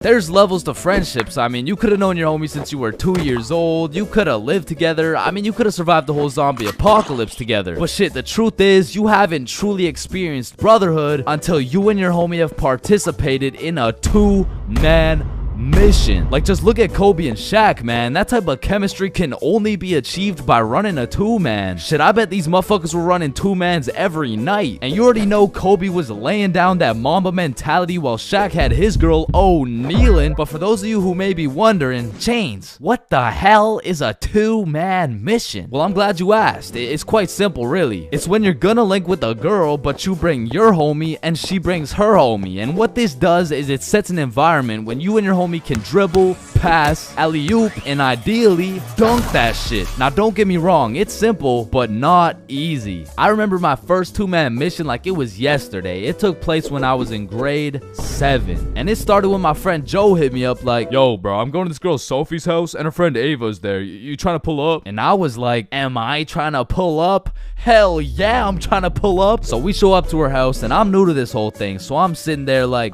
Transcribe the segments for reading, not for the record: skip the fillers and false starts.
There's levels to friendships. I mean, you could have known your homie since you were 2 years old. You could have lived together. I mean, you could have survived the whole zombie apocalypse together. But shit, the truth is, you haven't truly experienced brotherhood until you and your homie have participated in a two-man mission. Like, just look at Kobe and Shaq, man. That type of chemistry can only be achieved by running a two-man. Shit, I bet these motherfuckers were running two-mans every night. And you already know Kobe was laying down that Mamba mentality while Shaq had his girl kneeling. But for those of you who may be wondering, Chains, what the hell is a two-man mission? Well, I'm glad you asked. It's quite simple, really. It's when you're gonna link with a girl, but you bring your homie and she brings her homie. And what this does is it sets an environment when you and your homie can dribble, pass, alley-oop, and ideally dunk that shit. Now, don't get me wrong, it's simple, but not easy. I remember my first two-man mission like it was yesterday. It took place when I was in grade 7. And it started when my friend Joe hit me up like, yo, bro, I'm going to this girl Sophie's house and her friend Ava's there. You trying to pull up? And I was like, am I trying to pull up? Hell yeah, I'm trying to pull up. So we show up to her house, and I'm new to this whole thing. So I'm sitting there like,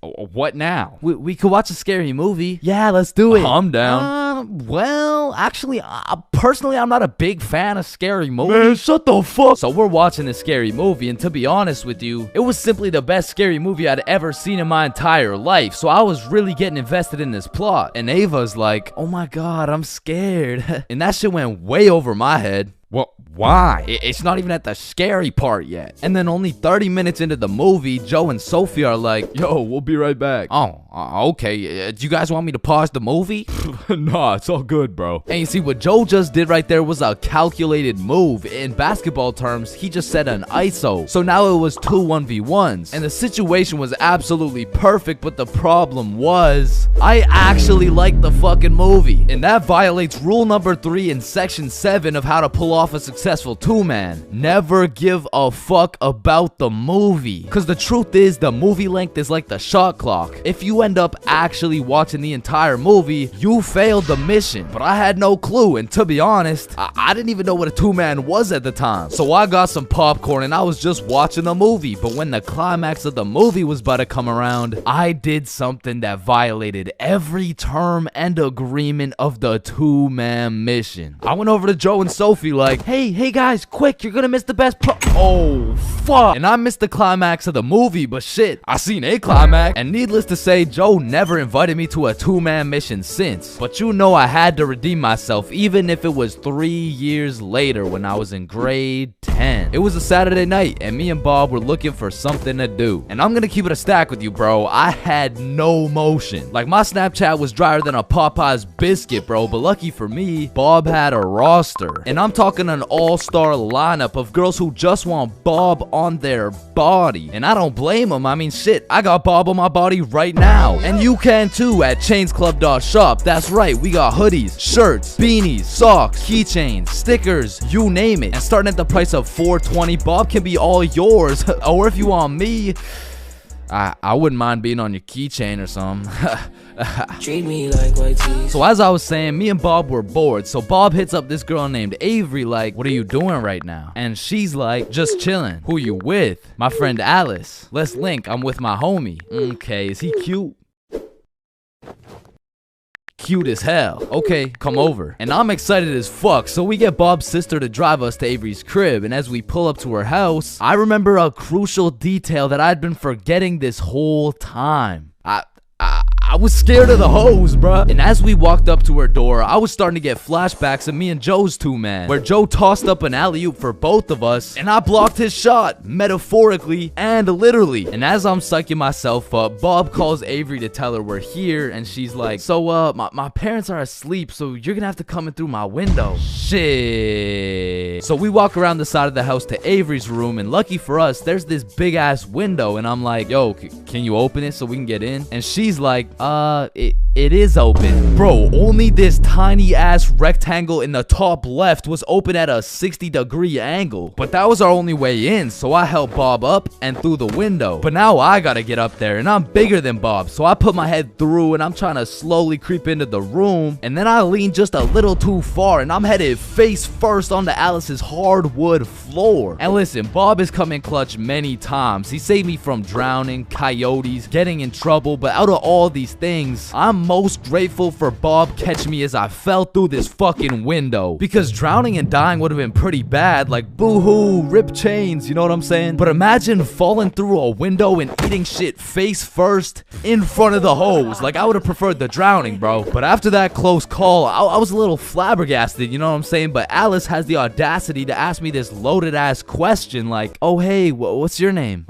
what now? We could watch a scary movie. Yeah, let's do it. I'm down. Well, actually, personally, I'm not a big fan of scary movies. Man, shut the fuck. So we're watching a scary movie, and to be honest with you, it was simply the best scary movie I'd ever seen in my entire life. So I was really getting invested in this plot. And Ava's like, oh my god, I'm scared. And that shit went way over my head. Well, why? It's not even at the scary part yet. And then only 30 minutes into the movie, Joe and Sophie are like, yo, we'll be right back. Oh, okay. Do you guys want me to pause the movie? Nah, it's all good, bro. And you see, what Joe just did right there was a calculated move. In basketball terms, he just set an ISO. So now it was 2 1v1s. And the situation was absolutely perfect, but the problem was, I actually liked the fucking movie. And that violates rule number 3 in section 7 of how to pull off a successful two-man. Never give a fuck about the movie. Because the truth is, the movie length is like the shot clock. If you end up actually watching the entire movie, you failed the mission. But I had no clue, and to be honest, I didn't even know what a two-man was at the time. So I got some popcorn and I was just watching the movie. But when the climax of the movie was about to come around, I did something that violated every term and agreement of the two-man mission. I went over to Joe and Sophie like, hey guys, quick, you're gonna miss the best oh, fuck. And I missed the climax of the movie, but shit, I seen a climax. And needless to say, Joe never invited me to a two-man mission since. But you know I had to redeem myself, even if it was 3 years later when I was in grade 10. It was a Saturday night, and me and Bob were looking for something to do. And I'm gonna keep it a stack with you, bro. I had no motion. Like, my Snapchat was drier than a Popeye's biscuit, bro. But lucky for me, Bob had a roster. And I'm talking an all-star lineup of girls who just want Bob on their body. And I don't blame them. I mean, shit, I got Bob on my body right now. And you can too at chainsclub.shop. That's right, we got hoodies, shirts, beanies, socks, keychains, stickers, you name it. And starting at the price of $4.20, Bob can be all yours. Or if you want me, I wouldn't mind being on your keychain or something. Treat me like white teeth. So as I was saying, me and Bob were bored. So Bob hits up this girl named Avery like, what are you doing right now? And she's like, just chilling. Who you with? My friend Alice. Let's link. I'm with my homie. Okay, is he cute? Cute as hell. Okay, come over. And I'm excited as fuck. So we get Bob's sister to drive us to Avery's crib. And as we pull up to her house, I remember a crucial detail that I'd been forgetting this whole time. I was scared of the hoes, bruh. And as we walked up to her door, I was starting to get flashbacks of me and Joe's two-man, where Joe tossed up an alley-oop for both of us, and I blocked his shot, metaphorically and literally. And as I'm psyching myself up, Bob calls Avery to tell her we're here, and she's like, so, my parents are asleep, so you're gonna have to come in through my window. Shit. So we walk around the side of the house to Avery's room, and lucky for us, there's this big-ass window, and I'm like, yo, can you open it so we can get in? And she's like, It is open. Bro, only this tiny ass rectangle in the top left was open at a 60-degree angle. But that was our only way in, so I helped Bob up and through the window. But now I gotta get up there, and I'm bigger than Bob, so I put my head through and I'm trying to slowly creep into the room. And then I lean just a little too far, and I'm headed face first onto Alice's hardwood floor. And listen, Bob has come in clutch many times. He saved me from drowning, coyotes, getting in trouble, but out of all these things, I'm most grateful for Bob catching me as I fell through this fucking window. Because drowning and dying would have been pretty bad, like boo-hoo, rip chains, you know what I'm saying? But imagine falling through a window and eating shit face first in front of the hose. Like, I would have preferred the drowning, bro. But after that close call, I was a little flabbergasted, you know what I'm saying? But Alice has the audacity to ask me this loaded ass question like, oh hey, what's your name?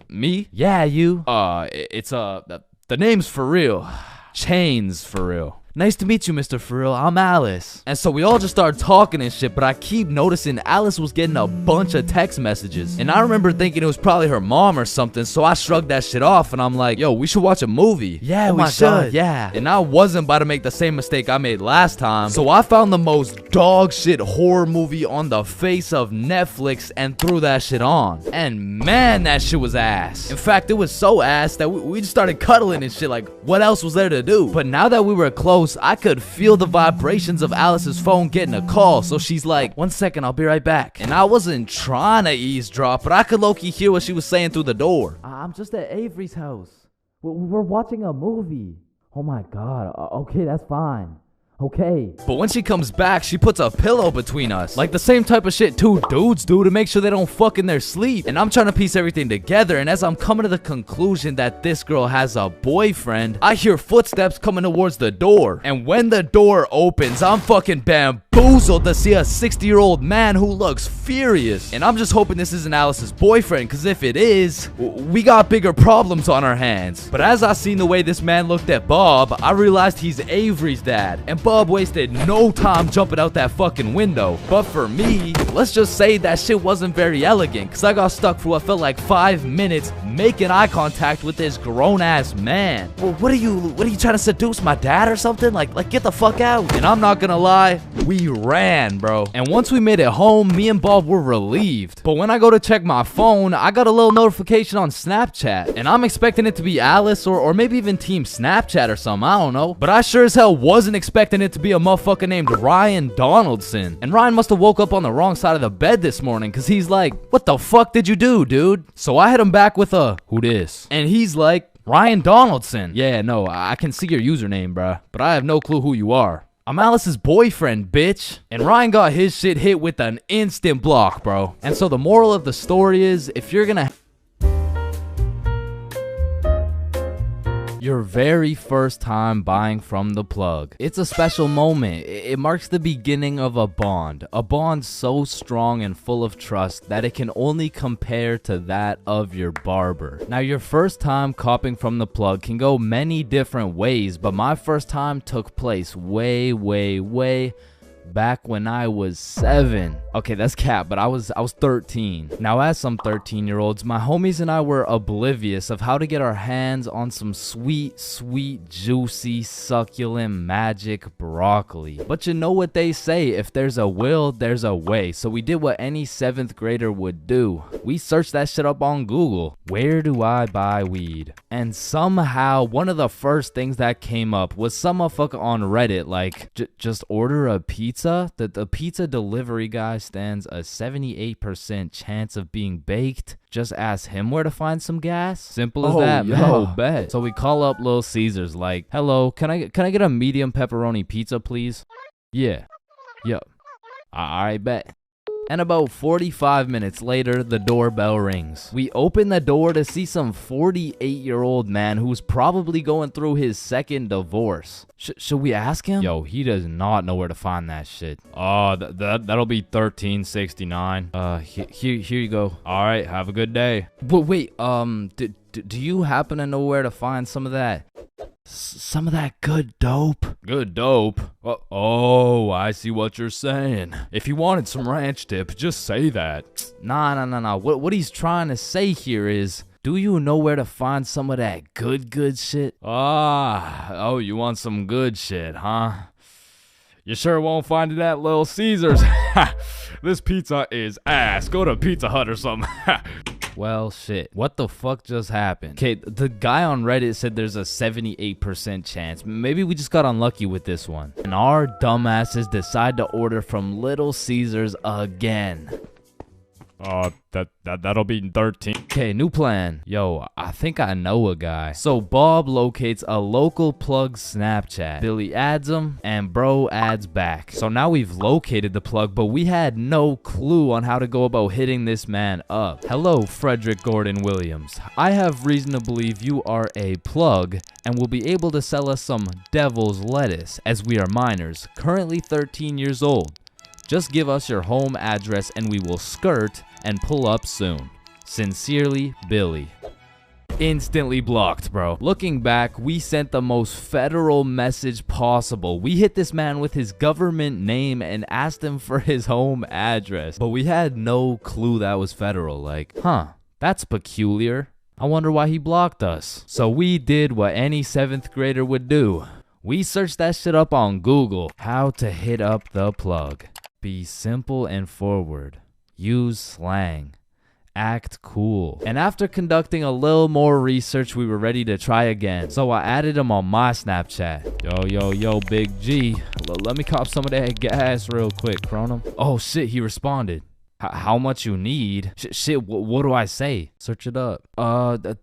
Me? Yeah, you. It's the name's for real. chainsFR. Nice to meet you, Mr. Frill. I'm Alice. And so we all just started talking and shit, but I keep noticing Alice was getting a bunch of text messages. And I remember thinking it was probably her mom or something, so I shrugged that shit off and I'm like, yo, we should watch a movie. Yeah, we should. God, yeah. And I wasn't about to make the same mistake I made last time, so I found the most dog shit horror movie on the face of Netflix and threw that shit on. And man, that shit was ass. In fact, it was so ass that we just started cuddling and shit, like, what else was there to do? But now that we were close, I could feel the vibrations of Alice's phone getting a call, so she's like, 1 second, I'll be right back. And I wasn't trying to eavesdrop, but I could low-key hear what she was saying through the door. I'm just at Avery's house. We're watching a movie. Oh my god, okay, that's fine. Okay. But when she comes back, she puts a pillow between us. Like the same type of shit two dudes do to make sure they don't fuck in their sleep. And I'm trying to piece everything together, and as I'm coming to the conclusion that this girl has a boyfriend, I hear footsteps coming towards the door. And when the door opens, I'm fucking bamboozled to see a 60-year-old man who looks furious. And I'm just hoping this isn't Alice's boyfriend, because if it is, we got bigger problems on our hands. But as I seen the way this man looked at Bob, I realized he's Avery's dad. And Bob wasted no time jumping out that fucking window. But for me, let's just say that shit wasn't very elegant, because I got stuck for what felt like 5 minutes making eye contact with this grown-ass man. Well, what are you trying to seduce my dad or something? Like get the fuck out. And I'm not gonna lie, we ran, bro. And once we made it home, me and Bob were relieved. But when I go to check my phone, I got a little notification on Snapchat, and I'm expecting it to be Alice or maybe even Team Snapchat or something, I don't know. But I sure as hell wasn't expecting it to be a motherfucker named Ryan Donaldson. And Ryan must have woke up on the wrong side of the bed this morning, because he's like, what the fuck did you do, dude? So I hit him back with a, who dis? And he's like, Ryan Donaldson. Yeah, no, I can see your username, bruh, but I have no clue who you are. I'm Alice's boyfriend, bitch. And Ryan got his shit hit with an instant block, bro. And so the moral of the story is, if you're gonna your very first time buying from the plug, it's a special moment. It marks the beginning of a bond so strong and full of trust that it can only compare to that of your barber. Now, your first time copping from the plug can go many different ways, but my first time took place way back when I was 7. Okay, that's cap, but I was 13. Now, as some 13-year-olds, my homies and I were oblivious of how to get our hands on some sweet, juicy, succulent, magic broccoli. But you know what they say, if there's a will, there's a way. So we did what any 7th grader would do. We searched that shit up on Google. Where do I buy weed? And somehow, one of the first things that came up was some motherfucker on Reddit like, just order a pizza. The pizza delivery guy stands a 78% chance of being baked. Just ask him where to find some gas. Simple as that, man. Oh, bet. So we call up Little Caesars like, hello, can I get a medium pepperoni pizza, please? Yeah. Yup. Alright, bet. And about 45 minutes later, the doorbell rings. We open the door to see some 48-year-old man who's probably going through his 2nd divorce. Should we ask him? Yo, he does not know where to find that shit. Oh, that'll be $13.69. Here you go. All right, have a good day. But wait, do you happen to know where to find some of that? Some of that good dope? Good dope? Oh, I see what you're saying. If you wanted some ranch dip, just say that. Nah. What he's trying to say here is, Do you know where to find some of that good shit? Oh, you want some good shit, huh? You sure won't find it at Little Caesars. This pizza is ass. Go to Pizza Hut or something. Well, shit. What the fuck just happened? Okay, the guy on Reddit said there's a 78% chance. Maybe we just got unlucky with this one. And our dumbasses decide to order from Little Caesars again. That'll be 13. Okay, new plan. Yo, I think I know a guy. So Bob locates a local plug Snapchat. Billy adds him, and bro adds back. So now we've located the plug, but we had no clue on how to go about hitting this man up. Hello, Frederick Gordon Williams. I have reason to believe you are a plug and will be able to sell us some devil's lettuce, as we are minors, currently 13 years old. Just give us your home address and we will skirt and pull up soon. Sincerely, Billy. Instantly blocked, bro. Looking back, we sent the most federal message possible. We hit this man with his government name and asked him for his home address. But we had no clue that was federal. Like, that's peculiar. I wonder why he blocked us. So we did what any 7th grader would do. We searched that shit up on Google. How to hit up the plug. Be simple and forward. Use slang. Act cool. And after conducting a little more research, we were ready to try again. So I added him on my Snapchat. Yo, Big G. Let me cop some of that gas real quick, Chronum. Oh shit, he responded. How much you need? Shit, what do I say? Search it up.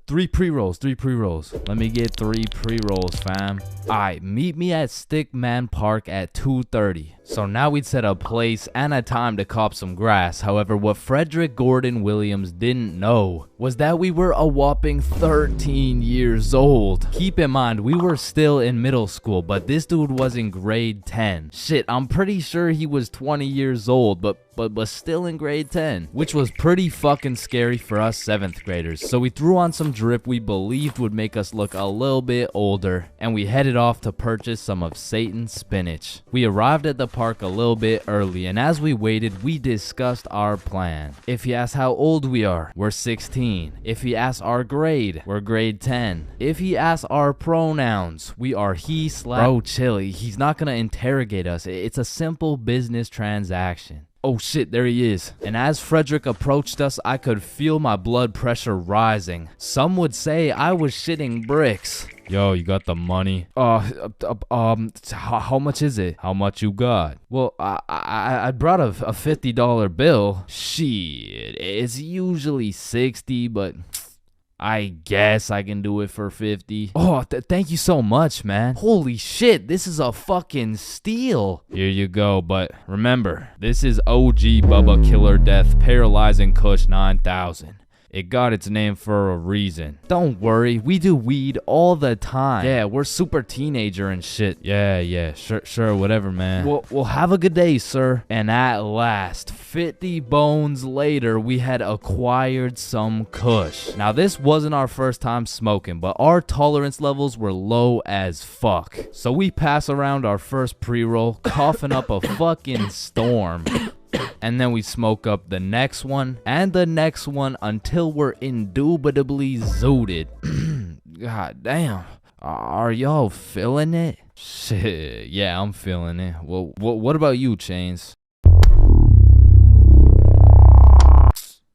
3 pre-rolls. Let me get 3 pre-rolls, fam. Alright, meet me at Stickman Park at 2:30. So now we'd set a place and a time to cop some grass. However, what Frederick Gordon Williams didn't know was that we were a whopping 13 years old. Keep in mind, we were still in middle school, but this dude was in grade 10. Shit, I'm pretty sure he was 20 years old, but still in grade 10, which was pretty fucking scary for us 7th graders. So we threw on some drip we believed would make us look a little bit older, and we headed off to purchase some of Satan's spinach. We arrived at the park a little bit early, and as we waited, we discussed our plan. If he asks how old we are, we're 16. If he asks our grade, we're grade 10. If he asks our pronouns, we are he/. Bro, chill, he's not gonna interrogate us. It's a simple business transaction. Oh shit, there he is. And as Frederick approached us, I could feel my blood pressure rising. Some would say I was shitting bricks. Yo, you got the money? How much is it? How much you got? Well, I brought a $50 bill. Shit, it's usually 60, but I guess I can do it for 50. Oh, thank you so much, man. Holy shit, this is a fucking steal. Here you go, but remember, this is OG Bubba Killer Death Paralyzing Kush 9000. It got its name for a reason. Don't worry, we do weed all the time. Yeah, we're super teenager and shit. Yeah, sure, whatever, man. Well, have a good day, sir. And at last, 50 bones later, we had acquired some kush. Now, this wasn't our first time smoking, but our tolerance levels were low as fuck. So we pass around our first pre-roll, coughing up a fucking storm. And then we smoke up the next one and the next one until we're indubitably zooted. God damn. Are y'all feeling it? Shit, yeah, I'm feeling it. Well, what about you, Chains?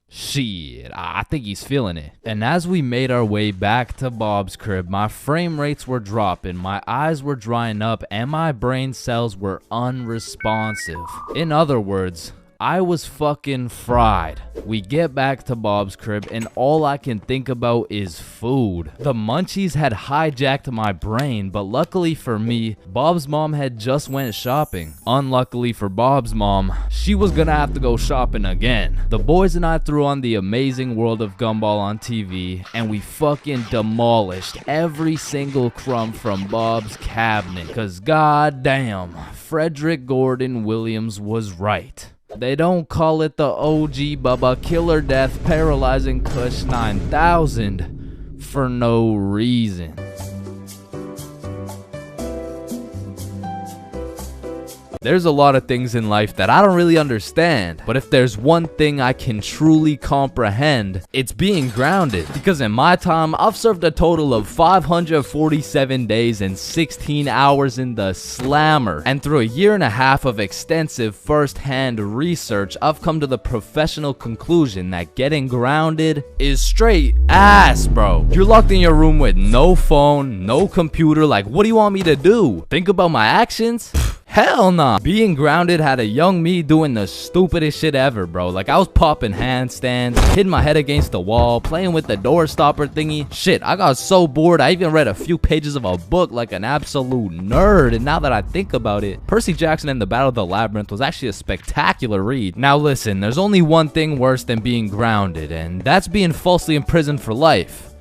Shit, I think he's feeling it. And as we made our way back to Bob's crib, my frame rates were dropping, my eyes were drying up, and my brain cells were unresponsive. In other words, I was fucking fried. We get back to Bob's crib and all I can think about is food. The munchies had hijacked my brain, but luckily for me, Bob's mom had just went shopping. Unluckily for Bob's mom, she was gonna have to go shopping again. The boys and I threw on The Amazing World of Gumball on TV and we fucking demolished every single crumb from Bob's cabinet. Cause goddamn, Frederick Gordon Williams was right. They don't call it the OG Bubba Killer Death Paralyzing Kush 9000 for no reason. There's a lot of things in life that I don't really understand, but if there's one thing I can truly comprehend, it's being grounded. Because in my time, I've served a total of 547 days and 16 hours in the slammer, and through a year and a half of extensive first-hand research, I've come to the professional conclusion that getting grounded is straight ass, bro. You're locked in your room with no phone, no computer. Like, what do you want me to do? Think about my actions? Hell nah. Being grounded had a young me doing the stupidest shit ever, bro. Like, I was popping handstands, hitting my head against the wall, playing with the door stopper thingy. Shit, I got so bored, I even read a few pages of a book like an absolute nerd. And now that I think about it, Percy Jackson and the Battle of the Labyrinth was actually a spectacular read. Now listen, there's only one thing worse than being grounded, and that's being falsely imprisoned for life.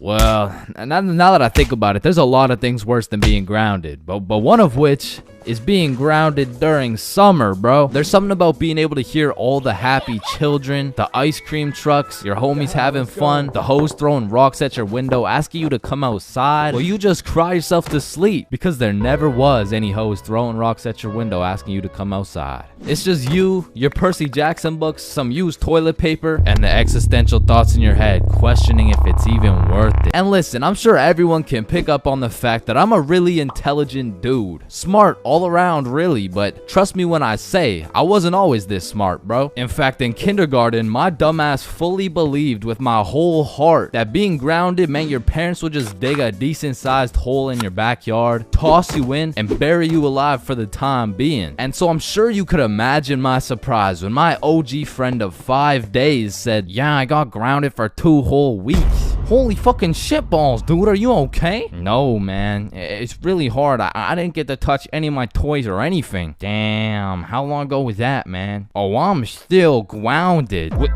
Well, now that I think about it, there's a lot of things worse than being grounded, but one of which is being grounded during summer, bro. There's something about being able to hear all the happy children, the ice cream trucks, your homies having fun, the hoes throwing rocks at your window, asking you to come outside, or you just cry yourself to sleep because there never was any hoes throwing rocks at your window asking you to come outside. It's just you, your Percy Jackson books, some used toilet paper, and the existential thoughts in your head questioning if it's even worth it. And listen, I'm sure everyone can pick up on the fact that I'm a really intelligent dude. Smart all around, really, but trust me when I say I wasn't always this smart, bro. In fact, in kindergarten, my dumbass fully believed with my whole heart that being grounded meant your parents would just dig a decent sized hole in your backyard, toss you in, and bury you alive for the time being. And so I'm sure you could imagine my surprise when my OG friend of 5 days said, yeah, I got grounded for 2 whole weeks. Holy fucking shitballs, dude, are you okay? No, man, it's really hard. I didn't get to touch any of my toys or anything. Damn, how long ago was that, man? Oh, I'm still grounded. What?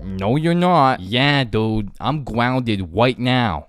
No, you're not. Yeah, dude, I'm grounded right now.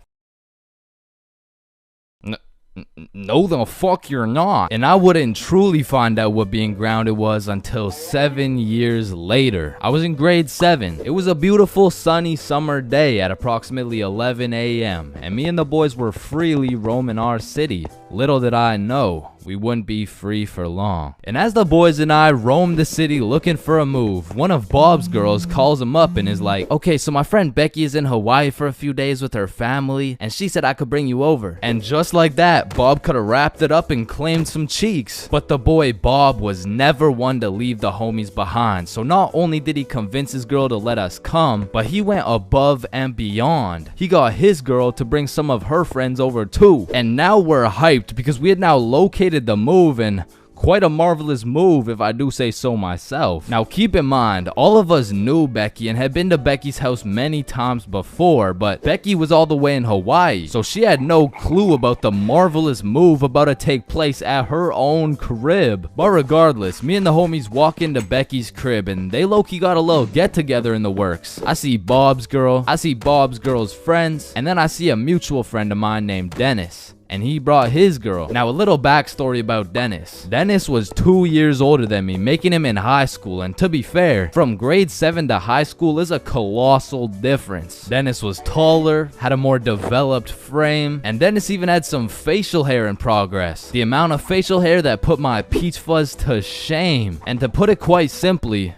No, the fuck you're not. And I wouldn't truly find out what being grounded was until 7 years later. I was in grade 7. It was a beautiful sunny summer day at approximately 11 a.m. and me and the boys were freely roaming our city. Little did I know we wouldn't be free for long. And as the boys and I roamed the city looking for a move, one of Bob's girls calls him up and is like, okay, so my friend Becky is in Hawaii for a few days with her family, and she said I could bring you over. And just like that, Bob could have wrapped it up and claimed some cheeks. But the boy Bob was never one to leave the homies behind, so not only did he convince his girl to let us come, but he went above and beyond. He got his girl to bring some of her friends over too. And now we're hyped because we had now located the move, and quite a marvelous move if I do say so myself. Now keep in mind, all of us knew Becky and had been to Becky's house many times before, but Becky was all the way in Hawaii, so she had no clue about the marvelous move about to take place at her own crib. But regardless, me and the homies walk into Becky's crib and they low-key got a little get-together in the works. I see Bob's girl, I see Bob's girl's friends, and then I see a mutual friend of mine named Dennis. And he brought his girl. Now, a little backstory about Dennis. Dennis was 2 years older than me, making him in high school. And to be fair, from grade 7 to high school is a colossal difference. Dennis was taller, had a more developed frame, and Dennis even had some facial hair in progress. The amount of facial hair that put my peach fuzz to shame. And to put it quite simply,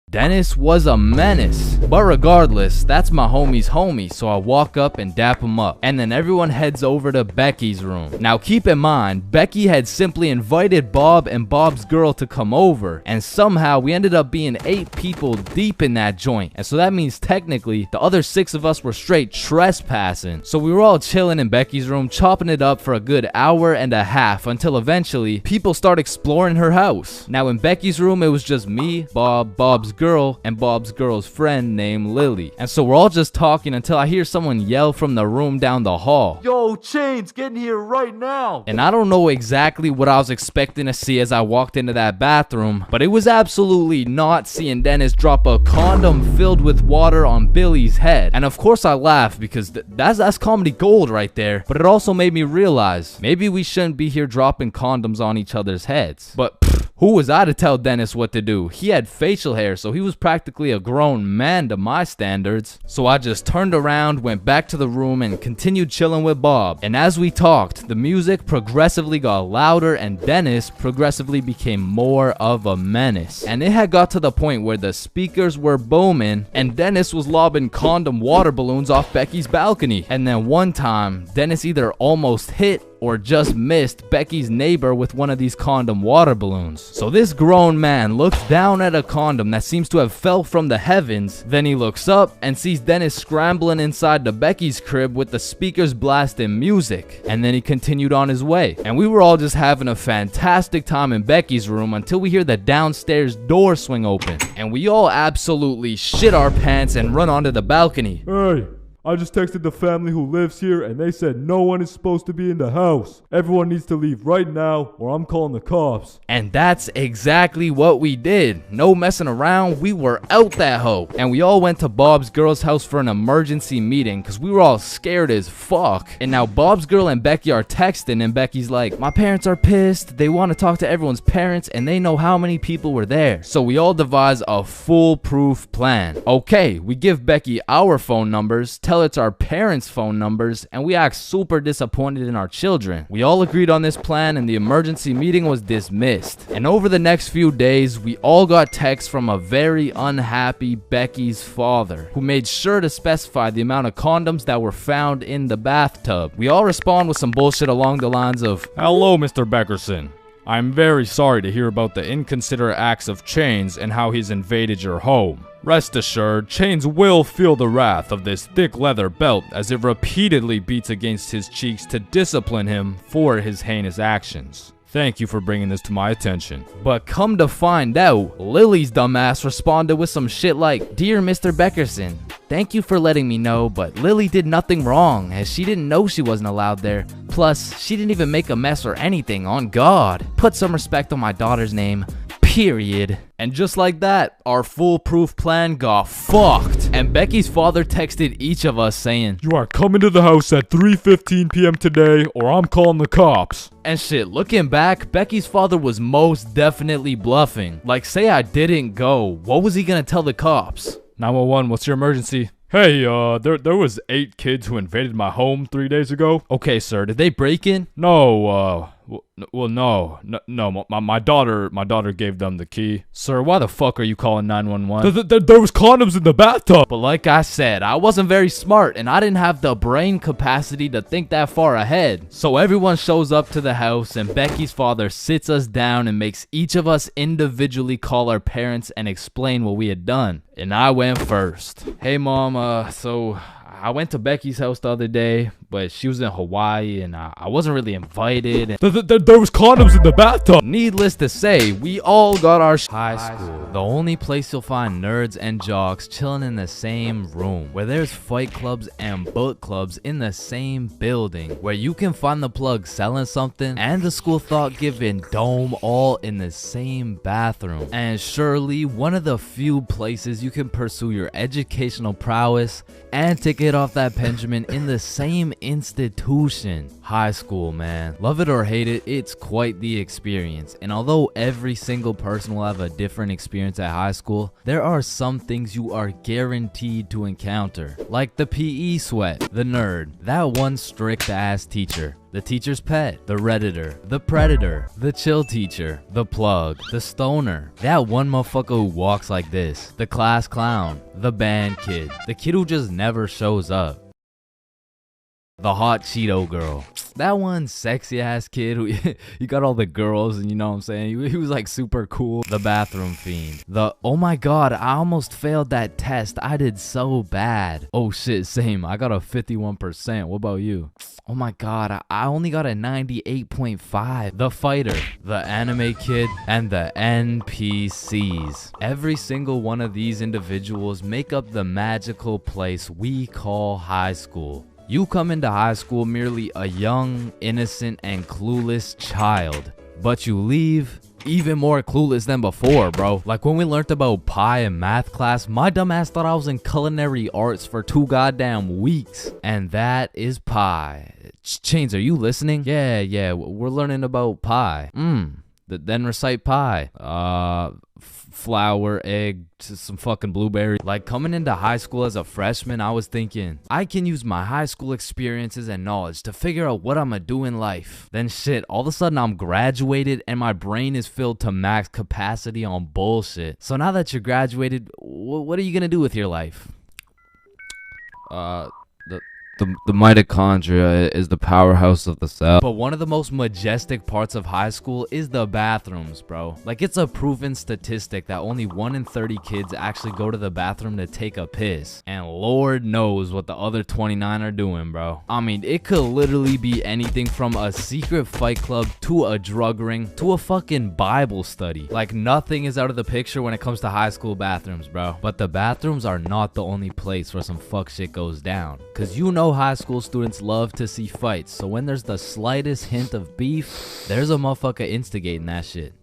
Dennis was a menace. But regardless, that's my homie's homie, so I walk up and dap him up. And then everyone heads over to Becky's room. Now keep in mind, Becky had simply invited Bob and Bob's girl to come over, and somehow we ended up being 8 people deep in that joint. And so that means technically, the other 6 of us were straight trespassing. So we were all chilling in Becky's room, chopping it up for a good hour and a half, until eventually, people start exploring her house. Now in Becky's room, it was just me, Bob, Bob's girl, and Bob's girl's friend named Lily. And so we're all just talking until I hear someone yell from the room down the hall, "Yo, Chains, get in here right now!" And I don't know exactly what I was expecting to see as I walked into that bathroom, but it was absolutely not seeing Dennis drop a condom filled with water on Billy's head. And of course I laughed because that's comedy gold right there, but it also made me realize maybe we shouldn't be here dropping condoms on each other's heads. But Who was I to tell Dennis what to do? He had facial hair, so he was practically a grown man to my standards. So I just turned around, went back to the room, and continued chilling with Bob. And as we talked, the music progressively got louder and Dennis progressively became more of a menace. And it had got to the point where the speakers were booming and Dennis was lobbing condom water balloons off Becky's balcony. And then one time, Dennis either almost hit or just missed Becky's neighbor with one of these condom water balloons. So this grown man looks down at a condom that seems to have fell from the heavens. Then he looks up and sees Dennis scrambling inside the Becky's crib with the speakers blasting music. And then he continued on his way. And we were all just having a fantastic time in Becky's room until we hear the downstairs door swing open. And we all absolutely shit our pants and run onto the balcony. Hey! I just texted the family who lives here and they said no one is supposed to be in the house. Everyone needs to leave right now or I'm calling the cops. And that's exactly what we did. No messing around, we were out that hoe. And we all went to Bob's girl's house for an emergency meeting because we were all scared as fuck. And now Bob's girl and Becky are texting and Becky's like, my parents are pissed. They want to talk to everyone's parents and they know how many people were there. So we all devise a foolproof plan. Okay, we give Becky our phone numbers, tell it's our parents' phone numbers, and we act super disappointed in our children. We all agreed on this plan and the emergency meeting was dismissed. And over the next few days, we all got texts from a very unhappy Becky's father, who made sure to specify the amount of condoms that were found in the bathtub. We all respond with some bullshit along the lines of, hello, Mr. Beckerson. I'm very sorry to hear about the inconsiderate acts of Chains and how he's invaded your home. Rest assured, Chains will feel the wrath of this thick leather belt as it repeatedly beats against his cheeks to discipline him for his heinous actions. Thank you for bringing this to my attention. But come to find out, Lily's dumbass responded with some shit like, Dear Mr. Beckerson, thank you for letting me know, but Lily did nothing wrong as she didn't know she wasn't allowed there. Plus, she didn't even make a mess or anything, on God. Put some respect on my daughter's name. Period. And just like that, our foolproof plan got fucked. And Becky's father texted each of us saying, you are coming to the house at 3:15 p.m. today or I'm calling the cops. And shit, looking back, Becky's father was most definitely bluffing. Like, say I didn't go, what was he gonna tell the cops? 911, what's your emergency? Hey, there was 8 kids who invaded my home 3 days ago. Okay, sir, did they break in? No, no, my daughter gave them the key. Sir, why the fuck are you calling 911? There was condoms in the bathtub. But like I said, I wasn't very smart and I didn't have the brain capacity to think that far ahead. So everyone shows up to the house and Becky's father sits us down and makes each of us individually call our parents and explain what we had done. And I went first. Hey mom, so I went to Becky's house the other day, but she was in Hawaii and I wasn't really invited. There was condoms in the bathtub. Needless to say, we all got our high school. The only place you'll find nerds and jocks chilling in the same room, where there's fight clubs and book clubs in the same building, where you can find the plug selling something and the school thought-giving dome all in the same bathroom. And surely one of the few places you can pursue your educational prowess and take it off that Benjamin in the same institution. High school, man. Love it or hate it, it's quite the experience. And although every single person will have a different experience at high school, there are some things you are guaranteed to encounter. Like the PE sweat, the nerd, that one strict ass teacher, the teacher's pet, the redditor, the predator, the chill teacher, the plug, the stoner, that one motherfucker who walks like this, the class clown, the band kid, the kid who just never shows up, the hot Cheeto girl, that one sexy ass kid who you got all the girls and you know what I'm saying, he was like super cool, the bathroom fiend, the oh my god I almost failed that test, I did so bad, oh shit same, I got a 51%, what about you? Oh my god, I only got a 98.5. The fighter, the anime kid, and the NPCs. Every single one of these individuals make up the magical place we call high school. You come into high school merely a young, innocent, and clueless child. But you leave even more clueless than before, bro. Like when we learned about pie in math class, my dumbass thought I was in culinary arts for 2 goddamn weeks. And that is pie. Chains, are you listening? Yeah, we're learning about pie. Then recite pi. Flour, egg, some fucking blueberry. Like, coming into high school as a freshman, I was thinking, I can use my high school experiences and knowledge to figure out what I'm gonna do in life. Then shit, all of a sudden I'm graduated and my brain is filled to max capacity on bullshit. So now that you're graduated, what are you gonna do with your life? The mitochondria is the powerhouse of the cell. But one of the most majestic parts of high school is the bathrooms, bro. Like, it's a proven statistic that only 1 in 30 kids actually go to the bathroom to take a piss. And Lord knows what the other 29 are doing, bro. I mean, it could literally be anything from a secret fight club to a drug ring to a fucking Bible study. Like, nothing is out of the picture when it comes to high school bathrooms, bro. But the bathrooms are not the only place where some fuck shit goes down. Cause you know high school students love to see fights, so when there's the slightest hint of beef, there's a motherfucker instigating that shit.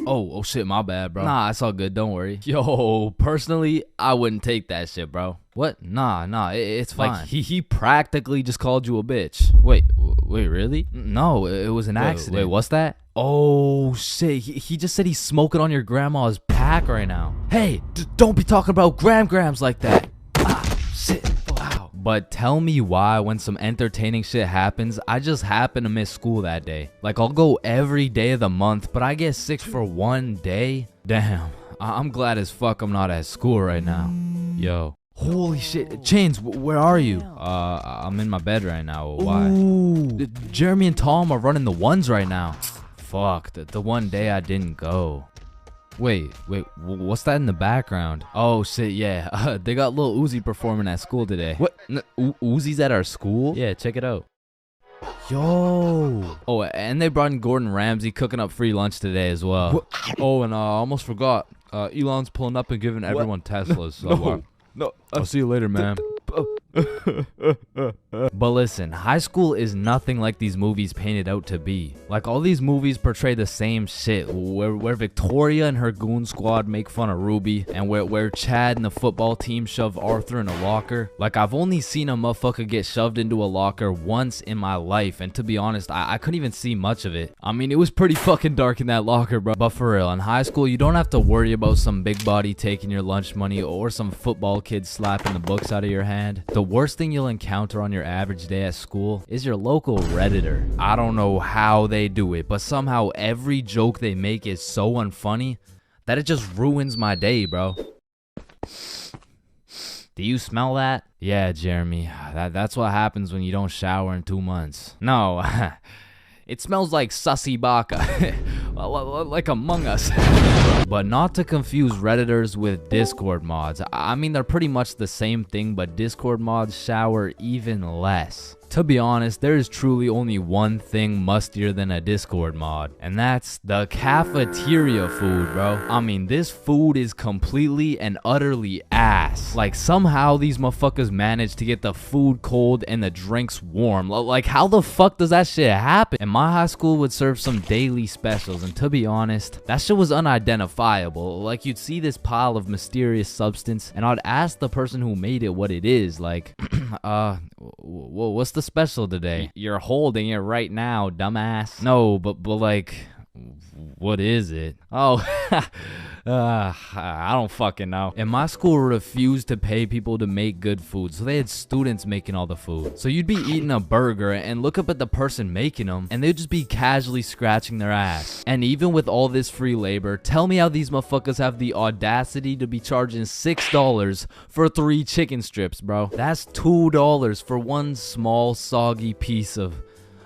Oh shit, my bad, bro. Nah, it's all good, don't worry. Yo, personally, I wouldn't take that shit, bro. What? Nah, it's fine. Like, he practically just called you a bitch. Wait, really? No, it was an accident. Wait, what's that? Oh shit, he just said he's smoking on your grandma's pack right now. Hey, don't be talking about grams like that. Shit. But tell me why when some entertaining shit happens, I just happen to miss school that day. Like, I'll go every day of the month, but I get sick for one day? Damn, I'm glad as fuck I'm not at school right now. Yo. Holy shit. Chains, where are you? I'm in my bed right now. Why? Ooh. Jeremy and Tom are running the ones right now. Fuck, the one day I didn't go. Wait, what's that in the background? Oh shit, yeah, they got Lil Uzi performing at school today. What? Uzi's at our school? Yeah, check it out. Yo. Oh, and they brought in Gordon Ramsay cooking up free lunch today as well. What? Oh, and I almost forgot, Elon's pulling up and giving everyone Teslas. So, no, I'll see you later, man. But listen, high school is nothing like these movies paint it out to be. Like, all these movies portray the same shit, where Victoria and her goon squad make fun of Ruby, and where Chad and the football team shove Arthur in a locker. Like, I've only seen a motherfucker get shoved into a locker once in my life, and to be honest, I couldn't even see much of it. I mean, it was pretty fucking dark in that locker, bro. But for real, in high school, you don't have to worry about some big body taking your lunch money or some football kid slapping the books out of your hand. The worst thing you'll encounter on your average day at school is your local Redditor. I don't know how they do it, but somehow every joke they make is so unfunny that it just ruins my day, bro. Do you smell that? Yeah, Jeremy, that's what happens when you don't shower in 2 months. No, it smells like sussy baka, like Among Us. But not to confuse Redditors with Discord mods. I mean, they're pretty much the same thing, but Discord mods shower even less. To be honest, there is truly only one thing mustier than a Discord mod, and that's the cafeteria food, bro. I mean, this food is completely and utterly ass. Like, somehow these motherfuckers manage to get the food cold and the drinks warm. Like, how the fuck does that shit happen? And my high school would serve some daily specials, and to be honest, that shit was unidentifiable. Like, you'd see this pile of mysterious substance, and I'd ask the person who made it what it is, like, what's the special today? You're holding it right now, dumbass. No, but like, what is it? Oh, I don't fucking know. And my school refused to pay people to make good food, so they had students making all the food. So you'd be eating a burger and look up at the person making them, and they'd just be casually scratching their ass. And even with all this free labor, tell me how these motherfuckers have the audacity to be charging $6 for 3 chicken strips, bro. That's $2 for one small soggy piece of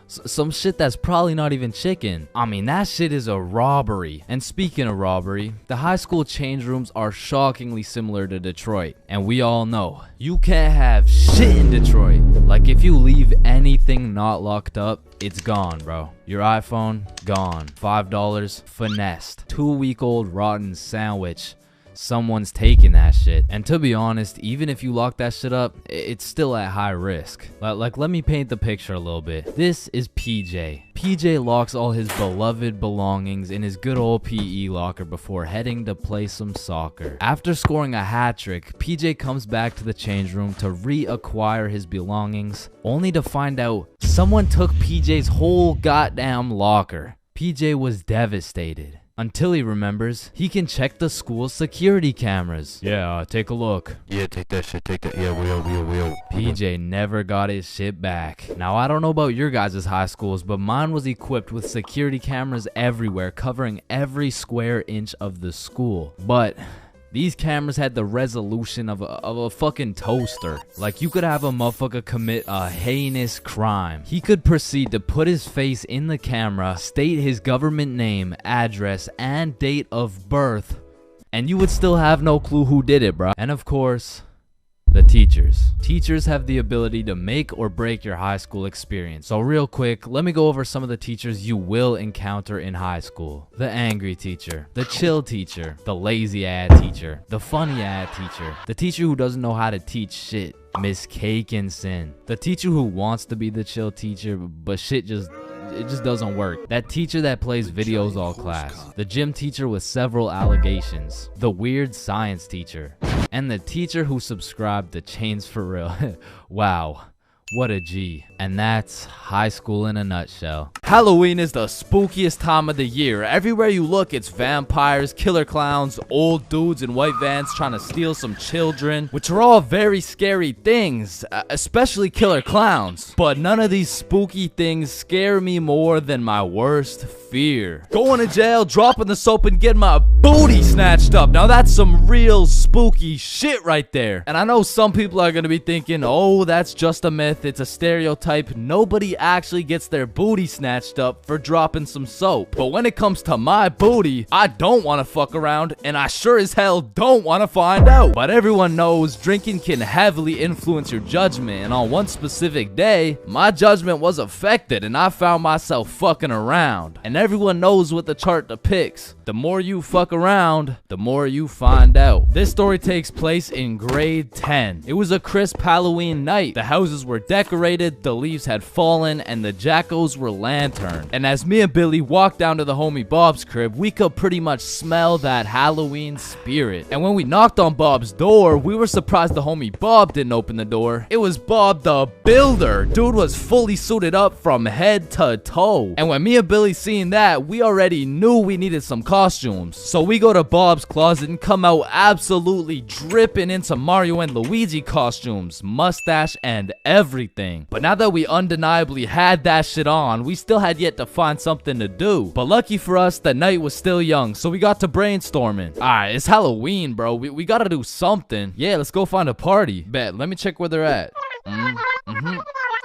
some shit that's probably not even chicken. I mean, that shit is a robbery. And speaking of robbery, the high school change rooms are shockingly similar to Detroit. And we all know, you can't have shit in Detroit. Like, if you leave anything not locked up, it's gone, bro. Your iPhone, gone. $5, finessed. 2-week-old rotten sandwich. Someone's taking that shit. And to be honest, even if you lock that shit up, it's still at high risk. Like, let me paint the picture a little bit. This is PJ. PJ locks all his beloved belongings in his good old PE locker before heading to play some soccer. After scoring a hat trick, PJ comes back to the change room to reacquire his belongings, only to find out someone took PJ's whole goddamn locker. PJ was devastated. Until he remembers, he can check the school's security cameras. Yeah, take a look. Yeah, take that shit, take that. Yeah, we. PJ never got his shit back. Now, I don't know about your guys' high schools, but mine was equipped with security cameras everywhere, covering every square inch of the school. But these cameras had the resolution of a fucking toaster. Like, you could have a motherfucker commit a heinous crime. He could proceed to put his face in the camera, state his government name, address, and date of birth, and you would still have no clue who did it, bro. And of course, the teachers. Teachers have the ability to make or break your high school experience. So real quick, let me go over some of the teachers you will encounter in high school. The angry teacher, the chill teacher, the lazy ass teacher, the funny ass teacher, the teacher who doesn't know how to teach shit, Miss Cakinson, the teacher who wants to be the chill teacher, but shit just doesn't work. That teacher that plays videos all class. The gym teacher with several allegations. The weird science teacher. And the teacher who subscribed to chainsFR. Wow. What a G. And that's high school in a nutshell. Halloween is the spookiest time of the year. Everywhere you look, it's vampires, killer clowns, old dudes in white vans trying to steal some children, which are all very scary things, especially killer clowns. But none of these spooky things scare me more than my worst fear. Going to jail, dropping the soap, and getting my booty snatched up. Now that's some real spooky shit right there. And I know some people are gonna be thinking, oh, that's just a myth. It's a stereotype. Nobody actually gets their booty snatched up for dropping some soap. But when it comes to my booty, I don't want to fuck around, and I sure as hell don't want to find out. But everyone knows drinking can heavily influence your judgment, and on one specific day, my judgment was affected and I found myself fucking around. And everyone knows what the chart depicts. The more you fuck around, the more you find out. This story takes place in grade 10. It was a crisp Halloween night. The houses were decorated, the leaves had fallen, and the jackos were lanterned. And as me and Billy walked down to the homie Bob's crib, we could pretty much smell that Halloween spirit. And when we knocked on Bob's door, we were surprised the homie Bob didn't open the door. It was Bob the Builder. Dude was fully suited up from head to toe. And when me and Billy seen that, we already knew we needed some costumes. So we go to Bob's closet and come out absolutely dripping into Mario and Luigi costumes, mustache and everything. But now that we undeniably had that shit on, we still had yet to find something to do. But lucky for us, the night was still young, so we got to brainstorming. Alright, it's Halloween, bro. We gotta do something. Yeah, let's go find a party. Bet, let me check where they're at.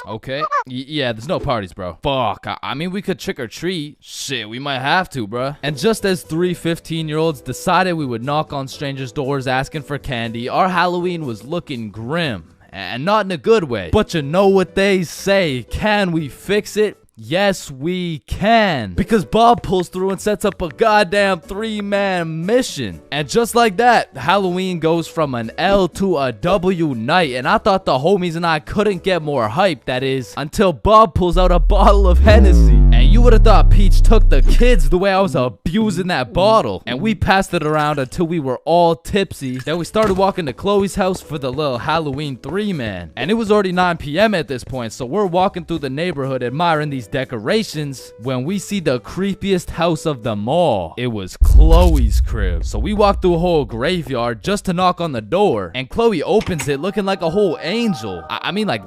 Okay. Yeah, there's no parties, bro. Fuck. I mean, we could trick or treat. Shit, we might have to, bruh. And just as three 15-year-olds decided we would knock on strangers' doors asking for candy, our Halloween was looking grim. And not in a good way. But you know what they say. Can we fix it? Yes, we can. Because Bob pulls through and sets up a goddamn 3-man mission. And just like that, Halloween goes from an L to a W night. And I thought the homies and I couldn't get more hype, that is, until Bob pulls out a bottle of Hennessy. And you would have thought Peach took the kids the way I was abusing that bottle. And we passed it around until we were all tipsy. Then we started walking to Chloe's house for the little Halloween 3-man. And it was already 9 p.m. at this point, so we're walking through the neighborhood admiring these decorations when we see the creepiest house of them all. It was Chloe's crib. So we walked through a whole graveyard just to knock on the door. And Chloe opens it looking like a whole angel. I mean, like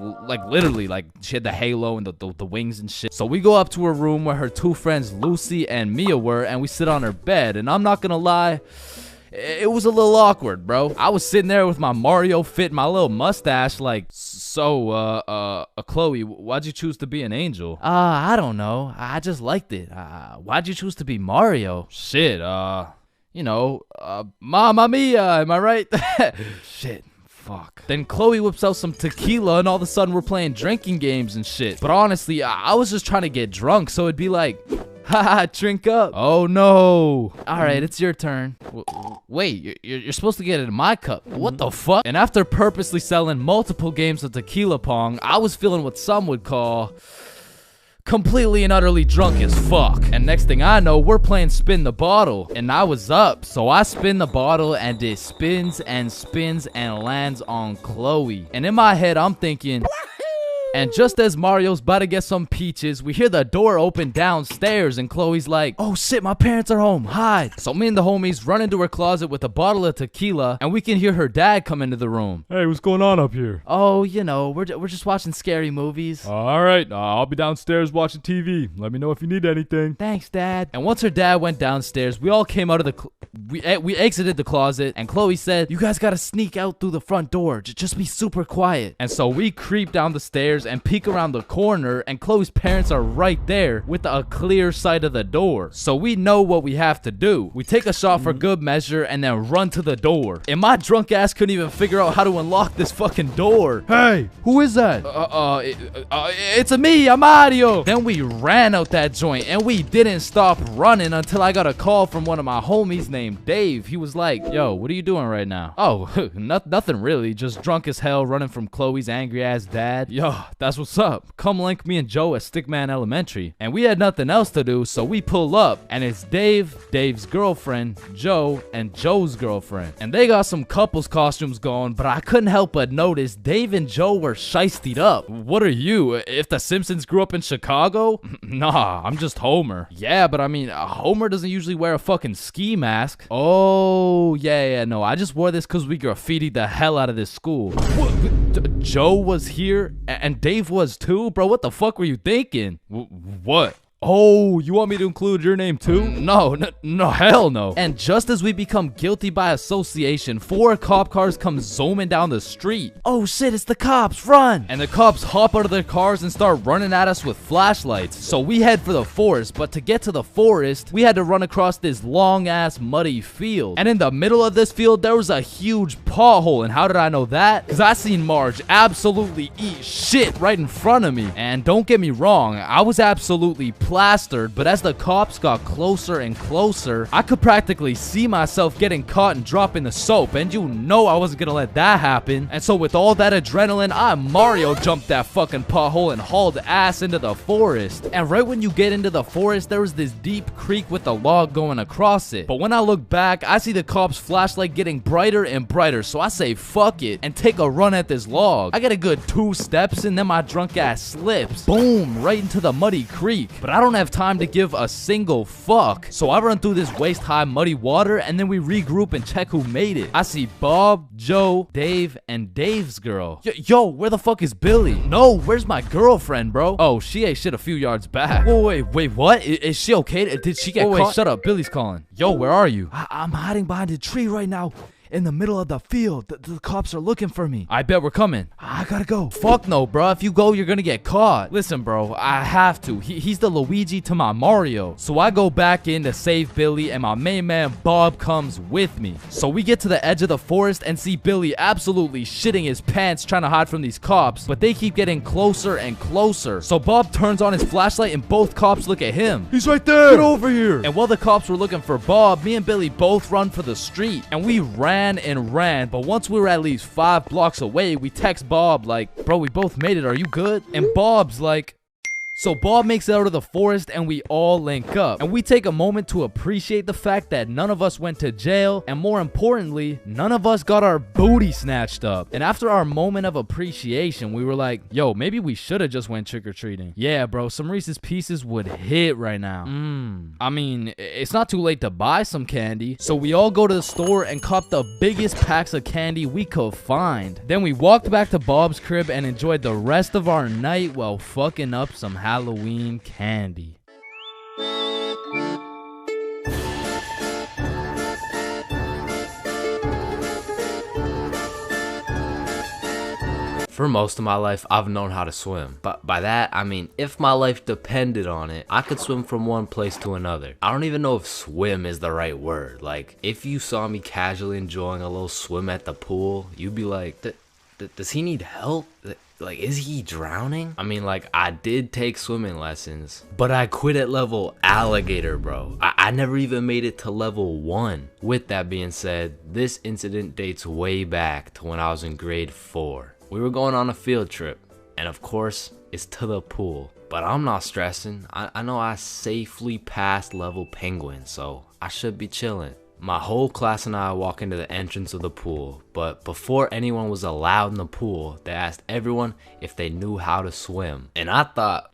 literally, like she had the halo and the wings and shit. So we go up to her room where her two friends Lucy and Mia were, and we sit on her bed. And I'm not gonna lie, it was a little awkward, bro. I was sitting there with my Mario fit, my little mustache, like, so, Chloe, why'd you choose to be an angel? I don't know. I just liked it. Why'd you choose to be Mario? Shit, you know, Mamma Mia, am I right? Shit. Fuck. Then Chloe whips out some tequila and all of a sudden we're playing drinking games and shit. But honestly, I was just trying to get drunk, so it'd be like, haha, drink up. Oh no. Alright, it's your turn. Wait, you're supposed to get it in my cup. What the fuck? And after purposely selling multiple games of tequila pong, I was feeling what some would call completely and utterly drunk as fuck. And next thing I know, we're playing spin the bottle. And I was up, so I spin the bottle and it spins and spins and lands on Chloe. And in my head, I'm thinking, And just as Mario's about to get some peaches, we hear the door open downstairs and Chloe's like, oh shit, my parents are home, hide. So me and the homies run into her closet with a bottle of tequila and we can hear her dad come into the room. Hey, what's going on up here? Oh, you know, we're just watching scary movies. Alright, I'll be downstairs watching TV. Let me know if you need anything. Thanks, Dad. And once her dad went downstairs, we all came out of the we exited the closet and Chloe said, you guys gotta sneak out through the front door. Just be super quiet. And so we creep down the stairs and peek around the corner and Chloe's parents are right there with a clear sight of the door. So we know what we have to do. We take a shot for good measure and then run to the door. And my drunk ass couldn't even figure out how to unlock this fucking door. Hey, who is that? It's me, I'm Mario. Then we ran out that joint and we didn't stop running until I got a call from one of my homies named Dave. He was like, yo, what are you doing right now? Oh, nothing really, just drunk as hell running from Chloe's angry ass dad. Yo, that's what's up. Come link me and Joe at Stickman Elementary. And we had nothing else to do, so we pull up and it's Dave, Dave's girlfriend, Joe, and Joe's girlfriend. And they got some couples costumes going, but I couldn't help but notice Dave and Joe were shiestied up. What are you, if the Simpsons grew up in Chicago? Nah, I'm just Homer. Yeah, but I mean, Homer doesn't usually wear a fucking ski mask. Oh, yeah, no, I just wore this because we graffitied the hell out of this school. What? Joe was here and Dave was too? Bro, what the fuck were you thinking? What? Oh, you want me to include your name too? No, hell no. And just as we become guilty by association, 4 cop cars come zooming down the street. Oh shit, it's the cops, run! And the cops hop out of their cars and start running at us with flashlights. So we head for the forest, but to get to the forest, we had to run across this long ass muddy field. And in the middle of this field, there was a huge pothole. And how did I know that? Because I seen Marge absolutely eat shit right in front of me. And don't get me wrong, I was absolutely plastered, but as the cops got closer and closer, I could practically see myself getting caught and dropping the soap, and you know I wasn't gonna let that happen. And so with all that adrenaline, I Mario jumped that fucking pothole and hauled ass into the forest. And right when you get into the forest, there was this deep creek with a log going across it. But when I look back, I see the cops' flashlight getting brighter and brighter, so I say fuck it and take a run at this log. I get a good 2 steps and then my drunk ass slips. Boom, right into the muddy creek. But I don't have time to give a single fuck. So I run through this waist-high muddy water and then we regroup and check who made it. I see Bob, Joe, Dave, and Dave's girl. Yo, where the fuck is Billy? No, where's my girlfriend, bro? Oh, she ate shit a few yards back. Whoa, wait, what? Is she okay? Did she get caught? Wait, shut up, Billy's calling. Yo, where are you? I'm hiding behind a tree right now. In the middle of the field. The cops are looking for me. I bet we're coming. I gotta go. Fuck no, bro. If you go, you're gonna get caught. Listen, bro, I have to. He's the Luigi to my Mario. So I go back in to save Billy, and my main man Bob comes with me. So we get to the edge of the forest and see Billy absolutely shitting his pants trying to hide from these cops, but they keep getting closer and closer. So Bob turns on his flashlight and both cops look at him. He's right there. Get over here. And while the cops were looking for Bob, me and Billy both run for the street, and we ran and ran, but once we were at least 5 blocks away, we text Bob like, bro, we both made it, are you good? And Bob's like, so Bob makes it out of the forest and we all link up. And we take a moment to appreciate the fact that none of us went to jail. And more importantly, none of us got our booty snatched up. And after our moment of appreciation, we were like, yo, maybe we should have just went trick-or-treating. Yeah, bro, some Reese's Pieces would hit right now. I mean, it's not too late to buy some candy. So we all go to the store and cop the biggest packs of candy we could find. Then we walked back to Bob's crib and enjoyed the rest of our night while fucking up some Halloween candy. For most of my life, I've known how to swim. But by that, I mean, if my life depended on it, I could swim from one place to another. I don't even know if swim is the right word. Like, if you saw me casually enjoying a little swim at the pool, you'd be like, does he need help? Like, is he drowning? I mean, like, I did take swimming lessons, but I quit at level alligator, bro. I never even made it to level 1. With that being said, this incident dates way back to when I was in grade 4. We were going on a field trip, and of course, it's to the pool. But I'm not stressing. I know I safely passed level penguin, so I should be chilling. My whole class and I walk into the entrance of the pool, but before anyone was allowed in the pool, they asked everyone if they knew how to swim. And I thought,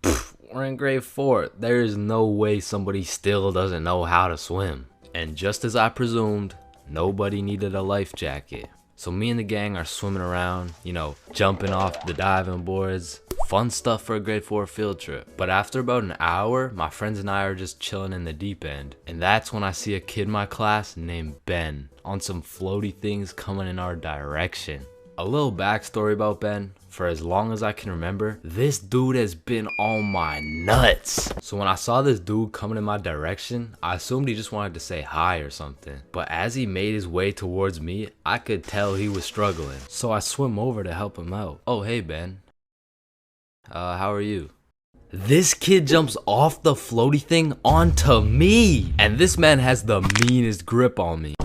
we're in grade 4, there is no way somebody still doesn't know how to swim. And just as I presumed, nobody needed a life jacket. So me and the gang are swimming around, you know, jumping off the diving boards. Fun stuff for a grade 4 field trip. But after about an hour, my friends and I are just chilling in the deep end. And that's when I see a kid in my class named Ben on some floaty things coming in our direction. A little backstory about Ben. For as long as I can remember, this dude has been on my nuts. So when I saw this dude coming in my direction, I assumed he just wanted to say hi or something. But as he made his way towards me, I could tell he was struggling. So I swim over to help him out. Oh, hey Ben. How are you? This kid jumps off the floaty thing onto me. And this man has the meanest grip on me.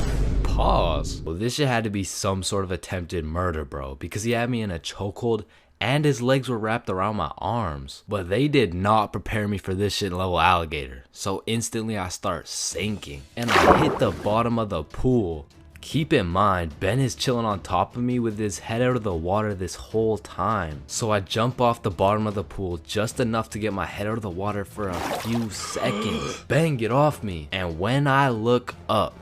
Pause. Well, this shit had to be some sort of attempted murder, bro, because he had me in a chokehold and his legs were wrapped around my arms. But they did not prepare me for this shit level alligator. So instantly I start sinking and I hit the bottom of the pool. Keep in mind, Ben is chilling on top of me with his head out of the water this whole time. So I jump off the bottom of the pool just enough to get my head out of the water for a few seconds. Ben, get off me. And when I look up,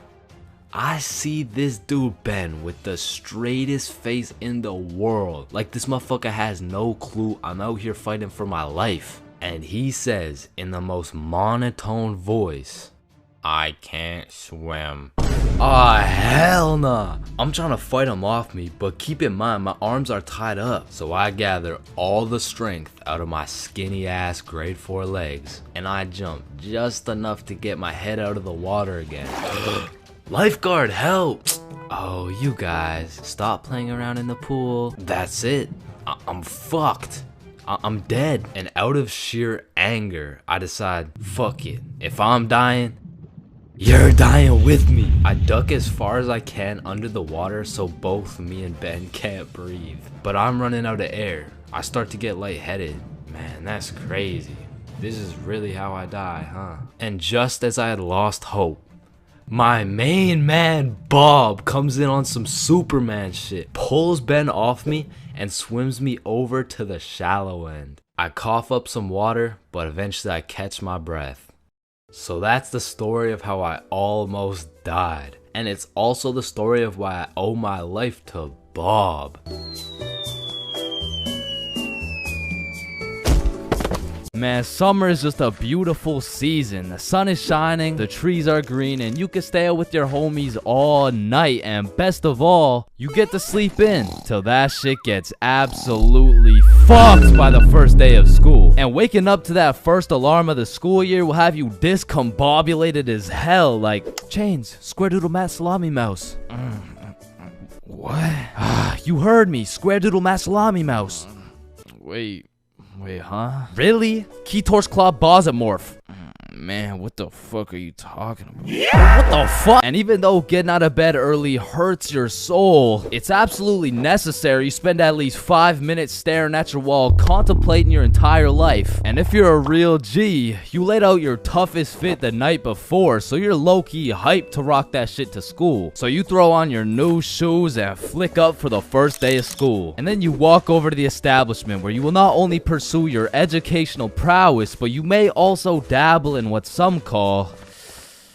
I see this dude Ben with the straightest face in the world. Like this motherfucker has no clue I'm out here fighting for my life. And he says in the most monotone voice, "I can't swim." Ah, hell nah. I'm trying to fight him off me, but keep in mind my arms are tied up. So I gather all the strength out of my skinny ass grade 4 legs and I jump just enough to get my head out of the water again. Lifeguard, help! Oh, you guys, stop playing around in the pool. That's it. I'm fucked. I'm dead. And out of sheer anger, I decide, fuck it. If I'm dying, you're dying with me. I duck as far as I can under the water so both me and Ben can't breathe. But I'm running out of air. I start to get lightheaded. Man, that's crazy. This is really how I die, huh? And just as I had lost hope, my main man Bob comes in on some Superman shit, pulls Ben off me and swims me over to the shallow end. I cough up some water, but eventually I catch my breath. So that's the story of how I almost died. And it's also the story of why I owe my life to Bob. Man, summer is just a beautiful season. The sun is shining, the trees are green, and you can stay out with your homies all night. And best of all, you get to sleep in till that shit gets absolutely fucked by the first day of school. And waking up to that first alarm of the school year will have you discombobulated as hell. Like, Chains, square doodle mat salami mouse. What? You heard me, square doodle mat salami mouse. Wait, huh? Really? Keytor's Claw Bosomorph. Man, what the fuck are you talking about? What the fuck? And even though getting out of bed early hurts your soul, it's absolutely necessary you spend at least 5 minutes staring at your wall, contemplating your entire life. And if you're a real G, you laid out your toughest fit the night before, so you're low-key hyped to rock that shit to school. So you throw on your new shoes and flick up for the first day of school. And then you walk over to the establishment where you will not only pursue your educational prowess, but you may also dabble in what some call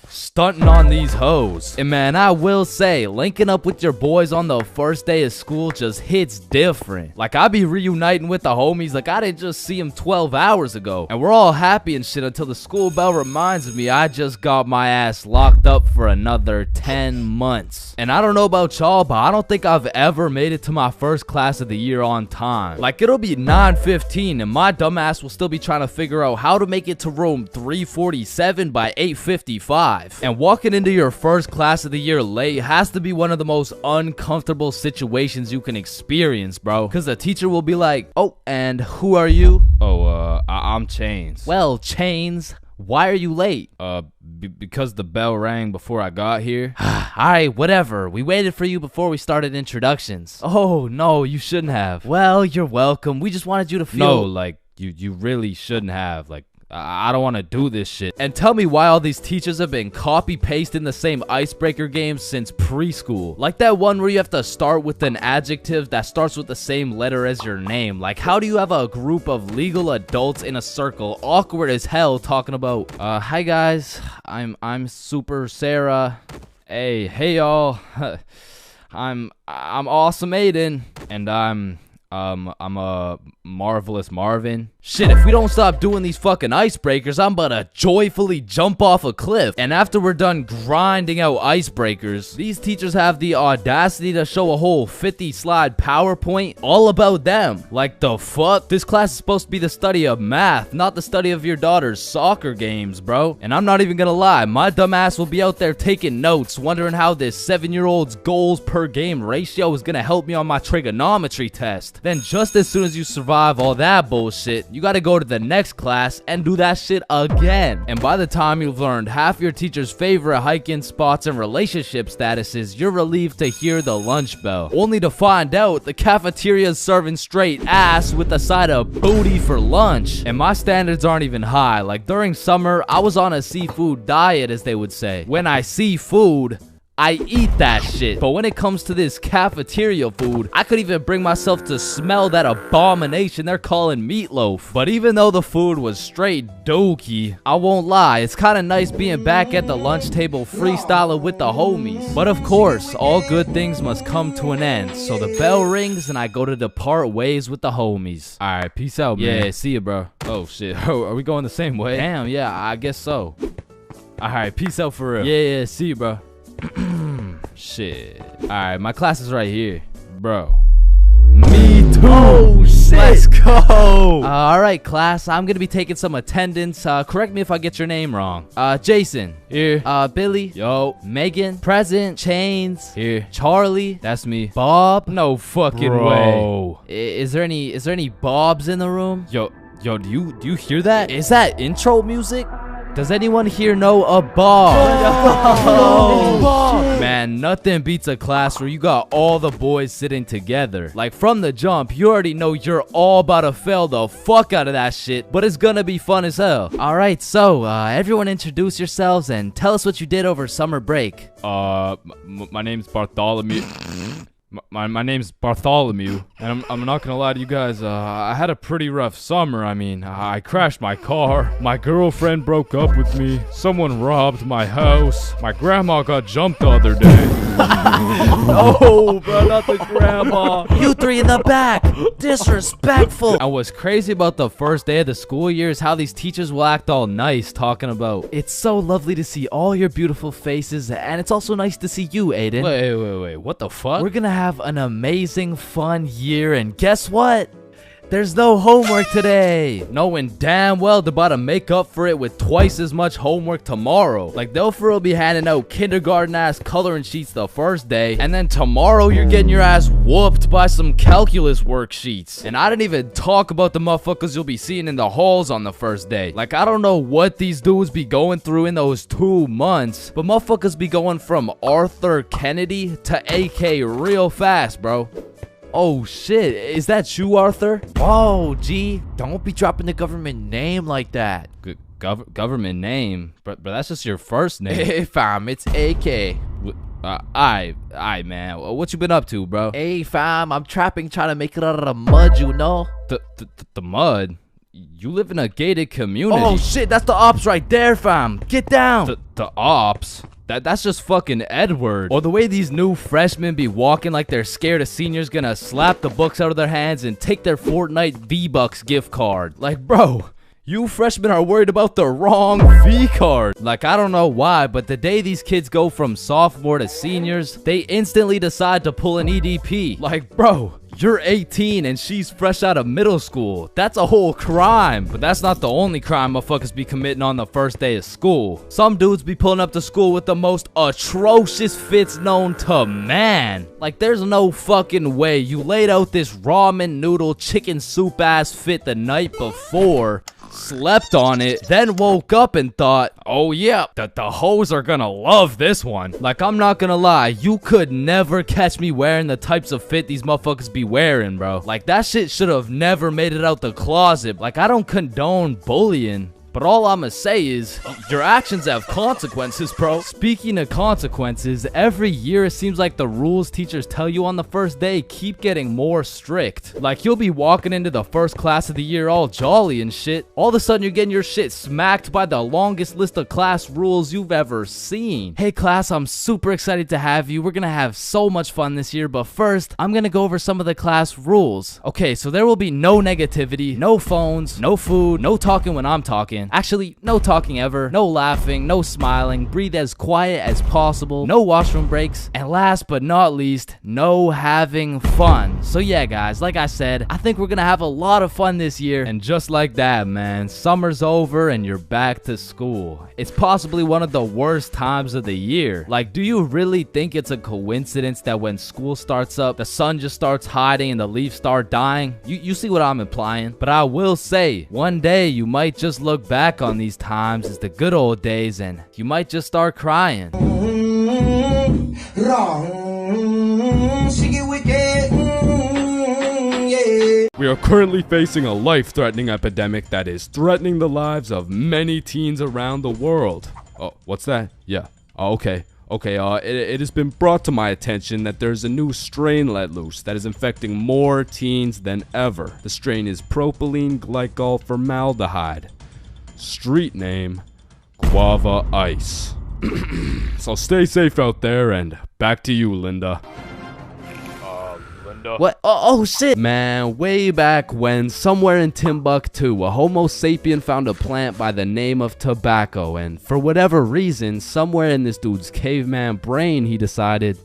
stunting on these hoes. And man, I will say, linking up with your boys on the first day of school just hits different. Like, I be reuniting with the homies like I didn't just see them 12 hours ago. And we're all happy and shit until the school bell reminds me I just got my ass locked up for another 10 months. And I don't know about y'all, but I don't think I've ever made it to my first class of the year on time. Like, it'll be 9:15 and my dumbass will still be trying to figure out how to make it to room 347 by 8:55. And walking into your first class of the year late has to be one of the most uncomfortable situations you can experience, bro. Because the teacher will be like, "Oh, and who are you?" "Oh, I'm Chains." "Well, Chains, why are you late?" Because the bell rang before I got here." "Alright, whatever. We waited for you before we started introductions." "Oh, no, you shouldn't have." "Well, you're welcome. We just wanted you to feel..." "No, like, you really shouldn't have. Like, I don't want to do this shit. And tell me why all these teachers have been copy-pasting the same icebreaker games since preschool. Like that one where you have to start with an adjective that starts with the same letter as your name. Like, how do you have a group of legal adults in a circle, awkward as hell, talking about, hi guys, I'm Super Sarah. Hey y'all. I'm Awesome Aiden, and I'm a Marvelous Marvin. Shit, if we don't stop doing these fucking icebreakers, I'm about to joyfully jump off a cliff. And after we're done grinding out icebreakers, these teachers have the audacity to show a whole 50-slide PowerPoint all about them. Like, the fuck? This class is supposed to be the study of math, not the study of your daughter's soccer games, bro. And I'm not even gonna lie, my dumb ass will be out there taking notes, wondering how this 7-year-old's goals per game ratio is gonna help me on my trigonometry test. Then just as soon as you survive all that bullshit, you gotta go to the next class and do that shit again. And by the time you've learned half your teacher's favorite hiking spots and relationship statuses, you're relieved to hear the lunch bell, only to find out the cafeteria's serving straight ass with a side of booty for lunch. And my standards aren't even high. Like, during summer, I was on a seafood diet, as they would say. When I see food, I eat that shit. But when it comes to this cafeteria food, I could even bring myself to smell that abomination they're calling meatloaf. But even though the food was straight dookie, I won't lie, it's kind of nice being back at the lunch table freestyling with the homies. But of course, all good things must come to an end. So the bell rings and I go to depart ways with the homies. Alright, peace out, man. Yeah, see ya, bro. Oh shit, are we going the same way? Damn, yeah, I guess so. Alright, peace out for real. Yeah, see you, bro. Shit. Alright, my class is right here. Bro. Me too. Oh, shit. Let's go. Alright, class. I'm gonna be taking some attendance. Correct me if I get your name wrong. Jason. Here. Billy. Yo. Megan. Present. Chains. Here. Charlie. That's me. Bob. No fucking way. Is there any Bobs in the room? Yo, do you hear that? Is that intro music? Does anyone here know a Bob? Oh, man, nothing beats a class where you got all the boys sitting together. Like, from the jump, you already know you're all about to fail the fuck out of that shit, but it's gonna be fun as hell. Alright, so, everyone introduce yourselves and tell us what you did over summer break. My name's Bartholomew. My name's Bartholomew, and I'm not gonna lie to you guys, I had a pretty rough summer. I mean, I crashed my car, my girlfriend broke up with me, someone robbed my house, my grandma got jumped the other day. No, bro, not the grandma. You three in the back, disrespectful. And what's crazy about the first day of the school year is how these teachers will act all nice, talking about, it's so lovely to see all your beautiful faces, and it's also nice to see you, Aiden. Wait, what the fuck? We're gonna have an amazing fun year, and guess what? There's no homework today. Knowing damn well they're about to make up for it with twice as much homework tomorrow. Like, they'll for real be handing out kindergarten ass coloring sheets the first day, and then tomorrow you're getting your ass whooped by some calculus worksheets. And I didn't even talk about the motherfuckers you'll be seeing in the halls on the first day. Like, I don't know what these dudes be going through in those 2 months, but motherfuckers be going from Arthur Kennedy to AK real fast, bro. Oh shit, is that you, Arthur? Oh, gee, don't be dropping the government name like that. Government name? But that's just your first name. Hey fam, it's AK. Aye, man, what you been up to, bro? Hey fam, I'm trapping, trying to make it out of the mud, you know? The mud? You live in a gated community. Oh shit, that's the ops right there, fam. Get down. The ops? That's just fucking Edward. Or the way these new freshmen be walking like they're scared a senior's gonna slap the books out of their hands and take their Fortnite V-Bucks gift card. Like, bro, you freshmen are worried about the wrong V-card. Like, I don't know why, but the day these kids go from sophomore to seniors, they instantly decide to pull an EDP. Like, bro, you're 18 and she's fresh out of middle school. That's a whole crime. But that's not the only crime motherfuckers be committing on the first day of school. Some dudes be pulling up to school with the most atrocious fits known to man. Like, there's no fucking way you laid out this ramen noodle chicken soup ass fit the night before, slept on it, then woke up and thought, oh yeah, the hoes are gonna love this one. Like, I'm not gonna lie, you could never catch me wearing the types of fit these motherfuckers be wearing, bro. Like, that shit should have never made it out the closet. Like, I don't condone bullying, But all I'ma say is, your actions have consequences, bro. Speaking of consequences, every year it seems like the rules teachers tell you on the first day keep getting more strict. Like, you'll be walking into the first class of the year all jolly and shit. All of a sudden, you're getting your shit smacked by the longest list of class rules you've ever seen. Hey, class, I'm super excited to have you. We're gonna have so much fun this year, but first, I'm gonna go over some of the class rules. Okay, so there will be no negativity, no phones, no food, no talking when I'm talking. Actually, no talking ever, no laughing, no smiling, breathe as quiet as possible, no washroom breaks, and last but not least, no having fun. So yeah, guys, like I said, I think we're gonna have a lot of fun this year. And just like that, man, summer's over and you're back to school. It's possibly one of the worst times of the year. Like, do you really think it's a coincidence that when school starts up, the sun just starts hiding and the leaves start dying? You see what I'm implying? But I will say, one day you might just look back on these times as the good old days and you might just start crying. We are currently facing a life-threatening epidemic that is threatening the lives of many teens around the world. Oh, what's that? Yeah. Oh, okay. Okay, it has been brought to my attention that there's a new strain let loose that is infecting more teens than ever. The strain is propylene glycol formaldehyde. Street name, Guava Ice. So stay safe out there, and back to you, Linda. What? Oh shit. Man, way back when, somewhere in Timbuktu, a Homo sapien found a plant by the name of tobacco, and for whatever reason, somewhere in this dude's caveman brain, he decided,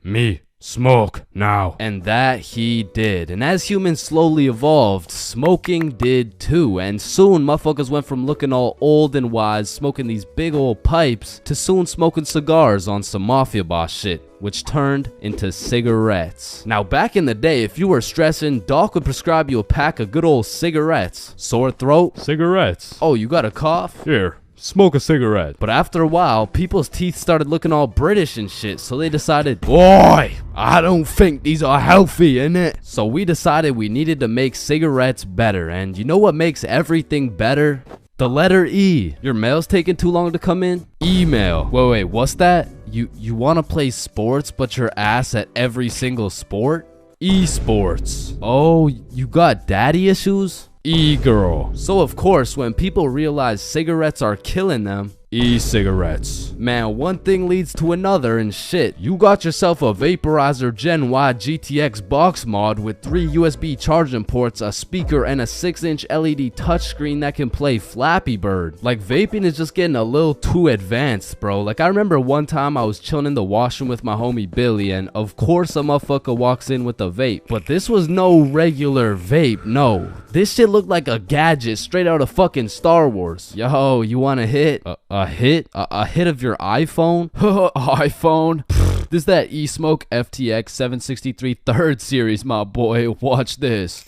Me. Smoke now. And that he did. And as humans slowly evolved, smoking did too. And soon motherfuckers went from looking all old and wise, smoking these big old pipes, to soon smoking cigars on some mafia boss shit, which turned into cigarettes. Now, back in the day, if you were stressing, Doc would prescribe you a pack of good old cigarettes. Sore throat? Cigarettes. Oh, you got a cough? Here. Smoke a cigarette. But after a while, people's teeth started looking all British and shit, so they decided, boy, I don't think these are healthy, innit? So we decided we needed to make cigarettes better, and you know what makes everything better? The letter E. Your mail's taking too long to come in? Email. Wait, what's that? You wanna play sports, but you're ass at every single sport? Esports. Oh, you got daddy issues? E-girl. So of course, when people realize cigarettes are killing them, e-cigarettes. Man, one thing leads to another and shit. You got yourself a Vaporizer Gen Y GTX box mod with 3 USB charging ports, a speaker, and a 6-inch LED touchscreen that can play Flappy Bird. Like, vaping is just getting a little too advanced, bro. Like, I remember one time I was chilling in the washroom with my homie Billy, and of course a motherfucker walks in with a vape. But this was no regular vape, no. This shit looked like a gadget straight out of fucking Star Wars. Yo, you want a hit? A hit? A hit of your iPhone? iPhone? This is that eSmoke FTX 763 3rd series, my boy. Watch this.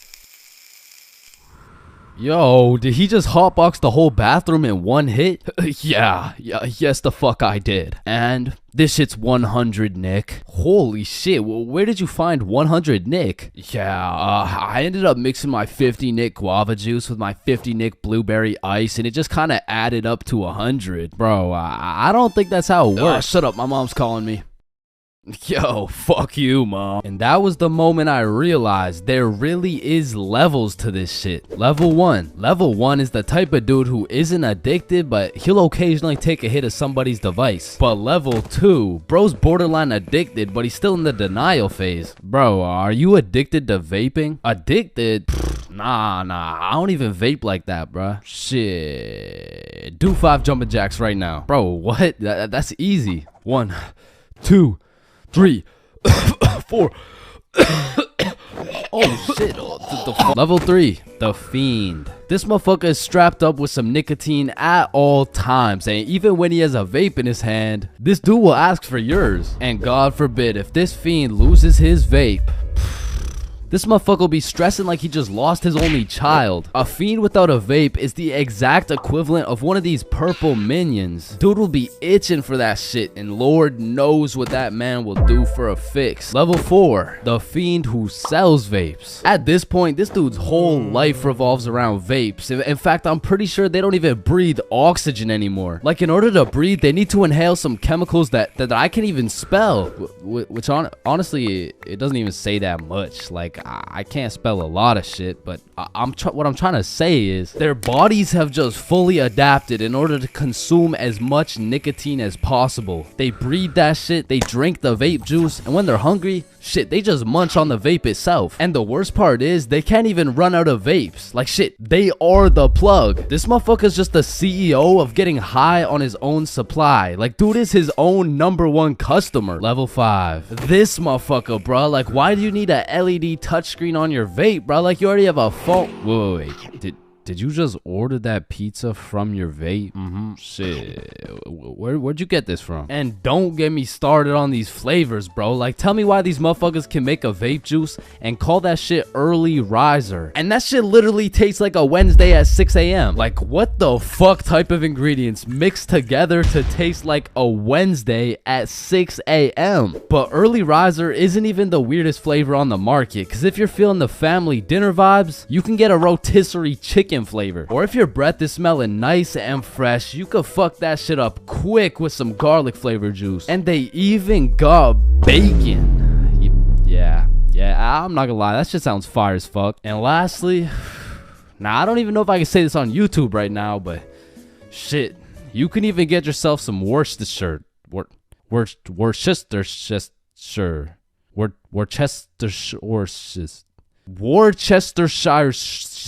Yo, did he just hotbox the whole bathroom in one hit? Yes the fuck I did. And this shit's 100 Nick. Holy shit, where did you find 100 Nick? I ended up mixing my 50 Nick guava juice with my 50 Nick blueberry ice, and it just kind of added up to 100. Bro, I don't think that's how it works. Shut up, my mom's calling me. Yo, fuck you, mom. And that was the moment I realized there really is levels to this shit. Level 1. Level 1 is the type of dude who isn't addicted, but he'll occasionally take a hit of somebody's device. But level 2, bro's borderline addicted, but he's still in the denial phase. Bro, are you addicted to vaping? Addicted? Nah, I don't even vape like that, bruh. Shit. Do 5 jumping jacks right now. Bro, what? That's easy. 1, 2, 3, 4. Oh shit. Level 3, the Fiend. This motherfucker is strapped up with some nicotine at all times, and even when he has a vape in his hand, this dude will ask for yours. And God forbid, if this Fiend loses his vape, This motherfucker will be stressing like he just lost his only child. A fiend without a vape is the exact equivalent of one of these purple minions. Dude will be itching for that shit, and Lord knows what that man will do for a fix. Level 4, the fiend who sells vapes. At this point, this dude's whole life revolves around vapes. In fact, I'm pretty sure they don't even breathe oxygen anymore. Like, in order to breathe, they need to inhale some chemicals that I can't even spell. Which honestly, it doesn't even say that much. Like, I can't spell a lot of shit, but what I'm trying to say is their bodies have just fully adapted in order to consume as much nicotine as possible. They breathe that shit, they drink the vape juice, and when they're hungry, shit, they just munch on the vape itself. And the worst part is they can't even run out of vapes. Like, shit, they are the plug. This motherfucker's just the CEO of getting high on his own supply. Like, dude is his own #1 customer. Level 5, this motherfucker, bro. Like, why do you need a LED touchscreen on your vape, bro? Like, you already have a phone. Wait. Did you just order that pizza from your vape? Shit. Where'd you get this from? And don't get me started on these flavors, bro. Like, tell me why these motherfuckers can make a vape juice and call that shit early riser. And that shit literally tastes like a Wednesday at 6 a.m. Like, what the fuck type of ingredients mixed together to taste like a Wednesday at 6 a.m.? But early riser isn't even the weirdest flavor on the market. Because if you're feeling the family dinner vibes, you can get a rotisserie chicken flavor. Or if your breath is smelling nice and fresh, you could fuck that shit up quick with some garlic flavor juice. And they even got bacon. Yeah, I'm not gonna lie, that shit sounds fire as fuck. And lastly, now I don't even know if I can say this on YouTube right now, but shit, you can even get yourself some Worcestershire. Worcestershire.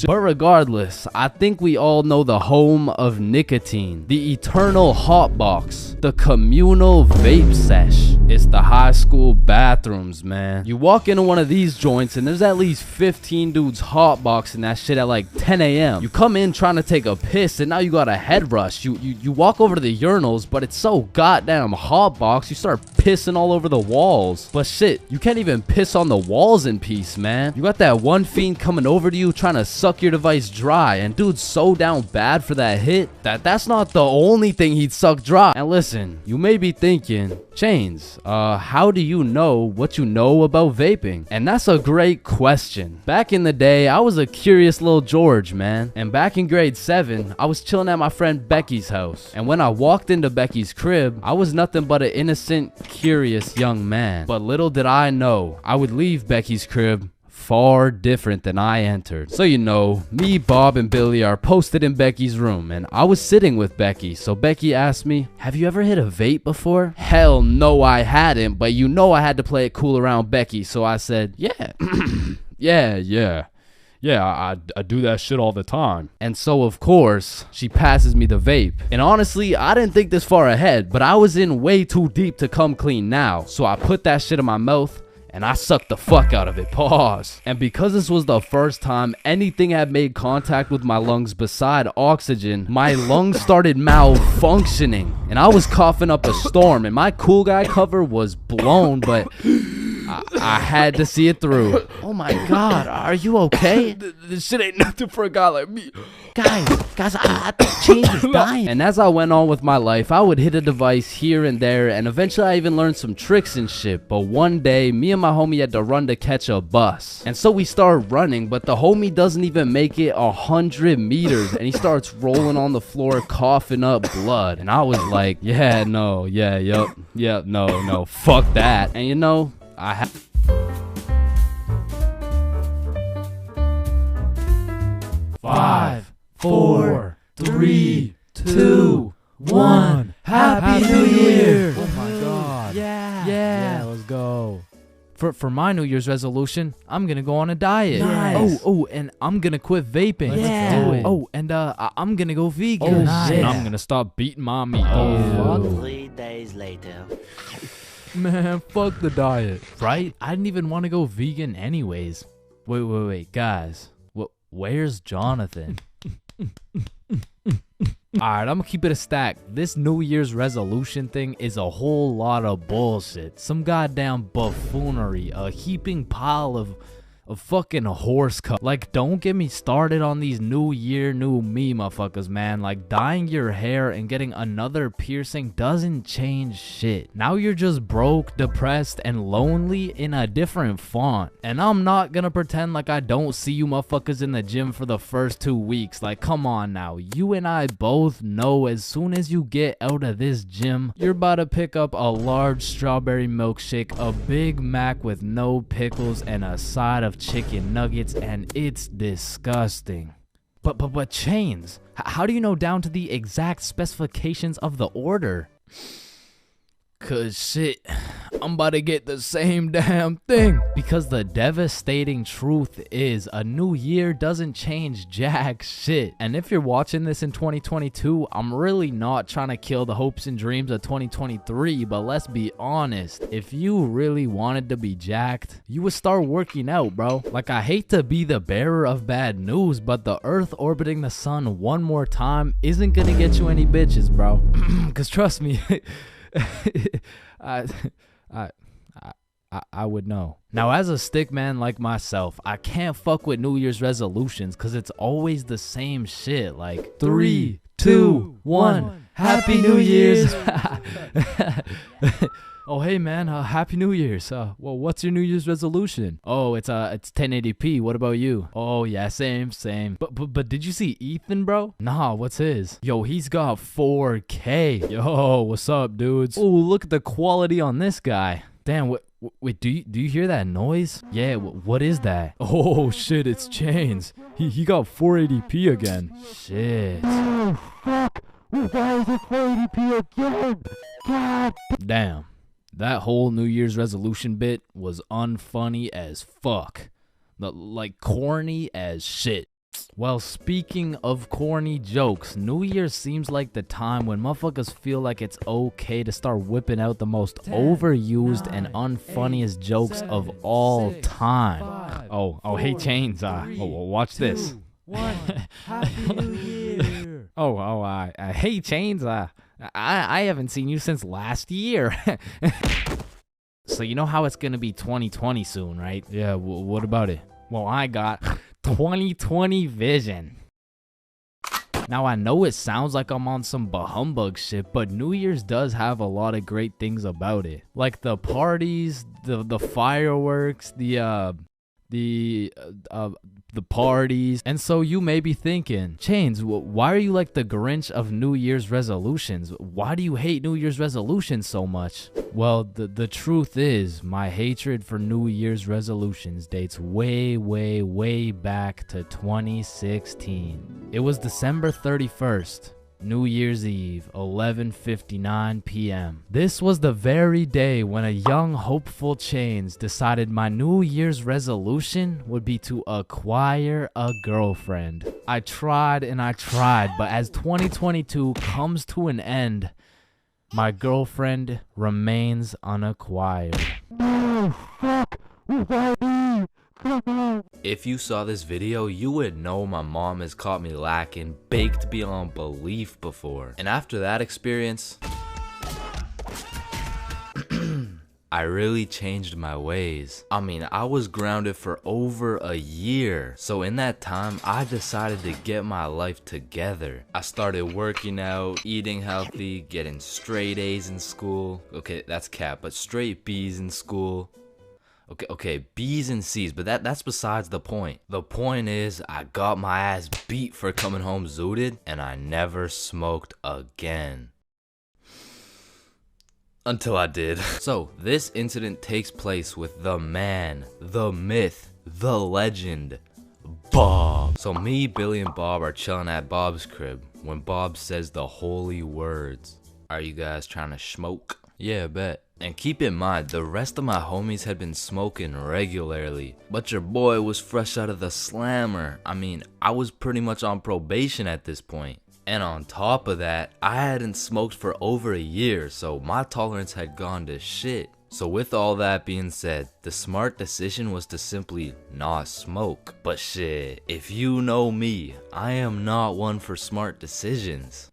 But regardless, I think we all know the home of nicotine, the eternal hot box, the communal vape sesh. It's the high school bathrooms, man. You walk into one of these joints and there's at least 15 dudes hot boxing that shit at like 10 a.m. You come in trying to take a piss and now you got a head rush. You walk over to the urinals, but it's so goddamn hot box, you start pissing all over the walls. But shit, you can't even piss on the walls in peace, man. You got that one fiend coming over to you trying to suck your device dry, and dude's so down bad for that hit that's not the only thing he'd suck dry. And listen, you may be thinking, Chains, how do you know what you know about vaping? And that's a great question. Back in the day, I was a curious little George, man. And back in grade 7, I was chilling at my friend Becky's house. And when I walked into Becky's crib, I was nothing but an innocent, curious young man. But little did I know, I would leave Becky's crib far different than I entered. So you know, me, Bob, and Billy are posted in Becky's room, and I was sitting with Becky. So Becky asked me, have you ever hit a vape before? Hell no, I hadn't, but you know I had to play it cool around Becky, so I said, yeah. Yeah, I do that shit all the time. And so, of course, she passes me the vape. And honestly, I didn't think this far ahead, but I was in way too deep to come clean now. So I put that shit in my mouth, and I sucked the fuck out of it. Pause. And because this was the first time anything had made contact with my lungs beside oxygen, my lungs started malfunctioning. And I was coughing up a storm, and my cool guy cover was blown, but I had to see it through. Oh my god, are you okay? This shit ain't nothing for a guy like me. Guys, I think Chains is dying. And as I went on with my life, I would hit a device here and there, and eventually I even learned some tricks and shit. But one day, me and my homie had to run to catch a bus. And so we started running, but the homie doesn't even make it 100 meters, and he starts rolling on the floor, coughing up blood. And I was like, no, fuck that. And you know, I have... Five, 4, 3, 2, 1. Happy New Year! Oh my god. Yeah, let's go. For my New Year's resolution, I'm gonna go on a diet. Nice. Oh, and I'm gonna quit vaping. Let's do it. Oh, and I'm gonna go vegan. Oh, nice. And I'm gonna stop beating my meat. 3 days later. Man, fuck the diet. Right? I didn't even want to go vegan anyways. Wait, guys. Where's Jonathan? Alright, I'm gonna keep it a stack. This New Year's resolution thing is a whole lot of bullshit. Some goddamn buffoonery. A heaping pile of a fucking horse cut. Like, don't get me started on these new year, new me motherfuckers, man. Like, dyeing your hair and getting another piercing doesn't change shit. Now you're just broke, depressed, and lonely in a different font. And I'm not gonna pretend like I don't see you motherfuckers in the gym for the first 2 weeks. Like, come on now. You and I both know as soon as you get out of this gym, you're about to pick up a large strawberry milkshake, a Big Mac with no pickles, and a side of chicken nuggets, and it's disgusting. But Chains, how do you know down to the exact specifications of the order? Cause shit, I'm about to get the same damn thing. Because the devastating truth is a new year doesn't change jack shit. And if you're watching this in 2022, I'm really not trying to kill the hopes and dreams of 2023, but let's be honest, if you really wanted to be jacked, you would start working out, bro. Like, I hate to be the bearer of bad news, but the earth orbiting the sun one more time isn't gonna get you any bitches, bro. Cause trust me, I would know. Now, as a stick man like myself, I can't fuck with New Year's resolutions because it's always the same shit. Like 3, 2, 1, Happy New Year's. Oh, hey man, Happy New Year's. Well, what's your New Year's resolution? Oh, it's 1080p. What about you? Oh yeah, same. But did you see Ethan, bro? Nah, what's his? Yo, he's got 4K. Yo, what's up, dudes? Oh, look at the quality on this guy. Damn, wait, do you hear that noise? Yeah, what is that? Oh shit, it's Chains. He got 480p again. Shit. Oh fuck, we got 480p again. God. Damn. That whole New Year's resolution bit was unfunny as fuck. Like corny as shit. Well, speaking of corny jokes, New Year's seems like the time when motherfuckers feel like it's okay to start whipping out the most overused and unfunniest jokes of all time. Oh, hey Chains, watch this. Happy New Year. I hey Chains, I haven't seen you since last year. So you know how it's gonna be 2020 soon, right? Yeah, what about it? Well, I got 2020 vision. Now, I know it sounds like I'm on some bahumbug shit, but New Year's does have a lot of great things about it. Like the parties, the fireworks, the parties. And so you may be thinking, Chains, why are you like the Grinch of New Year's resolutions? Why do you hate New Year's resolutions so much? Well, the truth is, my hatred for New Year's resolutions dates way back to 2016. It was December 31st. New Year's Eve, 11:59 p.m. This was the very day when a young, hopeful Chains decided my New Year's resolution would be to acquire a girlfriend. I tried and I tried, but as 2022 comes to an end, my girlfriend remains unacquired. Oh, fuck! If you saw this video, you would know my mom has caught me lacking baked beyond belief before. And after that experience, I really changed my ways. I mean, I was grounded for over a year. So in that time, I decided to get my life together. I started working out, eating healthy, getting straight A's in school. Okay, that's cap, but straight B's in school. Okay, B's and C's, but that's besides the point. The point is, I got my ass beat for coming home zooted, and I never smoked again. Until I did. So, this incident takes place with the man, the myth, the legend, Bob. So me, Billy, and Bob are chilling at Bob's crib when Bob says the holy words. Are you guys trying to smoke? Yeah, bet. And keep in mind, the rest of my homies had been smoking regularly, but your boy was fresh out of the slammer. I mean, I was pretty much on probation at this point. And on top of that, I hadn't smoked for over a year, so my tolerance had gone to shit. So with all that being said, the smart decision was to simply not smoke. But shit, if you know me, I am not one for smart decisions.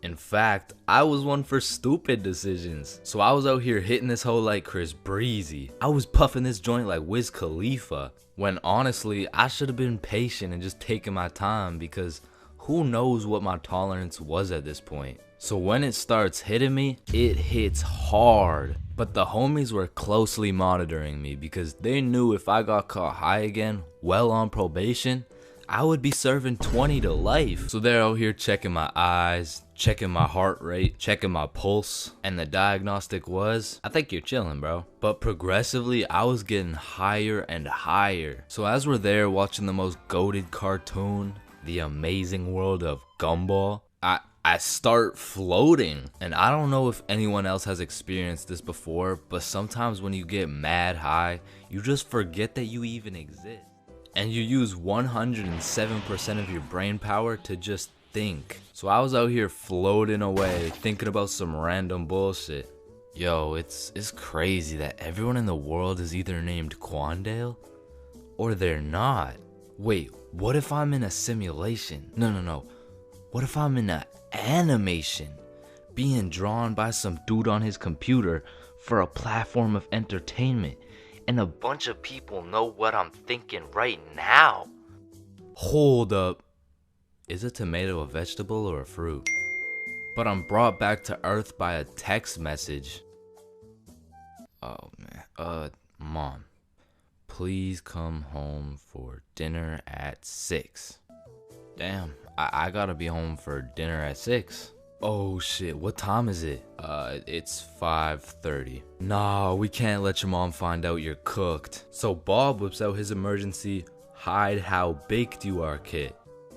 In fact, I was one for stupid decisions. So I was out here hitting this hoe like Chris Breezy. I was puffing this joint like Wiz Khalifa. When honestly, I should have been patient and just taken my time because who knows what my tolerance was at this point. So when it starts hitting me, it hits hard. But the homies were closely monitoring me because they knew if I got caught high again, well on probation, I would be serving 20 to life. So they're out here checking my eyes, checking my heart rate, checking my pulse, and the diagnostic was, I think you're chilling, bro. But progressively, I was getting higher and higher. So as we're there watching the most goated cartoon, The Amazing World of Gumball, I start floating. And I don't know if anyone else has experienced this before, but sometimes when you get mad high, you just forget that you even exist. And you use 107% of your brain power to just think. So I was out here floating away, thinking about some random bullshit. Yo, it's crazy that everyone in the world is either named Quandale or they're not. Wait, what if I'm in a simulation? No. What if I'm in an animation being drawn by some dude on his computer for a platform of entertainment? And a bunch of people know what I'm thinking right now. Hold up. Is a tomato a vegetable or a fruit? But I'm brought back to Earth by a text message. Oh man. Mom, please come home for dinner at 6. Damn, I gotta be home for dinner at 6. Oh shit, what time is it? It's 5:30. Nah, we can't let your mom find out you're cooked. So Bob whips out his emergency hide how baked you are kit.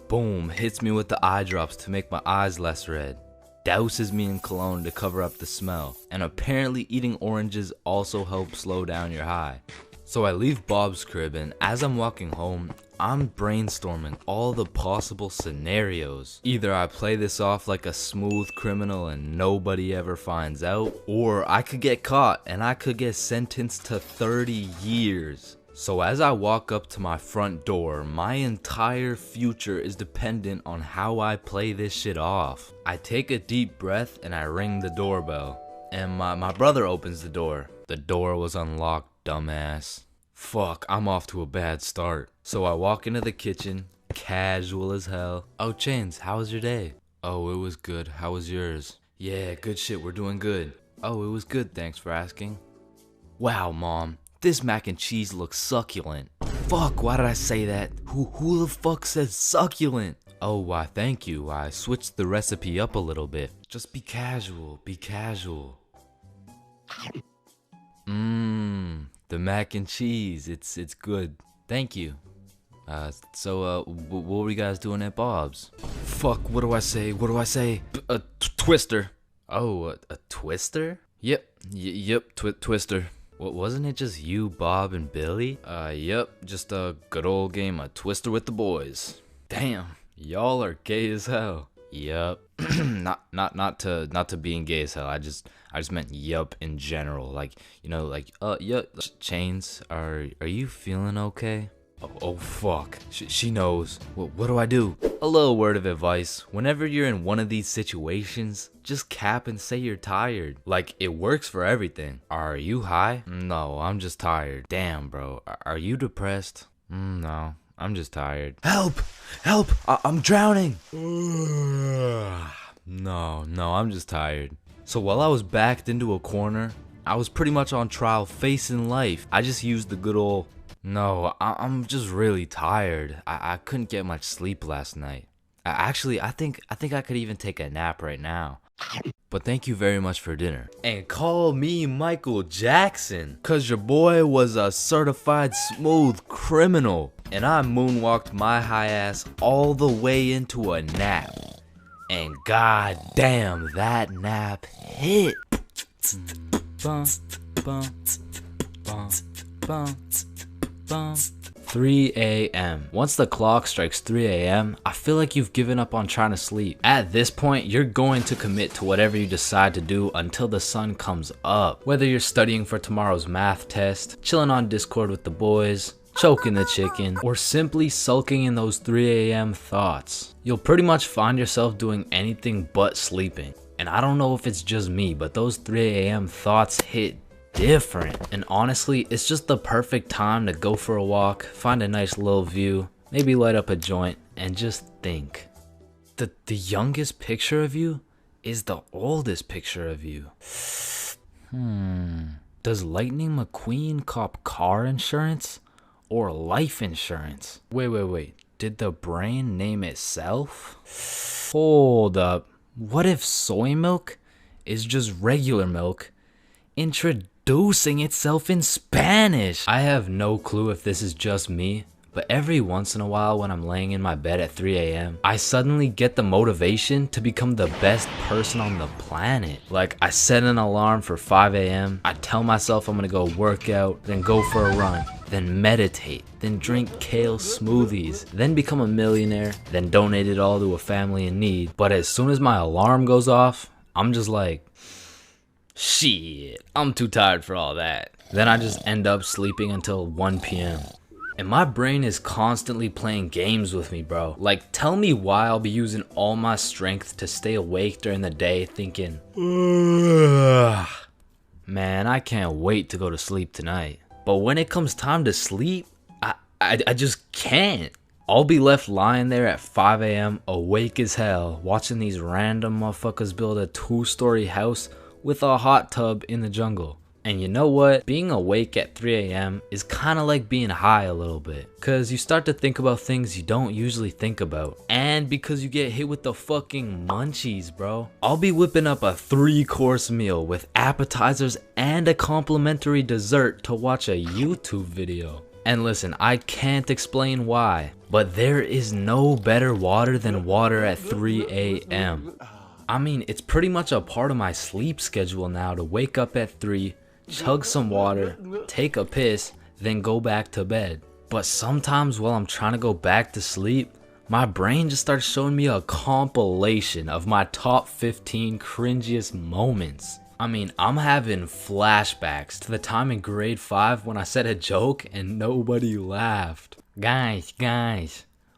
Boom, hits me with the eye drops to make my eyes less red. Douses me in cologne to cover up the smell. And apparently eating oranges also helps slow down your high. So I leave Bob's crib, and as I'm walking home, I'm brainstorming all the possible scenarios. Either I play this off like a smooth criminal and nobody ever finds out, or I could get caught and I could get sentenced to 30 years. So as I walk up to my front door, my entire future is dependent on how I play this shit off. I take a deep breath and I ring the doorbell, and my brother opens the door. The door was unlocked, dumbass. Fuck, I'm off to a bad start. So I walk into the kitchen, casual as hell. Oh, Chains, how was your day? Oh, it was good. How was yours? Yeah, good shit, we're doing good. Oh, it was good, thanks for asking. Wow, Mom, this mac and cheese looks succulent. Fuck, why did I say that? Who the fuck says succulent? Oh, why, thank you. I switched the recipe up a little bit. Just be casual, be casual. The mac and cheese, it's good. Thank you. So what were you guys doing at Bob's? Fuck, what do I say? A twister. Oh, a twister? Yep, twister. What, wasn't it just you, Bob, and Billy? Yep, just a good old game of Twister with the boys. Damn, y'all are gay as hell. Yup. not to being gay as hell. I just meant yup in general. Like, you know, like yup. Chains, are you feeling okay? Oh fuck. She knows. What do I do? A little word of advice. Whenever you're in one of these situations, just cap and say you're tired. Like, it works for everything. Are you high? No, I'm just tired. Damn, bro. Are you depressed? No. I'm just tired. Help! I'm drowning! No, I'm just tired. So while I was backed into a corner, I was pretty much on trial facing life. I just used the good old, no, I'm just really tired. I couldn't get much sleep last night. Actually, I think I could even take a nap right now. But thank you very much for dinner. And call me Michael Jackson, cause your boy was a certified smooth criminal. And I moonwalked my high ass all the way into a nap. And god damn, that nap hit. 3 a.m. Once the clock strikes 3 a.m., I feel like you've given up on trying to sleep. At this point, you're going to commit to whatever you decide to do until the sun comes up. Whether you're studying for tomorrow's math test, chilling on Discord with the boys, choking the chicken, or simply sulking in those 3 a.m. thoughts. You'll pretty much find yourself doing anything but sleeping. And I don't know if it's just me, but those 3 a.m. thoughts hit different. And honestly, it's just the perfect time to go for a walk, find a nice little view, maybe light up a joint, and just think. The youngest picture of you is the oldest picture of you. Does Lightning McQueen cop car insurance or life insurance? Wait. Did the brain name itself? Hold up. What if soy milk is just regular milk introducing itself in Spanish? I have no clue if this is just me, but every once in a while when I'm laying in my bed at 3 a.m., I suddenly get the motivation to become the best person on the planet. Like, I set an alarm for 5 a.m., I tell myself I'm gonna go work out, then go for a run, then meditate, then drink kale smoothies, then become a millionaire, then donate it all to a family in need. But as soon as my alarm goes off, I'm just like, shit, I'm too tired for all that. Then I just end up sleeping until 1 p.m. And my brain is constantly playing games with me, bro. Like, tell me why I'll be using all my strength to stay awake during the day thinking, ugh, man, I can't wait to go to sleep tonight. But when it comes time to sleep, I just can't. I'll be left lying there at 5 a.m. awake as hell, watching these random motherfuckers build a 2-story house with a hot tub in the jungle. And you know what? Being awake at 3 a.m. is kind of like being high a little bit. Cause you start to think about things you don't usually think about. And because you get hit with the fucking munchies, bro. I'll be whipping up a 3-course meal with appetizers and a complimentary dessert to watch a YouTube video. And listen, I can't explain why, but there is no better water than water at 3 a.m. I mean, it's pretty much a part of my sleep schedule now to wake up at 3, chug some water, take a piss, then go back to bed. But sometimes while I'm trying to go back to sleep, my brain just starts showing me a compilation of my top 15 cringiest moments. I mean, I'm having flashbacks to the time in grade 5 when I said a joke and nobody laughed. Guys,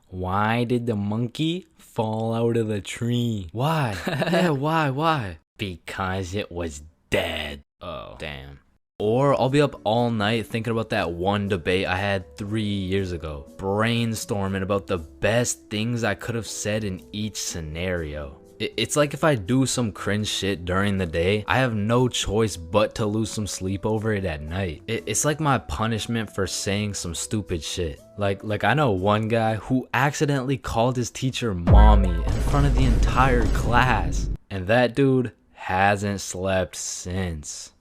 why did the monkey fall out of the tree? Why? Yeah, why? Because it was dead. Oh, damn. Or I'll be up all night thinking about that one debate I had 3 years ago, brainstorming about the best things I could have said in each scenario. It's like if I do some cringe shit during the day, I have no choice but to lose some sleep over it at night. It's like my punishment for saying some stupid shit. Like I know one guy who accidentally called his teacher mommy in front of the entire class. And that dude hasn't slept since.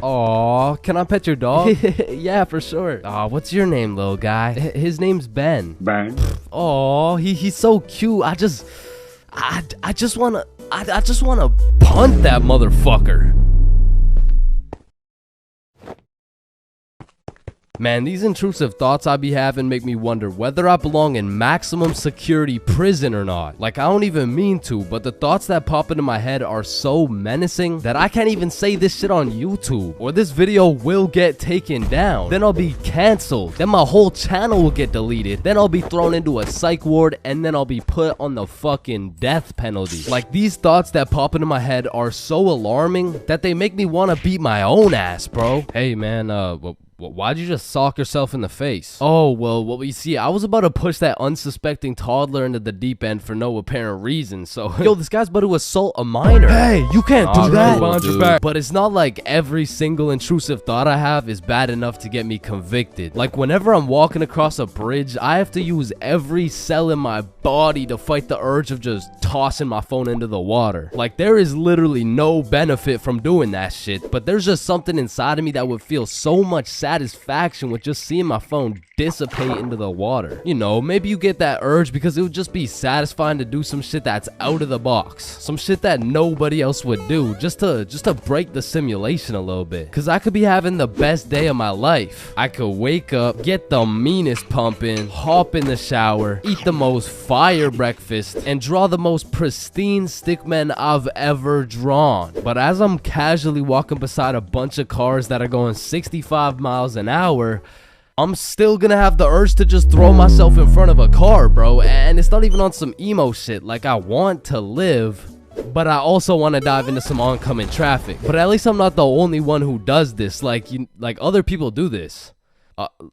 Aw, can I pet your dog? Yeah, for sure. Aw, what's your name, little guy? His name's Ben. Bang. Oh, he's so cute. I just wanna punt that motherfucker. Man, these intrusive thoughts I be having make me wonder whether I belong in maximum security prison or not. Like, I don't even mean to, but the thoughts that pop into my head are so menacing that I can't even say this shit on YouTube, or this video will get taken down. Then I'll be canceled. Then my whole channel will get deleted. Then I'll be thrown into a psych ward, and then I'll be put on the fucking death penalty. Like, these thoughts that pop into my head are so alarming that they make me want to beat my own ass, bro. Hey, man, why'd you just sock yourself in the face? Oh, well, you see, I was about to push that unsuspecting toddler into the deep end for no apparent reason, so... Yo, this guy's about to assault a minor. Hey, you can't do that. Behind your back. But it's not like every single intrusive thought I have is bad enough to get me convicted. Like, whenever I'm walking across a bridge, I have to use every cell in my body to fight the urge of just tossing my phone into the water. Like, there is literally no benefit from doing that shit, but there's just something inside of me that would feel so much sadder satisfaction with just seeing my phone dissipate into the water. You know, maybe you get that urge because it would just be satisfying to do some shit that's out of the box. Some shit that nobody else would do, just to break the simulation a little bit. Cause I could be having the best day of my life. I could wake up, get the meanest pumping, hop in the shower, eat the most fire breakfast, and draw the most pristine stickmen I've ever drawn. But as I'm casually walking beside a bunch of cars that are going 65 miles an hour, I'm still gonna have the urge to just throw myself in front of a car, bro. And it's not even on some emo shit. Like, I want to live, but I also want to dive into some oncoming traffic. But at least I'm not the only one who does this. Like other people do this.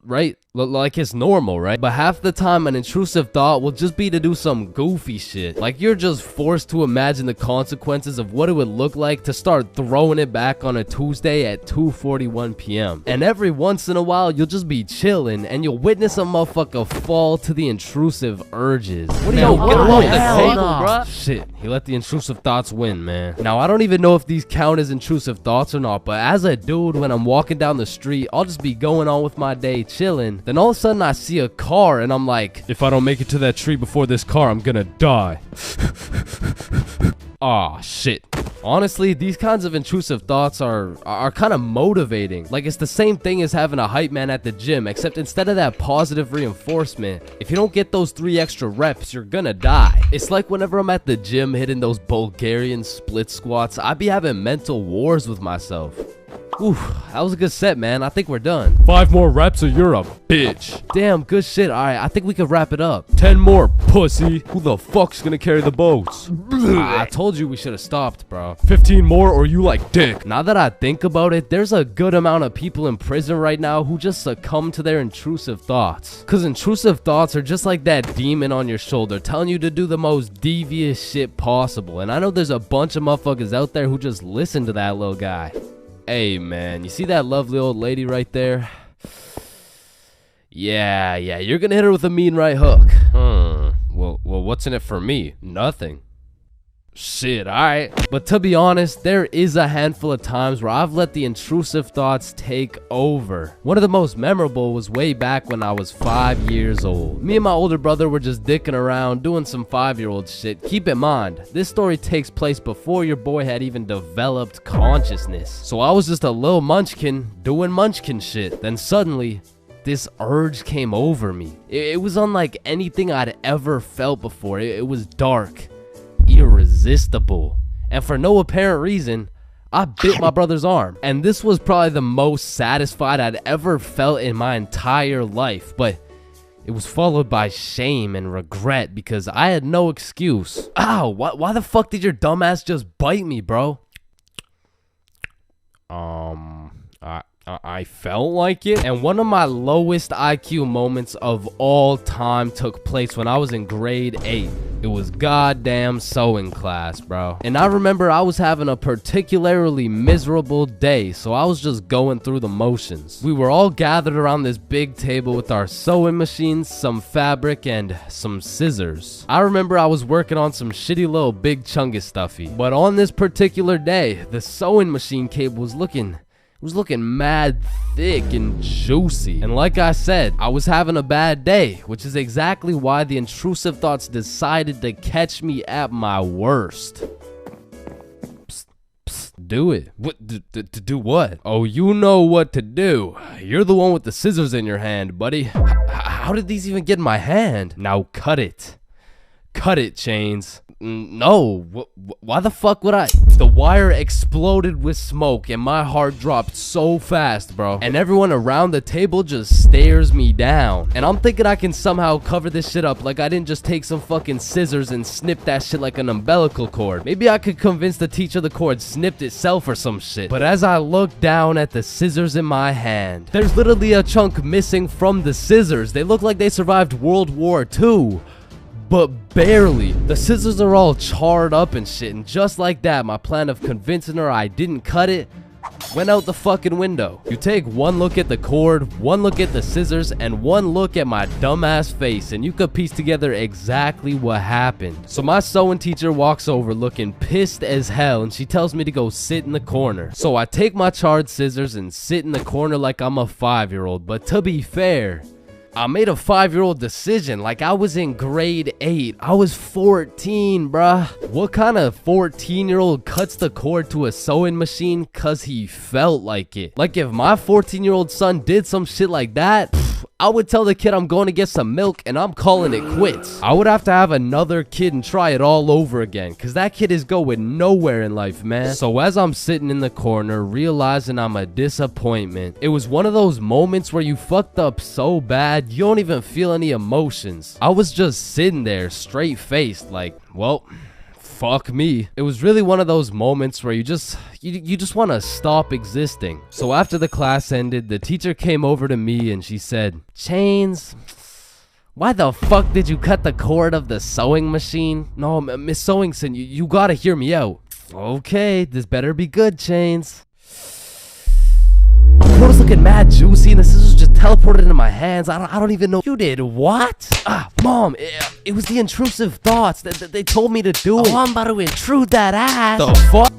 Right? Like it's normal, right? But half the time an intrusive thought will just be to do some goofy shit. Like you're just forced to imagine the consequences of what it would look like to start throwing it back on a Tuesday at 2:41 p.m. And every once in a while you'll just be chilling and you'll witness a motherfucker fall to the intrusive urges. What do you know? Get along the table, bruh. Shit, he let the intrusive thoughts win, man. Now I don't even know if these count as intrusive thoughts or not, but as a dude, when I'm walking down the street, I'll just be going on with my day chilling. Then all of a sudden I see a car and I'm like, if I don't make it to that tree before this car, I'm gonna die. Aw, shit. Honestly, these kinds of intrusive thoughts are kind of motivating. Like, it's the same thing as having a hype man at the gym, except instead of that positive reinforcement, if you don't get those 3 extra reps, you're gonna die. It's like whenever I'm at the gym hitting those Bulgarian split squats, I be having mental wars with myself. Oof, that was a good set, man. I think we're done. 5 more reps or you're a bitch. Damn, good shit. Alright, I think we could wrap it up. 10 more, pussy. Who the fuck's gonna carry the boats? I told you we should have stopped, bro. 15 more or you like dick. Now that I think about it, there's a good amount of people in prison right now who just succumb to their intrusive thoughts. Cause intrusive thoughts are just like that demon on your shoulder telling you to do the most devious shit possible. And I know there's a bunch of motherfuckers out there who just listen to that little guy. Hey, man, you see that lovely old lady right there? Yeah, you're gonna hit her with a mean right hook. Well, what's in it for me? Nothing. Shit, alright. But to be honest, there is a handful of times where I've let the intrusive thoughts take over. One of the most memorable was way back when I was 5 years old. Me and my older brother were just dicking around, doing some 5-year-old shit. Keep in mind, this story takes place before your boy had even developed consciousness. So I was just a little munchkin doing munchkin shit. Then suddenly, this urge came over me. It was unlike anything I'd ever felt before. It was dark, irresistible, and for no apparent reason, I bit my brother's arm. And this was probably the most satisfied I'd ever felt in my entire life, but it was followed by shame and regret because I had no excuse. Ow, why the fuck did your dumbass just bite me, bro? I felt like it. And one of my lowest IQ moments of all time took place when I was in grade 8. It was goddamn sewing class, bro. And I remember I was having a particularly miserable day, so I was just going through the motions. We were all gathered around this big table with our sewing machines, some fabric, and some scissors. I remember I was working on some shitty little big chungus stuffy. But on this particular day, the sewing machine cable was looking mad thick and juicy. And like I said, I was having a bad day, which is exactly why the intrusive thoughts decided to catch me at my worst. Psst, psst, do it. What? To do what? Oh, you know what to do. You're the one with the scissors in your hand, buddy. How did these even get in my hand? Now cut it. Cut it, Chains. No, why the fuck would I? The wire exploded with smoke and my heart dropped so fast, bro. And everyone around the table just stares me down. And I'm thinking I can somehow cover this shit up like I didn't just take some fucking scissors and snip that shit like an umbilical cord. Maybe I could convince the teacher the cord snipped itself or some shit. But as I look down at the scissors in my hand, there's literally a chunk missing from the scissors. They look like they survived World War II. But barely. The scissors are all charred up and shit, and just like that, my plan of convincing her I didn't cut it went out the fucking window. You take one look at the cord, one look at the scissors, and one look at my dumbass face, and you could piece together exactly what happened. So my sewing teacher walks over looking pissed as hell, and she tells me to go sit in the corner. So I take my charred scissors and sit in the corner like I'm a 5-year-old. But to be fair, I made a 5-year-old decision like I was in grade 8. I was 14, bruh. What kind of 14-year-old cuts the cord to a sewing machine cause he felt like it? Like if my 14-year-old son did some shit like that, I would tell the kid I'm going to get some milk and I'm calling it quits. I would have to have another kid and try it all over again, cause that kid is going nowhere in life, man. So as I'm sitting in the corner realizing I'm a disappointment, it was one of those moments where you fucked up so bad you don't even feel any emotions. I was just sitting there straight faced like, well, fuck me. It was really one of those moments where you just want to stop existing. So after the class ended, the teacher came over to me and she said, Chains, why the fuck did you cut the cord of the sewing machine? No, Miss Sewingson, you gotta hear me out. Okay, this better be good, Chains. The cord was looking mad juicy and the scissors just teleported into my hands. I don't even know. You did what? Mom, it was the intrusive thoughts that they told me to do it. Oh, I'm about to intrude that ass. The fuck?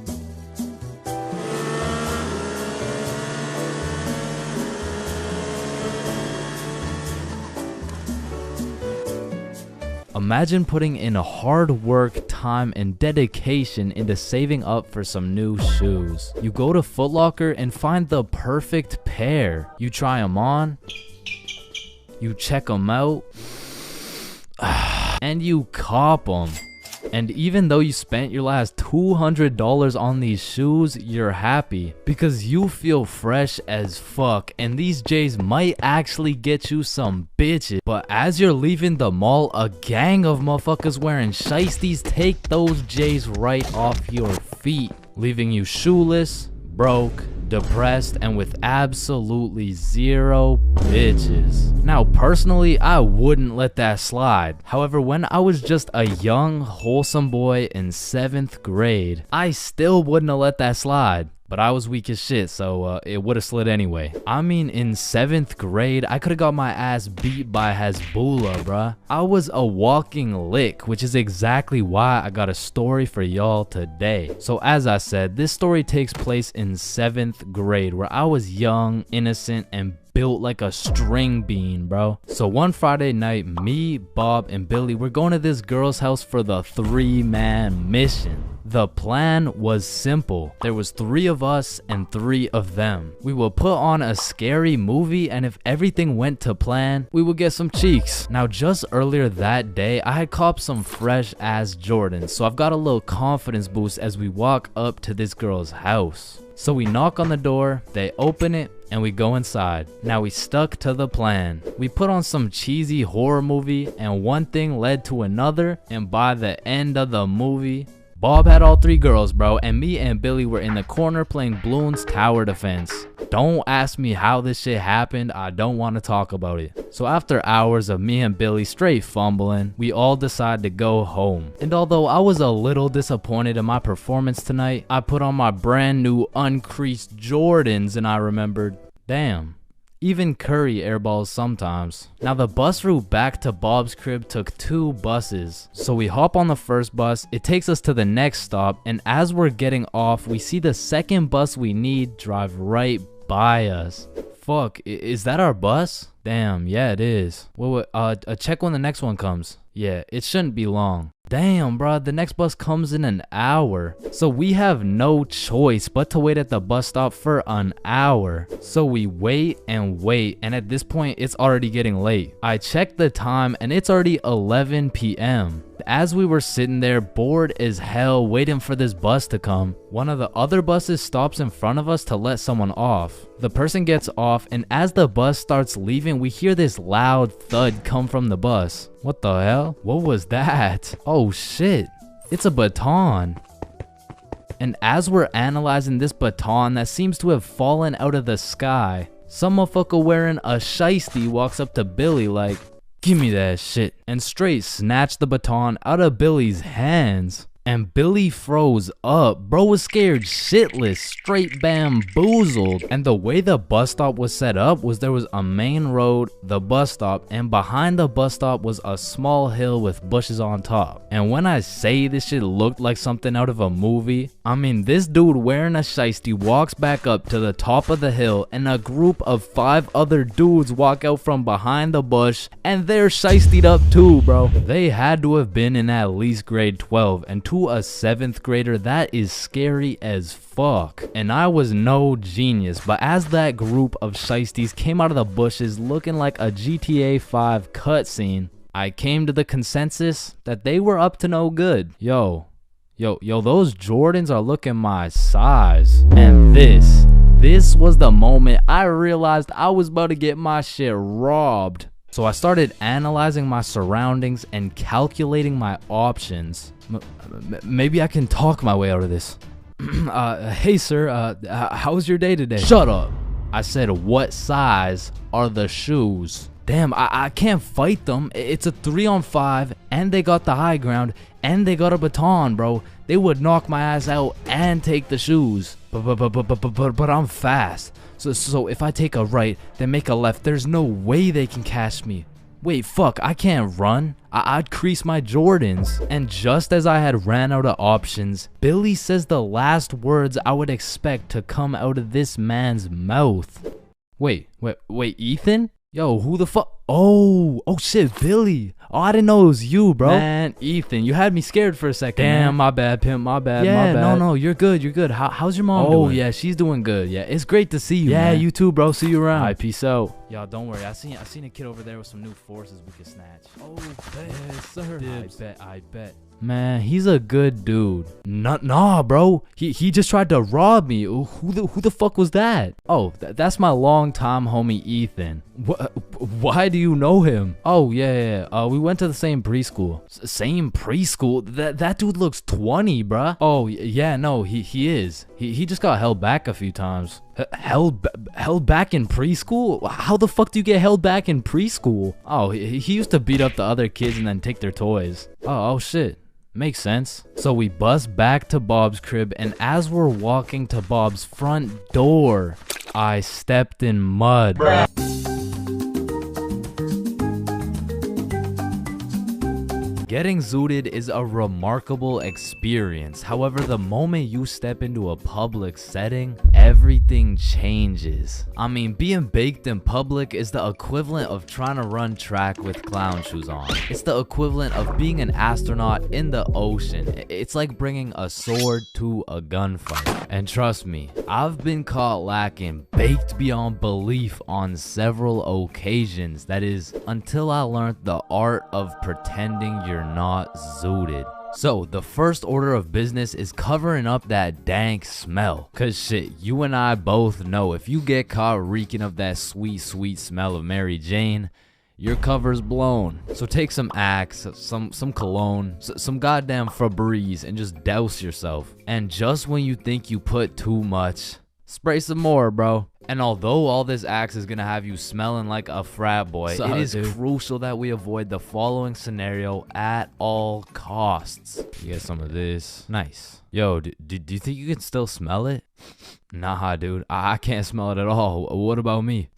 Imagine putting in a hard work, time, and dedication into saving up for some new shoes. You go to Foot Locker and find the perfect pair. You try them on, you check them out, and you cop them. And even though you spent your last $200 on these shoes, you're happy because you feel fresh as fuck, and these J's might actually get you some bitches. But as you're leaving the mall, a gang of motherfuckers wearing shiesties take those J's right off your feet, leaving you shoeless, broke, depressed, and with absolutely zero bitches. Now personally, I wouldn't let that slide. However, when I was just a young wholesome boy in 7th grade, I still wouldn't have let that slide. But I was weak as shit, so it would have slid anyway. I mean, in 7th grade, I could have got my ass beat by Hezbollah, bruh. I was a walking lick, which is exactly why I got a story for y'all today. So as I said, this story takes place in 7th grade, where I was young, innocent, and built like a string bean, bro. So one Friday night, me, Bob, and Billy were going to this girl's house for the 3-man mission. The plan was simple. There was 3 of us and 3 of them. We would put on a scary movie, and if everything went to plan, we would get some cheeks. Now just earlier that day, I had copped some fresh ass Jordans, so I've got a little confidence boost as we walk up to this girl's house. So we knock on the door, they open it, and we go inside. Now we stuck to the plan. We put on some cheesy horror movie, and one thing led to another, and by the end of the movie, Bob had all 3 girls, bro, and me and Billy were in the corner playing Bloons Tower Defense. Don't ask me how this shit happened, I don't want to talk about it. So after hours of me and Billy straight fumbling, we all decided to go home. And although I was a little disappointed in my performance tonight, I put on my brand new uncreased Jordans and I remembered, damn, even Curry airballs sometimes. Now the bus route back to Bob's crib took 2 buses. So we hop on the first bus, it takes us to the next stop, and as we're getting off, we see the second bus we need drive right by us. Fuck, is that our bus? Damn, yeah it is. Wait, check when the next one comes. Yeah, it shouldn't be long. Damn, bro, the next bus comes in an hour. So we have no choice but to wait at the bus stop for an hour. So we wait, and at this point, it's already getting late. I checked the time, and it's already 11 p.m. As we were sitting there, bored as hell, waiting for this bus to come, one of the other buses stops in front of us to let someone off. The person gets off, and as the bus starts leaving, we hear this loud thud come from the bus. What the hell? What was that? Oh shit, it's a baton. And as we're analyzing this baton that seems to have fallen out of the sky, some motherfucker wearing a shiesty walks up to Billy like, "Give me that shit," and straight snatch the baton out of Billy's hands. And Billy froze up. Bro was scared shitless, straight bamboozled. And the way the bus stop was set up was there was a main road, the bus stop, and behind the bus stop was a small hill with bushes on top. And when I say this shit looked like something out of a movie, I mean this dude wearing a shiesty walks back up to the top of the hill and a group of 5 other dudes walk out from behind the bush and they're shiestied up too, bro. They had to have been in at least grade 12, and to a 7th grader that is scary as fuck. And I was no genius, but as that group of shiesties came out of the bushes looking like a GTA 5 cutscene, I came to the consensus that they were up to no good. Yo, those Jordans are looking my size. And this was the moment I realized I was about to get my shit robbed. So I started analyzing my surroundings and calculating my options. Maybe I can talk my way out of this. Hey sir, how was your day today? Shut up. I said, what size are the shoes? Damn, I can't fight them. It's a 3-on-5, and they got the high ground, and they got a baton, bro. They would knock my ass out and take the shoes. But I'm fast. So if I take a right, then make a left, there's no way they can catch me. Wait, fuck, I can't run. I'd crease my Jordans. And just as I had ran out of options, Billy says the last words I would expect to come out of this man's mouth. Wait, Ethan? Yo, who the fuck? Oh shit, Billy. Oh, I didn't know it was you, bro. Man, Ethan, you had me scared for a second. Damn, man. My bad, pimp. My bad. No, you're good. How's your mom doing? Oh, yeah, she's doing good. Yeah, it's great to see you, man. Yeah, you too, bro. See you around. All right, peace out. Y'all, don't worry. I seen a kid over there with some new forces we could snatch. Oh, bet, sir. I bet. Man, he's a good dude. Nah, bro. He just tried to rob me. Who the fuck was that? Oh, that's my longtime homie Ethan. Why do you know him? Oh, yeah. We went to the same preschool. Same preschool? That dude looks 20, bruh. Oh, yeah, no, he is. He just got held back a few times. Held back in preschool? How the fuck do you get held back in preschool? Oh, he used to beat up the other kids and then take their toys. Oh shit. Makes sense. So we bust back to Bob's crib, and as we're walking to Bob's front door, I stepped in mud. Getting zooted is a remarkable experience. However, the moment you step into a public setting, everything changes. I mean, being baked in public is the equivalent of trying to run track with clown shoes on. It's the equivalent of being an astronaut in the ocean. It's like bringing a sword to a gunfight. And trust me, I've been caught lacking, baked beyond belief on several occasions. That is, until I learned the art of pretending you're not zooted. So the first order of business is covering up that dank smell. Cause shit, you and I both know if you get caught reeking of that sweet smell of Mary Jane, your cover's blown. So take some Axe, some cologne, some goddamn Febreze, and just douse yourself. And just when you think you put too much, spray some more, bro. And although all this Axe is gonna have you smelling like a frat boy, it is crucial that we avoid the following scenario at all costs. You get some of this. Nice. Yo, do you think you can still smell it? Nah, dude. I can't smell it at all. What about me?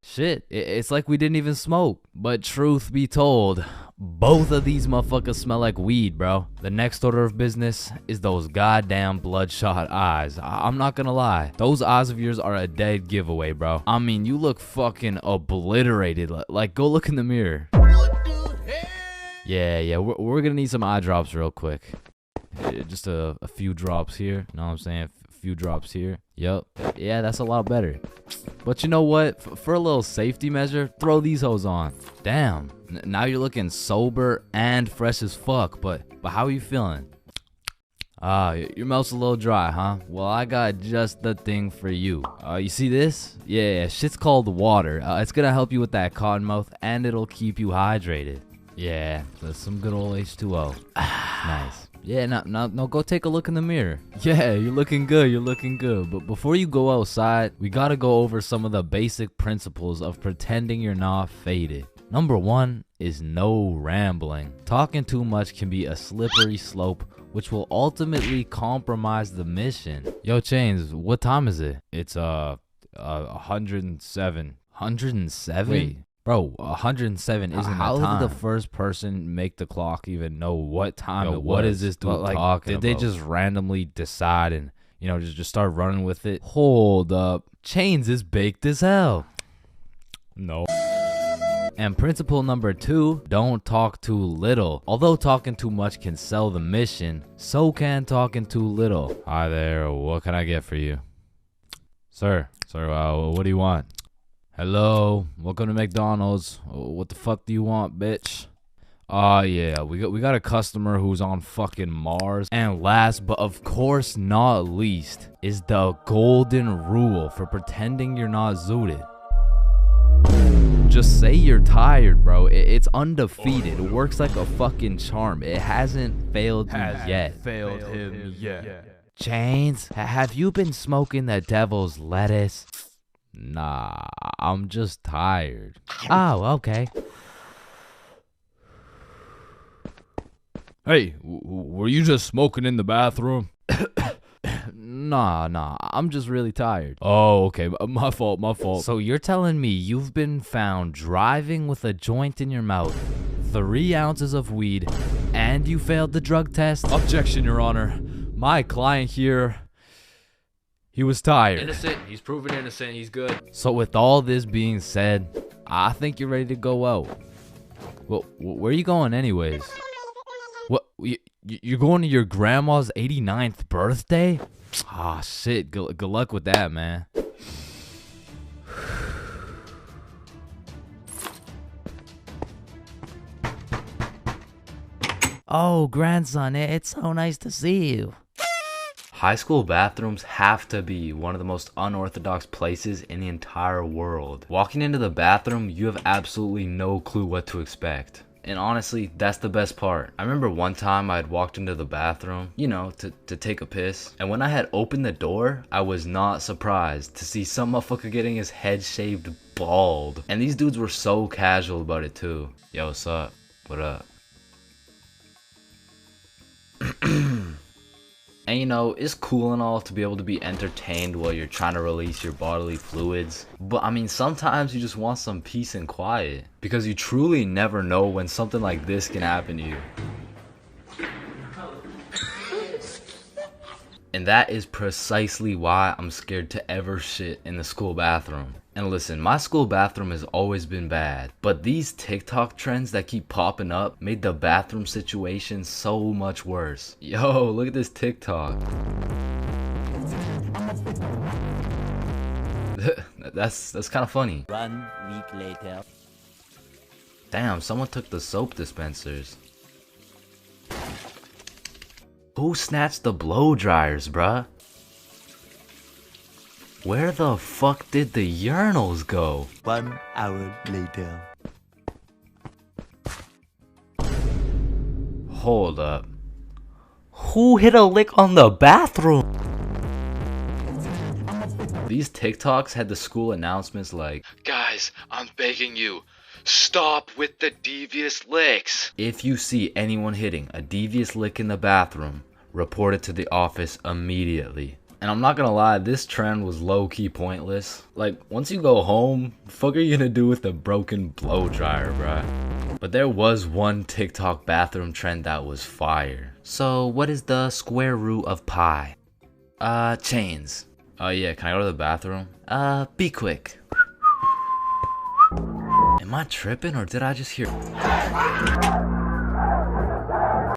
Shit, it's like we didn't even smoke. But truth be told, both of these motherfuckers smell like weed, bro. The next order of business is those goddamn bloodshot eyes. I'm not gonna lie. Those eyes of yours are a dead giveaway, bro. I mean, you look fucking obliterated. Like, go look in the mirror. What the hell? Yeah, we're gonna need some eye drops real quick. Just a few drops here. You know what I'm saying? A few drops here. Yup. Yeah, that's a lot better. But you know what? For a little safety measure, throw these hoes on. Damn. Now you're looking sober and fresh as fuck. But how are you feeling? Your mouth's a little dry, huh? Well, I got just the thing for you. You see this? Yeah, shit's called water. It's gonna help you with that cotton mouth, and it'll keep you hydrated. Yeah, that's some good old H2O. Nice. Yeah, now go take a look in the mirror. Yeah, you're looking good. But before you go outside, we gotta go over some of the basic principles of pretending you're not faded. Number 1 is no rambling. Talking too much can be a slippery slope which will ultimately compromise the mission. Yo, Chains, what time is it? It's 107. 107? Wait. Bro, 107 isn't How the time. did the first person make the clock even know what time it was? What is this dude Like, talking did about? they just randomly decide and, you know, just start running with it? Hold up. Chains is baked as hell. No. And principle number 2, don't talk too little. Although talking too much can sell the mission, so can talking too little. Hi there, what can I get for you? Sir, what do you want? Hello, welcome to McDonald's. What the fuck do you want, bitch? Yeah, we got a customer who's on fucking Mars. And last but of course not least is the golden rule for pretending you're not zooted. Just say you're tired, bro. It's undefeated. It works like a fucking charm. It hasn't failed you yet. Failed him yet. Chains, have you been smoking the devil's lettuce? Nah, I'm just tired. Oh, okay. Hey, were you just smoking in the bathroom? Nah, I'm just really tired. Oh, okay, my fault. So you're telling me you've been found driving with a joint in your mouth, 3 ounces of weed, and you failed the drug test? Objection, Your Honor. My client here, he was tired. Innocent. He's proven innocent. He's good. So with all this being said, I think you're ready to go out. Well, where are you going anyways? What, you're going to your grandma's 89th birthday? Ah, shit. Good luck with that, man. Oh, grandson, it's so nice to see you. High school bathrooms have to be one of the most unorthodox places in the entire world. Walking into the bathroom, you have absolutely no clue what to expect. And honestly, that's the best part. I remember one time I had walked into the bathroom, you know, to take a piss. And when I had opened the door, I was not surprised to see some motherfucker getting his head shaved bald. And these dudes were so casual about it too. Yo, what's up? What up? And you know, it's cool and all to be able to be entertained while you're trying to release your bodily fluids. But I mean, sometimes you just want some peace and quiet. Because you truly never know when something like this can happen to you. And that is precisely why I'm scared to ever shit in the school bathroom. And listen, my school bathroom has always been bad, but these TikTok trends that keep popping up made the bathroom situation so much worse. Yo, look at this TikTok. That's kind of funny. 1 week later. Damn, someone took the soap dispensers. Who snatched the blow dryers, bruh? Where the fuck did the urinals go? 1 hour later. Hold up. Who hit a lick on the bathroom? These TikToks had the school announcements like, "Guys, I'm begging you, stop with the devious licks." if you see anyone hitting a devious lick in the bathroom, report it to the office immediately. And I'm not gonna lie, this trend was low-key pointless. Like, once you go home, the fuck are you gonna do with the broken blow dryer, bruh? But there was one TikTok bathroom trend that was fire. So, what is the square root of pi? Chains. Oh yeah, can I go to the bathroom? Be quick. Am I tripping or did I just hear?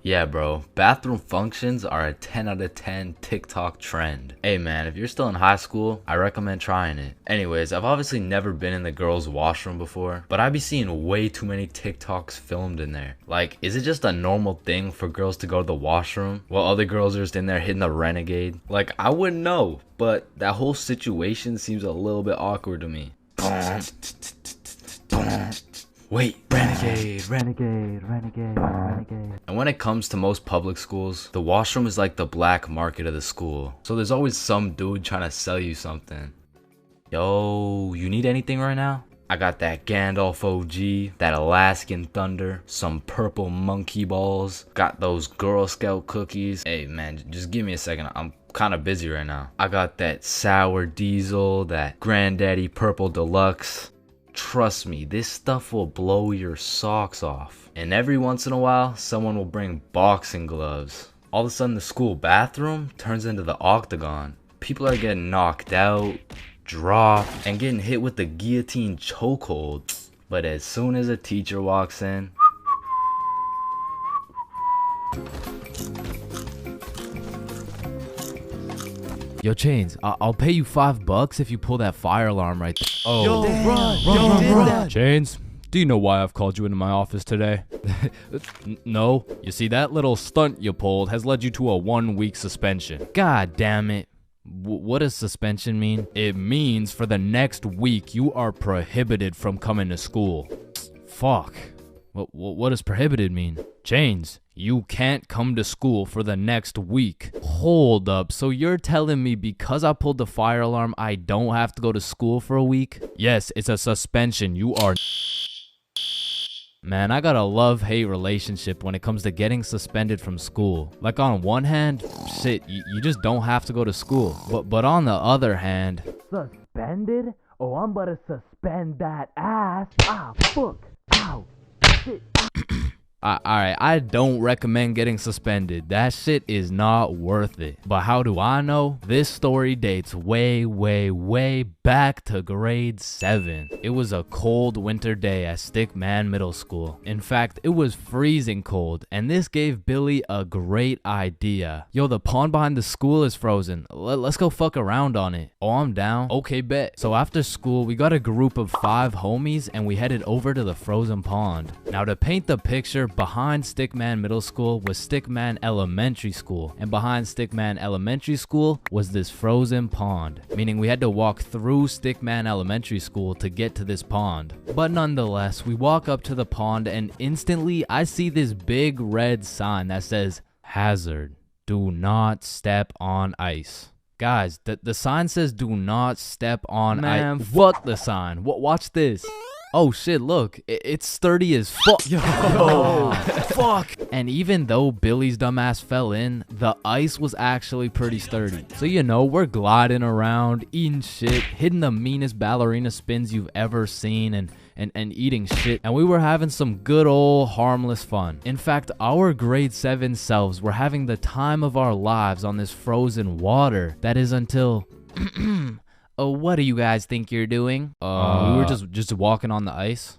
Yeah, bro, bathroom functions are a 10 out of 10 TikTok trend. Hey man, if you're still in high school, I recommend trying it. Anyways, I've obviously never been in the girls' washroom before, but I be seeing way too many TikToks filmed in there. Like, is it just a normal thing for girls to go to the washroom while other girls are just in there hitting the renegade? Like, I wouldn't know, but that whole situation seems a little bit awkward to me. Wait, renegade. And when it comes to most public schools, the washroom is like the black market of the school. So there's always some dude trying to sell you something. Yo, you need anything right now? I got that Gandalf OG, that Alaskan Thunder, some purple monkey balls, got those Girl Scout cookies. Hey man, just give me a second. I'm kind of busy right now. I got that Sour Diesel, that Granddaddy Purple Deluxe. Trust me, this stuff will blow your socks off. And every once in a while, someone will bring boxing gloves. All of a sudden, the school bathroom turns into the octagon. People are getting knocked out, dropped, and getting hit with the guillotine chokehold. But as soon as a teacher walks in, Yo, Chains, I'll pay you $5 if you pull that fire alarm right there. Oh, Run. Chains, do you know why I've called you into my office today? No. You see, that little stunt you pulled has led you to a 1-week suspension. God damn it. What does suspension mean? It means for the next week, you are prohibited from coming to school. Fuck. What does prohibited mean? Chains, you can't come to school for the next week. Hold up, so you're telling me because I pulled the fire alarm, I don't have to go to school for a week? Yes, it's a suspension. You are... Man, I got a love-hate relationship when it comes to getting suspended from school. Like, on one hand, shit, you just don't have to go to school. But on the other hand... Suspended? Oh, I'm about to suspend that ass. Ah, fuck. Ow. Shit. Alright, I don't recommend getting suspended. That shit is not worth it. But how do I know? This story dates way back to grade 7. It was a cold winter day at Stickman Middle School. In fact, it was freezing cold, and this gave Billy a great idea. Yo, the pond behind the school is frozen. Let's go fuck around on it. Oh, I'm down. Okay, bet. So after school, we got a group of 5 homies, and we headed over to the frozen pond. Now, to paint the picture, behind Stickman Middle School was Stickman Elementary School, and behind Stickman Elementary School was this frozen pond, meaning we had to walk through Stickman Elementary School to get to this pond. But nonetheless, we walk up to the pond and instantly I see this big red sign that says, "Hazard, do not step on ice." Guys, the sign says do not step on ice. Man, fuck the sign. Watch this. Oh shit, look, it's sturdy as fuck. Yo, fuck. And even though Billy's dumbass fell in, the ice was actually pretty sturdy. So you know, we're gliding around, eating shit, hitting the meanest ballerina spins you've ever seen, and eating shit. And we were having some good old harmless fun. In fact, our grade 7 selves were having the time of our lives on this frozen water. That is until... Oh, what do you guys think you're doing? We were just walking on the ice.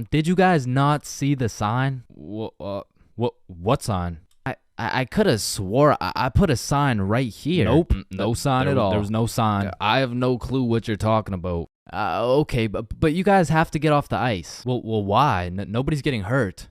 Did you guys not see the sign? What sign? I could have swore I put a sign right here. Nope, no sign at all. There was no sign. I have no clue what you're talking about. Okay, but you guys have to get off the ice. Well, why? Nobody's getting hurt.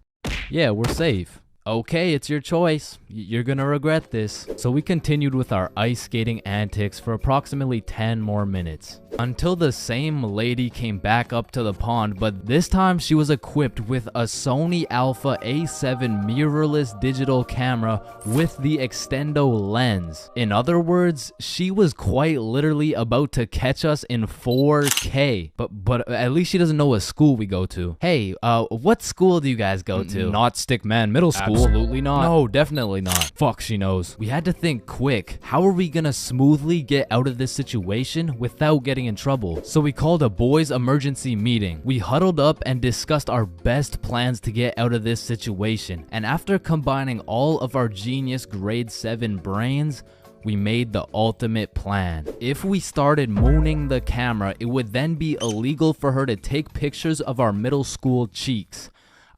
Yeah, we're safe. Okay, it's your choice. You're gonna regret this. So we continued with our ice skating antics for approximately 10 more minutes. Until the same lady came back up to the pond, but this time she was equipped with a Sony Alpha A7 mirrorless digital camera with the extendo lens. In other words, she was quite literally about to catch us in 4K. But at least she doesn't know what school we go to. Hey, what school do you guys go to? Not Stickman Middle School. Absolutely not. No, definitely not. Fuck, she knows. We had to think quick. How are we gonna smoothly get out of this situation without getting in trouble? So we called a boys' emergency meeting. We huddled up and discussed our best plans to get out of this situation. And after combining all of our genius grade 7 brains, we made the ultimate plan. If we started mooning the camera, it would then be illegal for her to take pictures of our middle school cheeks.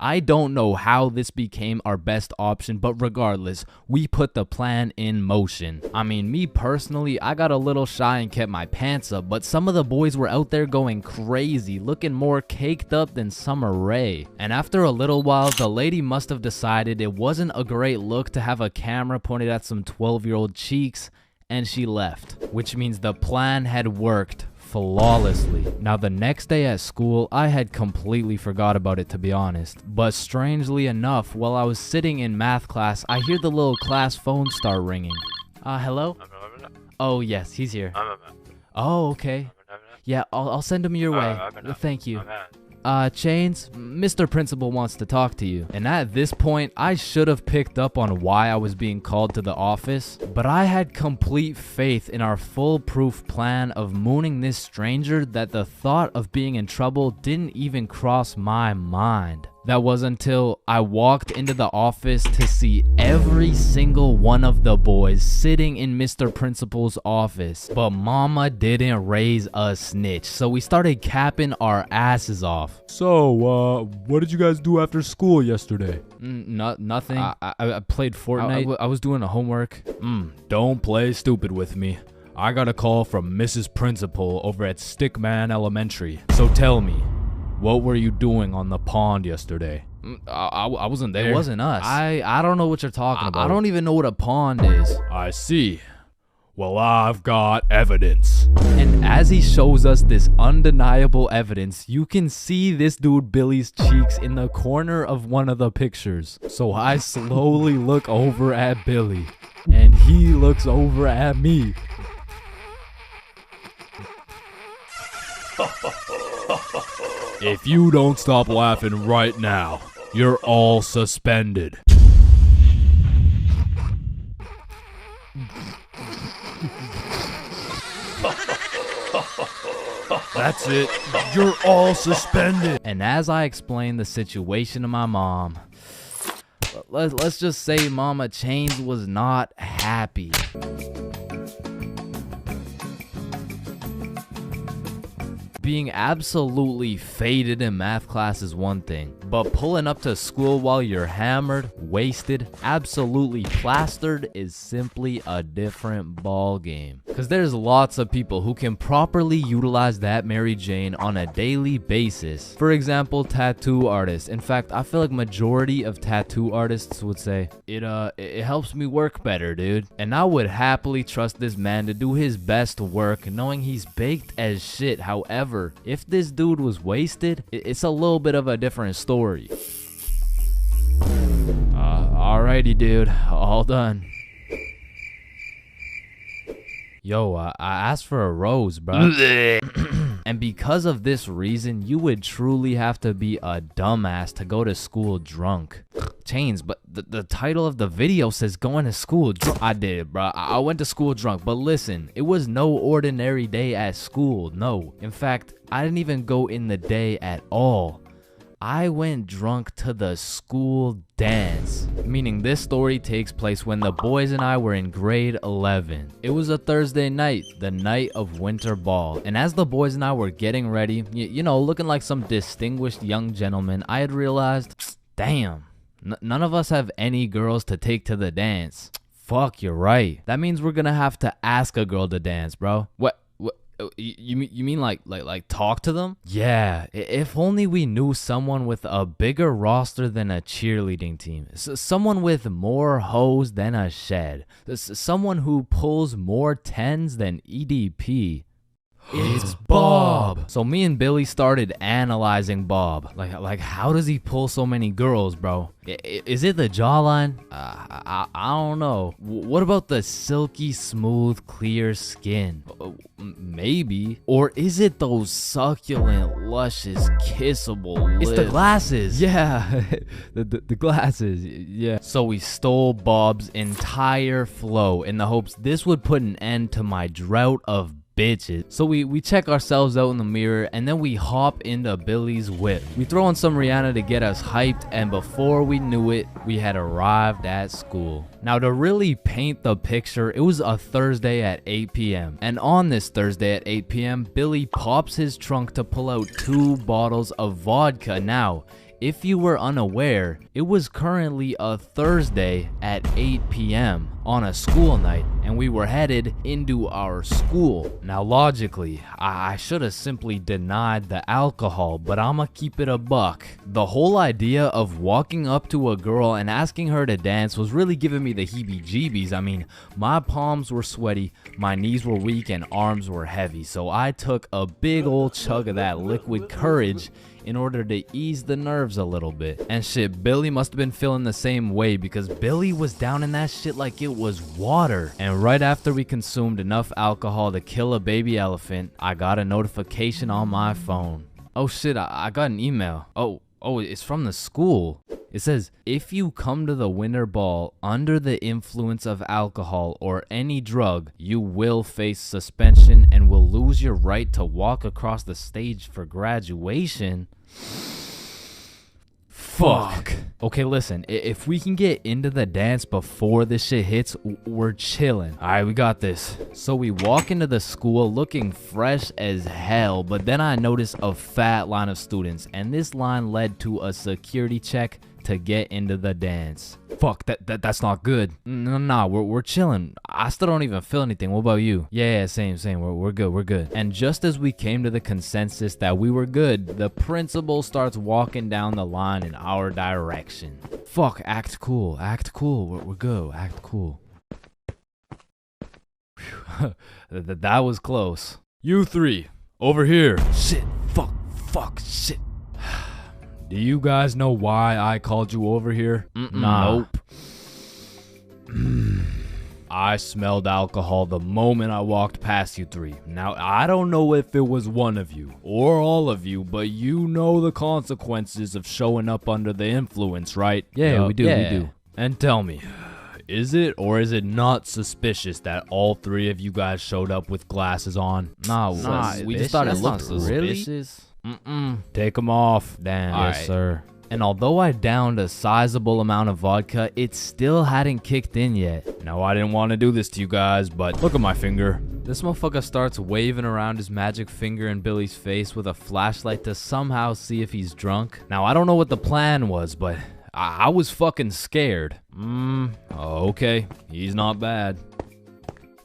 I don't know how this became our best option, but regardless, we put the plan in motion. I mean, me personally, I got a little shy and kept my pants up, but some of the boys were out there going crazy, looking more caked up than Summer Rae. And after a little while, the lady must have decided it wasn't a great look to have a camera pointed at some 12-year-old cheeks, and she left. Which means the plan had worked flawlessly. Now the next day at school, I had completely forgot about it, to be honest. But strangely enough, while I was sitting in math class, I hear the little class phone start ringing. Hello? Oh yes, he's here. Oh, okay. Yeah, I'll send him your way. Thank you. Chains, Mr. Principal wants to talk to you. And at this point, I should have picked up on why I was being called to the office, but I had complete faith in our foolproof plan of mooning this stranger that the thought of being in trouble didn't even cross my mind. That was until I walked into the office to see every single one of the boys sitting in Mr. Principal's office. But mama didn't raise a snitch, so we started capping our asses off. So, what did you guys do after school yesterday? Nothing. I played Fortnite. I was doing a homework. Don't play stupid with me. I got a call from Mrs. Principal over at Stickman Elementary. So tell me, what were you doing on the pond yesterday? I wasn't there. It wasn't us. I don't know what you're talking about. I don't even know what a pond is. I see. Well, I've got evidence. And as he shows us this undeniable evidence, you can see this dude Billy's cheeks in the corner of one of the pictures. So I slowly look over at Billy, and he looks over at me. If you don't stop laughing right now, you're all suspended. That's it. You're all suspended. And as I explained the situation to my mom, let's just say Mama Chains was not happy. Being absolutely faded in math class is one thing, but pulling up to school while you're hammered, wasted, absolutely plastered is simply a different ball game. Cause there's lots of people who can properly utilize that Mary Jane on a daily basis. For example, tattoo artists. In fact, I feel like majority of tattoo artists would say, it helps me work better, dude. And I would happily trust this man to do his best work knowing he's baked as shit. However, if this dude was wasted, it's a little bit of a different story. Alrighty, dude. All done. Yo, I asked for a rose, bro. And because of this reason, you would truly have to be a dumbass to go to school drunk. Chains, but the title of the video says going to school drunk. I did, bro. I went to school drunk, but listen, it was no ordinary day at school. No. In fact, I didn't even go in the day at all. I went drunk to the school dance, meaning this story takes place when the boys and I were in grade 11. It was a Thursday night, the night of winter ball, and as the boys and I were getting ready, you know, looking like some distinguished young gentlemen, I had realized, damn, none of us have any girls to take to the dance. Fuck, you're right. That means we're gonna have to ask a girl to dance, bro. What? You mean like talk to them? Yeah, if only we knew someone with a bigger roster than a cheerleading team. Someone with more hoes than a shed. Someone who pulls more tens than EDP. It's Bob. So me and Billy started analyzing Bob. Like how does he pull so many girls, bro? Is it the jawline? I don't know. What about the silky smooth clear skin? Maybe. Or is it those succulent luscious kissable lips? It's the glasses. Yeah. the glasses. Yeah. So we stole Bob's entire flow in the hopes this would put an end to my drought of bitches. So we check ourselves out in the mirror, and then we hop into Billy's whip. We throw on some Rihanna to get us hyped, and before we knew it, we had arrived at school. Now, to really paint the picture, it was a Thursday at 8 p.m. And on this Thursday at 8 p.m., Billy pops his trunk to pull out 2 bottles of vodka. Now, if you were unaware, it was currently a Thursday at 8 p.m. on a school night, and we were headed into our school. Now, logically, I should have simply denied the alcohol, but I'ma keep it a buck. The whole idea of walking up to a girl and asking her to dance was really giving me the heebie-jeebies. I mean, my palms were sweaty, my knees were weak, and arms were heavy, so I took a big old chug of that liquid courage in order to ease the nerves a little bit. And shit, Billy must have been feeling the same way because Billy was down in that shit like it was water. And right after we consumed enough alcohol to kill a baby elephant, I got a notification on my phone. Oh shit, I got an email. Oh, it's from the school. It says, if you come to the winter ball under the influence of alcohol or any drug, you will face suspension and will lose your right to walk across the stage for graduation. Fuck. Okay, listen, if we can get into the dance before this shit hits, we're chilling. All right, we got this. So we walk into the school looking fresh as hell, but then I noticed a fat line of students, and this line led to a security check to get into the dance. Fuck, that's not good. Nah, we're chilling. I still don't even feel anything. What about you? Yeah, same. We're good. And just as we came to the consensus that we were good, the principal starts walking down the line in our direction. Fuck, act cool. We're good. Act cool. That was close. You three, over here. Shit, fuck, shit. Do you guys know why I called you over here? Nah. Nope. I smelled alcohol the moment I walked past you three. Now, I don't know if it was one of you or all of you, but you know the consequences of showing up under the influence, right? Yeah, we do. And tell me, is it or is it not suspicious that all three of you guys showed up with glasses on? Nah, we just thought it looked suspicious. Take them off. Damn. Yes, right. sir. And although I downed a sizable amount of vodka, it still hadn't kicked in yet. No, I didn't want to do this to you guys, but look at my finger. This motherfucker starts waving around his magic finger in Billy's face with a flashlight to somehow see if he's drunk. Now, I don't know what the plan was, but I was fucking scared. Okay, he's not bad.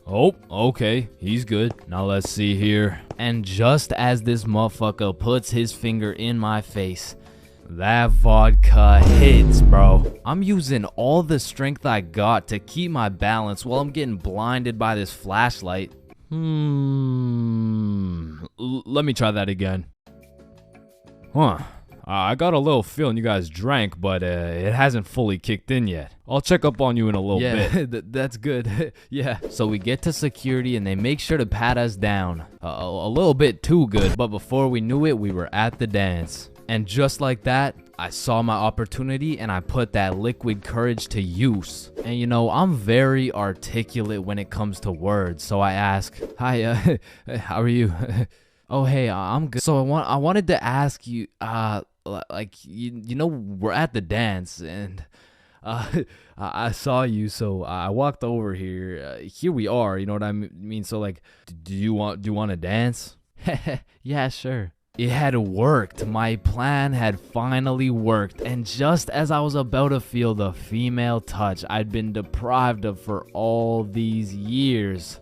Oh, okay, he's good. Now let's see here. And just as this motherfucker puts his finger in my face, that vodka hits, bro. I'm using all the strength I got to keep my balance while I'm getting blinded by this flashlight. Let me try that again. I got a little feeling you guys drank, but it hasn't fully kicked in yet. I'll check up on you in a little bit. Yeah, that's good. Yeah. So we get to security and they make sure to pat us down. A little bit too good, but before we knew it, we were at the dance. And just like that, I saw my opportunity and I put that liquid courage to use. And you know, I'm very articulate when it comes to words, so I ask, hi, how are you? Oh, hey, I'm good. So I wanted to ask you, like, you know, we're at the dance and I saw you, so I walked over here. Here we are, you know what I mean? So like, do you want to dance? Yeah, sure. It had worked. My plan had finally worked. And just as I was about to feel the female touch I'd been deprived of for all these years,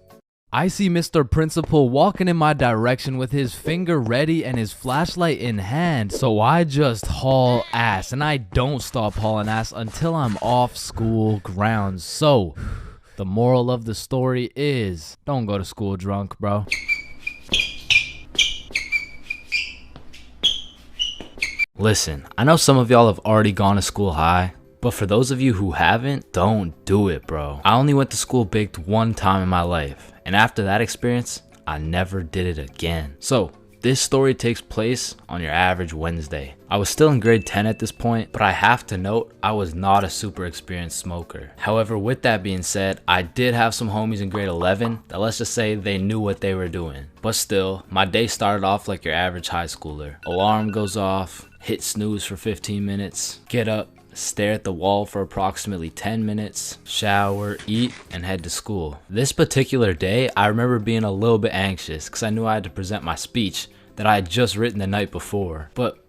I see Mr. Principal walking in my direction with his finger ready and his flashlight in hand. So I just haul ass, and I don't stop hauling ass until I'm off school grounds. So the moral of the story is, don't go to school drunk, bro. Listen, I know some of y'all have already gone to school high, but for those of you who haven't, don't do it, bro. I only went to school baked one time in my life, and after that experience, I never did it again. So, this story takes place on your average Wednesday. I was still in grade 10 at this point, but I have to note, I was not a super experienced smoker. However, with that being said, I did have some homies in grade 11 that, let's just say, they knew what they were doing. But still, my day started off like your average high schooler. Alarm goes off, hit snooze for 15 minutes, get up, stare at the wall for approximately 10 minutes, shower, eat, and head to school. This particular day, I remember being a little bit anxious because I knew I had to present my speech that I had just written the night before. But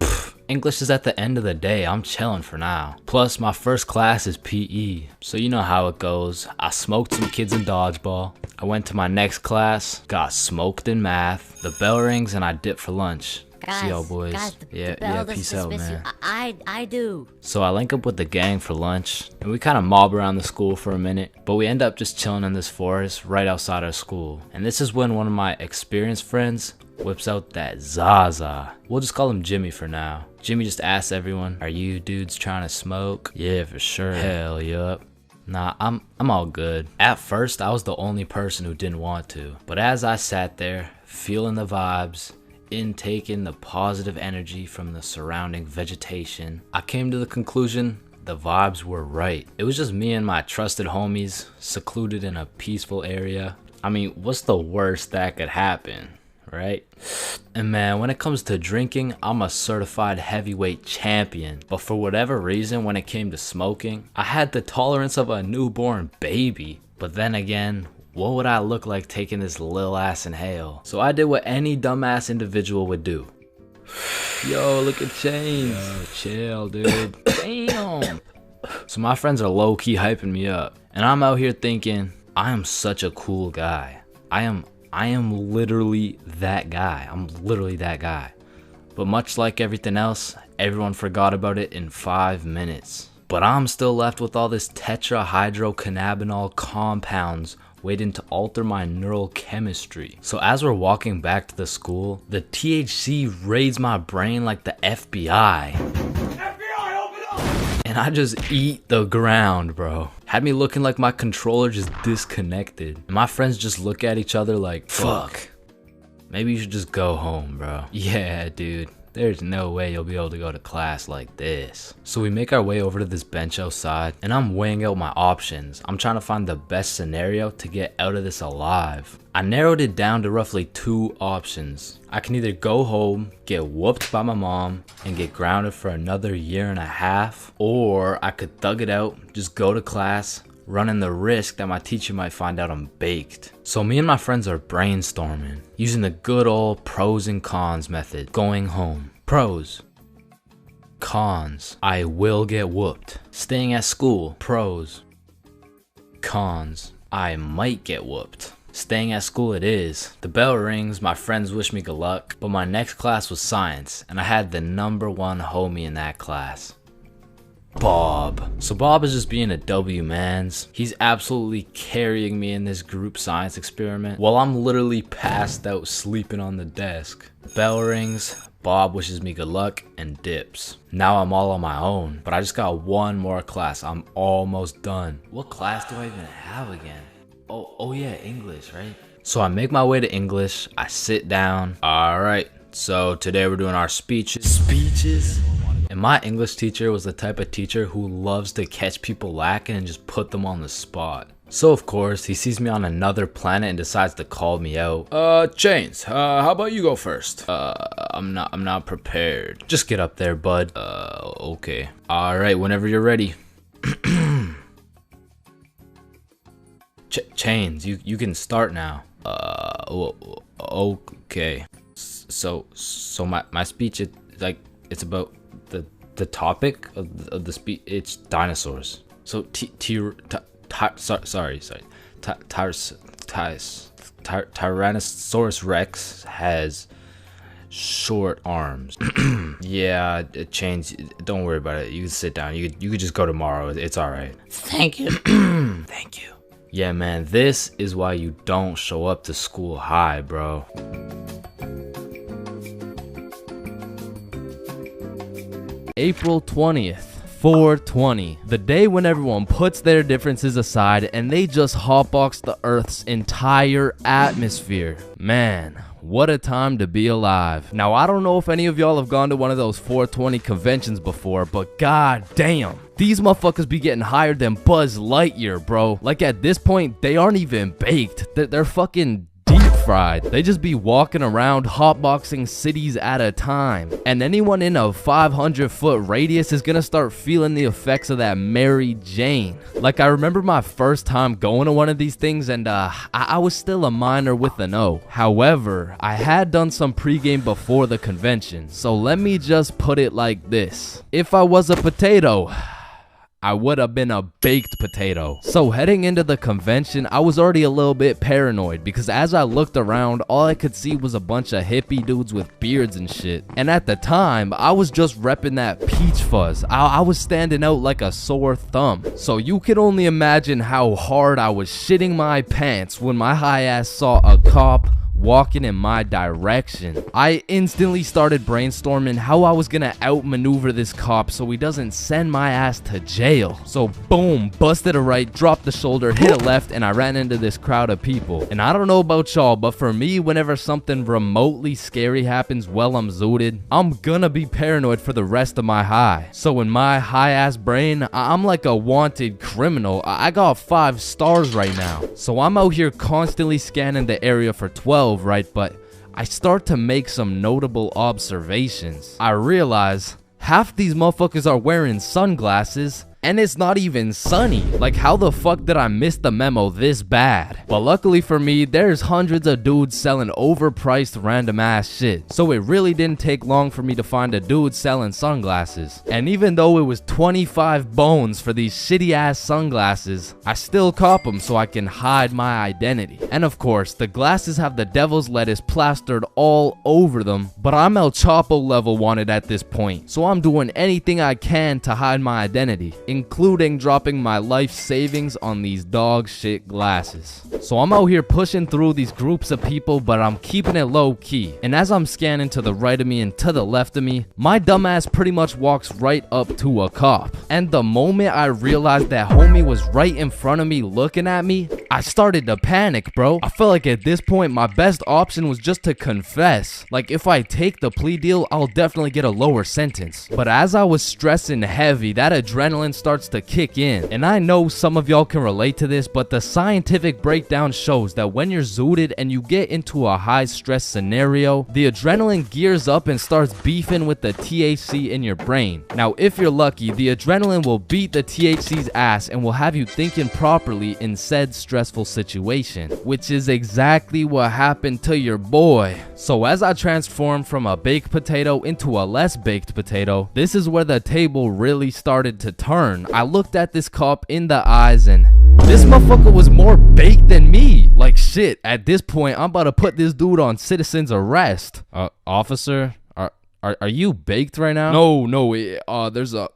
English is at the end of the day, I'm chilling for now. Plus, my first class is PE, so you know how it goes. I smoked some kids in dodgeball. I went to my next class, got smoked in math. The bell rings and I dip for lunch. Guys, see y'all boys. Yeah, peace out, man. I do. So I link up with the gang for lunch, and we kind of mob around the school for a minute, but we end up just chilling in this forest right outside our school. And this is when one of my experienced friends whips out that Zaza. We'll just call him Jimmy for now. Jimmy just asks everyone, "Are you dudes trying to smoke?" "Yeah, for sure." "Hell yup." "Nah, I'm all good." At first, I was the only person who didn't want to. But as I sat there, feeling the vibes, intaking the positive energy from the surrounding vegetation, I came to the conclusion the vibes were right. It was just me and my trusted homies, secluded in a peaceful area. I mean, what's the worst that could happen, right? And man, when it comes to drinking, I'm a certified heavyweight champion. But for whatever reason, when it came to smoking, I had the tolerance of a newborn baby. But then again, what would I look like taking this lil ass inhale? So I did what any dumbass individual would do. Yo, look at Chains. Yo, chill, dude. Damn. So my friends are low-key hyping me up. And I'm out here thinking, I am such a cool guy. I am literally that guy. I'm literally that guy. But much like everything else, everyone forgot about it in 5 minutes. But I'm still left with all this tetrahydrocannabinol compounds waiting to alter my neural chemistry. So as we're walking back to the school, the THC raids my brain like the FBI. FBI, open up! And I just eat the ground, bro. Had me looking like my controller just disconnected. And my friends just look at each other like, fuck. Maybe you should just go home, bro. Yeah, dude. There's no way you'll be able to go to class like this. So we make our way over to this bench outside, and I'm weighing out my options. I'm trying to find the best scenario to get out of this alive. I narrowed it down to roughly 2 options. I can either go home, get whooped by my mom, and get grounded for another 1.5 years, or I could thug it out, just go to class, running the risk that my teacher might find out I'm baked. So me and my friends are brainstorming, using the good old pros and cons method. Going home. Pros. Cons. I will get whooped. Staying at school. Pros. Cons. I might get whooped. Staying at school it is. The bell rings, my friends wish me good luck, but my next class was science, and I had the #1 homie in that class. Bob. So Bob is just being a W mans. He's absolutely carrying me in this group science experiment while I'm literally passed out sleeping on the desk. Bell rings, Bob wishes me good luck and dips. Now I'm all on my own, but I just got 1 more class. I'm almost done. What class do I even have again? Oh yeah, English, right? So I make my way to English. I sit down. All right, so today we're doing our speeches. And my English teacher was the type of teacher who loves to catch people lacking and just put them on the spot. So of course, he sees me on another planet and decides to call me out. Chains, how about you go first? I'm not prepared. Just get up there, bud. Okay. Alright, whenever you're ready. Chains, you can start now. Okay. So my speech is like, it's about the topic of the speech. It's dinosaurs. So Tyrannosaurus Rex has short arms. Yeah, Chains, don't worry about it. You can sit down. You could just go tomorrow. It's all right. Thank you. Thank you. Yeah, man, this is why you don't show up to school high, bro. April 20th, 420. The day when everyone puts their differences aside and they just hotbox the Earth's entire atmosphere. Man, what a time to be alive. Now, I don't know if any of y'all have gone to one of those 420 conventions before, but god damn, these motherfuckers be getting higher than Buzz Lightyear, bro. Like at this point, they aren't even baked. They're fucking deep fried. They just be walking around hotboxing cities at a time. And anyone in a 500-foot radius is gonna start feeling the effects of that Mary Jane. Like, I remember my first time going to one of these things, and I was still a minor with an O. However, I had done some pregame before the convention. So let me just put it like this. If I was a potato, I would have been a baked potato. So heading into the convention, I was already a little bit paranoid because as I looked around, all I could see was a bunch of hippie dudes with beards and shit. And at the time, I was just repping that peach fuzz. I was standing out like a sore thumb. So you can only imagine how hard I was shitting my pants when my high ass saw a cop walking in my direction. I instantly started brainstorming how I was gonna outmaneuver this cop so he doesn't send my ass to jail. So boom, busted a right, dropped the shoulder, hit a left, and I ran into this crowd of people. And I don't know about y'all, but for me, whenever something remotely scary happens while I'm zooted, I'm gonna be paranoid for the rest of my high. So in my high ass brain, I'm like a wanted criminal. I got 5 stars right now. So I'm out here constantly scanning the area for 12, right? But I start to make some notable observations. I realize half these motherfuckers are wearing sunglasses, and it's not even sunny. Like, how the fuck did I miss the memo this bad? But luckily for me, there's hundreds of dudes selling overpriced random ass shit. So it really didn't take long for me to find a dude selling sunglasses. And even though it was 25 bones for these shitty ass sunglasses, I still cop them so I can hide my identity. And of course, the glasses have the devil's lettuce plastered all over them, but I'm El Chapo level wanted at this point. So I'm doing anything I can to hide my identity, including dropping my life savings on these dog shit glasses. So I'm out here pushing through these groups of people, but I'm keeping it low key. And as I'm scanning to the right of me and to the left of me, my dumbass pretty much walks right up to a cop. And the moment I realized that homie was right in front of me looking at me, I started to panic, bro. I felt like at this point my best option was just to confess. Like, if I take the plea deal, I'll definitely get a lower sentence. But as I was stressing heavy, that adrenaline starts to kick in. And I know some of y'all can relate to this, but the scientific breakdown shows that when you're zooted and you get into a high stress scenario, the adrenaline gears up and starts beefing with the THC in your brain. Now, if you're lucky, the adrenaline will beat the THC's ass and will have you thinking properly in said stressful situation, which is exactly what happened to your boy. So as I transformed from a baked potato into a less baked potato, this is where the table really started to turn. I looked at this cop in the eyes and this motherfucker was more baked than me. Like, shit, at this point, I'm about to put this dude on citizen's arrest. Officer, are you baked right now? No, there's a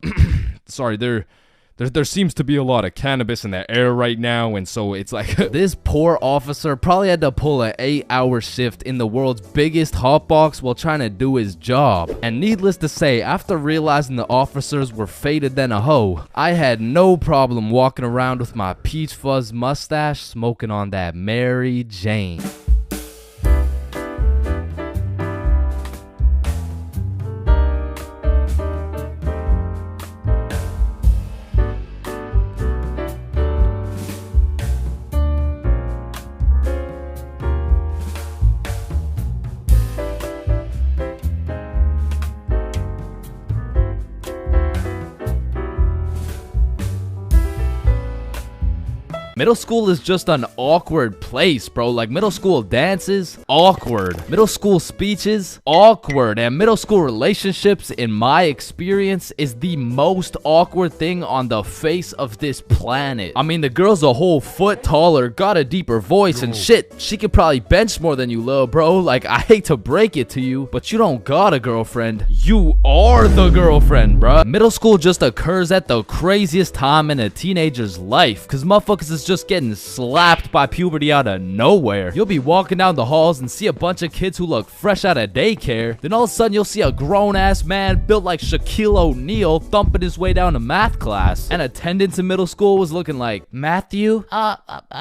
sorry, there seems to be a lot of cannabis in the air right now, and so it's like this poor officer probably had to pull an 8-hour shift in the world's biggest hotbox while trying to do his job. And needless to say, after realizing the officers were faded than a hoe, I had no problem walking around with my peach fuzz mustache smoking on that Mary Jane. Middle school is just an awkward place, bro. Like, middle school dances, awkward. Middle school speeches, awkward. And middle school relationships, in my experience, is the most awkward thing on the face of this planet. I mean, the girl's a whole foot taller, got a deeper voice, and shit, she could probably bench more than you, little bro. Like, I hate to break it to you, but you don't got a girlfriend. You are the girlfriend, bruh. Middle school just occurs at the craziest time in a teenager's life, because motherfuckers is just getting slapped by puberty out of nowhere. You'll be walking down the halls and see a bunch of kids who look fresh out of daycare. Then all of a sudden you'll see a grown-ass man built like Shaquille O'Neal thumping his way down to math class. And attendance in middle school was looking like Matthew,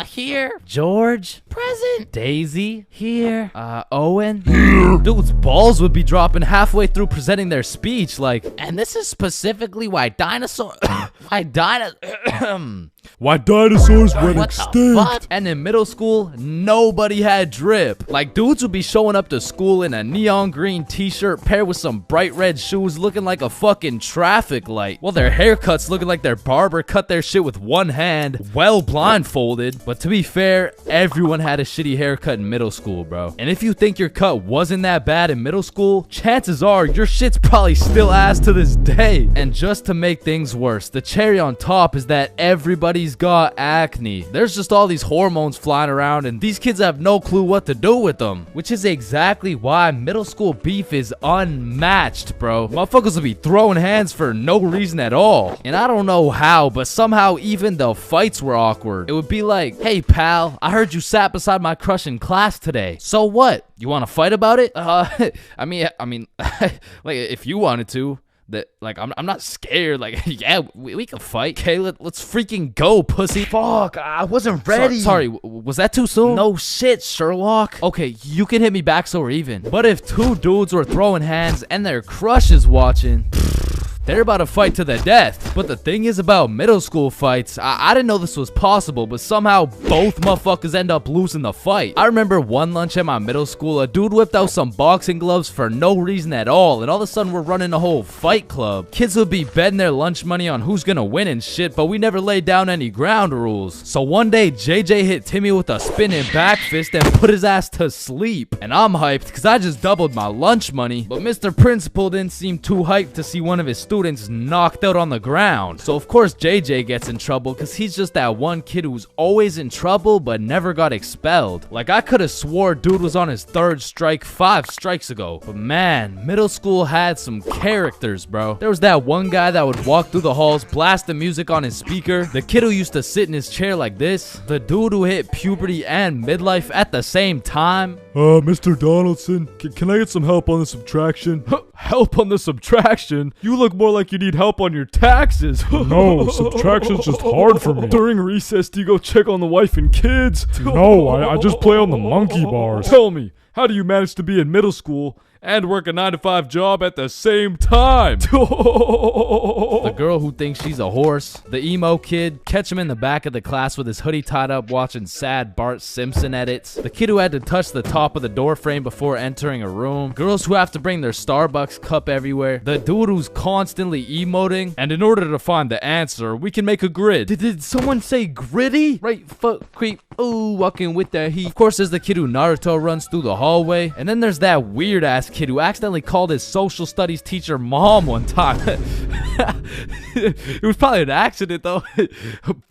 here. George, present. Daisy, here. Owen, here. Dude's balls would be dropping halfway through presenting their speech, like, and this is specifically why dinosaurs went extinct. And in middle school, nobody had drip. Like, dudes would be showing up to school in a neon green t-shirt paired with some bright red shoes looking like a fucking traffic light, while their haircuts looking like their barber cut their shit with one hand, well blindfolded. But to be fair, everyone had a shitty haircut in middle school, bro. And if you think your cut wasn't that bad in middle school, chances are your shit's probably still ass to this day. And just to make things worse, the cherry on top is that everybody everybody's got acne. There's just all these hormones flying around and these kids have no clue what to do with them. Which is exactly why middle school beef is unmatched, bro. Motherfuckers will be throwing hands for no reason at all. And I don't know how, but somehow even the fights were awkward. It would be like, hey pal, I heard you sat beside my crush in class today. So what? You want to fight about it? I mean, like if you wanted to. That like I'm not scared. Like yeah, we can fight. Okay, let's freaking go, pussy. Fuck, I wasn't ready. Sorry, was that too soon? No shit, Sherlock. Okay, you can hit me back so we're even. But if two dudes were throwing hands and their crush is watching, they're about to fight to the death. But the thing is about middle school fights, I didn't know this was possible, but somehow both motherfuckers end up losing the fight. I remember one lunch at my middle school, a dude whipped out some boxing gloves for no reason at all, and all of a sudden we're running a whole fight club. Kids would be betting their lunch money on who's gonna win and shit, but we never laid down any ground rules. So one day, JJ hit Timmy with a spinning back fist and put his ass to sleep. And I'm hyped because I just doubled my lunch money, but Mr. Principal didn't seem too hyped to see one of his students knocked out on the ground. So of course JJ gets in trouble because he's just that one kid who's always in trouble but never got expelled. Like I could have swore dude was on his third strike 5 strikes ago. But man, middle school had some characters, bro. There was that one guy that would walk through the halls, blast the music on his speaker, the kid who used to sit in his chair like this, the dude who hit puberty and midlife at the same time. Mr. Donaldson, can I get some help on the subtraction? Help on the subtraction? You look more like you need help on your taxes. No, subtraction's just hard for me. During recess, do you go check on the wife and kids? No, I just play on the monkey bars. Tell me, how do you manage to be in middle school and work a 9-to-5 job at the same time? The girl who thinks she's a horse, the emo kid, catch him in the back of the class with his hoodie tied up watching sad Bart Simpson edits, the kid who had to touch the top of the door frame before entering a room, girls who have to bring their Starbucks cup everywhere, the dude who's constantly emoting, and in order to find the answer, we can make a grid. Did someone say gritty? Right foot creep, ooh, walking with the heat. Of course, there's the kid who Naruto runs through the hallway, and then there's that weird ass kid who accidentally called his social studies teacher mom one time. It was probably an accident though.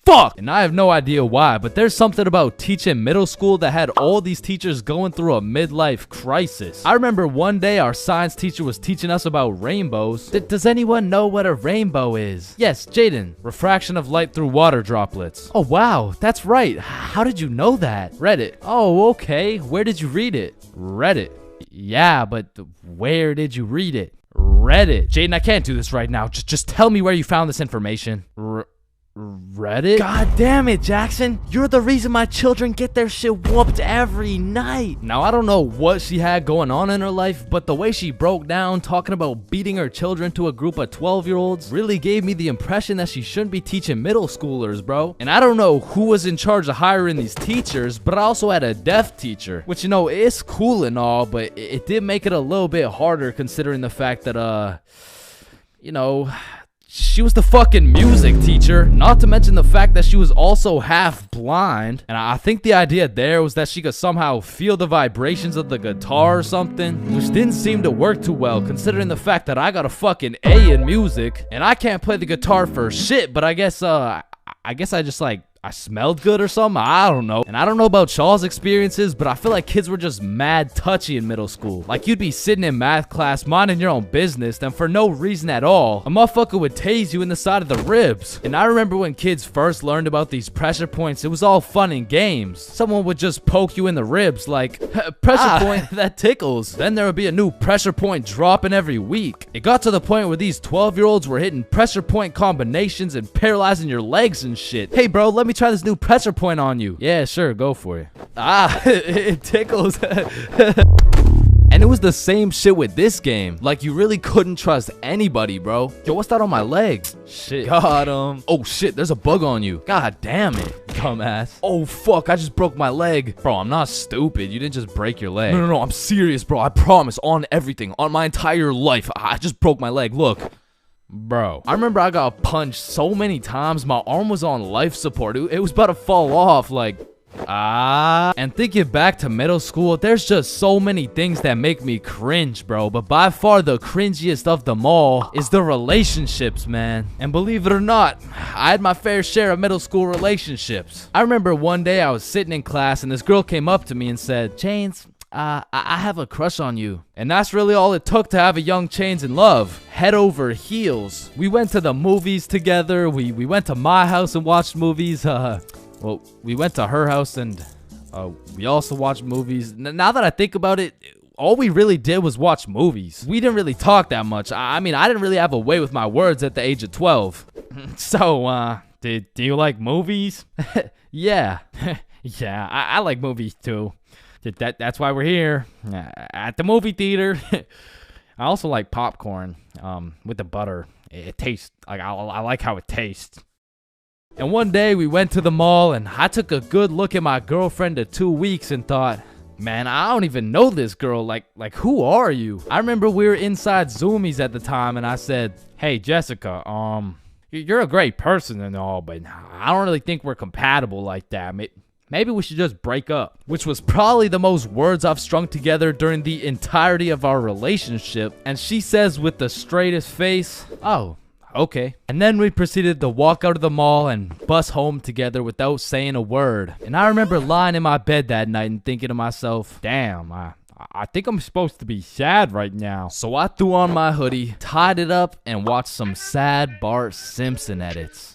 Fuck! And I have no idea why, but there's something about teaching middle school that had all these teachers going through a midlife crisis. I remember one day our science teacher was teaching us about rainbows. Does anyone know what a rainbow is? Yes, Jaden. Refraction of light through water droplets. Oh wow, that's right. How did you know that? Reddit. Oh, okay. Where did you read it? Reddit. Yeah, but where did you read it? Reddit. Jaden, I can't do this right now. Just tell me where you found this information. Reddit? God damn it, Jackson. You're the reason my children get their shit whooped every night. Now, I don't know what she had going on in her life, but the way she broke down talking about beating her children to a group of 12-year-olds really gave me the impression that she shouldn't be teaching middle schoolers, bro. And I don't know who was in charge of hiring these teachers, but I also had a deaf teacher, which, you know, is cool and all, but it did make it a little bit harder considering the fact that, you know, she was the fucking music teacher, not to mention the fact that she was also half blind. And I think the idea there was that she could somehow feel the vibrations of the guitar or something, which didn't seem to work too well considering the fact that I got a fucking A in music and I can't play the guitar for shit, but I guess I just like I smelled good or something. I don't know. And I don't know about y'all's experiences, but I feel like kids were just mad touchy in middle school. Like you'd be sitting in math class minding your own business, then for no reason at all, a motherfucker would tase you in the side of the ribs. And I remember when kids first learned about these pressure points, it was all fun and games. Someone would just poke you in the ribs like, pressure point, that tickles. Then there would be a new pressure point dropping every week. It got to the point where these 12-year-olds were hitting pressure point combinations and paralyzing your legs and shit. Hey bro, let me try this new pressure point on you. Yeah, sure, go for it. It tickles. And it was the same shit with this game. Like, you really couldn't trust anybody, bro. Yo, what's that on my legs? Shit. Got him. Oh, shit, there's a bug on you. God damn it, dumbass. Oh, fuck, I just broke my leg. Bro, I'm not stupid. You didn't just break your leg. No, I'm serious, bro. I promise, on everything. On my entire life. I just broke my leg. Look. Bro, I remember I got punched so many times, my arm was on life support. It was about to fall off, like, And thinking back to middle school, there's just so many things that make me cringe, bro. But by far the cringiest of them all is the relationships, man. And believe it or not, I had my fair share of middle school relationships. I remember one day I was sitting in class and this girl came up to me and said, Chains, I have a crush on you. And that's really all it took to have a young Chains in love. Head over heels. We went to the movies together. We went to my house and watched movies. Well, we went to her house and we also watched movies. Now that I think about it, all we really did was watch movies. We didn't really talk that much. I mean, I didn't really have a way with my words at the age of 12. So, do you like movies? Yeah. Yeah, I like movies too. That's why we're here at the movie theater. I also like popcorn with the butter. It tastes like I like how it tastes. And one day we went to the mall and I took a good look at my girlfriend of 2 weeks and thought, man, I don't even know this girl. Like who are you? I remember we were inside Zoomies at the time and I said, hey, Jessica, you're a great person and all, but I don't really think we're compatible like that. Maybe we should just break up. Which was probably the most words I've strung together during the entirety of our relationship. And she says with the straightest face, oh, okay. And then we proceeded to walk out of the mall and bus home together without saying a word. And I remember lying in my bed that night and thinking to myself, damn, I think I'm supposed to be sad right now. So I threw on my hoodie, tied it up, and watched some sad Bart Simpson edits.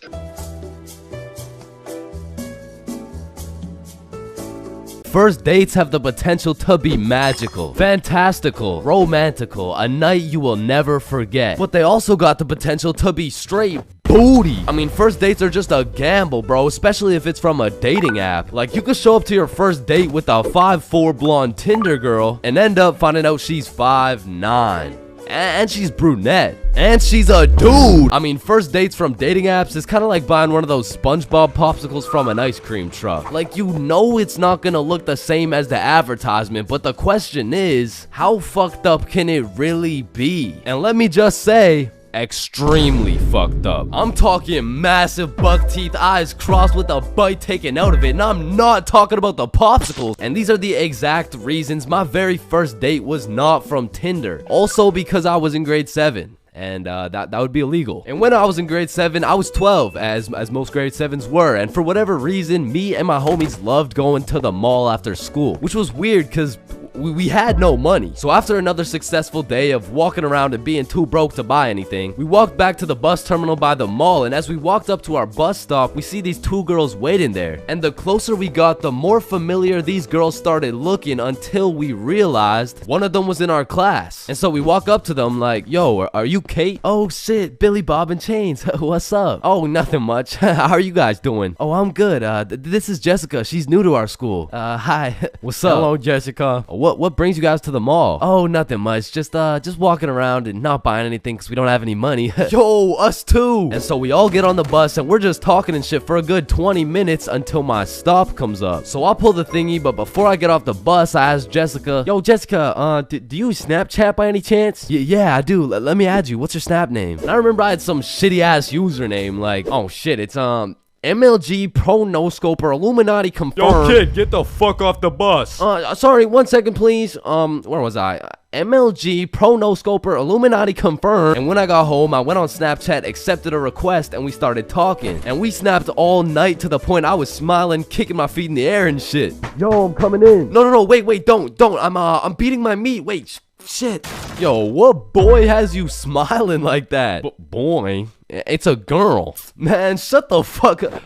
First dates have the potential to be magical, fantastical, romantical, a night you will never forget. But they also got the potential to be straight booty. I mean, first dates are just a gamble, bro, especially if it's from a dating app. Like, you could show up to your first date with a 5'4" blonde Tinder girl and end up finding out she's 5'9". And she's brunette. And she's a dude. I mean, first dates from dating apps is kind of like buying one of those SpongeBob popsicles from an ice cream truck. Like, you know it's not gonna look the same as the advertisement, but the question is, how fucked up can it really be? And let me just say, extremely fucked up. I'm talking massive buck teeth, eyes crossed with a bite taken out of it, and I'm not talking about the popsicles. And these are the exact reasons my very first date was not from Tinder. Also because I was in grade 7. And that would be illegal. And when I was in grade 7, I was 12, as most grade 7s were. And for whatever reason, me and my homies loved going to the mall after school, which was weird because we had no money. So after another successful day of walking around and being too broke to buy anything, we walked back to the bus terminal by the mall, and as we walked up to our bus stop, we see these 2 girls waiting there. And the closer we got, the more familiar these girls started looking, until we realized one of them was in our class. And so we walk up to them like, yo, are you Kate? Oh shit, Billy, Bob, and Chains. What's up? Oh, nothing much. How are you guys doing? Oh, I'm good. This is Jessica. She's new to our school. Hi. What's up? Hello, Jessica. What brings you guys to the mall? Oh, nothing much. Just walking around and not buying anything because we don't have any money. Yo, us too. And so we all get on the bus and we're just talking and shit for a good 20 minutes until my stop comes up. So I'll pull the thingy, but before I get off the bus, I ask Jessica, yo, Jessica, do you Snapchat by any chance? Yeah, I do. Let me add you. What's your Snap name? And I remember I had some shitty ass username like, oh shit, it's MLG Pro No Scoper Illuminati confirmed. Yo, kid, get the fuck off the bus. Sorry, 1 second, please. Where was I? MLG Pro No Scoper Illuminati confirmed. And when I got home, I went on Snapchat, accepted a request, and we started talking. And we snapped all night to the point I was smiling, kicking my feet in the air and shit. Yo, I'm coming in. No, wait, don't. I'm beating my meat. Wait, shit. Yo, what boy has you smiling like that? Boy, it's a girl. Man, shut the fuck up.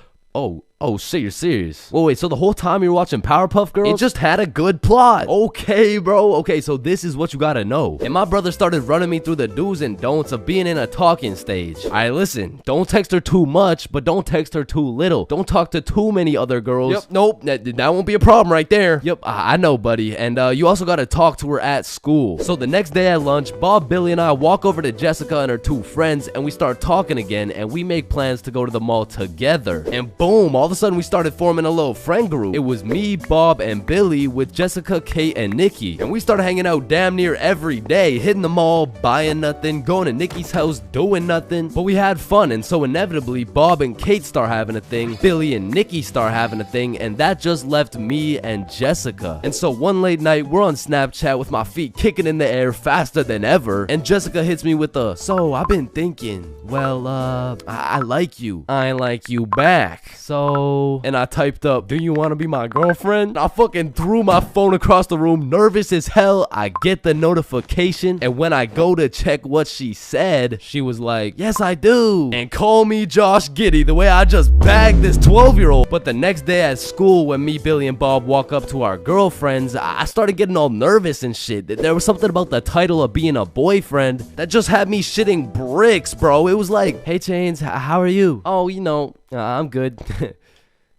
Oh shit, you're serious? Wait, so the whole time you were watching Powerpuff Girls? It just had a good plot. Okay, bro. Okay, so this is what you gotta know. And my brother started running me through the do's and don'ts of being in a talking stage. Alright, listen. Don't text her too much, but don't text her too little. Don't talk to too many other girls. Yep, nope. That won't be a problem right there. Yep, I know, buddy. And you also gotta talk to her at school. So the next day at lunch, Bob, Billy, and I walk over to Jessica and her 2 friends, and we start talking again, and we make plans to go to the mall together. And boom, all of a sudden we started forming a little friend group. It was me, Bob, and Billy with Jessica, Kate, and Nikki. And we started hanging out damn near every day, hitting the mall, buying nothing, going to Nikki's house, doing nothing. But we had fun, and so inevitably, Bob and Kate start having a thing, Billy and Nikki start having a thing, and that just left me and Jessica. And so one late night, we're on Snapchat with my feet kicking in the air faster than ever, and Jessica hits me with a, so I've been thinking, well, I like you. I like you back. So, and I typed up, do you want to be my girlfriend? I fucking threw my phone across the room, nervous as hell. I get the notification, and when I go to check what she said, she was like, yes, I do. And call me Josh Giddy, the way I just bagged this 12-year-old. But the next day at school, when me, Billy, and Bob walk up to our girlfriends, I started getting all nervous and shit. There was something about the title of being a boyfriend that just had me shitting bricks, bro. It was like, hey, Chains, how are you? Oh, you know, I'm good.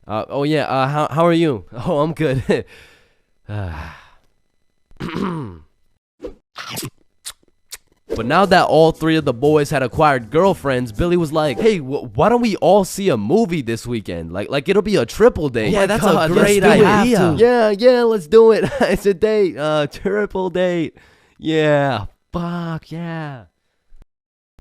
Oh, yeah, how are you? Oh, I'm good. But now that all three of the boys had acquired girlfriends, Billy was like, hey, why don't we all see a movie this weekend? Like it'll be a triple date. Yeah, that's a great idea. Yeah, let's do it. It's a date, triple date. Yeah, fuck yeah.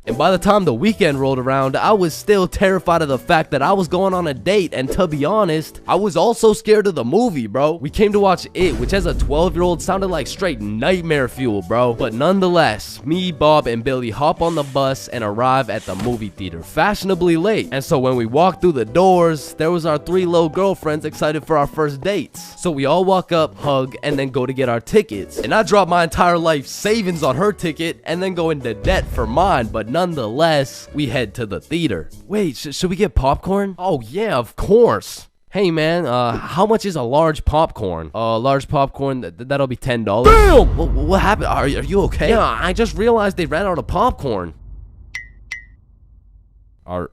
And by the time the weekend rolled around, I was still terrified of the fact that I was going on a date, and to be honest, I was also scared of the movie, bro. We came to watch It, which as a 12-year-old sounded like straight nightmare fuel, bro. But nonetheless, me, Bob, and Billy hop on the bus and arrive at the movie theater fashionably late. And so when we walked through the doors, there was our three little girlfriends excited for our first dates. So we all walk up, hug, and then go to get our tickets. And I dropped my entire life savings on her ticket and then go into debt for mine, but nonetheless, we head to the theater. Wait, should we get popcorn? Oh yeah, of course. Hey man, how much is a large popcorn? Large popcorn, that'll be $10. Damn! What happened? Are you okay? Yeah, I just realized they ran out of popcorn.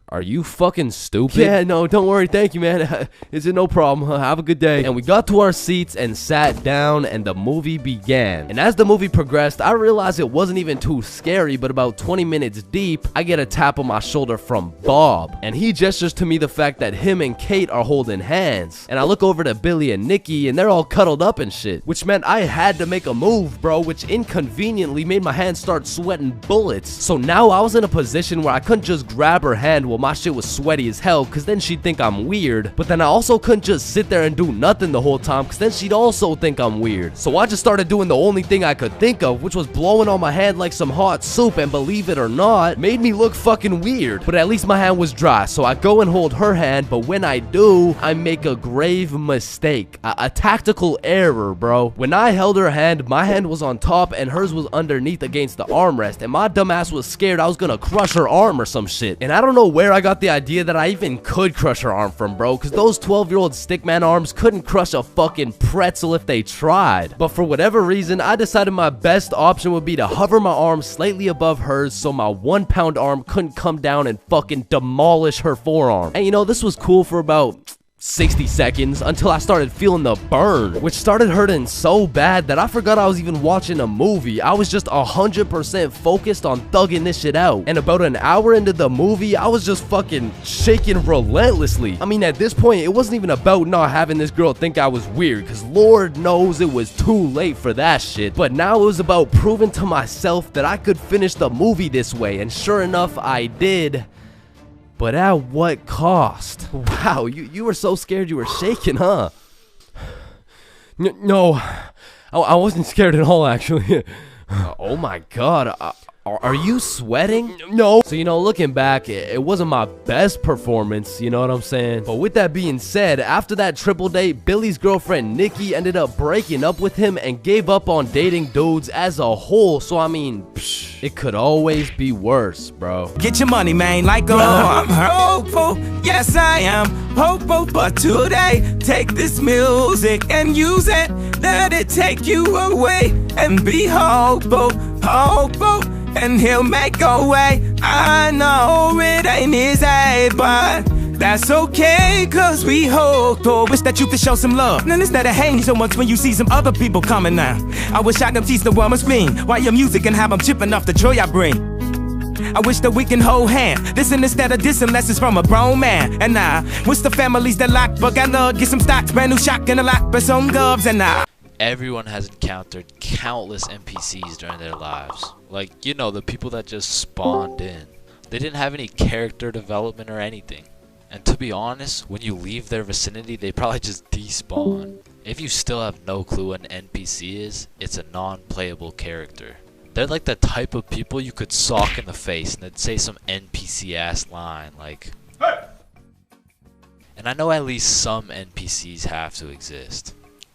Are you fucking stupid? Yeah, no, don't worry. Thank you, man. Is it no problem? Have a good day. And we got to our seats and sat down, and the movie began. And as the movie progressed, I realized it wasn't even too scary, but about 20 minutes deep, I get a tap on my shoulder from Bob. And he gestures to me the fact that him and Kate are holding hands. And I look over to Billy and Nikki, and they're all cuddled up and shit. Which meant I had to make a move, bro, which inconveniently made my hands start sweating bullets. So now I was in a position where I couldn't just grab her hand while my shit was sweaty as hell, cause then she'd think I'm weird. But then I also couldn't just sit there and do nothing the whole time, cause then she'd also think I'm weird. So I just started doing the only thing I could think of, which was blowing on my hand like some hot soup, and believe it or not, made me look fucking weird. But at least my hand was dry, so I go and hold her hand, but when I do, I make a grave mistake. A tactical error, bro. When I held her hand, my hand was on top and hers was underneath against the armrest, and my dumbass was scared I was gonna crush her arm or some shit. And I don't know where I got the idea that I even could crush her arm from, bro, because those 12-year-old stickman arms couldn't crush a fucking pretzel if they tried. But for whatever reason, I decided my best option would be to hover my arm slightly above hers so my 1-pound arm couldn't come down and fucking demolish her forearm. And you know, this was cool for about 60 seconds until I started feeling the burn, which started hurting so bad that I forgot I was even watching a movie. I was just 100% focused on thugging this shit out. And about an hour into the movie, I was just fucking shaking relentlessly. I mean, at this point, it wasn't even about not having this girl think I was weird, because Lord knows it was too late for that shit. But now it was about proving to myself that I could finish the movie this way, and sure enough, I did. But at what cost? Wow, you were so scared you were shaking, huh? No, I wasn't scared at all, actually. Oh my god, are you sweating? No. So, you know, looking back, it wasn't my best performance, you know what I'm saying? But with that being said, after that triple date, Billy's girlfriend Nikki ended up breaking up with him and gave up on dating dudes as a whole. So, I mean, it could always be worse, bro. Get your money, man, like I'm hopeful. Yes, I am hopeful. But today, take this music and use it. Let it take you away and be hopeful, hopeful. And he'll make a way. I know it ain't easy, but that's okay, cause we hope. Wish that you could show some love. Then instead of hating so much when you see some other people coming now. I wish I could teach the woman's spleen while your music and have them chipping off the joy I bring. I wish that we can hold hands. Listen instead of dissing lessons from a grown man. And I wish the families that lock, but got love, get some stocks, brand new shock and a lot, but some gubs and I. Everyone has encountered countless NPCs during their lives. Like, you know, the people that just spawned in. They didn't have any character development or anything. And to be honest, when you leave their vicinity, they probably just despawn. If you still have no clue what an NPC is, it's a non-playable character. They're like the type of people you could sock in the face and they'd say some NPC ass line like, "Hey!" And I know at least some NPCs have to exist.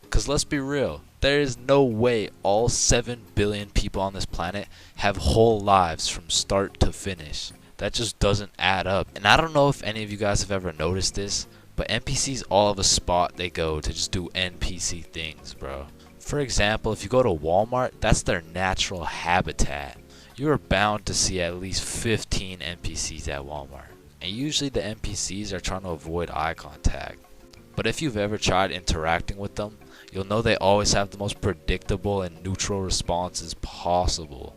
Cause let's be real, there is no way all 7 billion people on this planet have whole lives from start to finish. That just doesn't add up. And I don't know if any of you guys have ever noticed this, but NPCs all have a spot they go to just do NPC things, bro. For example, if you go to Walmart, that's their natural habitat. You are bound to see at least 15 NPCs at Walmart. And usually the NPCs are trying to avoid eye contact. But if you've ever tried interacting with them, you'll know they always have the most predictable and neutral responses possible.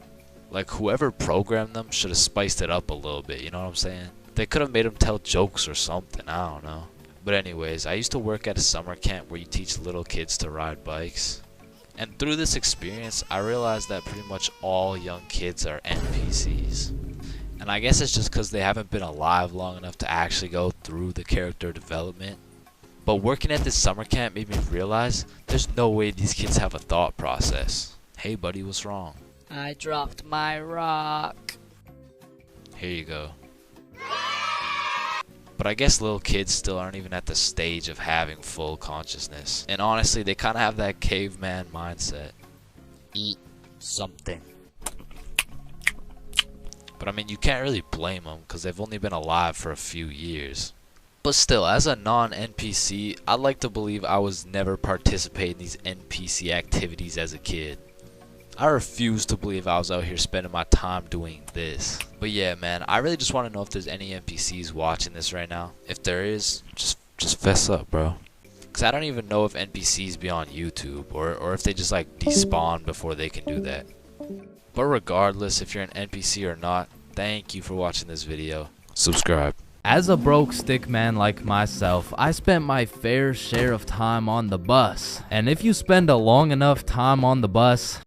Like whoever programmed them should have spiced it up a little bit, you know what I'm saying? They could have made them tell jokes or something, I don't know. But anyways, I used to work at a summer camp where you teach little kids to ride bikes. And through this experience, I realized that pretty much all young kids are NPCs. And I guess it's just because they haven't been alive long enough to actually go through the character development. But working at this summer camp made me realize there's no way these kids have a thought process. Hey buddy, what's wrong? I dropped my rock. Here you go. But I guess little kids still aren't even at the stage of having full consciousness. And honestly, they kind of have that caveman mindset. Eat something. But I mean, you can't really blame them because they've only been alive for a few years. But still, as a non-NPC, I'd like to believe I was never participating in these NPC activities as a kid. I refuse to believe I was out here spending my time doing this. But yeah, man, I really just want to know if there's any NPCs watching this right now. If there is, just fess up, bro. Because I don't even know if NPCs be on YouTube or if they just like despawn before they can do that. But regardless if you're an NPC or not, thank you for watching this video. Subscribe. As a broke stick man like myself, I spent my fair share of time on the bus. And if you spend a long enough time on the bus,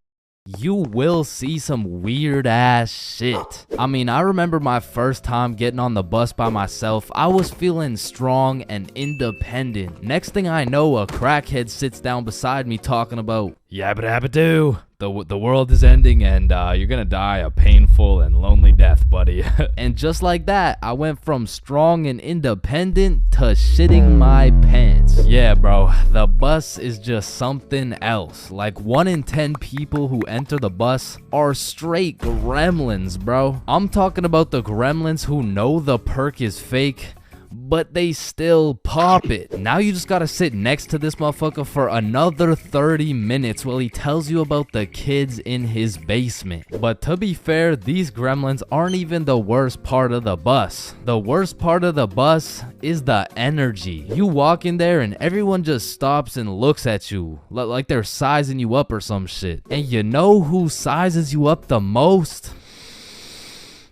you will see some weird ass shit. I mean, I remember my first time getting on the bus by myself. I was feeling strong and independent. Next thing I know, a crackhead sits down beside me talking about yabba dabba doo. The world is ending and you're gonna die a painful and lonely death, buddy. And just like that, I went from strong and independent to shitting my pants. Yeah, bro, the bus is just something else. Like 1 in 10 people who enter the bus are straight gremlins, bro. I'm talking about the gremlins who know the perk is fake, but they still pop it. Now you just gotta sit next to this motherfucker for another 30 minutes while he tells you about the kids in his basement. But to be fair, these gremlins aren't even the worst part of the bus. The worst part of the bus is the energy. You walk in there and everyone just stops and looks at you like they're sizing you up or some shit. And you know who sizes you up the most?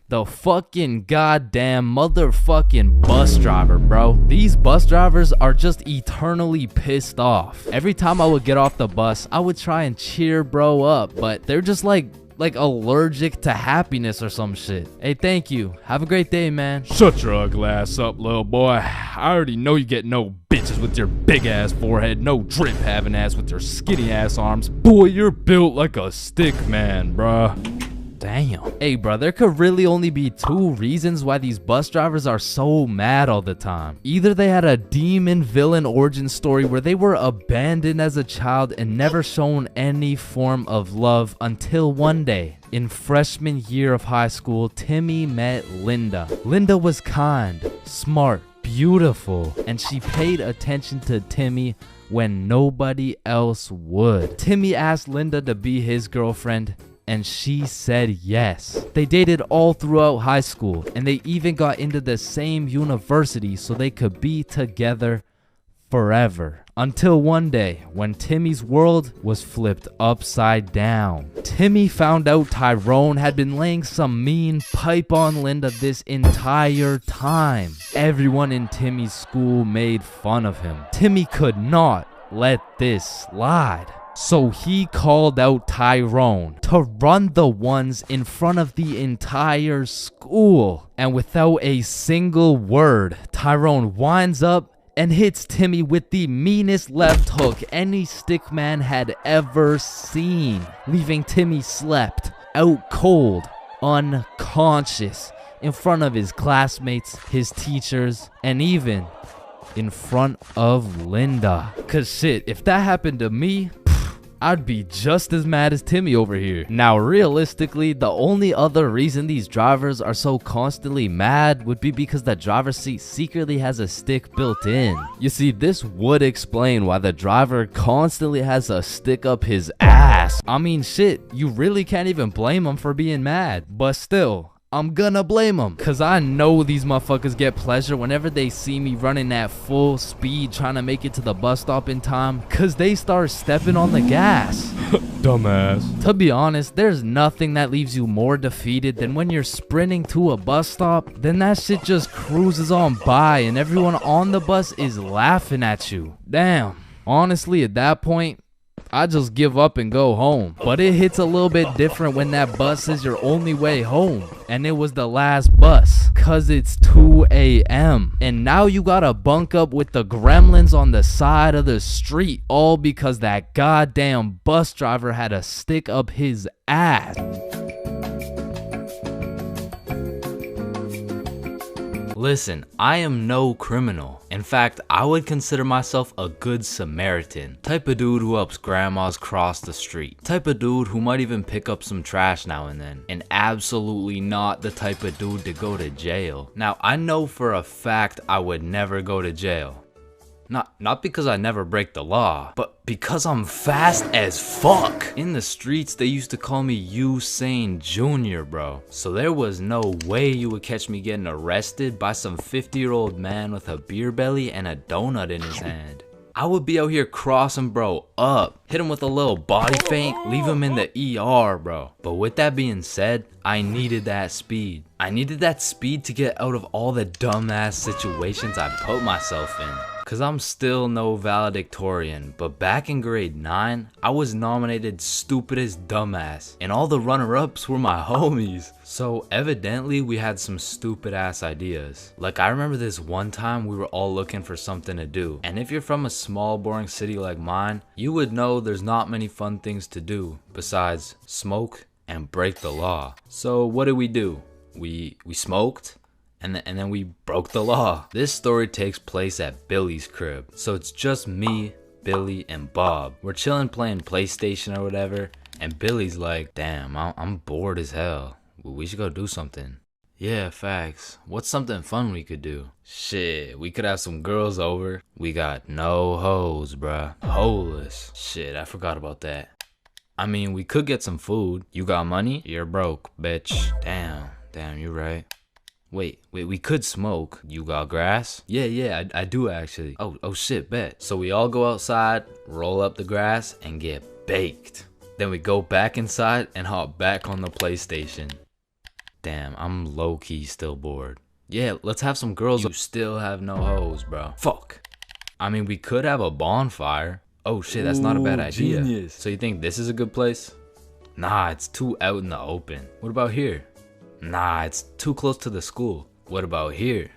The fucking goddamn motherfucking bus driver, bro. These bus drivers are just eternally pissed off. Every time I would get off the bus, I would try and cheer bro up, but they're just like allergic to happiness or some shit. Hey, thank you. Have a great day, man. Shut your ugly ass up, little boy. I already know you get no bitches with your big ass forehead, no drip having ass with your skinny ass arms. Boy, you're built like a stick man, bruh. Damn. Hey, bro, there could really only be 2 reasons why these bus drivers are so mad all the time. Either they had a demon villain origin story where they were abandoned as a child and never shown any form of love until one day. In freshman year of high school, Timmy met Linda. Linda was kind, smart, beautiful, and she paid attention to Timmy when nobody else would. Timmy asked Linda to be his girlfriend, and she said yes. They dated all throughout high school, and they even got into the same university so they could be together forever. Until one day, when Timmy's world was flipped upside down. Timmy found out Tyrone had been laying some mean pipe on Linda this entire time. Everyone in Timmy's school made fun of him. Timmy could not let this slide. So he called out Tyrone to run the ones in front of the entire school. And without a single word, Tyrone winds up and hits Timmy with the meanest left hook any stickman had ever seen, leaving Timmy slept, out cold, unconscious, in front of his classmates, his teachers, and even in front of Linda. Cause shit, if that happened to me, I'd be just as mad as Timmy over here. Now, realistically, the only other reason these drivers are so constantly mad would be because the driver's seat secretly has a stick built in. You see, this would explain why the driver constantly has a stick up his ass. I mean, shit, you really can't even blame him for being mad. But still, I'm gonna blame them, cause I know these motherfuckers get pleasure whenever they see me running at full speed trying to make it to the bus stop in time, cause they start stepping on the gas. Dumbass. To be honest, there's nothing that leaves you more defeated than when you're sprinting to a bus stop, then that shit just cruises on by and everyone on the bus is laughing at you. Damn. Honestly, at that point, I just give up and go home. But it hits a little bit different when that bus is your only way home. And it was the last bus. Cause it's 2 a.m. And now you gotta bunk up with the gremlins on the side of the street. All because that goddamn bus driver had a stick up his ass. Listen, I am no criminal. In fact, I would consider myself a good Samaritan. Type of dude who helps grandmas cross the street. Type of dude who might even pick up some trash now and then. And absolutely not the type of dude to go to jail. Now, I know for a fact I would never go to jail. Not because I never break the law, but because I'm fast as fuck. In the streets, they used to call me Usain Jr., bro. So there was no way you would catch me getting arrested by some 50-year-old man with a beer belly and a donut in his hand. I would be out here crossing bro up, hit him with a little body feint, leave him in the ER, bro. But with that being said, I needed that speed. I needed that speed to get out of all the dumbass situations I put myself in. Cause I'm still no valedictorian, but back in grade 9, I was nominated stupidest dumbass, and all the runner-ups were my homies. So evidently we had some stupid ass ideas. Like I remember this one time we were all looking for something to do, and if you're from a small boring city like mine, you would know there's not many fun things to do besides smoke and break the law. So what did we do? We smoked. And then we broke the law. This story takes place at Billy's crib. So it's just me, Billy, and Bob. We're chilling playing PlayStation or whatever. And Billy's like, damn, I'm bored as hell. We should go do something. Yeah, facts. What's something fun we could do? Shit, we could have some girls over. We got no hoes, bruh. Holeless. Shit, I forgot about that. I mean, we could get some food. You got money? You're broke, bitch. Damn, you're right. Wait, we could smoke. You got grass? Yeah, I do actually. Oh shit, bet. So we all go outside, roll up the grass, and get baked. Then we go back inside and hop back on the PlayStation. Damn, I'm low-key still bored. Yeah, let's have some girls. You still have no hoes, bro. Fuck. I mean, we could have a bonfire. Oh shit, that's not a bad idea. Genius. So you think this is a good place? Nah, it's too out in the open. What about here? Nah, it's too close to the school. What about here?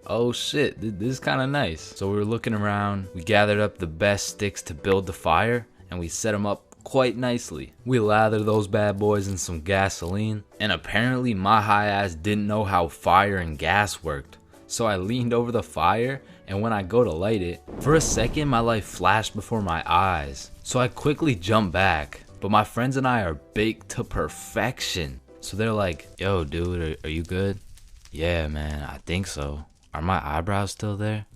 Oh shit, this is kind of nice. So we were looking around, we gathered up the best sticks to build the fire, and we set them up quite nicely. We lathered those bad boys in some gasoline, and apparently my high ass didn't know how fire and gas worked. So I leaned over the fire, and when I go to light it, for a second my life flashed before my eyes. So I quickly jumped back, but my friends and I are baked to perfection. So they're like, yo dude, are you good? Yeah man, I think so. Are my eyebrows still there?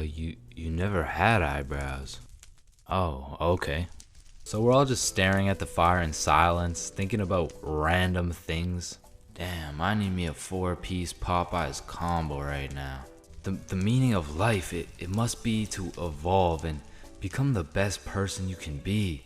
You never had eyebrows. Oh, okay. So we're all just staring at the fire in silence, thinking about random things. Damn, I need me a 4-piece Popeyes combo right now. The meaning of life, it must be to evolve and become the best person you can be.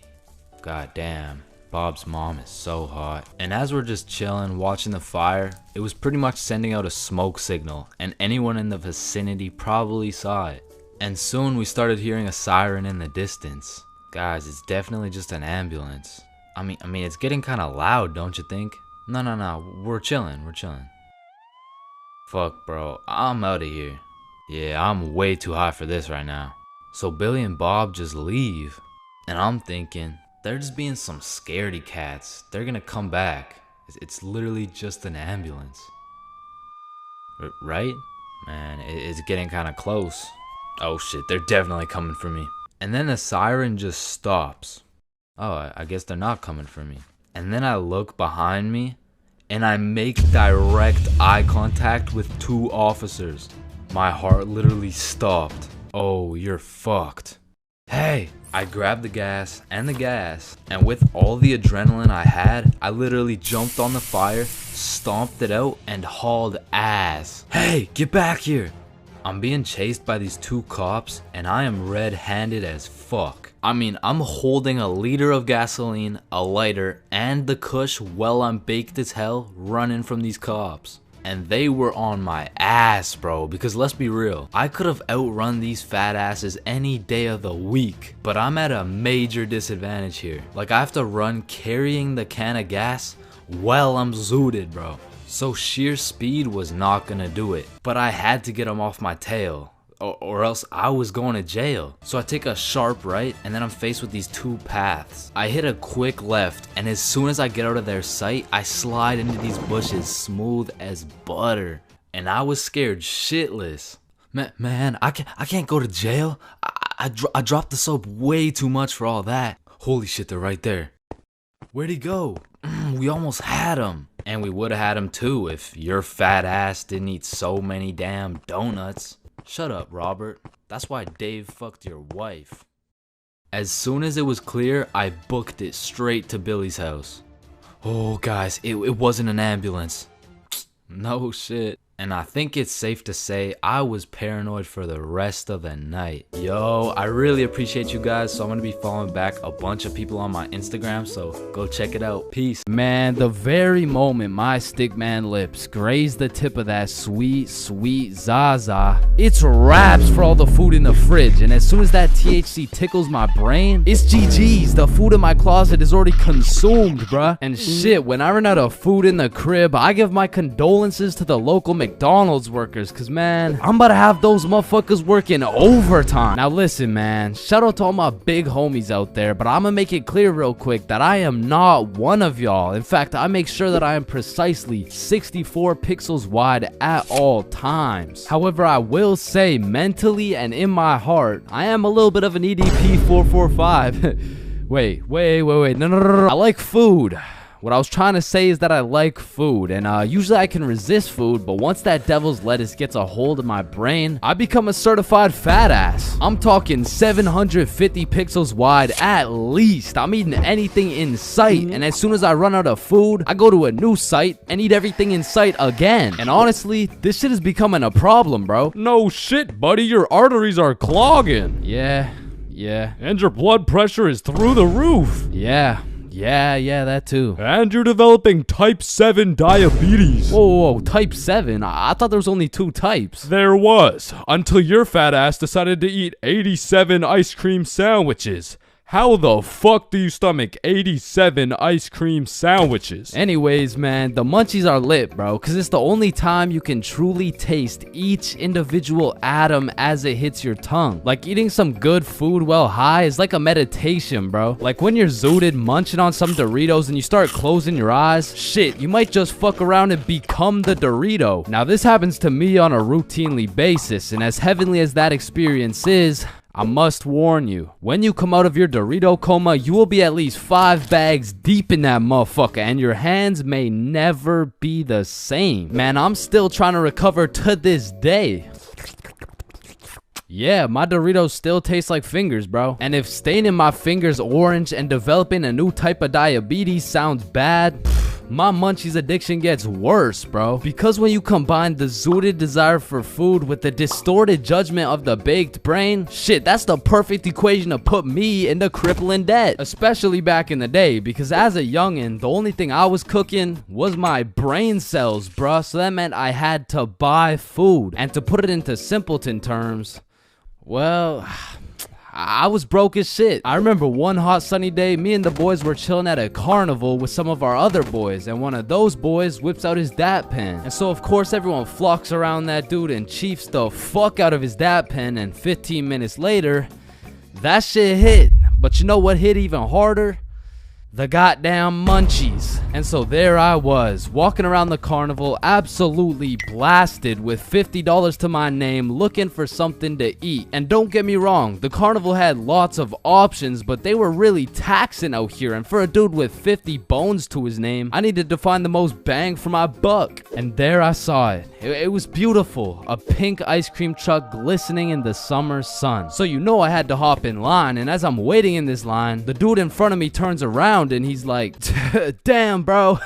God damn, Bob's mom is so hot. And as we're just chilling, watching the fire, it was pretty much sending out a smoke signal, and anyone in the vicinity probably saw it. And soon we started hearing a siren in the distance. Guys, it's definitely just an ambulance. I mean, it's getting kind of loud, don't you think? No, we're chilling. Fuck, bro, I'm out of here. Yeah, I'm way too hot for this right now. So Billy and Bob just leave. And I'm thinking, they're just being some scaredy cats. They're gonna come back. It's literally just an ambulance. Right? Man, it's getting kind of close. Oh shit, they're definitely coming for me. And then the siren just stops. Oh, I guess they're not coming for me. And then I look behind me, and I make direct eye contact with 2 officers. My heart literally stopped. Oh, you're fucked. Hey! I grabbed the gas, and with all the adrenaline I had, I literally jumped on the fire, stomped it out, and hauled ass. Hey, get back here! I'm being chased by these 2 cops, and I am red-handed as fuck. I mean, I'm holding a liter of gasoline, a lighter, and the kush while I'm baked as hell running from these cops. And they were on my ass, bro, because let's be real, I could have outrun these fat asses any day of the week, but I'm at a major disadvantage here. Like, I have to run carrying the can of gas while I'm zooted, bro. So sheer speed was not gonna do it, but I had to get them off my tail, or else I was going to jail. So I take a sharp right, and then I'm faced with these 2 paths. I hit a quick left, and as soon as I get out of their sight, I slide into these bushes smooth as butter. And I was scared shitless. Man, I can't go to jail. I dropped the soap way too much for all that. Holy shit, they're right there. Where'd he go? We almost had him. And we would've had him too if your fat ass didn't eat so many damn donuts. Shut up, Robert. That's why Dave fucked your wife. As soon as it was clear, I booked it straight to Billy's house. Oh, guys, it wasn't an ambulance. No shit. And I think it's safe to say I was paranoid for the rest of the night. Yo, I really appreciate you guys, so I'm gonna be following back a bunch of people on my Instagram, so go check it out. Peace. Man, the very moment my stickman lips graze the tip of that sweet, sweet Zaza, it's wraps for all the food in the fridge, and as soon as that THC tickles my brain, it's GG's. The food in my closet is already consumed, bruh. And shit, when I run out of food in the crib, I give my condolences to the local McDonald's workers, cause man, I'm about to have those motherfuckers working overtime. Now listen, man, shout out to all my big homies out there, but I'm gonna make it clear real quick that I am not one of y'all. In fact, I make sure that I am precisely 64 pixels wide at all times. However, I will say mentally and in my heart, I am a little bit of an EDP 445. Wait, no. I like food. What I was trying to say is that I like food, and usually I can resist food, but once that devil's lettuce gets a hold of my brain, I become a certified fat ass. I'm talking 750 pixels wide at least. I'm eating anything in sight, and as soon as I run out of food, I go to a new site and eat everything in sight again. And honestly, this shit is becoming a problem, bro. No shit, buddy, your arteries are clogging. Yeah. And your blood pressure is through the roof. Yeah, that too. And you're developing type 7 diabetes. Whoa, type 7? I thought there was only 2 types. There was, until your fat ass decided to eat 87 ice cream sandwiches. How the fuck do you stomach 87 ice cream sandwiches? Anyways, man, the munchies are lit, bro, because it's the only time you can truly taste each individual atom as it hits your tongue. Like, eating some good food while high is like a meditation, bro. Like, when you're zooted munching on some Doritos and you start closing your eyes, shit, you might just fuck around and become the Dorito. Now, this happens to me on a routinely basis, and as heavenly as that experience is, I must warn you, when you come out of your Dorito coma, you will be at least 5 bags deep in that motherfucker, and your hands may never be the same. Man, I'm still trying to recover to this day. Yeah, my Doritos still taste like fingers, bro. And if staining my fingers orange and developing a new type of diabetes sounds bad, my munchies addiction gets worse, bro. Because when you combine the zooted desire for food with the distorted judgment of the baked brain, shit, that's the perfect equation to put me into crippling debt. Especially back in the day, because as a youngin', the only thing I was cooking was my brain cells, bruh. So that meant I had to buy food. And to put it into simpleton terms, well, I was broke as shit. I remember one hot sunny day, me and the boys were chilling at a carnival with some of our other boys, and one of those boys whips out his dap pen. And so of course everyone flocks around that dude and chiefs the fuck out of his dap pen, and 15 minutes later, that shit hit. But you know what hit even harder? The goddamn munchies. And so there I was, walking around the carnival, absolutely blasted with $50 to my name, looking for something to eat. And don't get me wrong, the carnival had lots of options, but they were really taxing out here. And for a dude with 50 bones to his name, I needed to find the most bang for my buck. And there I saw it. It was beautiful. A pink ice cream truck glistening in the summer sun. So you know I had to hop in line, and as I'm waiting in this line, the dude in front of me turns around and he's like, damn, bro,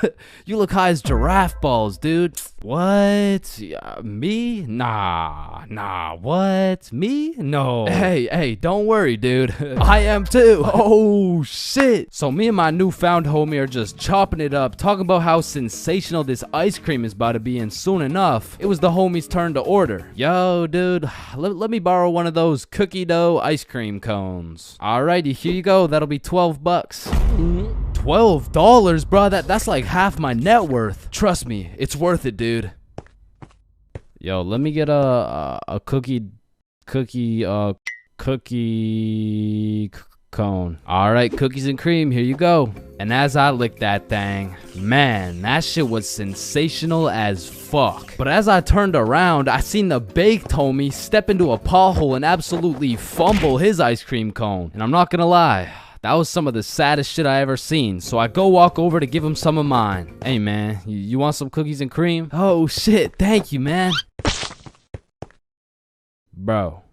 you look high as giraffe balls, dude. What? Me? Nah, what? Me? No. Hey, don't worry, dude. I am too. Oh, shit. So me and my newfound homie are just chopping it up, talking about how sensational this ice cream is about to be, and soon enough, it was the homie's turn to order. Yo, dude, let me borrow one of those cookie dough ice cream cones. Alrighty, here you go. That'll be 12 bucks. $12, bro. That's like half my net worth. Trust me, it's worth it, dude. Yo, let me get a cookie cone. All right, cookies and cream, here you go. And as I licked that thing, man, that shit was sensational as fuck. But as I turned around, I seen the baked homie step into a pothole and absolutely fumble his ice cream cone. And I'm not gonna lie, that was some of the saddest shit I ever seen. So I go walk over to give him some of mine. Hey man, you want some cookies and cream? Oh shit, thank you, man. Bro,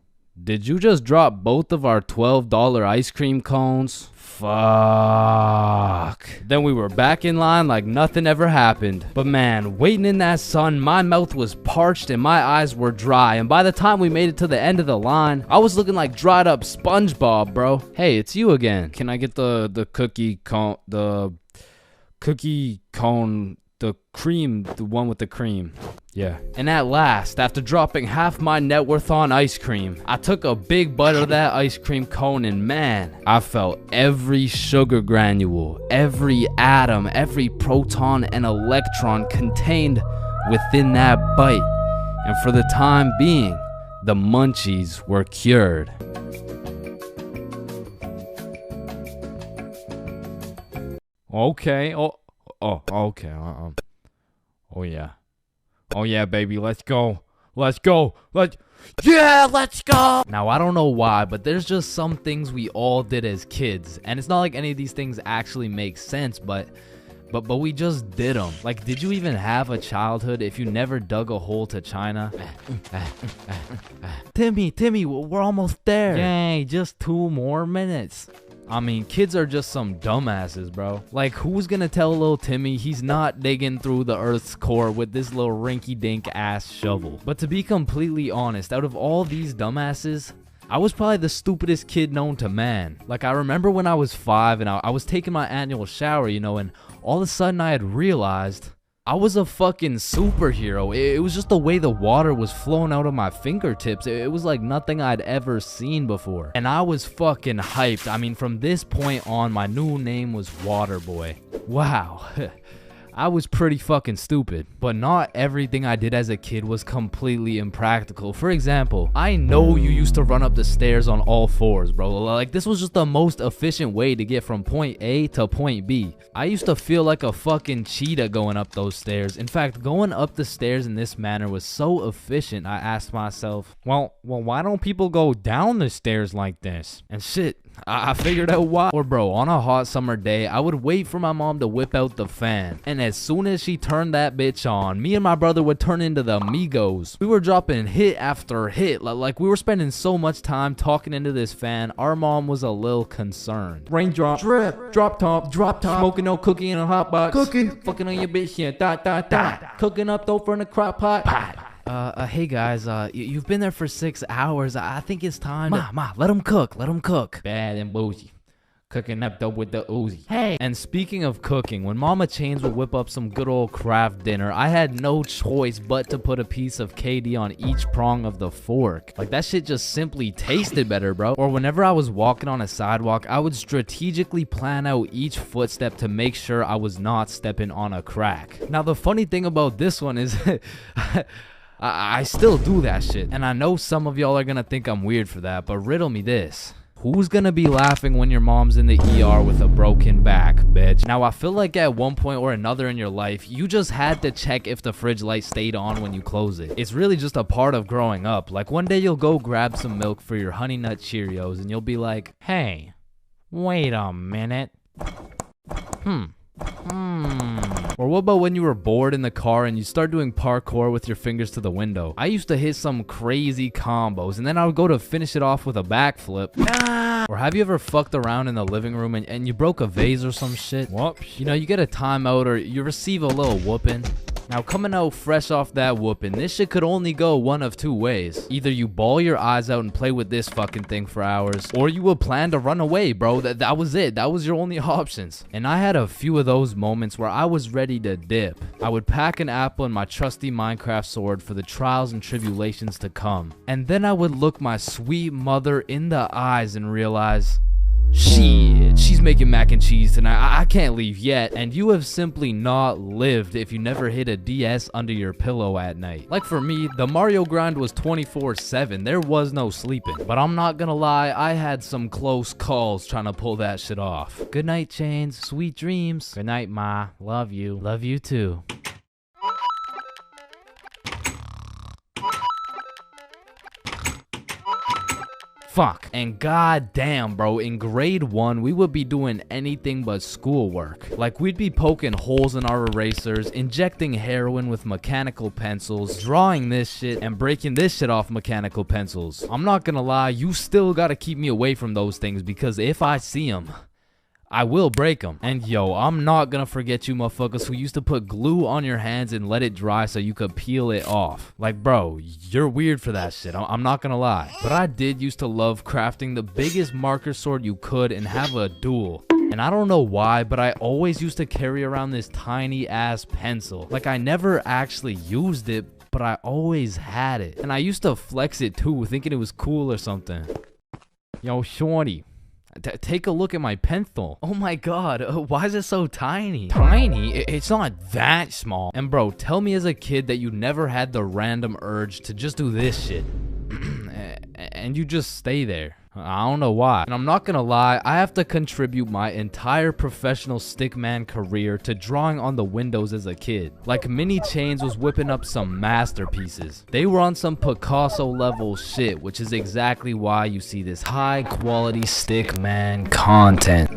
did you just drop both of our $12 ice cream cones? Fuck. Then we were back in line like nothing ever happened. But man, waiting in that sun, my mouth was parched and my eyes were dry. And by the time we made it to the end of the line, I was looking like dried up SpongeBob, bro. Hey, it's you again. Can I get the cookie cone, the cream, the one with the cream? Yeah. And at last, after dropping half my net worth on ice cream, I took a big bite of that ice cream cone, and man, I felt every sugar granule, every atom, every proton and electron contained within that bite. And for the time being, the munchies were cured. Okay. Okay. Oh yeah. Oh yeah, baby. Let's go. Let's go. Yeah, let's go. Now, I don't know why, but there's just some things we all did as kids, and it's not like any of these things actually make sense, but we just did them. Like, did you even have a childhood if you never dug a hole to China? Timmy, we're almost there. Yay, just 2 more minutes. I mean, kids are just some dumbasses, bro. Like, who's gonna tell little Timmy he's not digging through the Earth's core with this little rinky-dink ass shovel? But to be completely honest, out of all these dumbasses, I was probably the stupidest kid known to man. Like, I remember when I was 5 and I was taking my annual shower, you know, and all of a sudden I had realized I was a fucking superhero. It was just the way the water was flowing out of my fingertips. It was like nothing I'd ever seen before. And I was fucking hyped. I mean, from this point on, my new name was Waterboy. Wow. I was pretty fucking stupid, but not everything I did as a kid was completely impractical. For example, I know you used to run up the stairs on all 4s, bro. Like, this was just the most efficient way to get from point A to point B. I used to feel like a fucking cheetah going up those stairs. In fact, going up the stairs in this manner was so efficient, I asked myself, well, why don't people go down the stairs like this? And shit, I figured out why. Or bro, on a hot summer day, I would wait for my mom to whip out the fan. And as soon as she turned that bitch on, me and my brother would turn into the Migos. We were dropping hit after hit. Like we were spending so much time talking into this fan, our mom was a little concerned. Raindrop, drip, drop top, smoking no cookie in a hot box, cookie, fucking on your bitch, yeah, dot, cooking up dope in a crock pot. Hey guys, you've been there for 6 hours. I think it's time to... Ma, let them cook, Bad and bougie. Cooking up dope with the Uzi. Hey! And speaking of cooking, when Mama Chains would whip up some good old craft dinner, I had no choice but to put a piece of KD on each prong of the fork. Like, that shit just simply tasted better, bro. Or whenever I was walking on a sidewalk, I would strategically plan out each footstep to make sure I was not stepping on a crack. Now, the funny thing about this one is... I still do that shit. And I know some of y'all are gonna think I'm weird for that, but riddle me this. Who's gonna be laughing when your mom's in the ER with a broken back, bitch? Now, I feel like at one point or another in your life, you just had to check if the fridge light stayed on when you close it. It's really just a part of growing up. Like, one day you'll go grab some milk for your Honey Nut Cheerios, and you'll be like, hey, wait a minute. Or what about when you were bored in the car and you start doing parkour with your fingers to the window? I used to hit some crazy combos and then I would go to finish it off with a backflip. Or have you ever fucked around in the living room and you broke a vase or some shit? Whoops. You know, you get a timeout or you receive a little whooping. Now, coming out fresh off that whooping, this shit could only go one of two ways. Either you bawl your eyes out and play with this fucking thing for hours, or you would plan to run away, bro. That was it. That was your only options. And I had a few of those moments where I was ready to dip. I would pack an apple and my trusty Minecraft sword for the trials and tribulations to come. And then I would look my sweet mother in the eyes and realize, shit, she's making mac and cheese tonight. I can't leave yet. And you have simply not lived if you never hid a DS under your pillow at night. Like for me, the Mario grind was 24/7. There was no sleeping. But I'm not gonna lie, I had some close calls trying to pull that shit off. Good night, Chains. Sweet dreams. Good night, Ma. Love you. Love you too. Fuck. And goddamn, bro, in grade 1, we would be doing anything but schoolwork. Like, we'd be poking holes in our erasers, injecting heroin with mechanical pencils, drawing this shit, and breaking this shit off mechanical pencils. I'm not gonna lie, you still gotta keep me away from those things, because if I see them, I will break them. And yo, I'm not gonna forget you motherfuckers who used to put glue on your hands and let it dry so you could peel it off. Like, bro, you're weird for that shit. I'm not gonna lie. But I did used to love crafting the biggest marker sword you could and have a duel. And I don't know why, but I always used to carry around this tiny ass pencil. Like, I never actually used it, but I always had it. And I used to flex it too, thinking it was cool or something. Yo, shorty. Take a look at my pencil. Oh my god, why is it so tiny? Tiny? It's not that small. And bro, tell me as a kid that you never had the random urge to just do this shit. And you just stay there. I don't know why. And I'm not gonna lie, I have to contribute my entire professional stickman career to drawing on the windows as a kid. Like, Mini Chains was whipping up some masterpieces. They were on some Picasso level shit, which is exactly why you see this high quality stickman content.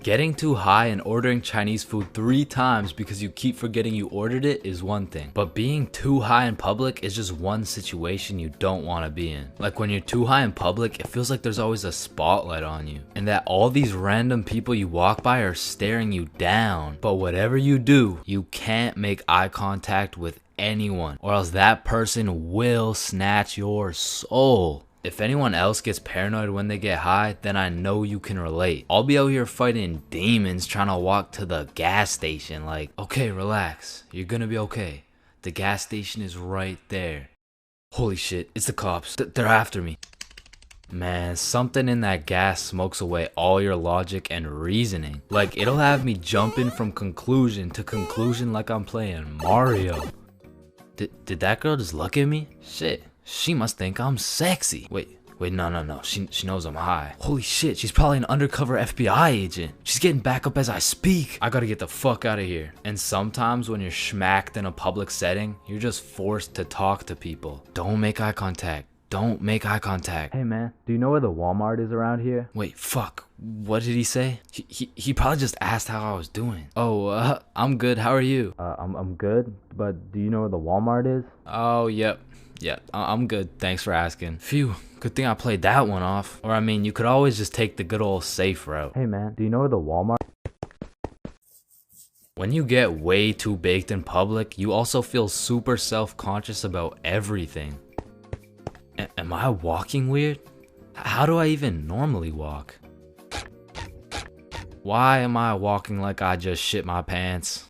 Getting too high and ordering Chinese food 3 times because you keep forgetting you ordered it is one thing. But being too high in public is just one situation you don't want to be in. Like, when you're too high in public, it feels like there's always a spotlight on you. And that all these random people you walk by are staring you down. But whatever you do, you can't make eye contact with anyone, or else that person will snatch your soul. If anyone else gets paranoid when they get high, then I know you can relate. I'll be out here fighting demons trying to walk to the gas station like, okay, relax, you're gonna be okay. The gas station is right there. Holy shit, it's the cops. They're after me. Man, something in that gas smokes away all your logic and reasoning. Like, it'll have me jumping from conclusion to conclusion like I'm playing Mario. Did that girl just look at me? Shit. She must think I'm sexy. Wait, Wait, no. She knows I'm high. Holy shit, she's probably an undercover FBI agent. She's getting back up as I speak. I gotta get the fuck out of here. And sometimes when you're schmacked in a public setting, you're just forced to talk to people. Don't make eye contact. Don't make eye contact. Hey man, do you know where the Walmart is around here? Wait, fuck. What did he say? He probably just asked how I was doing. Oh, I'm good. How are you? I'm good, but do you know where the Walmart is? Oh, yep. I'm good. Thanks for asking. Phew. Good thing I played that one off. Or I mean, you could always just take the good old safe route. Hey man, do you know where the Walmart? When you get way too baked in public, you also feel super self-conscious about everything. Am I walking weird? How do I even normally walk? Why am I walking like I just shit my pants?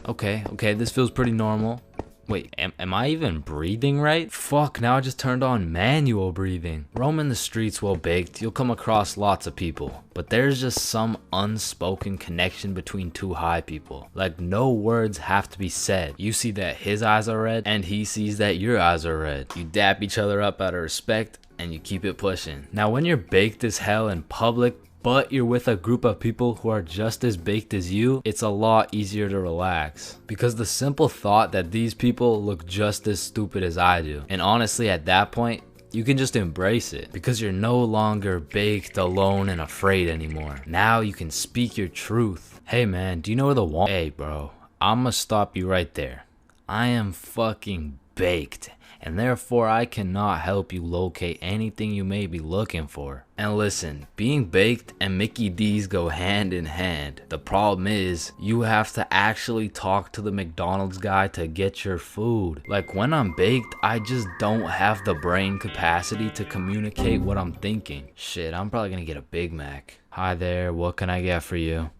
Okay, this feels pretty normal. Wait, am I even breathing right? Fuck, now I just turned on manual breathing. Roaming the streets while baked, you'll come across lots of people. But there's just some unspoken connection between two high people. Like no words have to be said. You see that his eyes are red, and he sees that your eyes are red. You dap each other up out of respect, and you keep it pushing. Now when you're baked as hell in public, but you're with a group of people who are just as baked as you, it's a lot easier to relax. Because the simple thought that these people look just as stupid as I do. And honestly, at that point, you can just embrace it. Because you're no longer baked, alone, and afraid anymore. Now you can speak your truth. Hey man, do you know where the Walmart? Hey bro, I'ma stop you right there. I am fucking baked. And therefore I cannot help you locate anything you may be looking for. And listen, being baked and Mickey D's go hand in hand. The problem is, you have to actually talk to the McDonald's guy to get your food. Like when I'm baked, I just don't have the brain capacity to communicate what I'm thinking. Shit, I'm probably gonna get a Big Mac. Hi there, what can I get for you?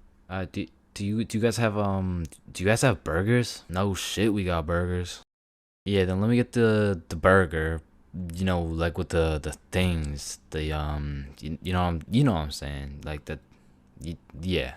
Do you guys have burgers? No shit, we got burgers. Yeah, then let me get the burger, you know, like with the things, the you know what I'm saying, like yeah.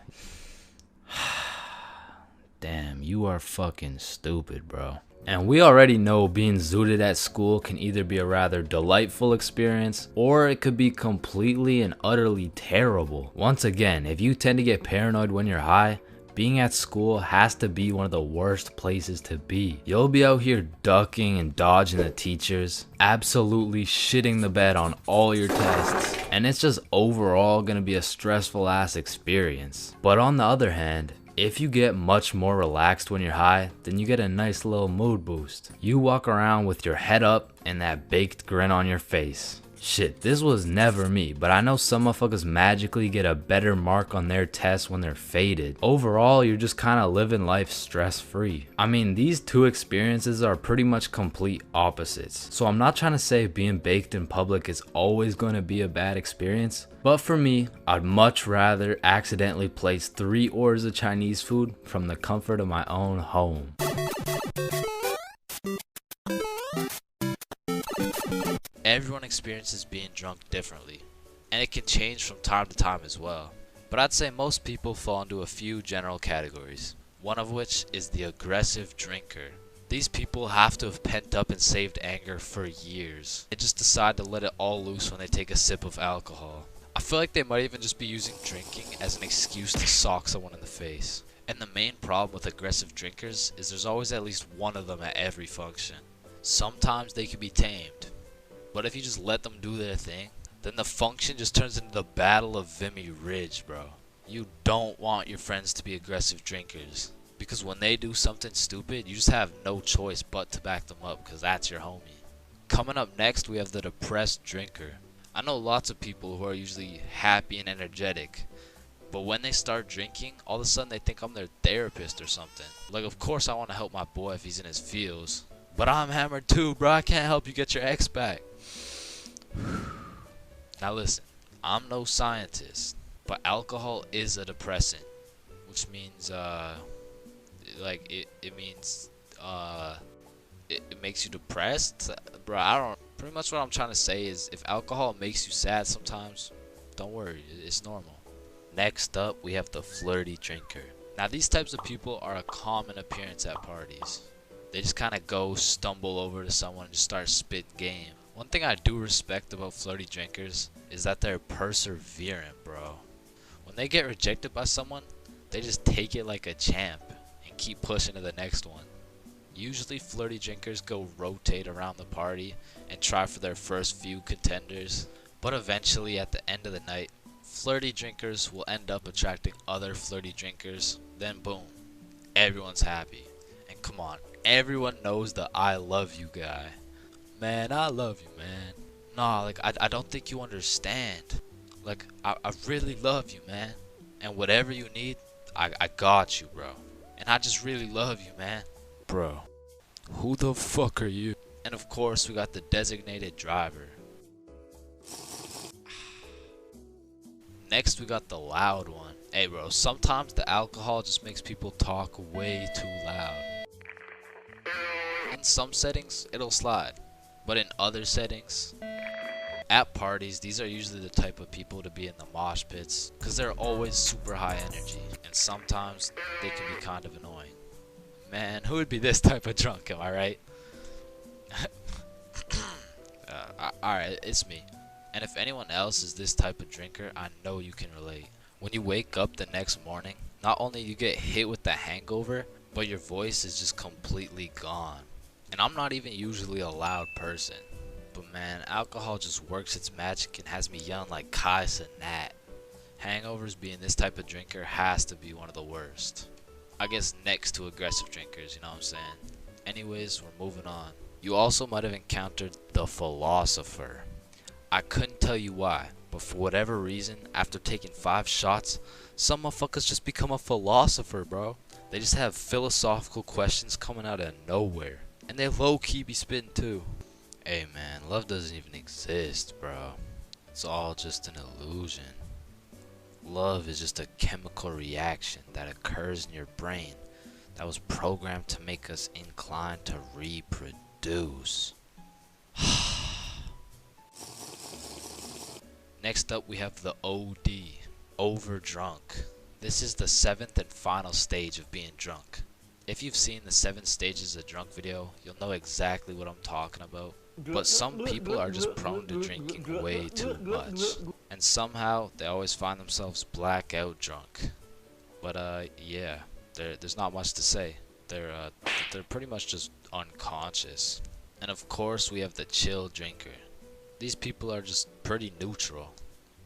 Damn, you are fucking stupid, bro. And we already know being zooted at school can either be a rather delightful experience, or it could be completely and utterly terrible. Once again, if you tend to get paranoid when you're high, being at school has to be one of the worst places to be. You'll be out here ducking and dodging the teachers, absolutely shitting the bed on all your tests, and it's just overall gonna be a stressful ass experience. But on the other hand, if you get much more relaxed when you're high, then you get a nice little mood boost. You walk around with your head up and that baked grin on your face. Shit, this was never me, but I know some motherfuckers magically get a better mark on their tests when they're faded. Overall, you're just kind of living life stress-free. I mean, these two experiences are pretty much complete opposites. So I'm not trying to say being baked in public is always going to be a bad experience, but for me, I'd much rather accidentally place 3 orders of Chinese food from the comfort of my own home. Everyone experiences being drunk differently, and it can change from time to time as well. But I'd say most people fall into a few general categories, one of which is the aggressive drinker. These people have to have pent up and saved anger for years. They just decide to let it all loose when they take a sip of alcohol. I feel like they might even just be using drinking as an excuse to sock someone in the face. And the main problem with aggressive drinkers is there's always at least one of them at every function. Sometimes they can be tamed, but if you just let them do their thing, then the function just turns into the Battle of Vimy Ridge, bro. You don't want your friends to be aggressive drinkers, because when they do something stupid, you just have no choice but to back them up, because that's your homie. Coming up next, we have the depressed drinker. I know lots of people who are usually happy and energetic, but when they start drinking, all of a sudden they think I'm their therapist or something. Like, of course I want to help my boy if he's in his feels, but I'm hammered too, bro. I can't help you get your ex back. Now listen, I'm no scientist, but alcohol is a depressant, which means it makes you depressed, bro. Pretty much what I'm trying to say is, if alcohol makes you sad sometimes, don't worry, it's normal. Next up, we have the flirty drinker. Now these types of people are a common appearance at parties. They just kind of stumble over to someone and just start spitting game. One thing I do respect about flirty drinkers is that they're perseverant, bro. When they get rejected by someone, they just take it like a champ and keep pushing to the next one. Usually flirty drinkers go rotate around the party and try for their first few contenders, but eventually at the end of the night, flirty drinkers will end up attracting other flirty drinkers, then boom, everyone's happy. And come on, everyone knows the I love you guy. Man, I love you, man. Nah, like, I don't think you understand. Like, I really love you, man. And whatever you need, I got you, bro. And I just really love you, man. Bro, who the fuck are you? And of course, we got the designated driver. Next, we got the loud one. Hey, bro, sometimes the alcohol just makes people talk way too loud. In some settings, it'll slide. But in other settings, at parties, these are usually the type of people to be in the mosh pits because they're always super high energy, and sometimes they can be kind of annoying. Man, who would be this type of drunk, am I right? Alright, it's me. And if anyone else is this type of drinker, I know you can relate. When you wake up the next morning, not only you get hit with the hangover, but your voice is just completely gone. And I'm not even usually a loud person, but man, alcohol just works its magic and has me yelling like Kais and Nat. Hangovers being this type of drinker has to be one of the worst. I guess next to aggressive drinkers, you know what I'm saying? Anyways, we're moving on. You also might have encountered the philosopher. I couldn't tell you why, but for whatever reason, after taking 5 shots, some motherfuckers just become a philosopher, bro. They just have philosophical questions coming out of nowhere. And they low-key be spitting too. Hey man, love doesn't even exist, bro. It's all just an illusion. Love is just a chemical reaction that occurs in your brain that was programmed to make us inclined to reproduce. Next up we have the OD, over drunk. This is the 7th and final stage of being drunk. If you've seen the 7 stages of drunk video, you'll know exactly what I'm talking about. But some people are just prone to drinking way too much. And somehow, they always find themselves blackout drunk. But yeah, there's not much to say. They're pretty much just unconscious. And of course, we have the chill drinker. These people are just pretty neutral.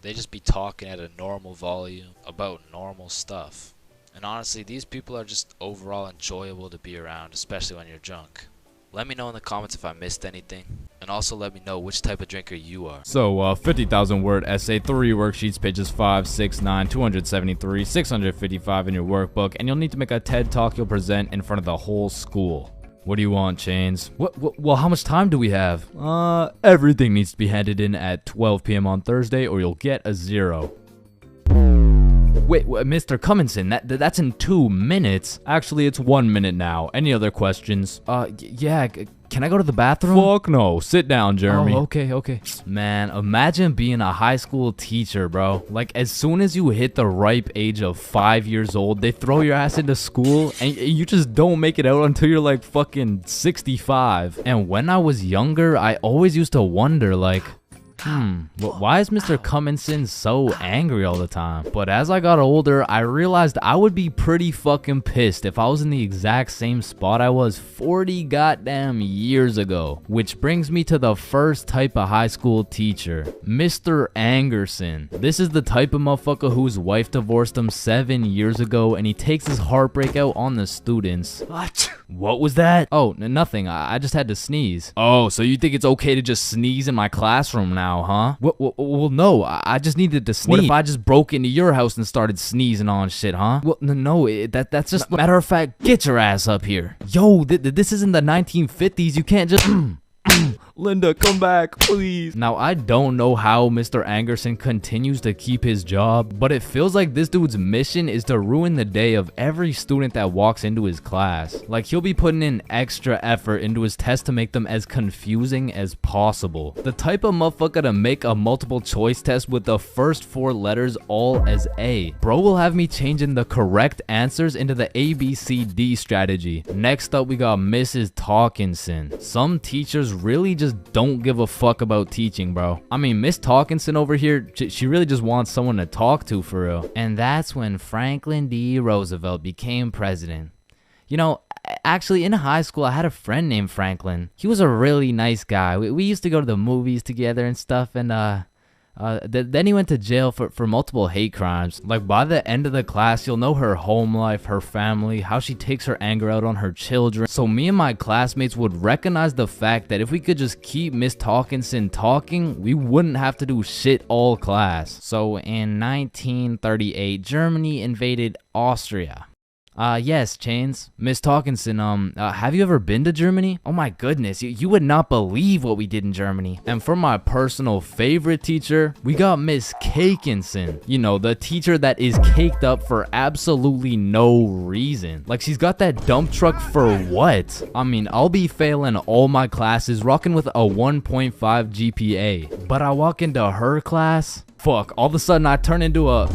They just be talking at a normal volume about normal stuff. And honestly, these people are just overall enjoyable to be around, especially when you're drunk. Let me know in the comments if I missed anything. And also let me know which type of drinker you are. So, 50,000 word essay, 3 worksheets, pages 5, 6, 9, 273, 655 in your workbook. And you'll need to make a TED Talk you'll present in front of the whole school. What do you want, Chains? Well, how much time do we have? Everything needs to be handed in at 12 p.m. on Thursday or you'll get a 0. Wait, Mr. Cumminson, that's in 2 minutes. Actually, it's 1 minute now. Any other questions? Yeah, can I go to the bathroom? Fuck no. Sit down, Jeremy. Oh, okay. Man, imagine being a high school teacher, bro. Like, as soon as you hit the ripe age of 5 years old, they throw your ass into school, and you just don't make it out until you're like fucking 65. And when I was younger, I always used to wonder, like, why is Mr. Cumminson so angry all the time? But as I got older, I realized I would be pretty fucking pissed if I was in the exact same spot I was 40 goddamn years ago. Which brings me to the first type of high school teacher, Mr. Angerson. This is the type of motherfucker whose wife divorced him 7 years ago and he takes his heartbreak out on the students. What was that? Oh, nothing. I just had to sneeze. Oh, so you think it's okay to just sneeze in my classroom now? Huh? Well, no, I just needed to sneeze. What if I just broke into your house and started sneezing on shit, huh? Well, no, that's just matter of fact. Get your ass up here. Yo, this isn't the 1950s. You can't just Linda, come back, please. Now, I don't know how Mr. Angerson continues to keep his job, but it feels like this dude's mission is to ruin the day of every student that walks into his class. Like, he'll be putting in extra effort into his tests to make them as confusing as possible. The type of motherfucker to make a multiple choice test with the first 4 letters all as A. Bro will have me changing the correct answers into the ABCD strategy. Next up, we got Mrs. Talkinson. Some teachers really just just don't give a fuck about teaching, bro. I mean, Miss Talkinson over here, she really just wants someone to talk to for real. And that's when Franklin D. Roosevelt became president. You know, actually, in high school, I had a friend named Franklin. He was a really nice guy. We used to go to the movies together and stuff, and then he went to jail for multiple hate crimes. Like, by the end of the class, you'll know her home life, her family, how she takes her anger out on her children. So me and my classmates would recognize the fact that if we could just keep Miss Talkinson talking, we wouldn't have to do shit all class. So in 1938, Germany invaded Austria. Yes, Chains. Miss Talkinson, have you ever been to Germany? Oh my goodness, you would not believe what we did in Germany. And for my personal favorite teacher, we got Miss Cakinson. You know, the teacher that is caked up for absolutely no reason. Like, she's got that dump truck for what? I mean, I'll be failing all my classes, rocking with a 1.5 GPA. But I walk into her class, fuck, all of a sudden I turn into a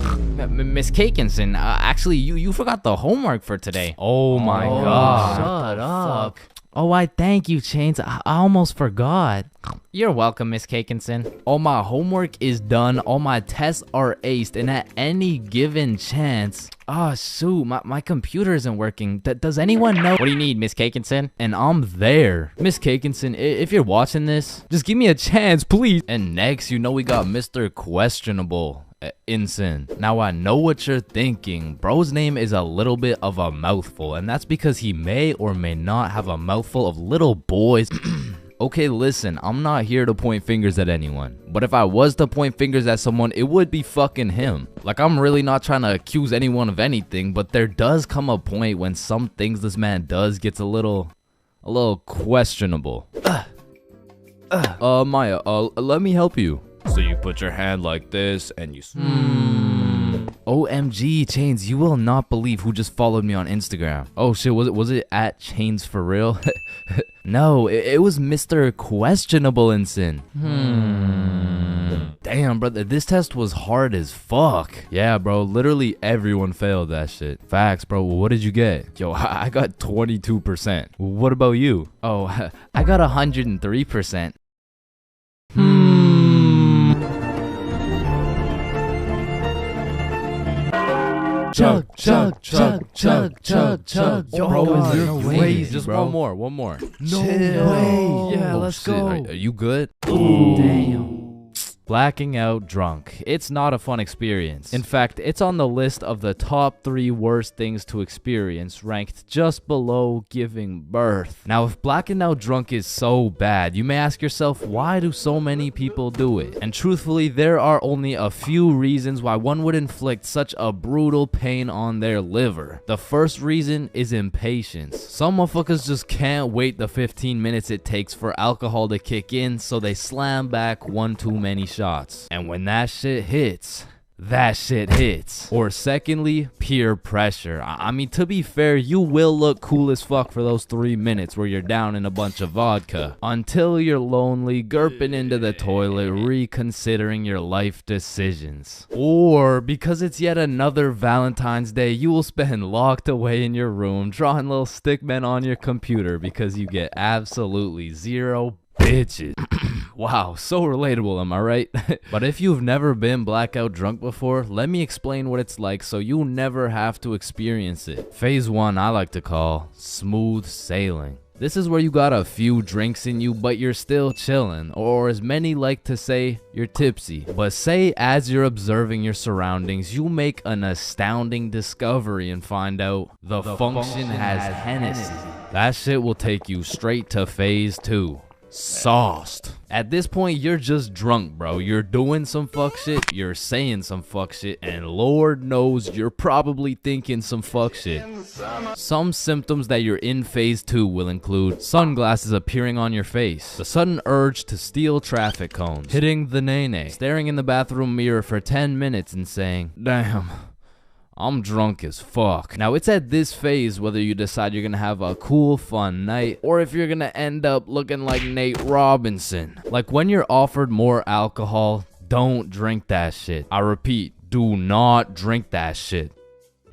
Miss Cakinson. Actually, you forgot the homework for today. Oh my god. Shut up. Oh, I thank you, Chains. I almost forgot. You're welcome, Miss Cakinson. All my homework is done. All my tests are aced. And at any given chance... Oh, shoot. My computer isn't working. Does anyone know? What do you need, Miss Cakinson? And I'm there. Miss Cakinson, if you're watching this, just give me a chance, please. And next, you know we got Mr. Questionable. Ensign. Now I know what you're thinking. Bro's name is a little bit of a mouthful, and that's because he may or may not have a mouthful of little boys. Okay, listen, I'm not here to point fingers at anyone, but if I was to point fingers at someone, it would be fucking him. Like, I'm really not trying to accuse anyone of anything, but there does come a point when some things this man does gets a little questionable. Maya, let me help you. So you put your hand like this and you... OMG, Chains, you will not believe who just followed me on Instagram. Oh shit, was it at chainsFR? No, it was Mr. Questionable Ensign. Damn, brother, this test was hard as fuck. Yeah, bro, literally everyone failed that shit. Facts, bro. What did you get? Yo, I got 22%. What about you? Oh, I got 103%. Chug, chug, chug, chug, chug, chug. Yo, bro, is there crazy, just bro. One more. No way. Yeah, let's go. Are you good? Ooh. Damn. Blacking out drunk. It's not a fun experience. In fact, it's on the list of the top 3 worst things to experience, ranked just below giving birth. Now, if blacking out drunk is so bad, you may ask yourself, why do so many people do it? And truthfully, there are only a few reasons why one would inflict such a brutal pain on their liver. The first reason is impatience. Some motherfuckers just can't wait the 15 minutes it takes for alcohol to kick in, so they slam back one too many shots. And when that shit hits, that shit hits. Or secondly, peer pressure. I mean, to be fair, you will look cool as fuck for those 3 minutes where you're down in a bunch of vodka until you're lonely, gurping into the toilet, reconsidering your life decisions. Or because it's yet another Valentine's Day, you will spend locked away in your room drawing little stickmen on your computer because you get absolutely zero bitches. Wow, so relatable, am I right? But if you've never been blackout drunk before, let me explain what it's like so you'll never have to experience it. Phase 1 I like to call smooth sailing. This is where you got a few drinks in you, but you're still chilling, or as many like to say, you're tipsy. But say as you're observing your surroundings, you make an astounding discovery and find out the function has Hennessy. That shit will take you straight to phase 2. Sauced. At this point, you're just drunk, bro. You're doing some fuck shit, you're saying some fuck shit, and Lord knows you're probably thinking some fuck shit. Some symptoms that you're in phase 2 will include sunglasses appearing on your face, the sudden urge to steal traffic cones, hitting the nene, staring in the bathroom mirror for 10 minutes and saying, damn, I'm drunk as fuck. Now, it's at this phase whether you decide you're gonna have a cool, fun night, or if you're gonna end up looking like Nate Robinson. Like, when you're offered more alcohol, don't drink that shit. I repeat, do not drink that shit.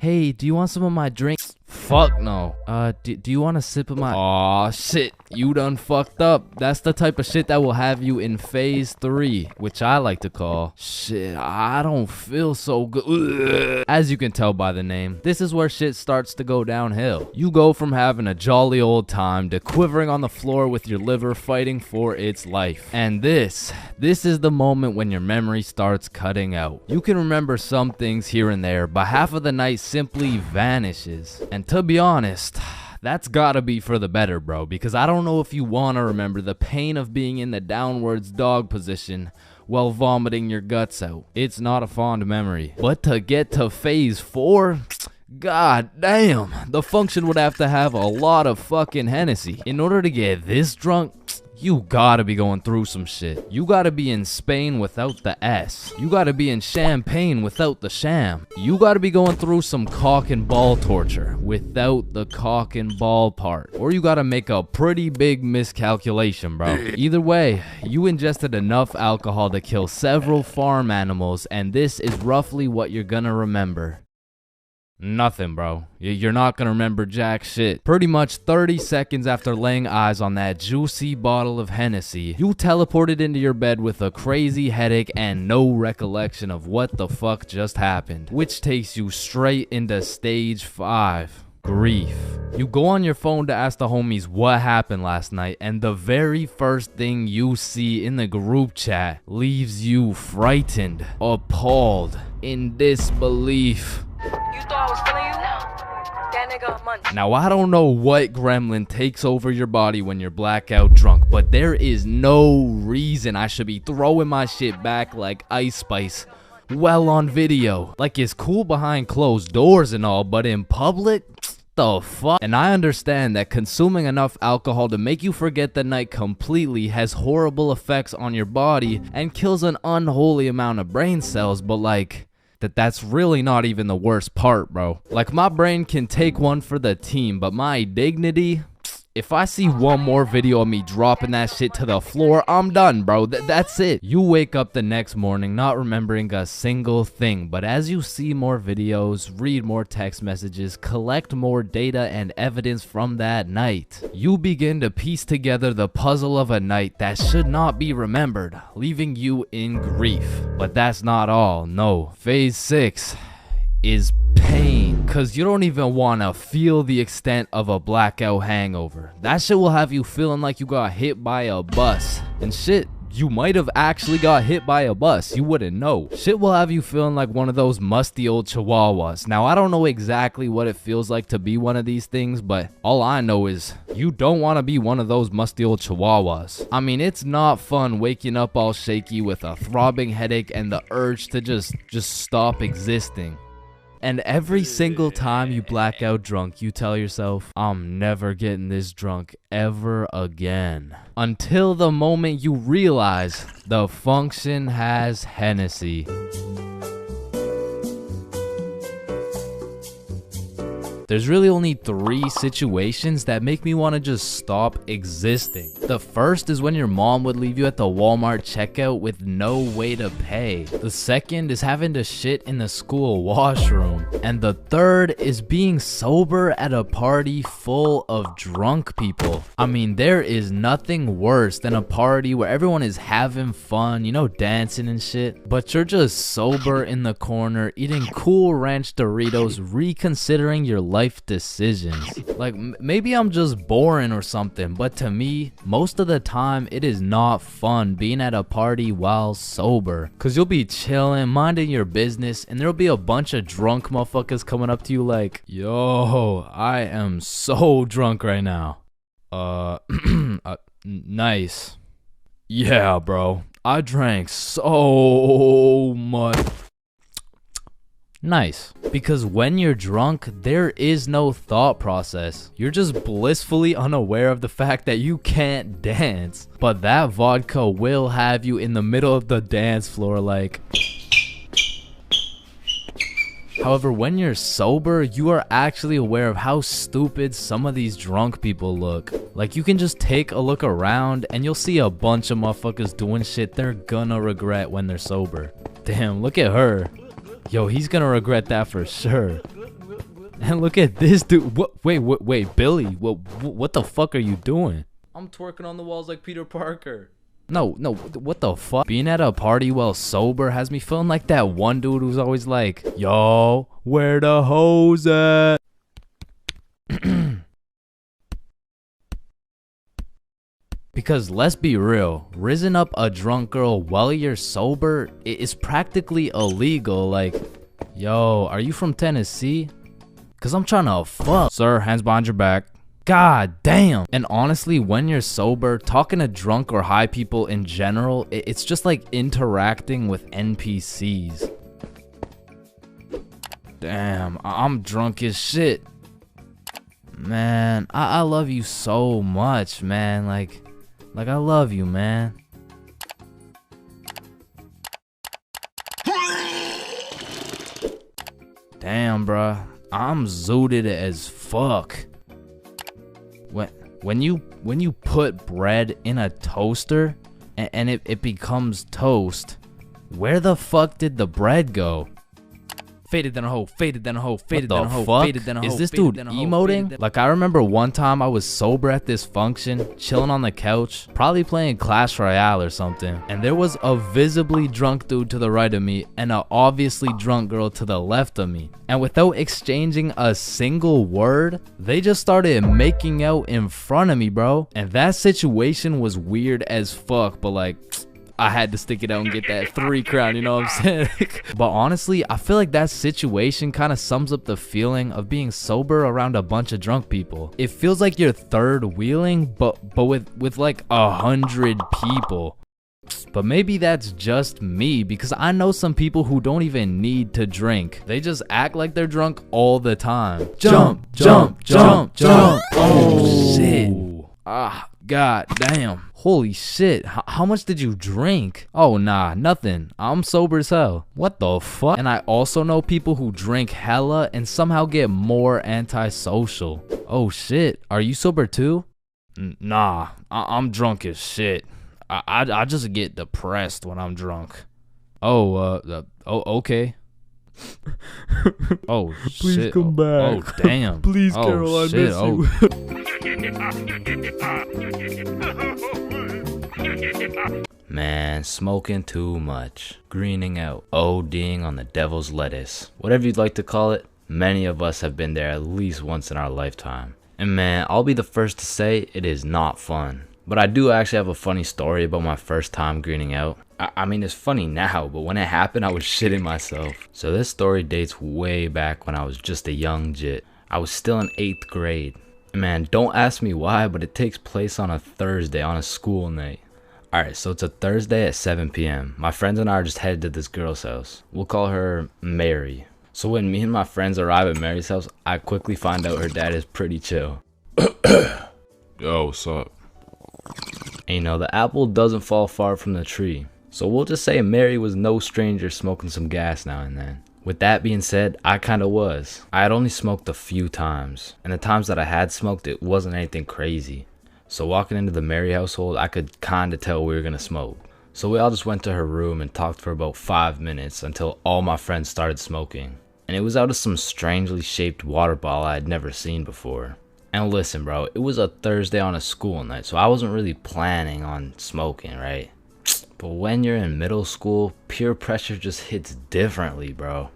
Hey, do you want some of my drink? Fuck no. Do you want a sip of my— Aw, shit. You done fucked up. That's the type of shit that will have you in phase 3, which I like to call— shit, I don't feel so good. Ugh. As you can tell by the name, this is where shit starts to go downhill. You go from having a jolly old time to quivering on the floor with your liver fighting for its life. And this is the moment when your memory starts cutting out. You can remember some things here and there, but half of the night simply vanishes. And to be honest, that's gotta be for the better, bro, because I don't know if you wanna remember the pain of being in the downwards dog position while vomiting your guts out. It's not a fond memory. But to get to phase 4, god damn, the function would have to have a lot of fucking Hennessy. In order to get this drunk, you gotta be going through some shit. You gotta be in Spain without the S. You gotta be in Champagne without the sham. You gotta be going through some cock and ball torture without the cock and ball part. Or you gotta make a pretty big miscalculation, bro. Either way, you ingested enough alcohol to kill several farm animals, and this is roughly what you're gonna remember. Nothing, bro. You're not gonna remember jack shit. Pretty much 30 seconds after laying eyes on that juicy bottle of Hennessy, you teleported into your bed with a crazy headache and no recollection of what the fuck just happened, which takes you straight into stage 5. Grief. You go on your phone to ask the homies what happened last night, and the very first thing you see in the group chat leaves you frightened, appalled, in disbelief. You thought I was feeling you? That nigga munch. Now, I don't know what gremlin takes over your body when you're blackout drunk, but there is no reason I should be throwing my shit back like Ice Spice well on video. Like, it's cool behind closed doors and all, but in public, the fuck? And I understand that consuming enough alcohol to make you forget the night completely has horrible effects on your body and kills an unholy amount of brain cells, but like, that's really not even the worst part, bro. Like, my brain can take one for the team, but my dignity— if I see one more video of me dropping that shit to the floor, I'm done, bro. That's it. You wake up the next morning not remembering a single thing, but as you see more videos, read more text messages, collect more data and evidence from that night, you begin to piece together the puzzle of a night that should not be remembered, leaving you in grief. But that's not all, no. Phase 6 is pain, cause you don't even wanna feel the extent of a blackout hangover. That shit will have you feeling like you got hit by a bus. And shit, you might have actually got hit by a bus, you wouldn't know. Shit will have you feeling like one of those musty old chihuahuas. Now, I don't know exactly what it feels like to be one of these things, but all I know is you don't want to be one of those musty old chihuahuas. I mean, it's not fun waking up all shaky with a throbbing headache and the urge to just stop existing. And every single time you black out drunk, you tell yourself, I'm never getting this drunk ever again. Until the moment you realize the function has Hennessy. There's really only 3 situations that make me want to just stop existing. The first is when your mom would leave you at the Walmart checkout with no way to pay. The second is having to shit in the school washroom. And the third is being sober at a party full of drunk people. I mean, there is nothing worse than a party where everyone is having fun, you know, dancing and shit, but you're just sober in the corner, eating Cool Ranch Doritos, reconsidering your life decisions. Like, maybe I'm just boring or something, but to me, most of the time, it is not fun being at a party while sober. Cause you'll be chilling, minding your business, and there'll be a bunch of drunk motherfuckers coming up to you like, yo, I am so drunk right now. Nice. Yeah, bro. I drank so much. Nice. Because when you're drunk, there is no thought process. You're just blissfully unaware of the fact that you can't dance. But that vodka will have you in the middle of the dance floor like... However, when you're sober, you are actually aware of how stupid some of these drunk people look. Like, you can just take a look around and you'll see a bunch of motherfuckers doing shit they're gonna regret when they're sober. Damn, look at her. Yo, he's gonna regret that for sure. And look at this dude. Wait, Billy. What the fuck are you doing? I'm twerking on the walls like Peter Parker. No, what the fuck? Being at a party while sober has me feeling like that one dude who's always like, yo, where the hoes at? Because let's be real, rizzing up a drunk girl while you're sober is practically illegal. Like, yo, are you from Tennessee? Cause I'm trying to fuck. Sir, hands behind your back. God damn. And honestly, when you're sober, talking to drunk or high people in general, it's just like interacting with NPCs. Damn, I'm drunk as shit. Man, I love you so much, man. Like I love you, man. Damn, bruh. I'm zooted as fuck. When you put bread in a toaster and it becomes toast, where the fuck did the bread go? Faded than a hoe, faded than a hoe, faded than a hoe, faded than a hoe. Is this dude emoting? Like, I remember one time I was sober at this function, chilling on the couch, probably playing Clash Royale or something, and there was a visibly drunk dude to the right of me and a obviously drunk girl to the left of me. And without exchanging a single word, they just started making out in front of me, bro. And that situation was weird as fuck, but like, I had to stick it out and get that 3 crown, you know what I'm saying? But honestly, I feel like that situation kind of sums up the feeling of being sober around a bunch of drunk people. It feels like you're third wheeling, but with like 100 people. But maybe that's just me, because I know some people who don't even need to drink. They just act like they're drunk all the time. Jump. Oh shit. Ah, god damn. Holy shit, how much did you drink? Oh nah, nothing. I'm sober as hell. What the fuck? And I also know people who drink hella and somehow get more antisocial. Oh shit, are you sober too? Nah, I'm drunk as shit. I just get depressed when I'm drunk. Okay. Oh Please shit. come back. Oh damn. Please, oh, Carol, I shit. Man, smoking too much, greening out, ODing on the devil's lettuce. Whatever you'd like to call it, many of us have been there at least once in our lifetime. And man, I'll be the first to say it is not fun. But I do actually have a funny story about my first time greening out. I mean, it's funny now, but when it happened, I was shitting myself. So this story dates way back when I was just a young jit. I was still in 8th grade. And man, don't ask me why, but it takes place on a Thursday on a school night. Alright, so it's a Thursday at 7 p.m. My friends and I are just headed to this girl's house. We'll call her Mary. So when me and my friends arrive at Mary's house, I quickly find out her dad is pretty chill. Yo, what's up? And you know, the apple doesn't fall far from the tree. So we'll just say Mary was no stranger smoking some gas now and then. With that being said, I kinda was. I had only smoked a few times, and the times that I had smoked, it wasn't anything crazy. So walking into the Mary household, I could kinda tell we were gonna smoke. So we all just went to her room and talked for about 5 minutes until all my friends started smoking. And it was out of some strangely shaped water bottle I had never seen before. And listen bro, it was a Thursday on a school night, so I wasn't really planning on smoking, right? But when you're in middle school, peer pressure just hits differently, bro.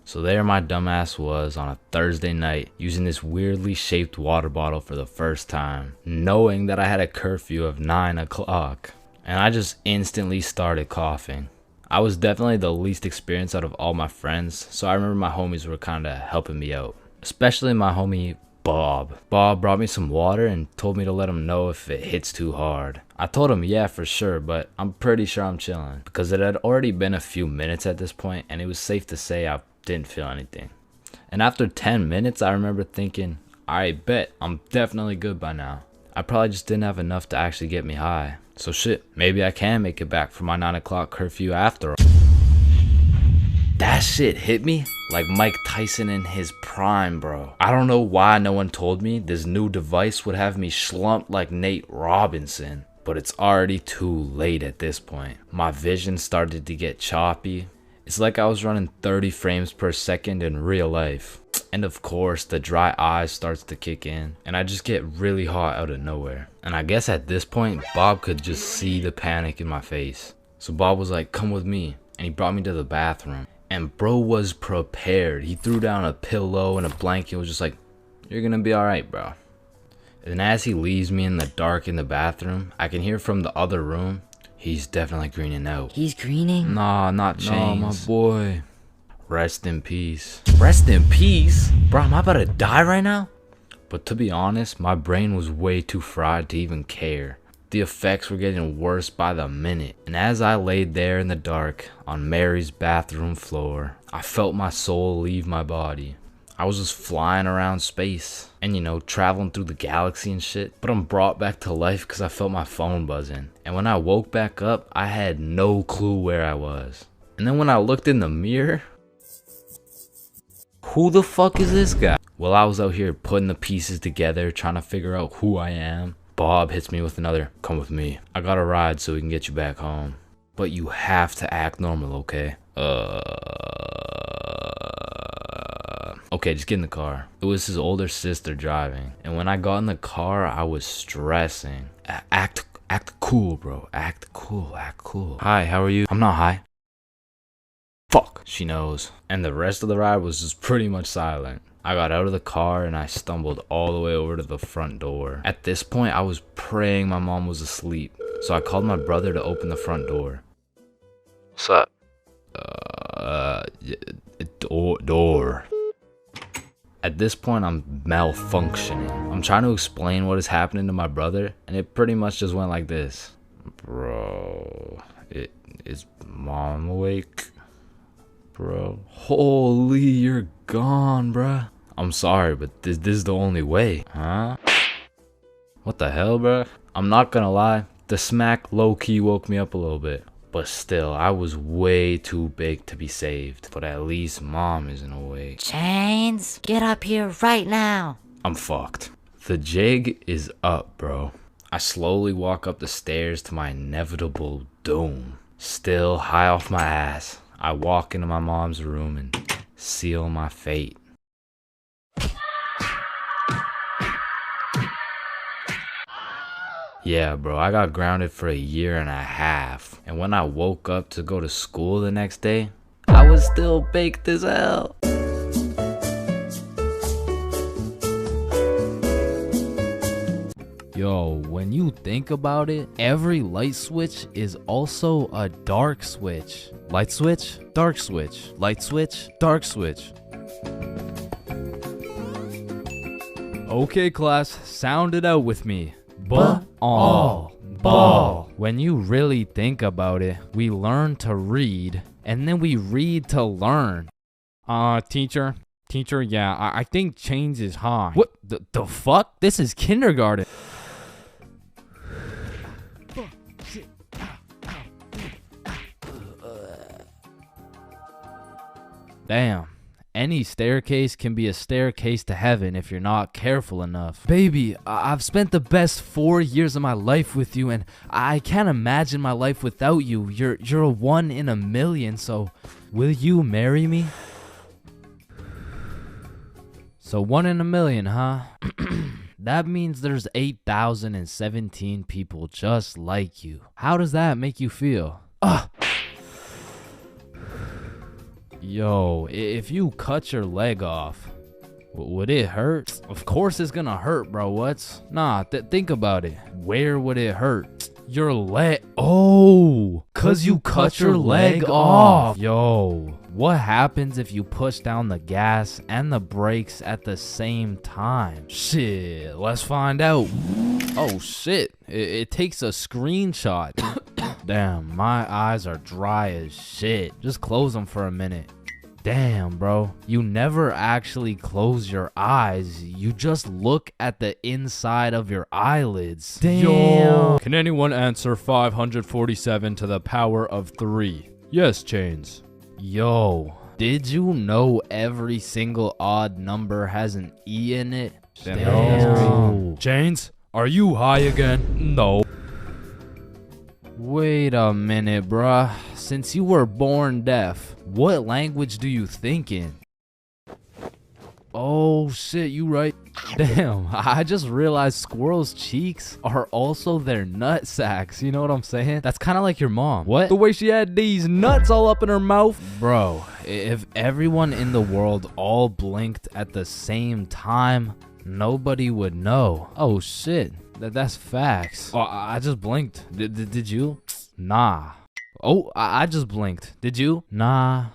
So there my dumbass was on a Thursday night using this weirdly shaped water bottle for the first time, knowing that I had a curfew of 9 o'clock. And I just instantly started coughing. I was definitely the least experienced out of all my friends, so I remember my homies were kinda helping me out. Especially my homie Bob. Bob brought me some water and told me to let him know if it hits too hard. I told him yeah for sure, but I'm pretty sure I'm chilling because it had already been a few minutes at this point and it was safe to say I didn't feel anything. And after 10 minutes I remember thinking, alright bet, I'm definitely good by now. I probably just didn't have enough to actually get me high. So shit, maybe I can make it back for my 9 o'clock curfew after all. That shit hit me like Mike Tyson in his prime, bro. I don't know why no one told me this new device would have me slumped like Nate Robinson, but it's already too late at this point. My vision started to get choppy. It's like I was running 30 frames per second in real life. And of course, the dry eyes starts to kick in, and I just get really hot out of nowhere. And I guess at this point, Bob could just see the panic in my face. So Bob was like, come with me, and he brought me to the bathroom. And bro was prepared. He threw down a pillow and a blanket, was just like, you're gonna be alright, bro. And as he leaves me in the dark in the bathroom, I can hear from the other room, he's definitely greening out. He's greening? Nah, not Chains. No, my boy. Rest in peace. Rest in peace? Bro, am I about to die right now? But to be honest, my brain was way too fried to even care. The effects were getting worse by the minute. And as I laid there in the dark on Mary's bathroom floor, I felt my soul leave my body. I was just flying around space and, you know, traveling through the galaxy and shit. But I'm brought back to life because I felt my phone buzzing. And when I woke back up, I had no clue where I was. And then when I looked in the mirror, who the fuck is this guy? Well, I was out here putting the pieces together, trying to figure out who I am. Bob hits me with another, come with me. I got a ride so we can get you back home. But you have to act normal, okay? Okay, just get in the car. It was his older sister driving. And when I got in the car, I was stressing. Act cool, bro. Act cool. Hi, how are you? I'm not high. Fuck, she knows. And the rest of the ride was just pretty much silent. I got out of the car and I stumbled all the way over to the front door. At this point, I was praying my mom was asleep. So I called my brother to open the front door. What's up? Door. At this point, I'm malfunctioning. I'm trying to explain what is happening to my brother, and it pretty much just went like this. Bro, is mom awake? Bro, holy, you're gone, bruh. I'm sorry, but this is the only way, huh? What the hell, bruh? I'm not gonna lie, the smack low-key woke me up a little bit. But still, I was way too big to be saved. But at least mom isn't awake. Chains, get up here right now. I'm fucked. The jig is up, bro. I slowly walk up the stairs to my inevitable doom. Still high off my ass, I walk into my mom's room and seal my fate. Yeah, bro, I got grounded for 1.5 years. And when I woke up to go to school the next day, I was still baked as hell. Yo, when you think about it, every light switch is also a dark switch. Light switch, dark switch. Light switch, dark switch. Okay, class, sound it out with me. Ball. When you really think about it, we learn to read, and then we read to learn. Teacher, yeah, I think Chains is high. What the fuck? This is kindergarten. Damn. Any staircase can be a staircase to heaven if you're not careful enough. Baby, I've spent the best 4 years of my life with you, and I can't imagine my life without you. You're a 1 in a million, so will you marry me? So 1 in a million, huh? That means there's 8,017 people just like you. How does that make you feel? Yo, if you cut your leg off, would it hurt? Of course it's gonna hurt, bro. Nah, think about it. Where would it hurt? Your leg. Oh, cause you cut your leg off. Yo, what happens if you push down the gas and the brakes at the same time? Shit, let's find out. Oh shit, it takes a screenshot. Damn, my eyes are dry as shit. Just close them for a minute. Damn, bro. You never actually close your eyes. You just look at the inside of your eyelids. Damn. Yo. Can anyone answer 547 to the power of 3? Yes, Chains. Yo, did you know every single odd number has an E in it? Damn. Chains, are you high again? No. Wait a minute, bruh. Since you were born deaf, what language do you think in? Oh shit, you right. Damn, I just realized squirrels' cheeks are also their nut sacks. You know what I'm saying? That's kind of like your mom. What? The way she had these nuts all up in her mouth. Bro, if everyone in the world all blinked at the same time, nobody would know. Oh shit, that's facts. Oh, I just blinked. Did you? Nah. Oh, I just blinked. Did you? Nah.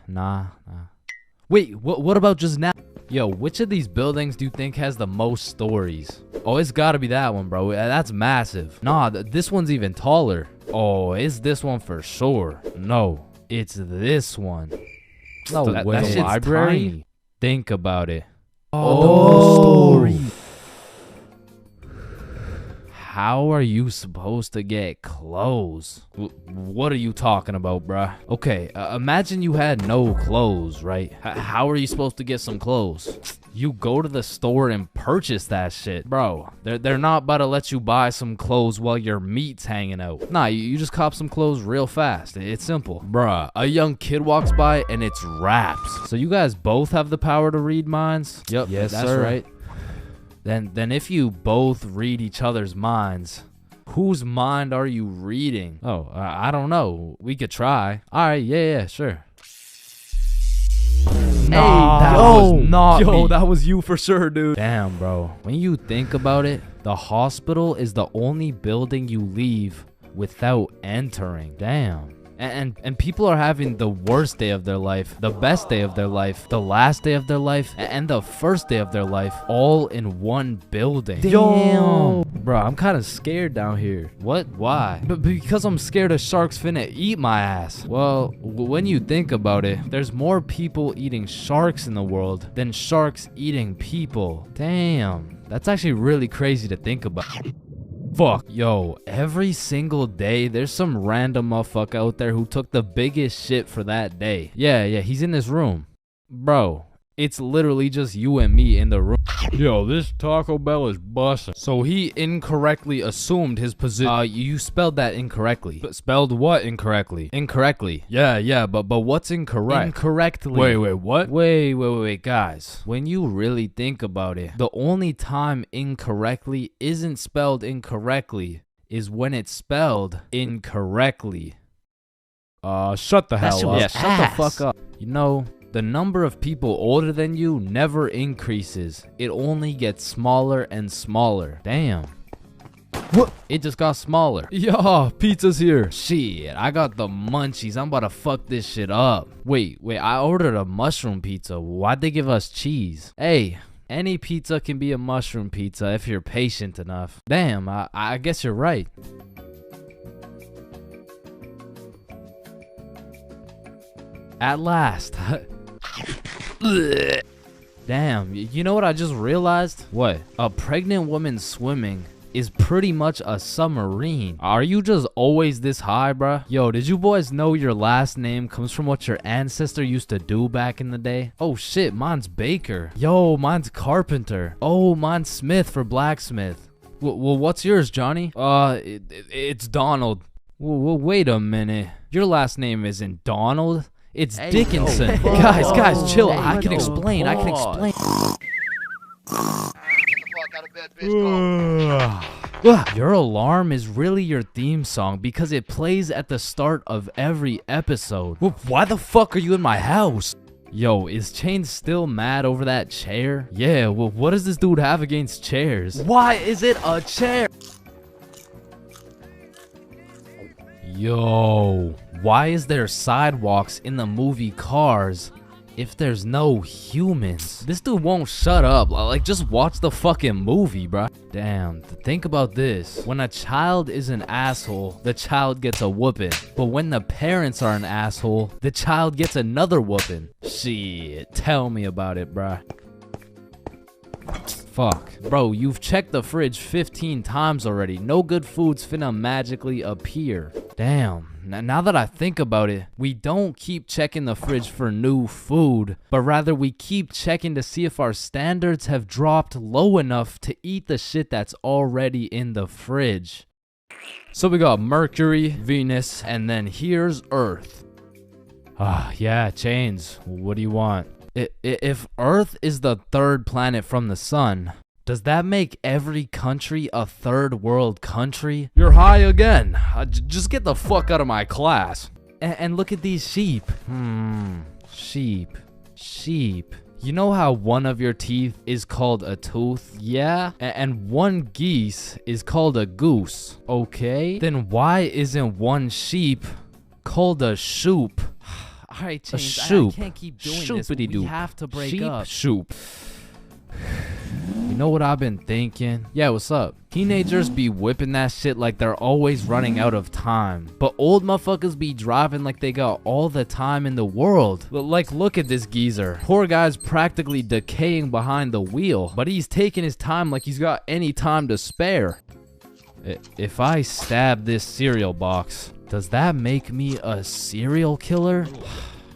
Wait, what about just now? Yo, which of these buildings do you think has the most stories? Oh, it's gotta be that one, bro. That's massive. Nah, this one's even taller. Oh, it's this one for sure. No, it's this one. No way. That shit's library? Tiny. Think about it. Oh, story. How are you supposed to get clothes? What are you talking about, bruh? Okay, imagine you had no clothes, right? How are you supposed to get some clothes? You go to the store and purchase that shit. Bro, they're not about to let you buy some clothes while your meat's hanging out. Nah, you just cop some clothes real fast. It's simple. Bruh, a young kid walks by and it's raps. So you guys both have the power to read minds? Yep, yes, that's sir. Right. Then if you both read each other's minds, whose mind are you reading? Oh, I don't know. We could try. All right, yeah, sure. Nah, that was not me. That was you for sure, dude. Damn, bro. When you think about it, the hospital is the only building you leave without entering. Damn. And people are having the worst day of their life, the best day of their life, the last day of their life, and the first day of their life, all in one building. Damn. Bro, I'm kind of scared down here. What? Why? Because I'm scared a shark's finna eat my ass. Well, when you think about it, there's more people eating sharks in the world than sharks eating people. Damn. That's actually really crazy to think about. Fuck, yo, every single day there's some random motherfucker out there who took the biggest shit for that day. Yeah, he's in this room. Bro, it's literally just you and me in the room. Yo, this Taco Bell is bussin'. So he incorrectly assumed his position. You spelled that incorrectly. But spelled what incorrectly? Incorrectly. Yeah, but what's incorrect? Incorrectly. Wait, what? Wait, guys. When you really think about it, the only time incorrectly isn't spelled incorrectly is when it's spelled incorrectly. Shut the hell up. Yeah, shut the fuck up. You know, the number of people older than you never increases. It only gets smaller and smaller. Damn. What? It just got smaller. Yo, pizza's here. Shit, I got the munchies. I'm about to fuck this shit up. Wait, I ordered a mushroom pizza. Why'd they give us cheese? Hey, any pizza can be a mushroom pizza if you're patient enough. Damn, I guess you're right. At last. Damn, you know what I just realized? What? A pregnant woman swimming is pretty much a submarine. Are you just always this high, bruh? Yo, did you boys know your last name comes from what your ancestor used to do back in the day? Oh shit, mine's Baker. Yo, mine's Carpenter. Oh, mine's Smith for blacksmith. Well, what's yours, Johnny? It's Donald. Well, wait a minute. Your last nname isn't Donald. It's Dickinson. Guys, chill. I can explain. Your alarm is really your theme song because it plays at the start of every episode. Well, why the fuck are you in my house? Yo, is Chains still mad over that chair? Yeah, well, what does this dude have against chairs? Why is it a chair? Yo, why is there sidewalks in the movie Cars if there's no humans? This dude won't shut up. Like, just watch the fucking movie, bruh. Damn, think about this. When a child is an asshole, the child gets a whooping. But when the parents are an asshole, the child gets another whooping. Shit, tell me about it, bruh. Fuck. Bro, you've checked the fridge 15 times already. No good food's finna magically appear. Damn. Now that I think about it, we don't keep checking the fridge for new food, but rather we keep checking to see if our standards have dropped low enough to eat the shit that's already in the fridge. So we got Mercury, Venus, and then here's Earth. Yeah, Chains. What do you want? If Earth is the third planet from the sun, does that make every country a third world country? You're high again. Just get the fuck out of my class. And look at these sheep. Sheep. You know how one of your teeth is called a tooth? Yeah? And one geese is called a goose. Okay? Then why isn't one sheep called a shoop? Alright, Chains, I can't keep doing this. We have to break up. Shoop. You know what I've been thinking? Yeah, what's up? Teenagers be whipping that shit like they're always running out of time. But old motherfuckers be driving like they got all the time in the world. Like, look at this geezer. Poor guy's practically decaying behind the wheel. But he's taking his time like he's got any time to spare. If I stab this cereal box, does that make me a serial killer?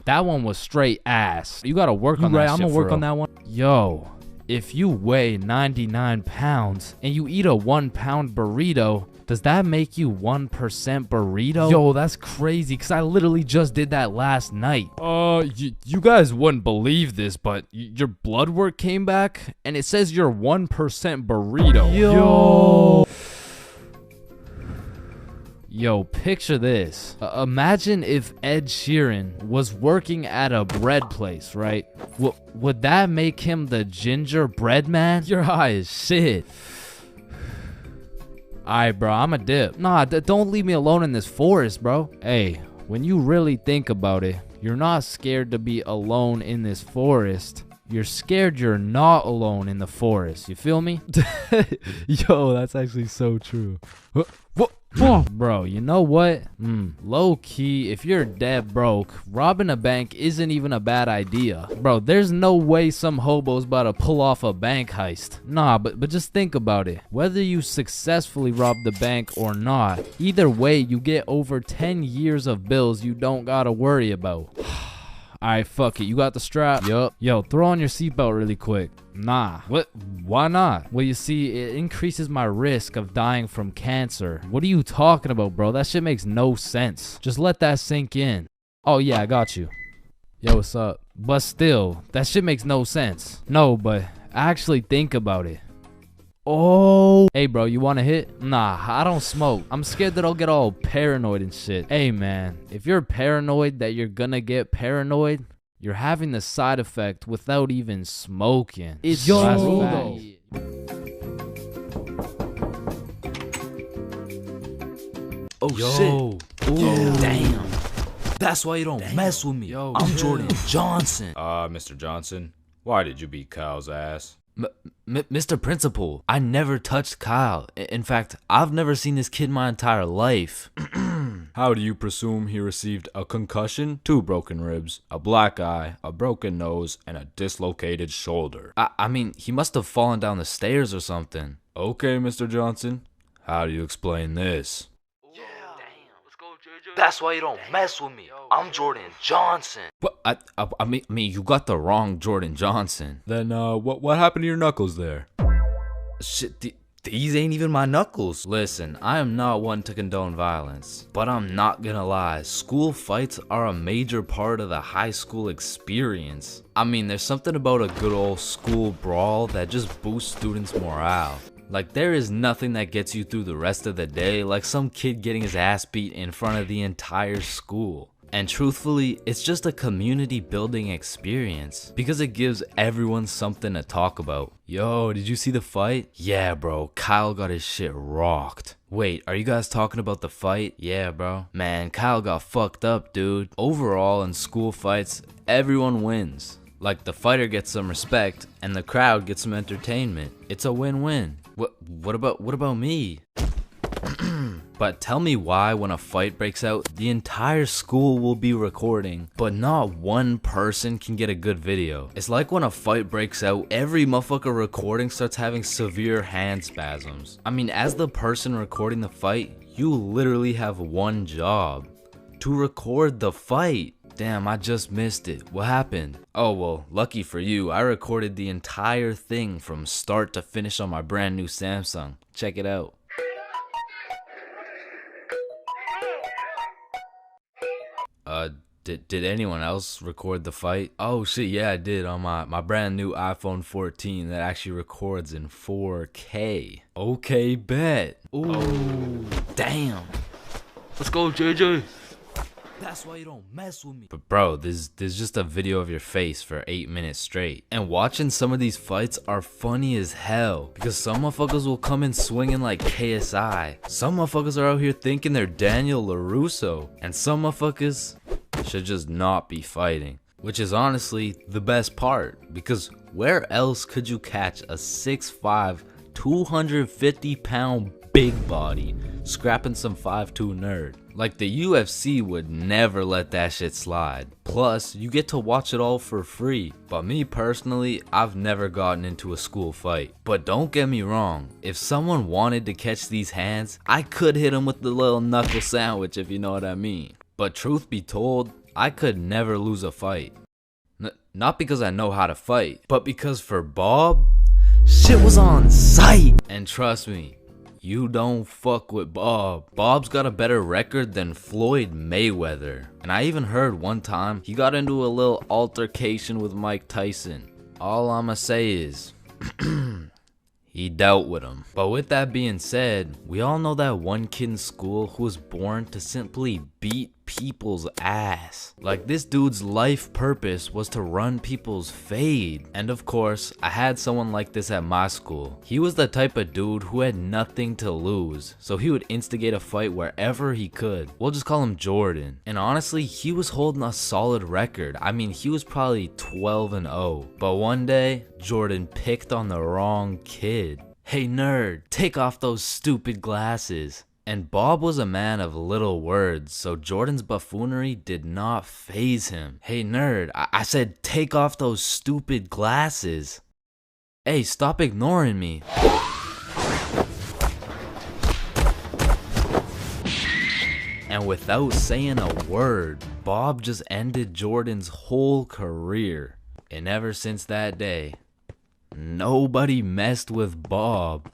That one was straight ass. You gotta work on that shit. I'm gonna work on that one. Yo, if you weigh 99 pounds and you eat a 1 pound burrito, does that make you 1% burrito? Yo, that's crazy, because I literally just did that last night. You guys wouldn't believe this, but your blood work came back and it says you're 1% burrito. Yo, picture this. Imagine if Ed Sheeran was working at a bread place, right? Would that make him the gingerbread man? You're high as shit. Alright, bro, I'm a dip. Nah, don't leave me alone in this forest, bro. Hey, when you really think about it, you're not scared to be alone in this forest. You're scared you're not alone in the forest. You feel me? Yo, that's actually so true. Bro, you know what? Low key, if you're dead broke, robbing a bank isn't even a bad idea. Bro, there's no way some hobo's about to pull off a bank heist. Nah, but just think about it. Whether you successfully rob the bank or not, either way, you get over 10 years of bills you don't gotta worry about. Alright, fuck it. You got the strap? Yup. Yo, throw on your seatbelt really quick. Nah. What? Why not? Well, you see, it increases my risk of dying from cancer. What are you talking about, bro? That shit makes no sense. Just let that sink in. Oh, yeah, I got you. Yo, what's up? But still, that shit makes no sense. No, but actually think about it. Oh, hey bro, you want to hit? Nah, I don't smoke. I'm scared that I'll get all paranoid and shit. Hey man, if you're paranoid that you're gonna get paranoid, you're having the side effect without even smoking. It's yo. Oh shit. Oh damn. That's why you don't mess with me. Yo, I'm Jordan Johnson. Mr. Johnson, why did you beat Kyle's ass? Mr. Principal, I never touched Kyle. In fact, I've never seen this kid my entire life. How do you presume he received a concussion, 2 broken ribs, a black eye, a broken nose, and a dislocated shoulder? I mean, he must have fallen down the stairs or something. Okay, Mr. Johnson, how do you explain this? That's why you don't mess with me. I'm Jordan Johnson. What? I mean, you got the wrong Jordan Johnson. Then, what happened to your knuckles there? Shit, these ain't even my knuckles. Listen, I am not one to condone violence, but I'm not gonna lie. School fights are a major part of the high school experience. I mean, there's something about a good old school brawl that just boosts students' morale. Like, there is nothing that gets you through the rest of the day like some kid getting his ass beat in front of the entire school. And truthfully, it's just a community building experience because it gives everyone something to talk about. Yo, did you see the fight? Yeah, bro, Kyle got his shit rocked. Wait, are you guys talking about the fight? Yeah, bro. Man, Kyle got fucked up, dude. Overall, in school fights, everyone wins. Like, the fighter gets some respect and the crowd gets some entertainment. It's a win-win. What about me? But tell me why when a fight breaks out, the entire school will be recording, but not one person can get a good video. It's like when a fight breaks out, every motherfucker recording starts having severe hand spasms. I mean, as the person recording the fight, you literally have one job: to record the fight. Damn, I just missed it. What happened? Oh, well, lucky for you, I recorded the entire thing from start to finish on my brand new Samsung. Check it out. Did anyone else record the fight? Oh shit, yeah, I did on my brand new iPhone 14 that actually records in 4K. Okay, bet. Ooh, damn. Let's go, JJ. That's why you don't mess with me. But bro, there's just a video of your face for 8 minutes straight. And watching some of these fights are funny as hell. Because some motherfuckers will come in swinging like KSI. Some motherfuckers are out here thinking they're Daniel LaRusso. And some motherfuckers should just not be fighting. Which is honestly the best part. Because where else could you catch a 6'5", 250-pound big body scrapping some 5'2" nerd? Like, the UFC would never let that shit slide. Plus, you get to watch it all for free. But me personally, I've never gotten into a school fight. But don't get me wrong, if someone wanted to catch these hands, I could hit them with the little knuckle sandwich, if you know what I mean. But truth be told, I could never lose a fight. Not because I know how to fight, but because for Bob, shit was on sight. And trust me, you don't fuck with Bob. Bob's got a better record than Floyd Mayweather. And I even heard one time he got into a little altercation with Mike Tyson. All I'ma say is, he dealt with him. But with that being said, we all know that one kid in school who was born to simply beat people's ass. Like, this dude's life purpose was to run people's fade. And of course, I had someone like this at my school. He was the type of dude who had nothing to lose, so he would instigate a fight wherever he could. We'll just call him Jordan. And honestly, he was holding a solid record. I mean, he was probably 12-0. But one day, Jordan picked on the wrong kid. Hey nerd, take off those stupid glasses. And Bob was a man of little words, so Jordan's buffoonery did not faze him. Hey nerd, I said take off those stupid glasses. Hey, stop ignoring me. And without saying a word, Bob just ended Jordan's whole career. And ever since that day, nobody messed with Bob.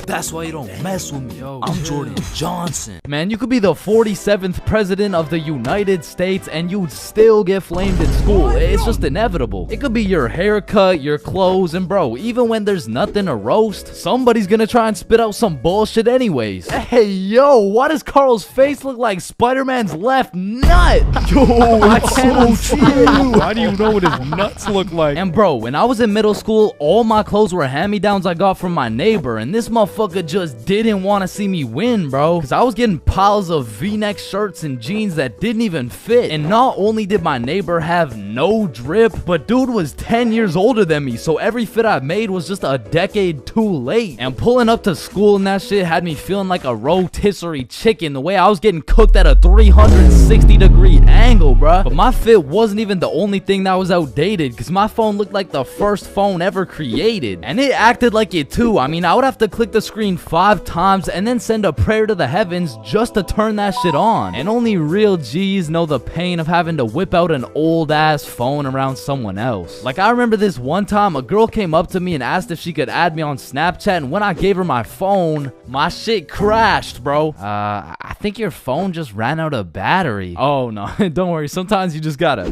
That's why you don't mess with me. Yo, I'm Jordan Johnson. Man, you could be the 47th president of the United States and you'd still get flamed in school. It's just inevitable. It could be your haircut, your clothes, and bro, even when there's nothing to roast, somebody's gonna try and spit out some bullshit anyways. Hey, yo, why does Carl's face look like Spider-Man's left nut? Yo, I can't see it. Why do you know what his nuts look like? And bro, when I was in middle school, all my clothes were hand-me-downs I got from my neighbor, and this motherfucker just didn't want to see me win, bro, because I was getting piles of v-neck shirts and jeans that didn't even fit. And not only did my neighbor have no drip, but dude was 10 years older than me, so every fit I made was just a decade too late. And pulling up to school and that shit had me feeling like a rotisserie chicken, the way I was getting cooked at a 360-degree angle, bruh. But my fit wasn't even the only thing that was outdated, because my phone looked like the first phone ever created, and it acted like it too. I mean, I would have to click the screen 5 times and then send a prayer to the heavens just to turn that shit on. And only real G's know the pain of having to whip out an old ass phone around someone else. Like, I remember this one time a girl came up to me and asked if she could add me on Snapchat, and when I gave her my phone, my shit crashed, bro. I think your phone just ran out of battery. Oh no, don't worry, sometimes you just gotta...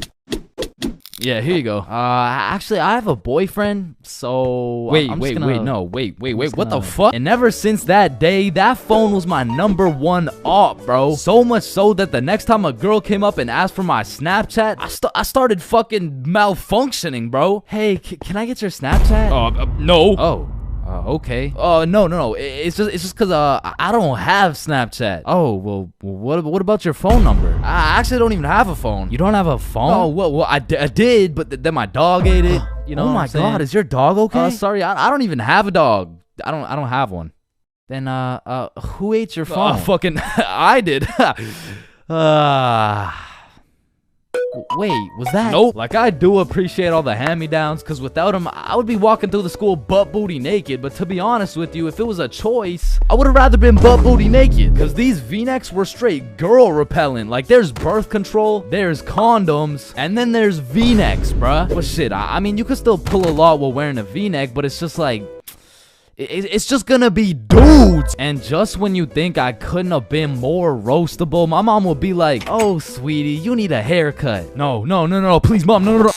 Yeah, here you go. Actually, I have a boyfriend, so... Wait, what the fuck? And ever since that day, that phone was my #1 op, bro. So much so that the next time a girl came up and asked for my Snapchat, I started fucking malfunctioning, bro. Hey, can I get your Snapchat? No. Oh. Okay. No. It's just cause I don't have Snapchat. Oh, well, what about your phone number? I actually don't even have a phone. You don't have a phone? Oh, well, I did, but then my dog ate it. You know? Oh my God, is your dog okay? Sorry, I don't even have a dog. I don't have one. Then who ate your phone? Fucking I did. Wait, was that? Nope. Like, I do appreciate all the hand-me-downs, because without them, I would be walking through the school butt-booty naked. But to be honest with you, if it was a choice, I would have rather been butt-booty naked, because these v-necks were straight girl-repellent. Like, there's birth control, there's condoms, and then there's v-necks, bruh. But shit, I mean, you could still pull a lot while wearing a v-neck, but it's just like... It's just gonna be dudes. And just when you think I couldn't have been more roastable, my mom will be like, oh, sweetie, you need a haircut. No, please, mom, no.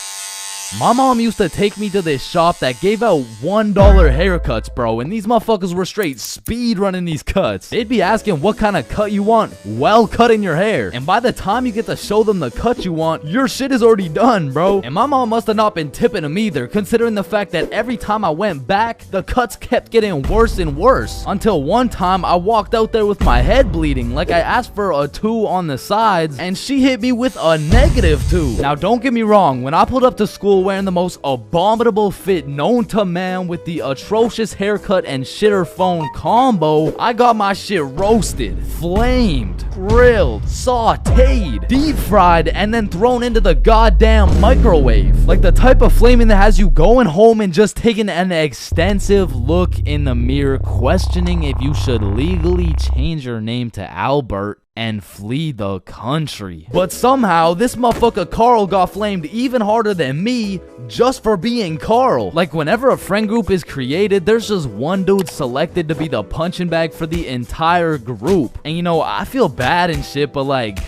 My mom used to take me to this shop that gave out $1 haircuts, bro, and these motherfuckers were straight speed running these cuts. They'd be asking what kind of cut you want while cutting your hair, and by the time you get to show them the cut you want, your shit is already done, bro. And my mom must have not been tipping them either, considering the fact that every time I went back, the cuts kept getting worse and worse, until one time I walked out there with my head bleeding, like I asked for a 2 on the sides, and she hit me with a -2. Now don't get me wrong, when I pulled up to school wearing the most abominable fit known to man with the atrocious haircut and shitter phone combo, I got my shit roasted, flamed, grilled, sauteed, deep fried, and then thrown into the goddamn microwave. Like the type of flaming that has you going home and just taking an extensive look in the mirror, questioning if you should legally change your name to Albert and flee the country. But somehow, this motherfucker Carl got flamed even harder than me just for being Carl. Like, whenever a friend group is created, there's just one dude selected to be the punching bag for the entire group. And you know, I feel bad and shit, but like,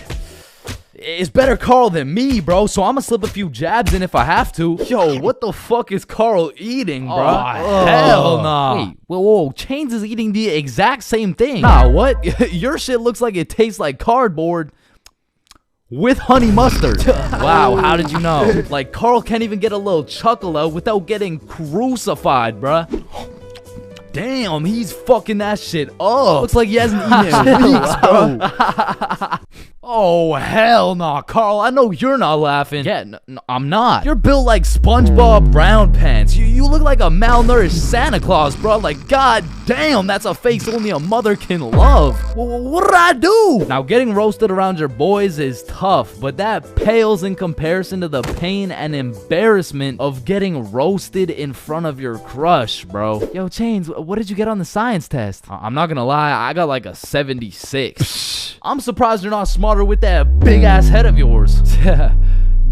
it's better Carl than me, bro, so I'm gonna slip a few jabs in if I have to. Yo, what the fuck is Carl eating, bro? Oh, hell nah. Wait, whoa, Chains is eating the exact same thing. Nah, what? Your shit looks like it tastes like cardboard with honey mustard. Wow, how did you know? Like, Carl can't even get a little chuckle out without getting crucified, bruh. Damn, he's fucking that shit up. Looks like he hasn't eaten in weeks, bro. Oh, hell nah, Carl. I know you're not laughing. Yeah, I'm not. You're built like SpongeBob Brown Pants. You look like a malnourished Santa Claus, bro. Like, god damn, that's a face only a mother can love. What did I do? Now, getting roasted around your boys is tough, but that pales in comparison to the pain and embarrassment of getting roasted in front of your crush, bro. Yo, Chains, what did you get on the science test? I'm not gonna lie, I got like a 76. I'm surprised you're not smarter with that big ass head of yours.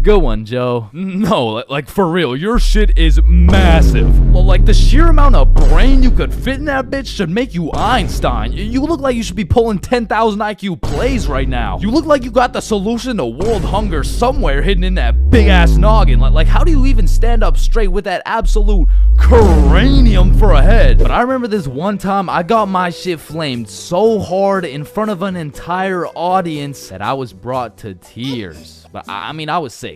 Good one, Joe. No, like for real, your shit is massive. Well, like the sheer amount of brain you could fit in that bitch should make you Einstein. You look like you should be pulling 10,000 IQ plays right now. You look like you got the solution to world hunger somewhere hidden in that big ass noggin. Like how do you even stand up straight with that absolute cranium for a head? But I remember this one time I got my shit flamed so hard in front of an entire audience that I was brought to tears. But I mean, I was 6.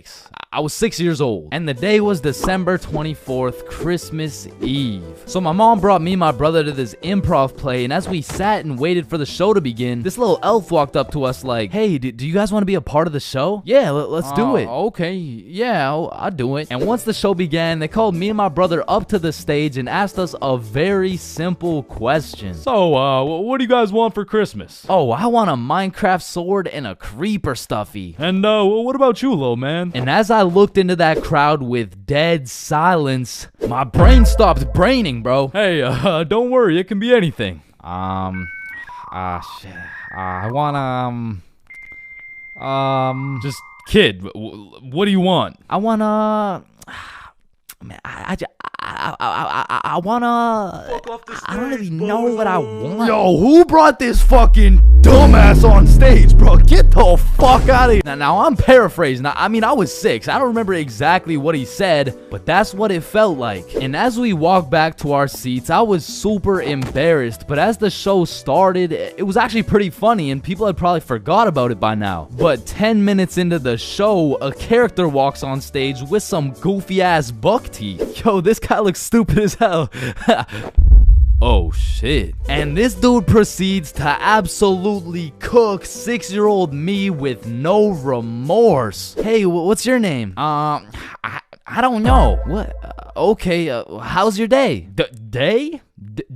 I was 6 years old. And the day was December 24th, Christmas Eve. So my mom brought me and my brother to this improv play, and as we sat and waited for the show to begin, this little elf walked up to us like, hey, do you guys want to be a part of the show? Yeah, let's do it. Okay, yeah, I'll do it. And once the show began, they called me and my brother up to the stage and asked us a very simple question. So, what do you guys want for Christmas? Oh, I want a Minecraft sword and a creeper stuffy. And, what about you, little man? And as I looked into that crowd with dead silence, my brain stopped braining, bro. Hey, don't worry, it can be anything. Shit. I want, Just, kid, what do you want? I wanna... Man, I wanna... I don't really know what I want. Yo, who brought this fucking dumbass on stage, bro? Get the fuck out of here. Now I'm paraphrasing. I mean, I was 6. I don't remember exactly what he said, but that's what it felt like. And as we walked back to our seats, I was super embarrassed. But as the show started, it was actually pretty funny, and people had probably forgot about it by now. But 10 minutes into the show, a character walks on stage with some goofy-ass buck teeth. Yo, this guy looks stupid as hell. Oh shit. And this dude proceeds to absolutely cook 6-year-old me with no remorse. Hey, what's your name? I don't know. What? Okay, how's your day? Day?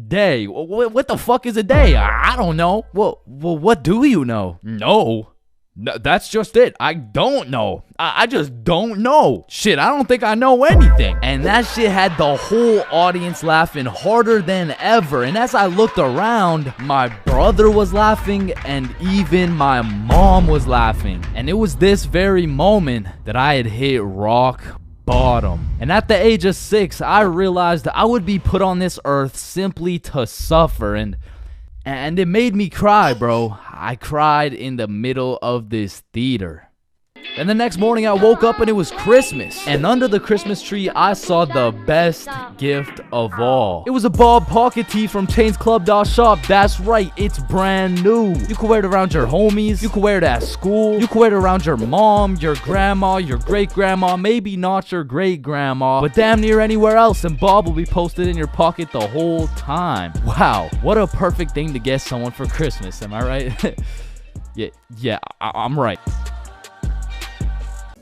Day? What the fuck is a day? I don't know. Well, what do you know? No. That's just it. I don't know. I just don't know. Shit, I don't think I know anything. And that shit had the whole audience laughing harder than ever. And as I looked around, my brother was laughing and even my mom was laughing. And it was this very moment that I had hit rock bottom. And at the age of 6, I realized I would be put on this earth simply to suffer, and it made me cry, bro. I cried in the middle of this theater. And the next morning I woke up and it was Christmas. And under the Christmas tree I saw the best gift of all. It was a Bob pocket tee from chainsClub.shop. That's right, it's brand new. You can wear it around your homies. You can wear it at school. You can wear it around your mom, your grandma, your great-grandma. Maybe not your great-grandma, but damn near anywhere else. And Bob will be posted in your pocket the whole time. Wow, what a perfect thing to get someone for Christmas. Am I right? yeah, I'm right.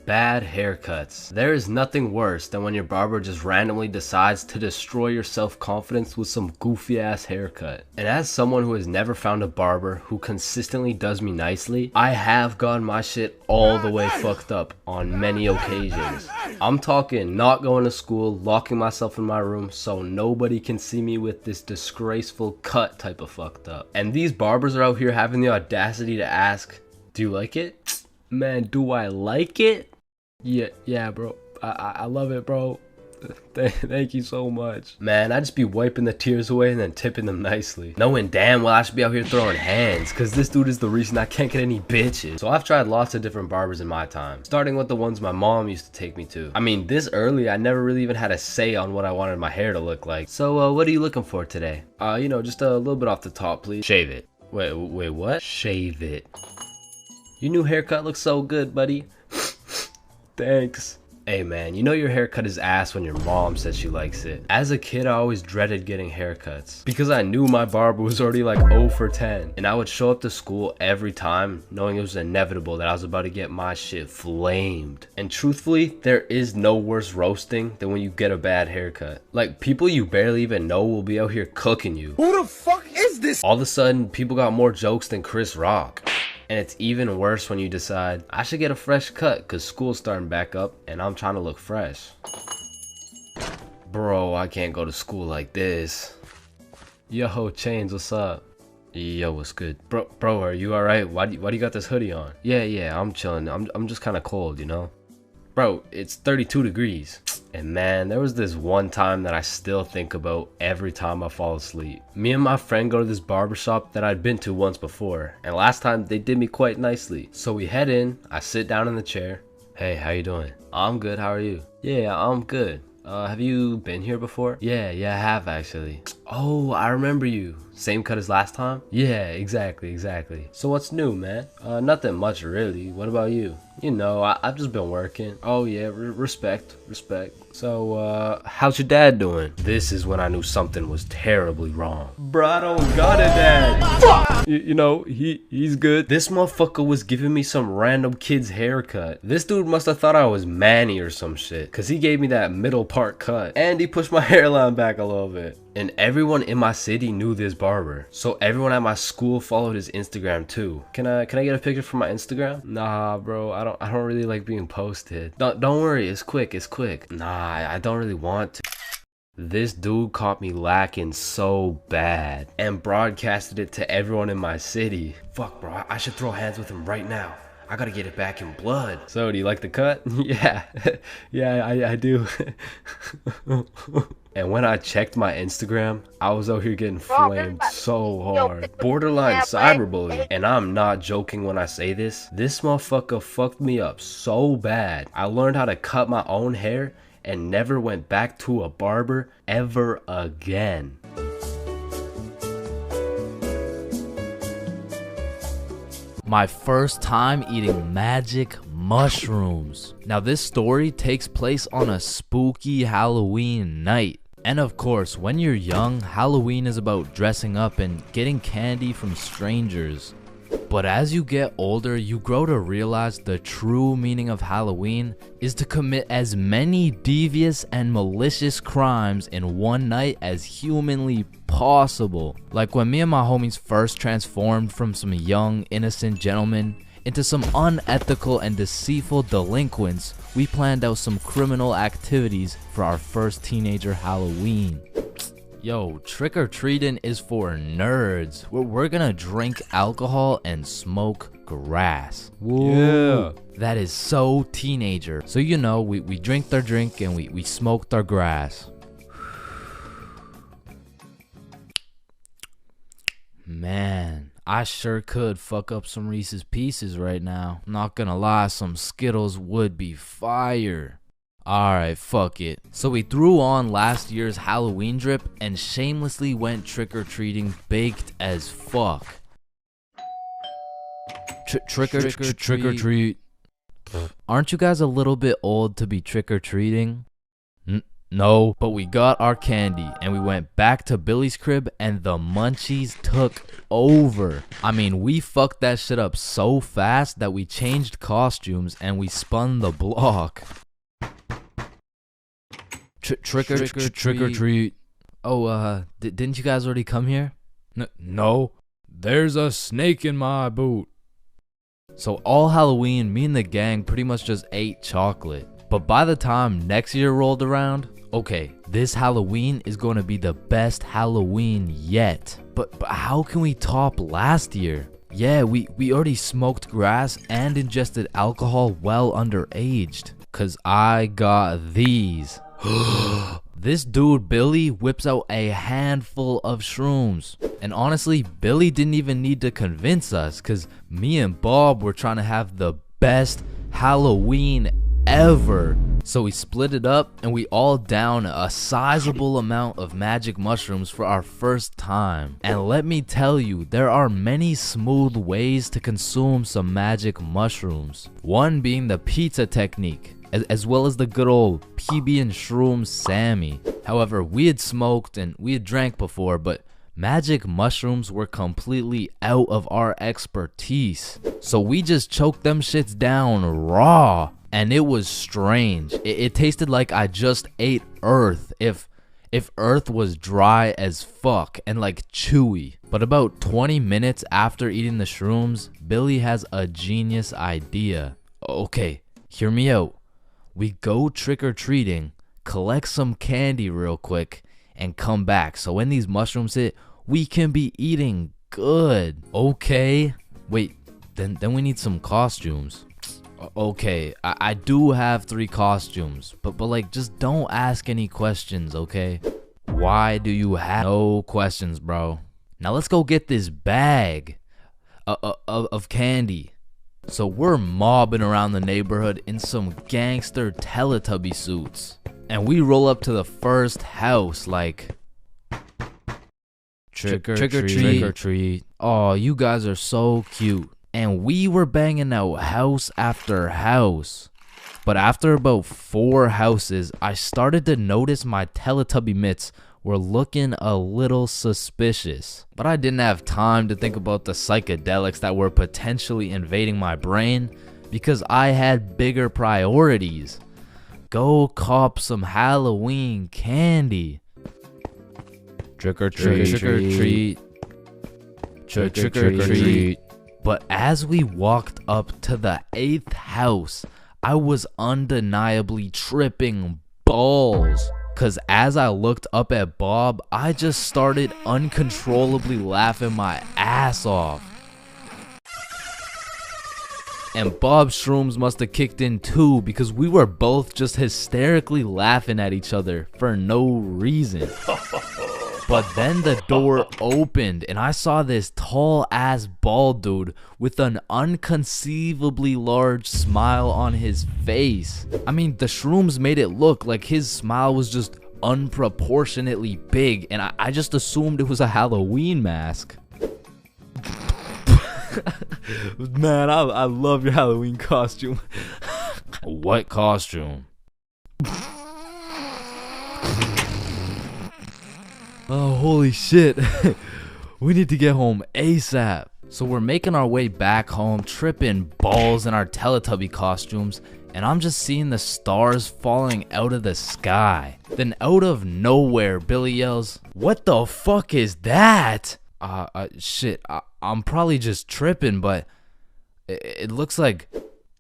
Bad haircuts. There is nothing worse than when your barber just randomly decides to destroy your self-confidence with some goofy ass haircut. And as someone who has never found a barber who consistently does me nicely, I have gotten my shit all the way fucked up on many occasions. I'm talking not going to school, locking myself in my room so nobody can see me with this disgraceful cut type of fucked up. And these barbers are out here having the audacity to ask, do you like it? Man, do I like it? Yeah, bro. I love it, bro. Thank you so much. Man, I just be wiping the tears away and then tipping them nicely, knowing damn well I should be out here throwing hands, cause this dude is the reason I can't get any bitches. So I've tried lots of different barbers in my time, starting with the ones my mom used to take me to. I mean, this early I never really even had a say on what I wanted my hair to look like. So what are you looking for today? You know, just a little bit off the top, please. Shave it. Wait, what? Shave it. Your new haircut looks so good, buddy. Thanks. Hey man, you know your haircut is ass when your mom says she likes it. As a kid, I always dreaded getting haircuts because I knew my barber was already like 0 for 10. And I would show up to school every time knowing it was inevitable that I was about to get my shit flamed. And truthfully, there is no worse roasting than when you get a bad haircut. Like, people you barely even know will be out here cooking you. Who the fuck is this? All of a sudden, people got more jokes than Chris Rock. And it's even worse when you decide, I should get a fresh cut because school's starting back up and I'm trying to look fresh. Bro, I can't go to school like this. Yo, Chains, what's up? Yo, what's good? Bro, are you alright? Why do you got this hoodie on? Yeah, I'm chilling. I'm just kind of cold, you know? Bro, it's 32 degrees. And man, there was this one time that I still think about every time I fall asleep. Me and my friend go to this barbershop that I'd been to once before, and last time they did me quite nicely. So we head in, I sit down in the chair. Hey, how you doing? I'm good, how are you? Yeah, I'm good. Have you been here before? Yeah, I have actually. Oh, I remember you. Same cut as last time? Yeah, exactly. So what's new, man? Nothing much really. What about you? You know, I've just been working. Oh yeah, respect. So, how's your dad doing? This is when I knew something was terribly wrong. Bro, I don't got a dad. You know, he's good. This motherfucker was giving me some random kid's haircut. This dude must have thought I was Manny or some shit, cause he gave me that middle part cut. And he pushed my hairline back a little bit. And everyone in my city knew this barber. So everyone at my school followed his Instagram too. Can I get a picture from my Instagram? Nah, bro, I don't really like being posted. Don't worry, it's quick. Nah, I don't really want to. This dude caught me lacking so bad and broadcasted it to everyone in my city. Fuck, bro, I should throw hands with him right now. I gotta get it back in blood. So, do you like the cut? Yeah, I do. And when I checked my Instagram, I was out here getting flamed so hard. Borderline cyberbullying. And I'm not joking when I say this. This motherfucker fucked me up so bad. I learned how to cut my own hair and never went back to a barber ever again. My first time eating magic mushrooms. Now this story takes place on a spooky Halloween night. And of course, when you're young, Halloween is about dressing up and getting candy from strangers. But as you get older, you grow to realize the true meaning of Halloween is to commit as many devious and malicious crimes in one night as humanly possible. Like when me and my homies first transformed from some young, innocent gentlemen into some unethical and deceitful delinquents, we planned out some criminal activities for our first teenager Halloween. Yo, trick-or-treating is for nerds. We're gonna drink alcohol and smoke grass. Yeah. That is so teenager. So you know, we drink their drink and we smoked our grass. Man, I sure could fuck up some Reese's Pieces right now. Not gonna lie, some Skittles would be fire. Alright, fuck it. So we threw on last year's Halloween drip and shamelessly went trick-or-treating baked as fuck. Trick or treat. Aren't you guys a little bit old to be trick-or-treating? No, but we got our candy and we went back to Billy's crib and the munchies took over. I mean, we fucked that shit up so fast that we changed costumes and we spun the block. Trick or treat. Oh, didn't you guys already come here? No, there's a snake in my boot. So all Halloween, me and the gang pretty much just ate chocolate. But by the time next year rolled around, okay, this Halloween is going to be the best Halloween yet. But how can we top last year? Yeah, we already smoked grass and ingested alcohol well underaged. Cause I got these. This dude Billy whips out a handful of shrooms. And honestly, Billy didn't even need to convince us, cause me and Bob were trying to have the best Halloween ever. So we split it up and we all down a sizable amount of magic mushrooms for our first time. And let me tell you, there are many smooth ways to consume some magic mushrooms. One being the pizza technique, as well as the good old PB and Shroom Sammy. However, we had smoked and we had drank before, but magic mushrooms were completely out of our expertise. So we just choked them shits down raw, and it was strange. It tasted like I just ate earth if earth was dry as fuck and like chewy. But about 20 minutes after eating the shrooms, Billy has a genius idea. Okay, hear me out. We go trick-or-treating, collect some candy real quick, and come back. So when these mushrooms hit, we can be eating good. Okay. Wait, then we need some costumes. Okay, I do have 3 costumes, but like, just don't ask any questions, okay? Why do you have no questions, bro? Now let's go get this bag of candy. So we're mobbing around the neighborhood in some gangster Teletubby suits. And we roll up to the first house like, trick or treat. Oh, you guys are so cute. And we were banging out house after house. But after about 4 houses, I started to notice my Teletubby mitts were looking a little suspicious. But I didn't have time to think about the psychedelics that were potentially invading my brain because I had bigger priorities. Go cop some Halloween candy. Trick or treat. Trick or treat. But as we walked up to the 8th house, I was undeniably tripping balls. Cause as I looked up at Bob, I just started uncontrollably laughing my ass off. And Bob's shrooms must have kicked in too, because we were both just hysterically laughing at each other for no reason. But then the door opened and I saw this tall ass bald dude with an unconceivably large smile on his face. I mean, the shrooms made it look like his smile was just unproportionately big, and I just assumed it was a Halloween mask. Man, I love your Halloween costume. What costume? Oh, holy shit. We need to get home ASAP. So we're making our way back home, tripping balls in our Teletubby costumes, and I'm just seeing the stars falling out of the sky. Then out of nowhere, Billy yells, "What the fuck is that?" Shit, I'm probably just tripping, but it looks like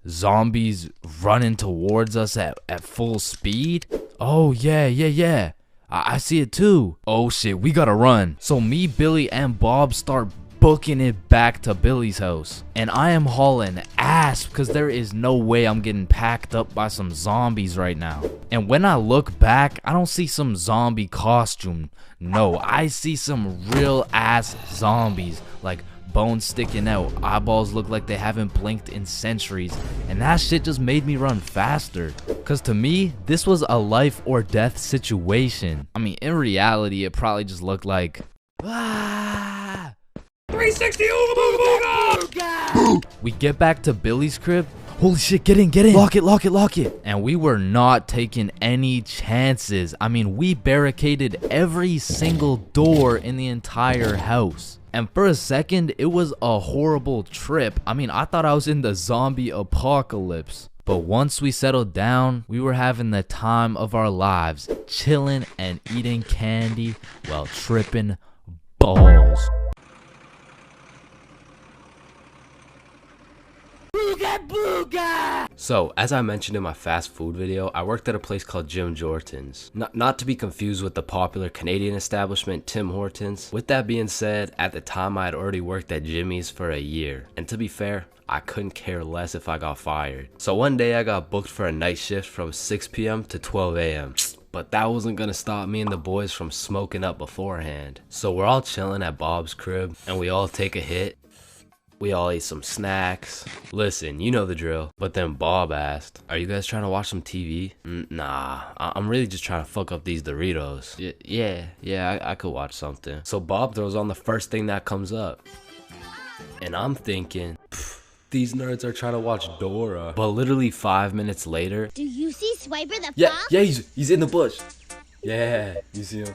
zombies running towards us at full speed. Oh, yeah. I see it too. Oh shit, we gotta run. So me, Billy, and Bob start booking it back to Billy's house. And I am hauling ass because there is no way I'm getting packed up by some zombies right now. And when I look back, I don't see some zombie costume. No, I see some real ass zombies, like bones sticking out, eyeballs look like they haven't blinked in centuries, and that shit just made me run faster. Cause to me, this was a life or death situation. I mean, in reality, it probably just looked like 360 We get back to Billy's crib. Holy shit, get in, get in. Lock it, lock it, lock it. And we were not taking any chances. I mean, we barricaded every single door in the entire house. And for a second, it was a horrible trip. I mean, I thought I was in the zombie apocalypse. But once we settled down, we were having the time of our lives, chilling and eating candy while tripping balls. So, as I mentioned in my fast food video, I worked at a place called Jim Jordan's. Not to be confused with the popular Canadian establishment Tim Hortons. With that being said, at the time I had already worked at Jimmy's for a year. And to be fair, I couldn't care less if I got fired. So one day I got booked for a night shift from 6 p.m. to 12 a.m. But that wasn't gonna stop me and the boys from smoking up beforehand. So we're all chilling at Bob's crib and we all take a hit. We all ate some snacks. Listen, you know the drill. But then Bob asked, "Are you guys trying to watch some TV?" Nah, I'm really just trying to fuck up these Doritos. Yeah, I could watch something. So Bob throws on the first thing that comes up. And I'm thinking, these nerds are trying to watch Dora. But literally 5 minutes later. Do you see Swiper the Yeah, fox? yeah, he's in the bush. Yeah, you see him.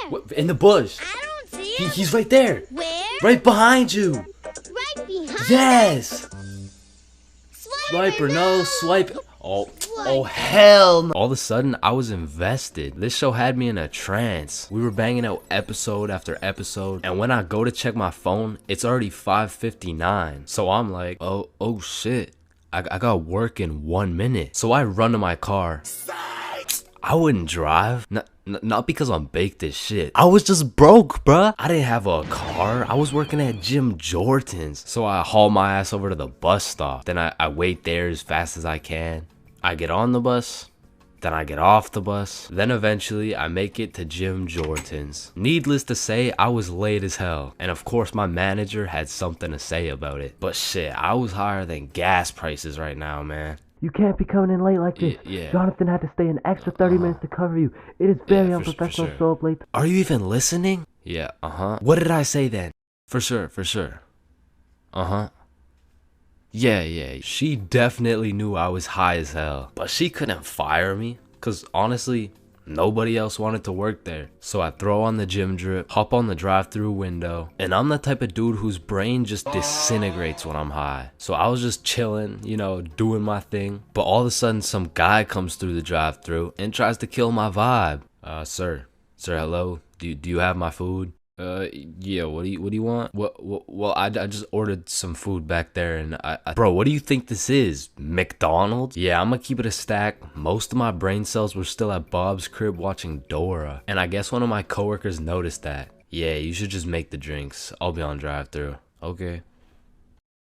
Where? In the bush. I don't see him. He's right there. Where? Right behind you. Right behind. Yes. Swiper, no, swipe. Oh hell no. All of a sudden, I was invested. This show had me in a trance. We were banging out episode after episode, and when I go to check my phone, it's already 5:59. So I'm like, oh shit, I got work in 1 minute. So I run to my car. I wouldn't drive. Not because I'm baked as shit. I was just broke, bruh. I didn't have a car. I was working at Jim Jordan's. So I haul my ass over to the bus stop. Then I wait there as fast as I can. I get on the bus. Then I get off the bus. Then eventually I make it to Jim Jordan's. Needless to say, I was late as hell. And of course my manager had something to say about it. But shit, I was higher than gas prices right now, man. You can't be coming in late like this. Yeah. Jonathan had to stay an extra 30 minutes to cover you. It is very unprofessional to show up late. Are you even listening? Yeah, What did I say then? For sure. Yeah. She definitely knew I was high as hell. But she couldn't fire me. Cause honestly, nobody else wanted to work there. So I throw on the gym drip, hop on the drive-thru window, and I'm the type of dude whose brain just disintegrates when I'm high. So I was just chilling, you know, doing my thing. But all of a sudden some guy comes through the drive-thru and tries to kill my vibe. Sir, hello? Do you have my food? Yeah, what do you want? Well, I just ordered some food back there and Bro, what do you think this is? McDonald's? Yeah, I'm gonna keep it a stack. Most of my brain cells were still at Bob's crib watching Dora. And I guess one of my coworkers noticed that. Yeah, you should just make the drinks. I'll be on drive-thru. Okay.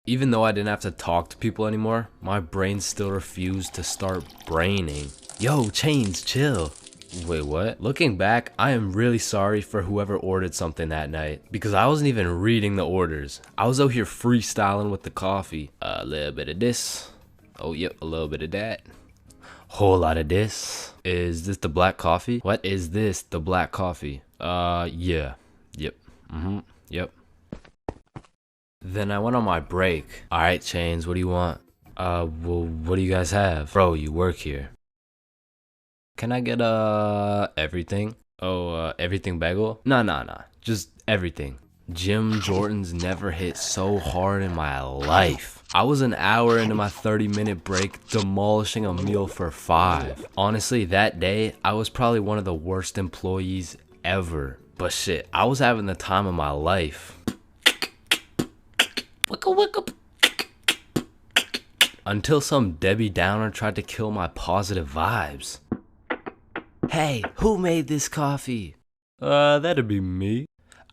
Even though I didn't have to talk to people anymore, my brain still refused to start braining. Yo, Chains, chill. Wait, what? Looking back, I am really sorry for whoever ordered something that night because I wasn't even reading the orders. I was out here freestyling with the coffee. A little bit of this. Oh, yep, a little bit of that. Whole lot of this. Is this the black coffee? What is this, the black coffee? Yeah. Yep. Yep. Then I went on my break. Alright, Chains, what do you want? Well, what do you guys have? Bro, you work here. Can I get, everything? Oh, everything bagel? Nah. Just everything. Jim Jordan's never hit so hard in my life. I was an hour into my 30-minute break demolishing a meal for 5. Honestly, that day, I was probably one of the worst employees ever. But shit, I was having the time of my life. Wicka. Until some Debbie Downer tried to kill my positive vibes. Hey, who made this coffee? That'd be me.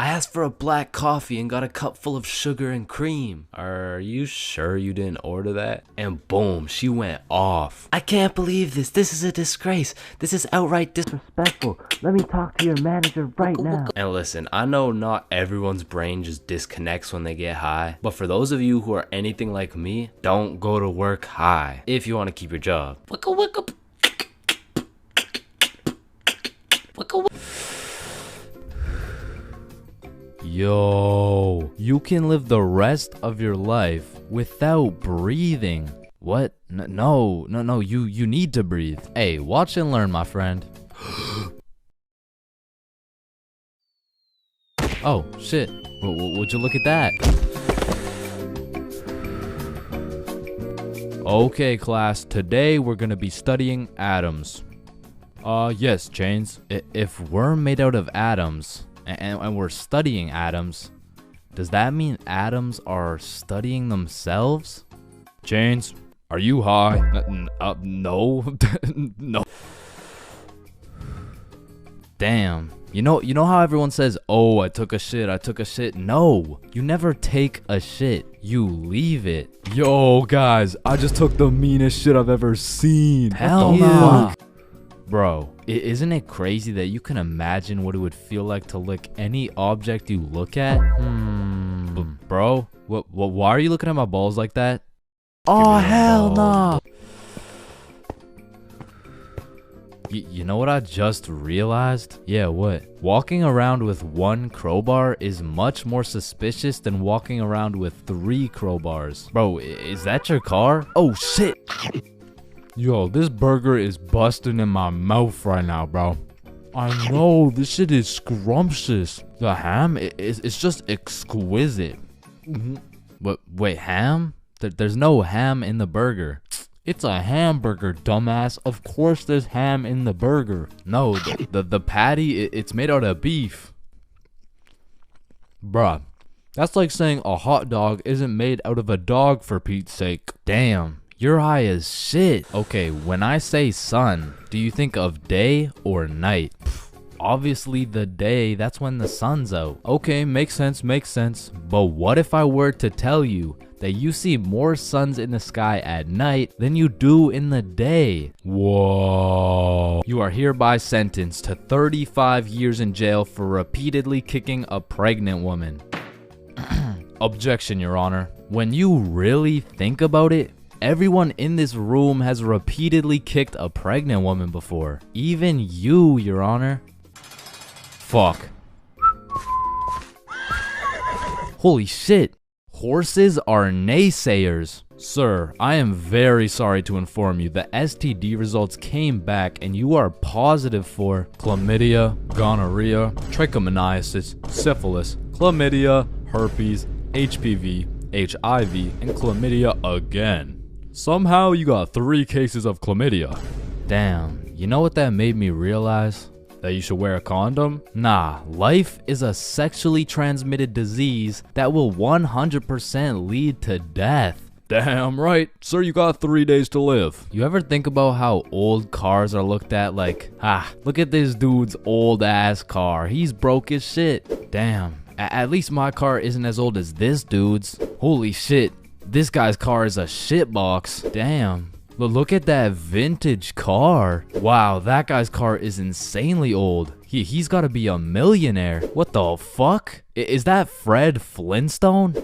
I asked for a black coffee and got a cup full of sugar and cream. Are you sure you didn't order that? And boom, she went off. I can't believe this. This is a disgrace. This is outright disrespectful. Let me talk to your manager right now. And listen, I know not everyone's brain just disconnects when they get high, but for those of you who are anything like me, don't go to work high if you want to keep your job. Wicka wicka. Wicka wicka. Yo, you can live the rest of your life without breathing. What? No, you need to breathe. Hey, watch and learn, my friend. Oh, shit. Would you look at that? Okay, class, today we're gonna be studying atoms. Yes, Chains. If we're made out of atoms, and we're studying atoms, does that mean atoms are studying themselves? Chains, are you high? No. No. Damn. You know how everyone says, oh, I took a shit. No, you never take a shit. You leave it. Yo, guys, I just took the meanest shit I've ever seen. Hell no. Bro, isn't it crazy that you can imagine what it would feel like to lick any object you look at? Bro, why are you looking at my balls like that? Oh, hell no. You know what I just realized? Yeah, what? Walking around with one crowbar is much more suspicious than walking around with 3 crowbars. Bro, is that your car? Oh, shit. Yo, this burger is busting in my mouth right now, bro. I know, this shit is scrumptious. The ham, it's just exquisite. But wait, ham? There's no ham in the burger. It's a hamburger, dumbass. Of course there's ham in the burger. No, the patty, it's made out of beef. Bruh, that's like saying a hot dog isn't made out of a dog, for Pete's sake. Damn. You're high as shit. Okay, when I say sun, do you think of day or night? Obviously the day, that's when the sun's out. Okay, makes sense. But what if I were to tell you that you see more suns in the sky at night than you do in the day? Whoa. You are hereby sentenced to 35 years in jail for repeatedly kicking a pregnant woman. Objection, Your Honor. When you really think about it, everyone in this room has repeatedly kicked a pregnant woman before. Even you, Your Honor. Fuck. Holy shit. Horses are naysayers. Sir, I am very sorry to inform you the STD results came back and you are positive for chlamydia, gonorrhea, trichomoniasis, syphilis, chlamydia, herpes, HPV, HIV, and chlamydia again. Somehow you got 3 cases of chlamydia. Damn, you know what that made me realize? That you should wear a condom? Nah, life is a sexually transmitted disease that will 100% lead to death. Damn right, sir, you got 3 days to live. You ever think about how old cars are looked at like, look at this dude's old ass car, he's broke as shit. Damn, at least my car isn't as old as this dude's. Holy shit, this guy's car is a shitbox. Damn. Look at that vintage car. Wow, that guy's car is insanely old. He's gotta be a millionaire. What the fuck? Is that Fred Flintstone?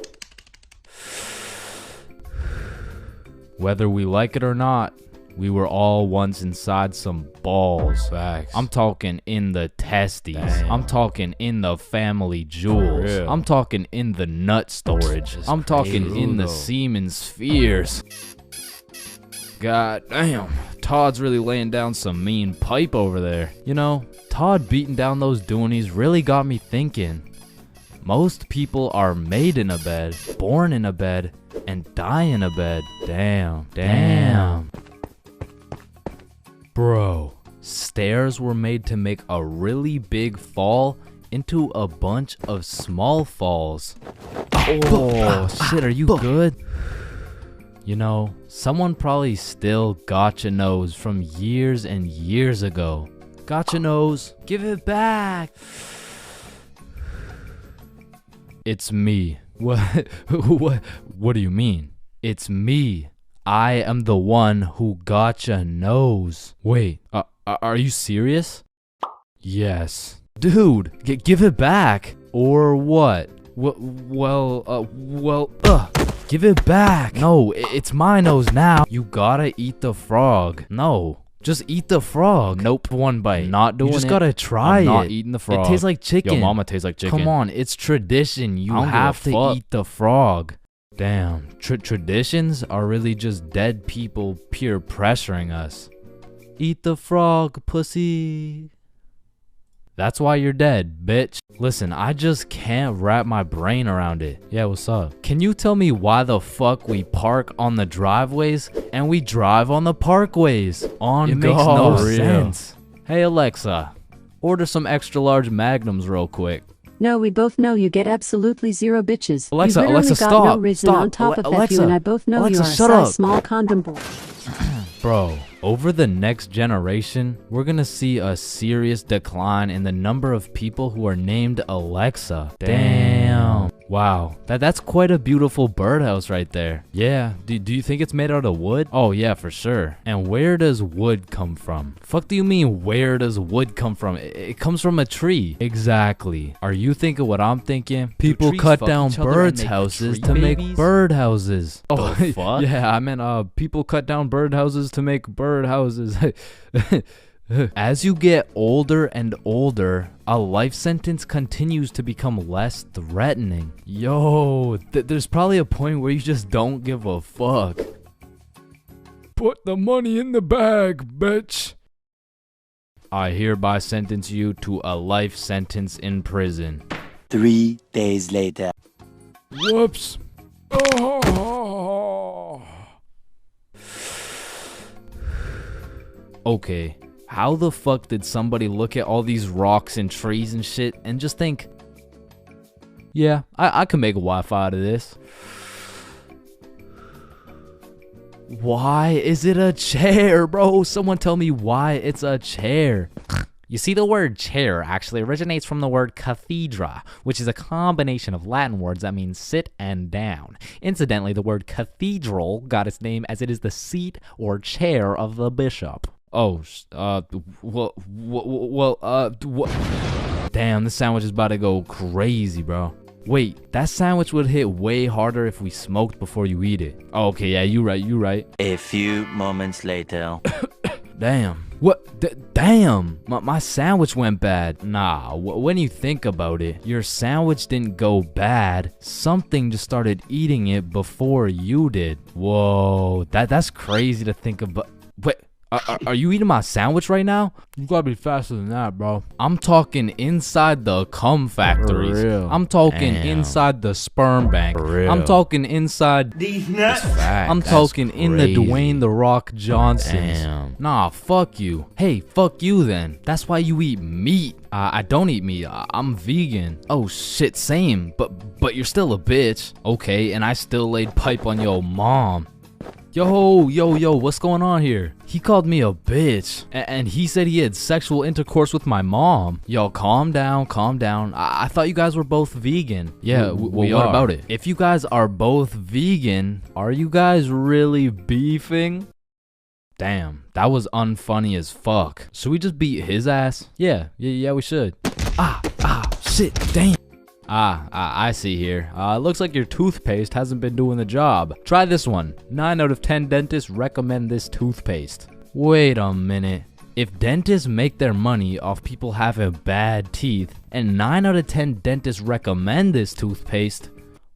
Whether we like it or not, we were all once inside some balls. Facts. I'm talking in the testes. Damn. I'm talking in the family jewels. I'm talking in the nut storage. I'm talking in the semen spheres. God damn, Todd's really laying down some mean pipe over there. You know, Todd beating down those doonies really got me thinking. Most people are made in a bed, born in a bed, and die in a bed. Damn. Bro, stairs were made to make a really big fall into a bunch of small falls. Oh, shit, are you good? You know, someone probably still gotcha knows from years and years ago. Gotcha knows, give it back. It's me. What? What do you mean? It's me. I am the one who gotcha knows. Wait, are you serious? Yes. Dude, give it back. Or what? Give it back. No, it's my nose now. You gotta eat the frog. No, just eat the frog. Nope, one bite. Not doing it. You just gotta try it. Not eating the frog. It tastes like chicken. Yo, mama tastes like chicken. Come on, it's tradition. You have to eat the frog. Damn, traditions are really just dead people peer pressuring us. Eat the frog, pussy. That's why you're dead, bitch. Listen, I just can't wrap my brain around it. Yeah, what's up? Can you tell me why the fuck we park on the driveways and we drive on the parkways? It makes no sense. Hey Alexa, order some extra large magnums real quick. No, we both know you get absolutely zero bitches. Alexa, you literally Alexa, got stop. No reason Stop. on top of Alexa, you, and I both know Alexa, you are a shut size up. small condom ball. Bro, over the next generation, we're gonna see a serious decline in the number of people who are named Alexa. Damn. Wow, that's quite a beautiful birdhouse right there. Yeah, do you think it's made out of wood? Oh yeah, for sure. And where does wood come from? Fuck do you mean, where does wood come from? It comes from a tree. Exactly. Are you thinking what I'm thinking? People cut down birds' houses to make bird houses. Oh, fuck? Yeah, I meant people cut down bird houses to make bird houses. As you get older and older, a life sentence continues to become less threatening. Yo, there's probably a point where you just don't give a fuck. Put the money in the bag, bitch. I hereby sentence you to a life sentence in prison. 3 days later. Whoops. Oh. Okay, how the fuck did somebody look at all these rocks and trees and shit and just think, yeah, I can make a Wi-Fi out of this? Why is it a chair, bro? Someone tell me why it's a chair. You see, the word chair actually originates from the word cathedra, which is a combination of Latin words that mean sit and down. Incidentally, the word cathedral got its name as it is the seat or chair of the bishop. Oh, damn, this sandwich is about to go crazy, bro. Wait, that sandwich would hit way harder if we smoked before you eat it. Oh, okay, yeah, you right. A few moments later. Damn. What? Damn. My sandwich went bad. Nah, when you think about it, your sandwich didn't go bad. Something just started eating it before you did. Whoa, that's crazy to think about. Wait. Are you eating my sandwich right now? You gotta be faster than that, bro. I'm talking inside the cum factories. I'm talking inside the sperm bank. I'm talking inside these nuts. I'm talking in the Dwayne The Rock Johnsons. Damn. Nah, fuck you. Hey, fuck you then. That's why you eat meat. I don't eat meat. I'm vegan. Oh shit, same. But you're still a bitch. Okay, and I still laid pipe on your mom. Yo, what's going on here? He called me a bitch, and he said he had sexual intercourse with my mom. Yo, calm down. I thought you guys were both vegan. Yeah, what about it? If you guys are both vegan, are you guys really beefing? Damn, that was unfunny as fuck. Should we just beat his ass? Yeah, we should. Shit, damn. I see here. Looks like your toothpaste hasn't been doing the job. Try this one. 9 out of 10 dentists recommend this toothpaste. Wait a minute. If dentists make their money off people having bad teeth, and 9 out of 10 dentists recommend this toothpaste,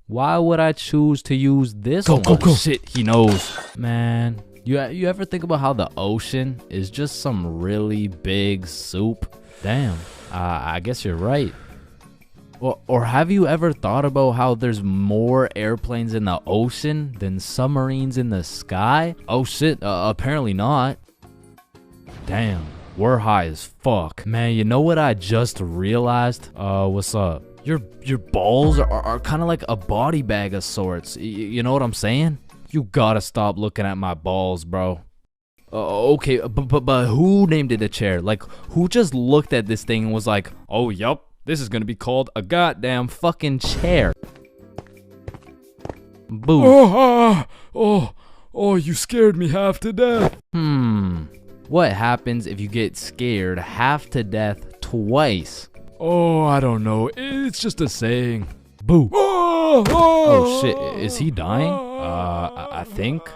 why would I choose to use this one? Go. Shit, he knows. Man, you ever think about how the ocean is just some really big soup? Damn, I guess you're right. Or have you ever thought about how there's more airplanes in the ocean than submarines in the sky? Oh shit, apparently not. Damn, we're high as fuck. Man, you know what I just realized? What's up? Your balls are kind of like a body bag of sorts. You know what I'm saying? You gotta stop looking at my balls, bro. Okay, but who named it a chair? Like, who just looked at this thing and was like, oh, yup. This is gonna be called a goddamn fucking chair. Boo. Oh, you scared me half to death. What happens if you get scared half to death twice? Oh, I don't know. It's just a saying. Boo. Oh shit, is he dying? I think.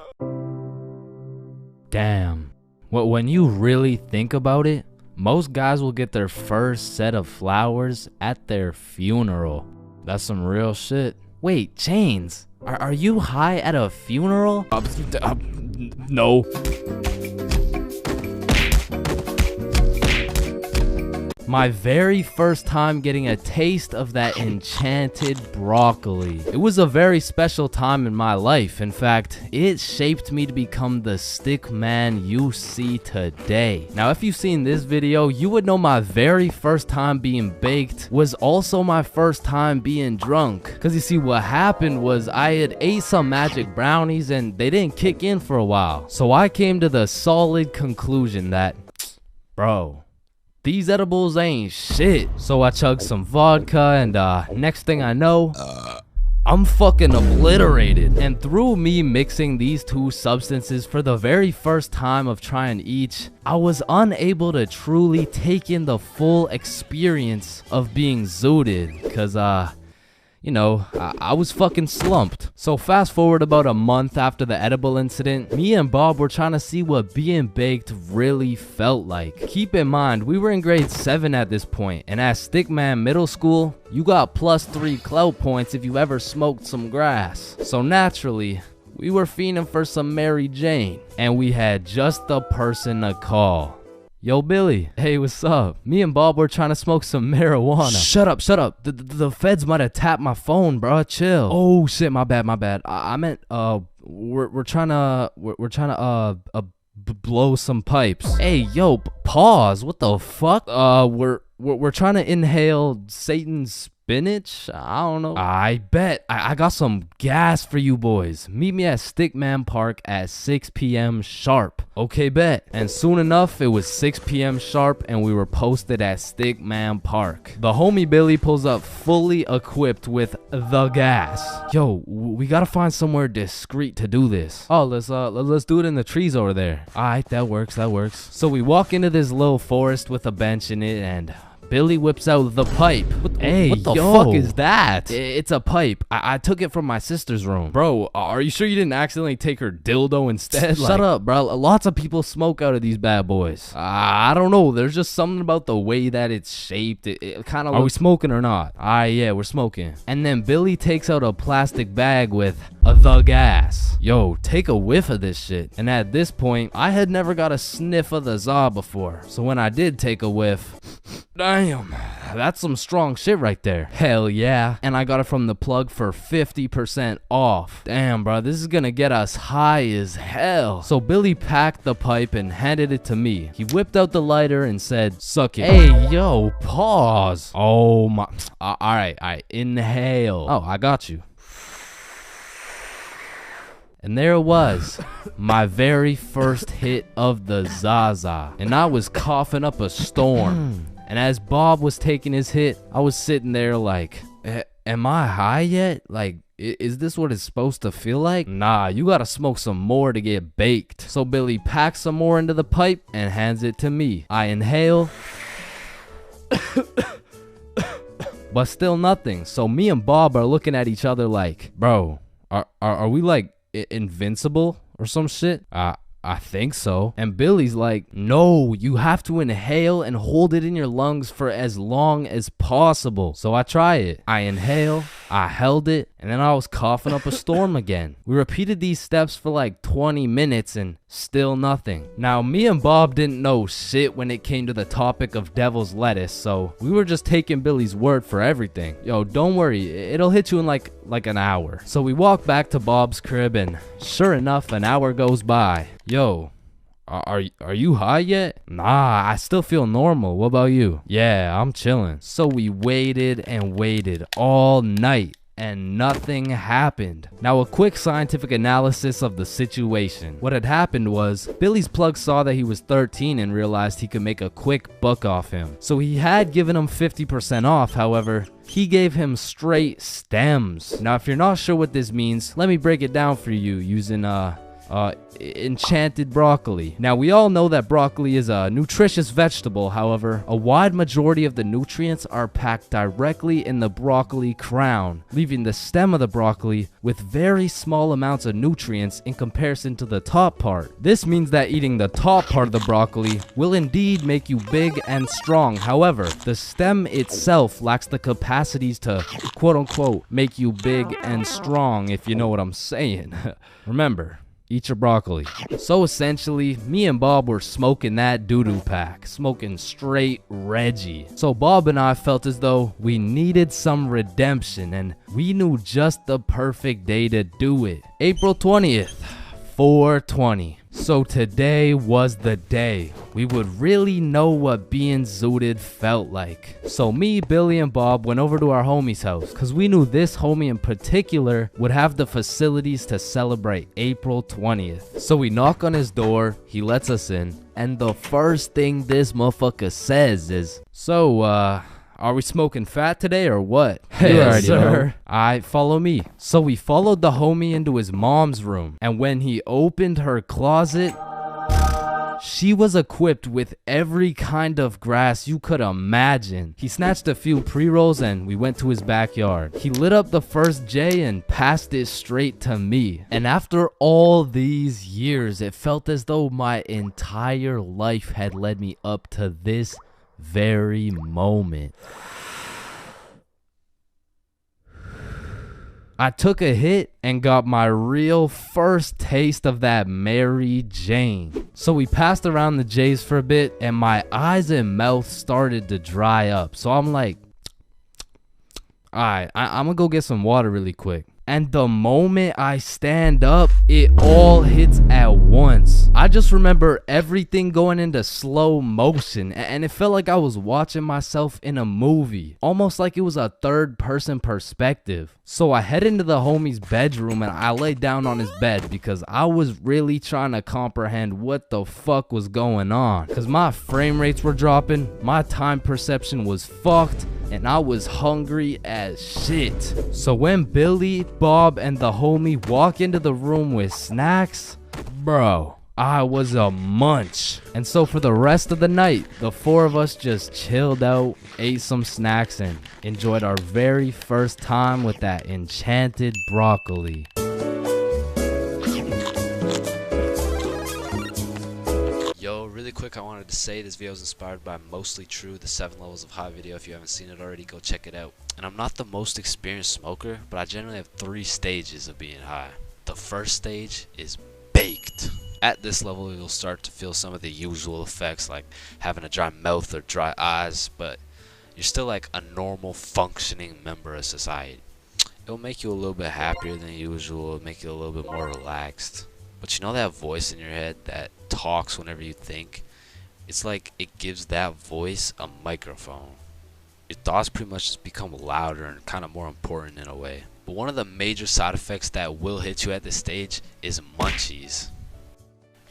Damn. When you really think about it, most guys will get their first set of flowers at their funeral. That's some real shit. Wait, Chains, are you high at a funeral? No. My very first time getting a taste of that enchanted broccoli. It was a very special time in my life. In fact, it shaped me to become the stick man you see today. Now, if you've seen this video, you would know my very first time being baked was also my first time being drunk. Cause you see, what happened was I had ate some magic brownies and they didn't kick in for a while. So I came to the solid conclusion that, bro, these edibles ain't shit. So I chugged some vodka and next thing I know, I'm fucking obliterated. And through me mixing these two substances for the very first time of trying each, I was unable to truly take in the full experience of being zooted. Cause you know, I was fucking slumped. So fast forward about a month after the edible incident, me and Bob were trying to see what being baked really felt like. Keep in mind, we were in grade 7 at this point, and at Stickman Middle School, you got +3 clout points if you ever smoked some grass. So naturally, we were fiending for some Mary Jane, and we had just the person to call. Yo, Billy. Hey, what's up? Me and Bob were trying to smoke some marijuana. Shut up, shut up. The feds might have tapped my phone, bro. Chill. Oh shit, my bad. I meant we're trying to blow some pipes. Hey, yo, pause. What the fuck? We're trying to inhale Satan's spinach? I don't know. I bet. I got some gas for you boys. Meet me at Stickman Park at 6 p.m. sharp. Okay, bet. And soon enough, it was 6 p.m. sharp and we were posted at Stickman Park. The homie Billy pulls up fully equipped with the gas. Yo, we gotta find somewhere discreet to do this. Oh, let's do it in the trees over there. Alright, that works. So we walk into this little forest with a bench in it and Billy whips out the pipe. What the fuck is that? It's a pipe. I took it from my sister's room. Bro, are you sure you didn't accidentally take her dildo instead? Shut up, bro. Lots of people smoke out of these bad boys. I don't know. There's just something about the way that it's shaped. It kind of. Are we smoking or not? Yeah, we're smoking. And then Billy takes out a plastic bag with the gas. Yo, take a whiff of this shit. And at this point, I had never got a sniff of the za before. So when I did take a whiff, damn, that's some strong shit right there. Hell yeah. And I got it from the plug for 50% off. Damn, bro, this is gonna get us high as hell. So Billy packed the pipe and handed it to me. He whipped out the lighter and said, suck it. Hey, yo, pause. Oh my. All right, inhale. Oh, I got you. And there it was, my very first hit of the Zaza. And I was coughing up a storm. And as Bob was taking his hit, I was sitting there like, am I high yet? Like, is this what it's supposed to feel like? Nah, you gotta smoke some more to get baked. So Billy packs some more into the pipe and hands it to me. I inhale. But still nothing. So me and Bob are looking at each other like, bro, are we like invincible or some shit? I think so. And Billy's like, no, you have to inhale and hold it in your lungs for as long as possible. So I try it. I inhale, I held it, and then I was coughing up a storm again. We repeated these steps for like 20 minutes and still nothing. Now, me and Bob didn't know shit when it came to the topic of devil's lettuce, so we were just taking Billy's word for everything. Yo, don't worry, it'll hit you in like an hour. So we walk back to Bob's crib and sure enough, an hour goes by. Yo, are you high yet? Nah, I still feel normal. What about you? Yeah, I'm chilling. So we waited and waited all night. and nothing happened. Now, a quick scientific analysis of the situation. What had happened was Billy's plug saw that he was 13 and realized he could make a quick buck off him. So he had given him 50% off. However, he gave him straight stems. Now, if you're not sure what this means, let me break it down for you using enchanted broccoli. Now, we all know that broccoli is a nutritious vegetable. However, a wide majority of the nutrients are packed directly in the broccoli crown, leaving the stem of the broccoli with very small amounts of nutrients in comparison to the top part. This means that eating the top part of the broccoli will indeed make you big and strong. However, the stem itself lacks the capacities to quote-unquote make you big and strong, if you know what I'm saying. Remember, eat your broccoli. So essentially, me and Bob were smoking that doo-doo pack, smoking straight Reggie. So Bob and I felt as though we needed some redemption, and we knew just the perfect day to do it. April 20th, 420. So today was the day we would really know what being zooted felt like. So me, Billy, and Bob went over to our homie's house because we knew this homie in particular would have the facilities to celebrate April 20th. So we knock on his door, he lets us in, and the first thing this motherfucker says is, "So, are we smoking fat today or what?" "Hey, sir." "Alright, follow me." So we followed the homie into his mom's room, and when he opened her closet, she was equipped with every kind of grass you could imagine. He snatched a few pre-rolls and we went to his backyard. He lit up the first J and passed it straight to me. And after all these years, it felt as though my entire life had led me up to this very moment. I took a hit and got my real first taste of that Mary Jane. So we passed around the J's for a bit and my eyes and mouth started to dry up. So I'm like, alright, I'm gonna go get some water really quick. And the moment I stand up, it all hits at once. I just remember everything going into slow motion, and it felt like I was watching myself in a movie, almost like it was a third-person perspective. So I head into the homie's bedroom and I lay down on his bed because I was really trying to comprehend what the fuck was going on. Because my frame rates were dropping, my time perception was fucked, and I was hungry as shit. So when Billy, Bob, and the homie walk into the room with snacks, bro, I was a munch. And so for the rest of the night, the four of us just chilled out, ate some snacks, and enjoyed our very first time with that enchanted broccoli. Yo, really quick, I wanted to say this video was inspired by Mostly True, the 7 Levels of High video. If you haven't seen it already, go check it out. And I'm not the most experienced smoker, but I generally have 3 stages of being high. The first stage is baked. At this level, you'll start to feel some of the usual effects like having a dry mouth or dry eyes, but you're still like a normal functioning member of society. It'll make you a little bit happier than usual, it'll make you a little bit more relaxed. But you know that voice in your head that talks whenever you think? It's like it gives that voice a microphone. Your thoughts pretty much just become louder and kind of more important in a way. But one of the major side effects that will hit you at this stage is munchies.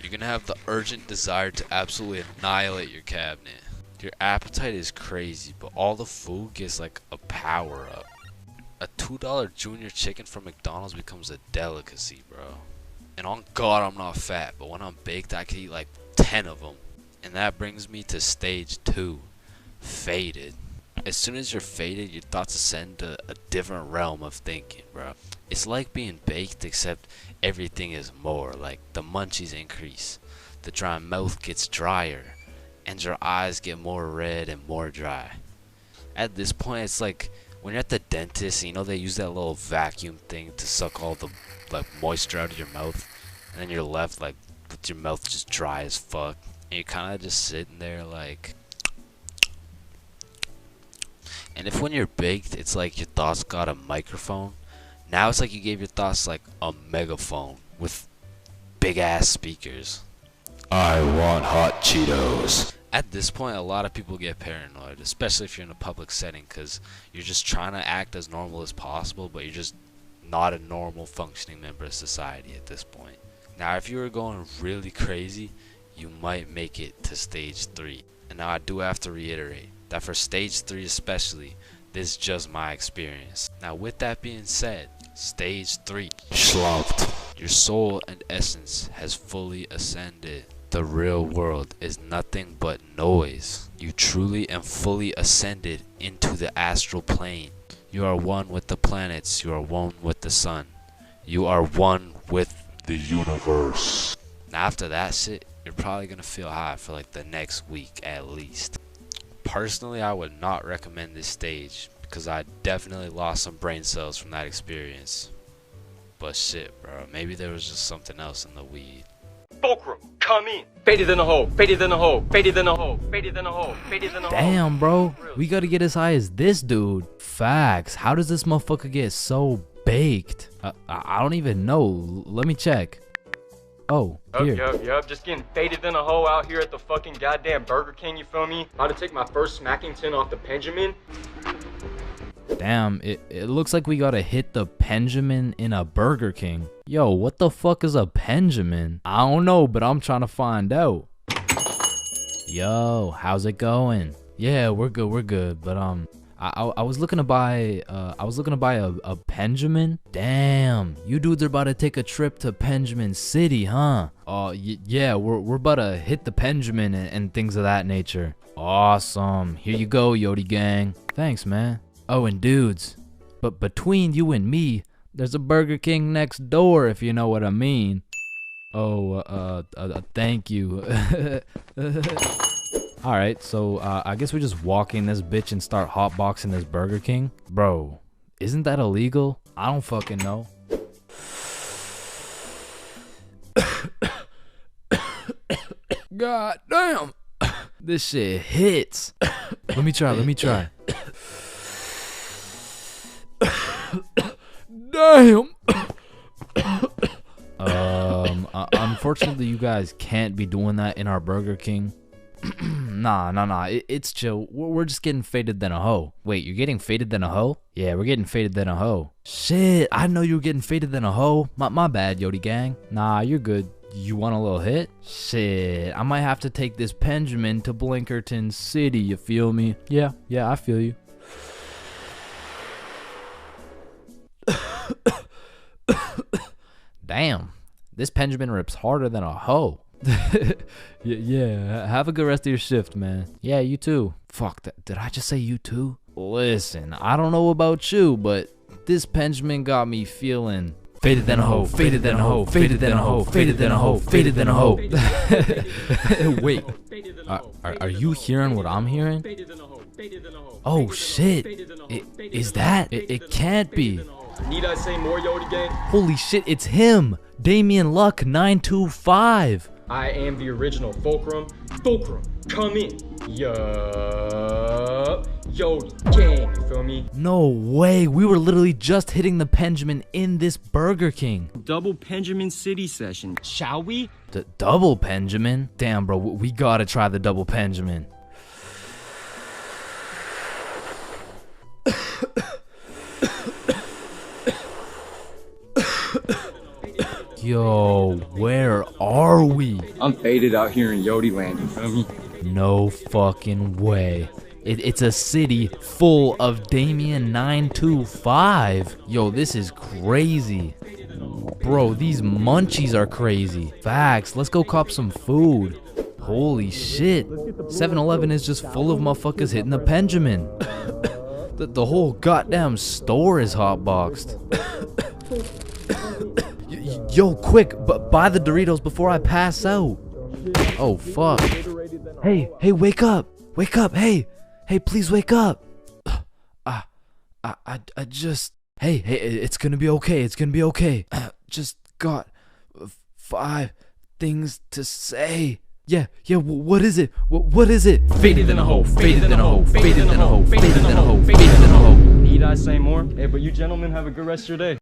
You're gonna have the urgent desire to absolutely annihilate your cabinet. Your appetite is crazy, but all the food gets like a power up. A $2 junior chicken from McDonald's becomes a delicacy, bro. And on God, I'm not fat, but when I'm baked, I can eat like 10 of them. And that brings me to stage 2, faded. As soon as you're faded, your thoughts ascend to a different realm of thinking, bro. It's like being baked, except everything is more. Like the munchies increase, the dry mouth gets drier, and your eyes get more red and more dry. At this point, it's like when you're at the dentist, you know they use that little vacuum thing to suck all the like moisture out of your mouth, and then you're left like with your mouth just dry as fuck, and you're kind of just sitting there like. And if when you're baked, it's like your thoughts got a microphone, now it's like you gave your thoughts like a megaphone with big ass speakers. I want hot Cheetos. At this point, a lot of people get paranoid, especially if you're in a public setting, because you're just trying to act as normal as possible, but you're just not a normal functioning member of society at this point. Now, if you were going really crazy, you might make it to stage 3. And now I do have to reiterate that for stage 3 especially, this is just my experience. Now, with that being said, stage 3, Schlaucht. Your soul and essence has fully ascended. The real world is nothing but noise. You truly and fully ascended into the astral plane. You are one with the planets. You are one with the sun. You are one with the universe. Now after that shit, you're probably gonna feel high for like the next week at least. Personally, I would not recommend this stage because I definitely lost some brain cells from that experience. But shit, bro, maybe there was just something else in the weed. Fulcrum, come in. Faded in the hole, faded in the hole, faded in the hole, faded in the hole, faded in the hole. Damn, bro. We gotta get as high as this dude. Facts. How does this motherfucker get so baked? I don't even know. Let me check. Oh, here. Yup. Just getting faded in a hole out here at the fucking goddamn Burger King, you feel me? About to take my first Smackington off the Benjamin. Damn, it looks like we gotta hit the Benjamin in a Burger King. Yo, what the fuck is a Benjamin? I don't know, but I'm trying to find out. Yo, how's it going? Yeah, we're good, but I was looking to buy a Benjamin. Damn, you dudes are about to take a trip to Benjamin City, huh? Yeah, we're about to hit the Benjamin and things of that nature. Awesome. Here you go, Yodi gang. Thanks, man. Oh, and dudes, but between you and me, there's a Burger King next door, if you know what I mean. Oh, thank you. Alright, so I guess we're just walking this bitch and start hotboxing this Burger King. Bro, isn't that illegal? I don't fucking know. God damn. This shit hits. Let me try. Damn. Unfortunately, you guys can't be doing that in our Burger King. Nah. It's chill. We're just getting faded than a hoe. Wait, you're getting faded than a hoe? Yeah, we're getting faded than a hoe. Shit, I know you were getting faded than a hoe. My bad, Yodi gang. Nah, you're good. You want a little hit? Shit, I might have to take this Benjamin to Blinkerton City, you feel me? Yeah, I feel you. Damn, this Benjamin rips harder than a hoe. Yeah, have a good rest of your shift, man. Yeah, you too. Fuck, did I just say you too? Listen, I don't know about you, but this Benjamin got me feeling faded than a hoe, faded than a hoe, faded than a hoe, faded than a hoe, faded than a hoe. Wait, are you hearing what I'm hearing? Oh shit, is that? It can't be. Need I say more, Yodi gang? Holy shit, it's him! Damien Luck 925. I am the original Fulcrum. Fulcrum, come in. Yup. Yodi gang, you feel me? No way, we were literally just hitting the Benjamin in this Burger King. Double Benjamin City session, shall we? Double Benjamin? Damn, bro, we gotta try the double Benjamin. Yo, where are we? I'm faded out here in Yodi land, you feel me? No fucking way. It's a city full of Damien 925. Yo, this is crazy. Bro, these munchies are crazy. Facts, let's go cop some food. Holy shit. 7-Eleven is just full of motherfuckers hitting the Benjamin. The whole goddamn store is hotboxed. Yo, quick, buy the Doritos before I pass out. Oh, fuck. Hey, wake up. Wake up, hey, please wake up. I just... Hey, it's gonna be okay, it's gonna be okay. Just got 5 things to say. Yeah, what is it? What is it? Faded in a hole, faded in a hole, faded in a hole, faded in a hole, faded in a hole. Need I say more? Hey, but you gentlemen have a good rest of your day.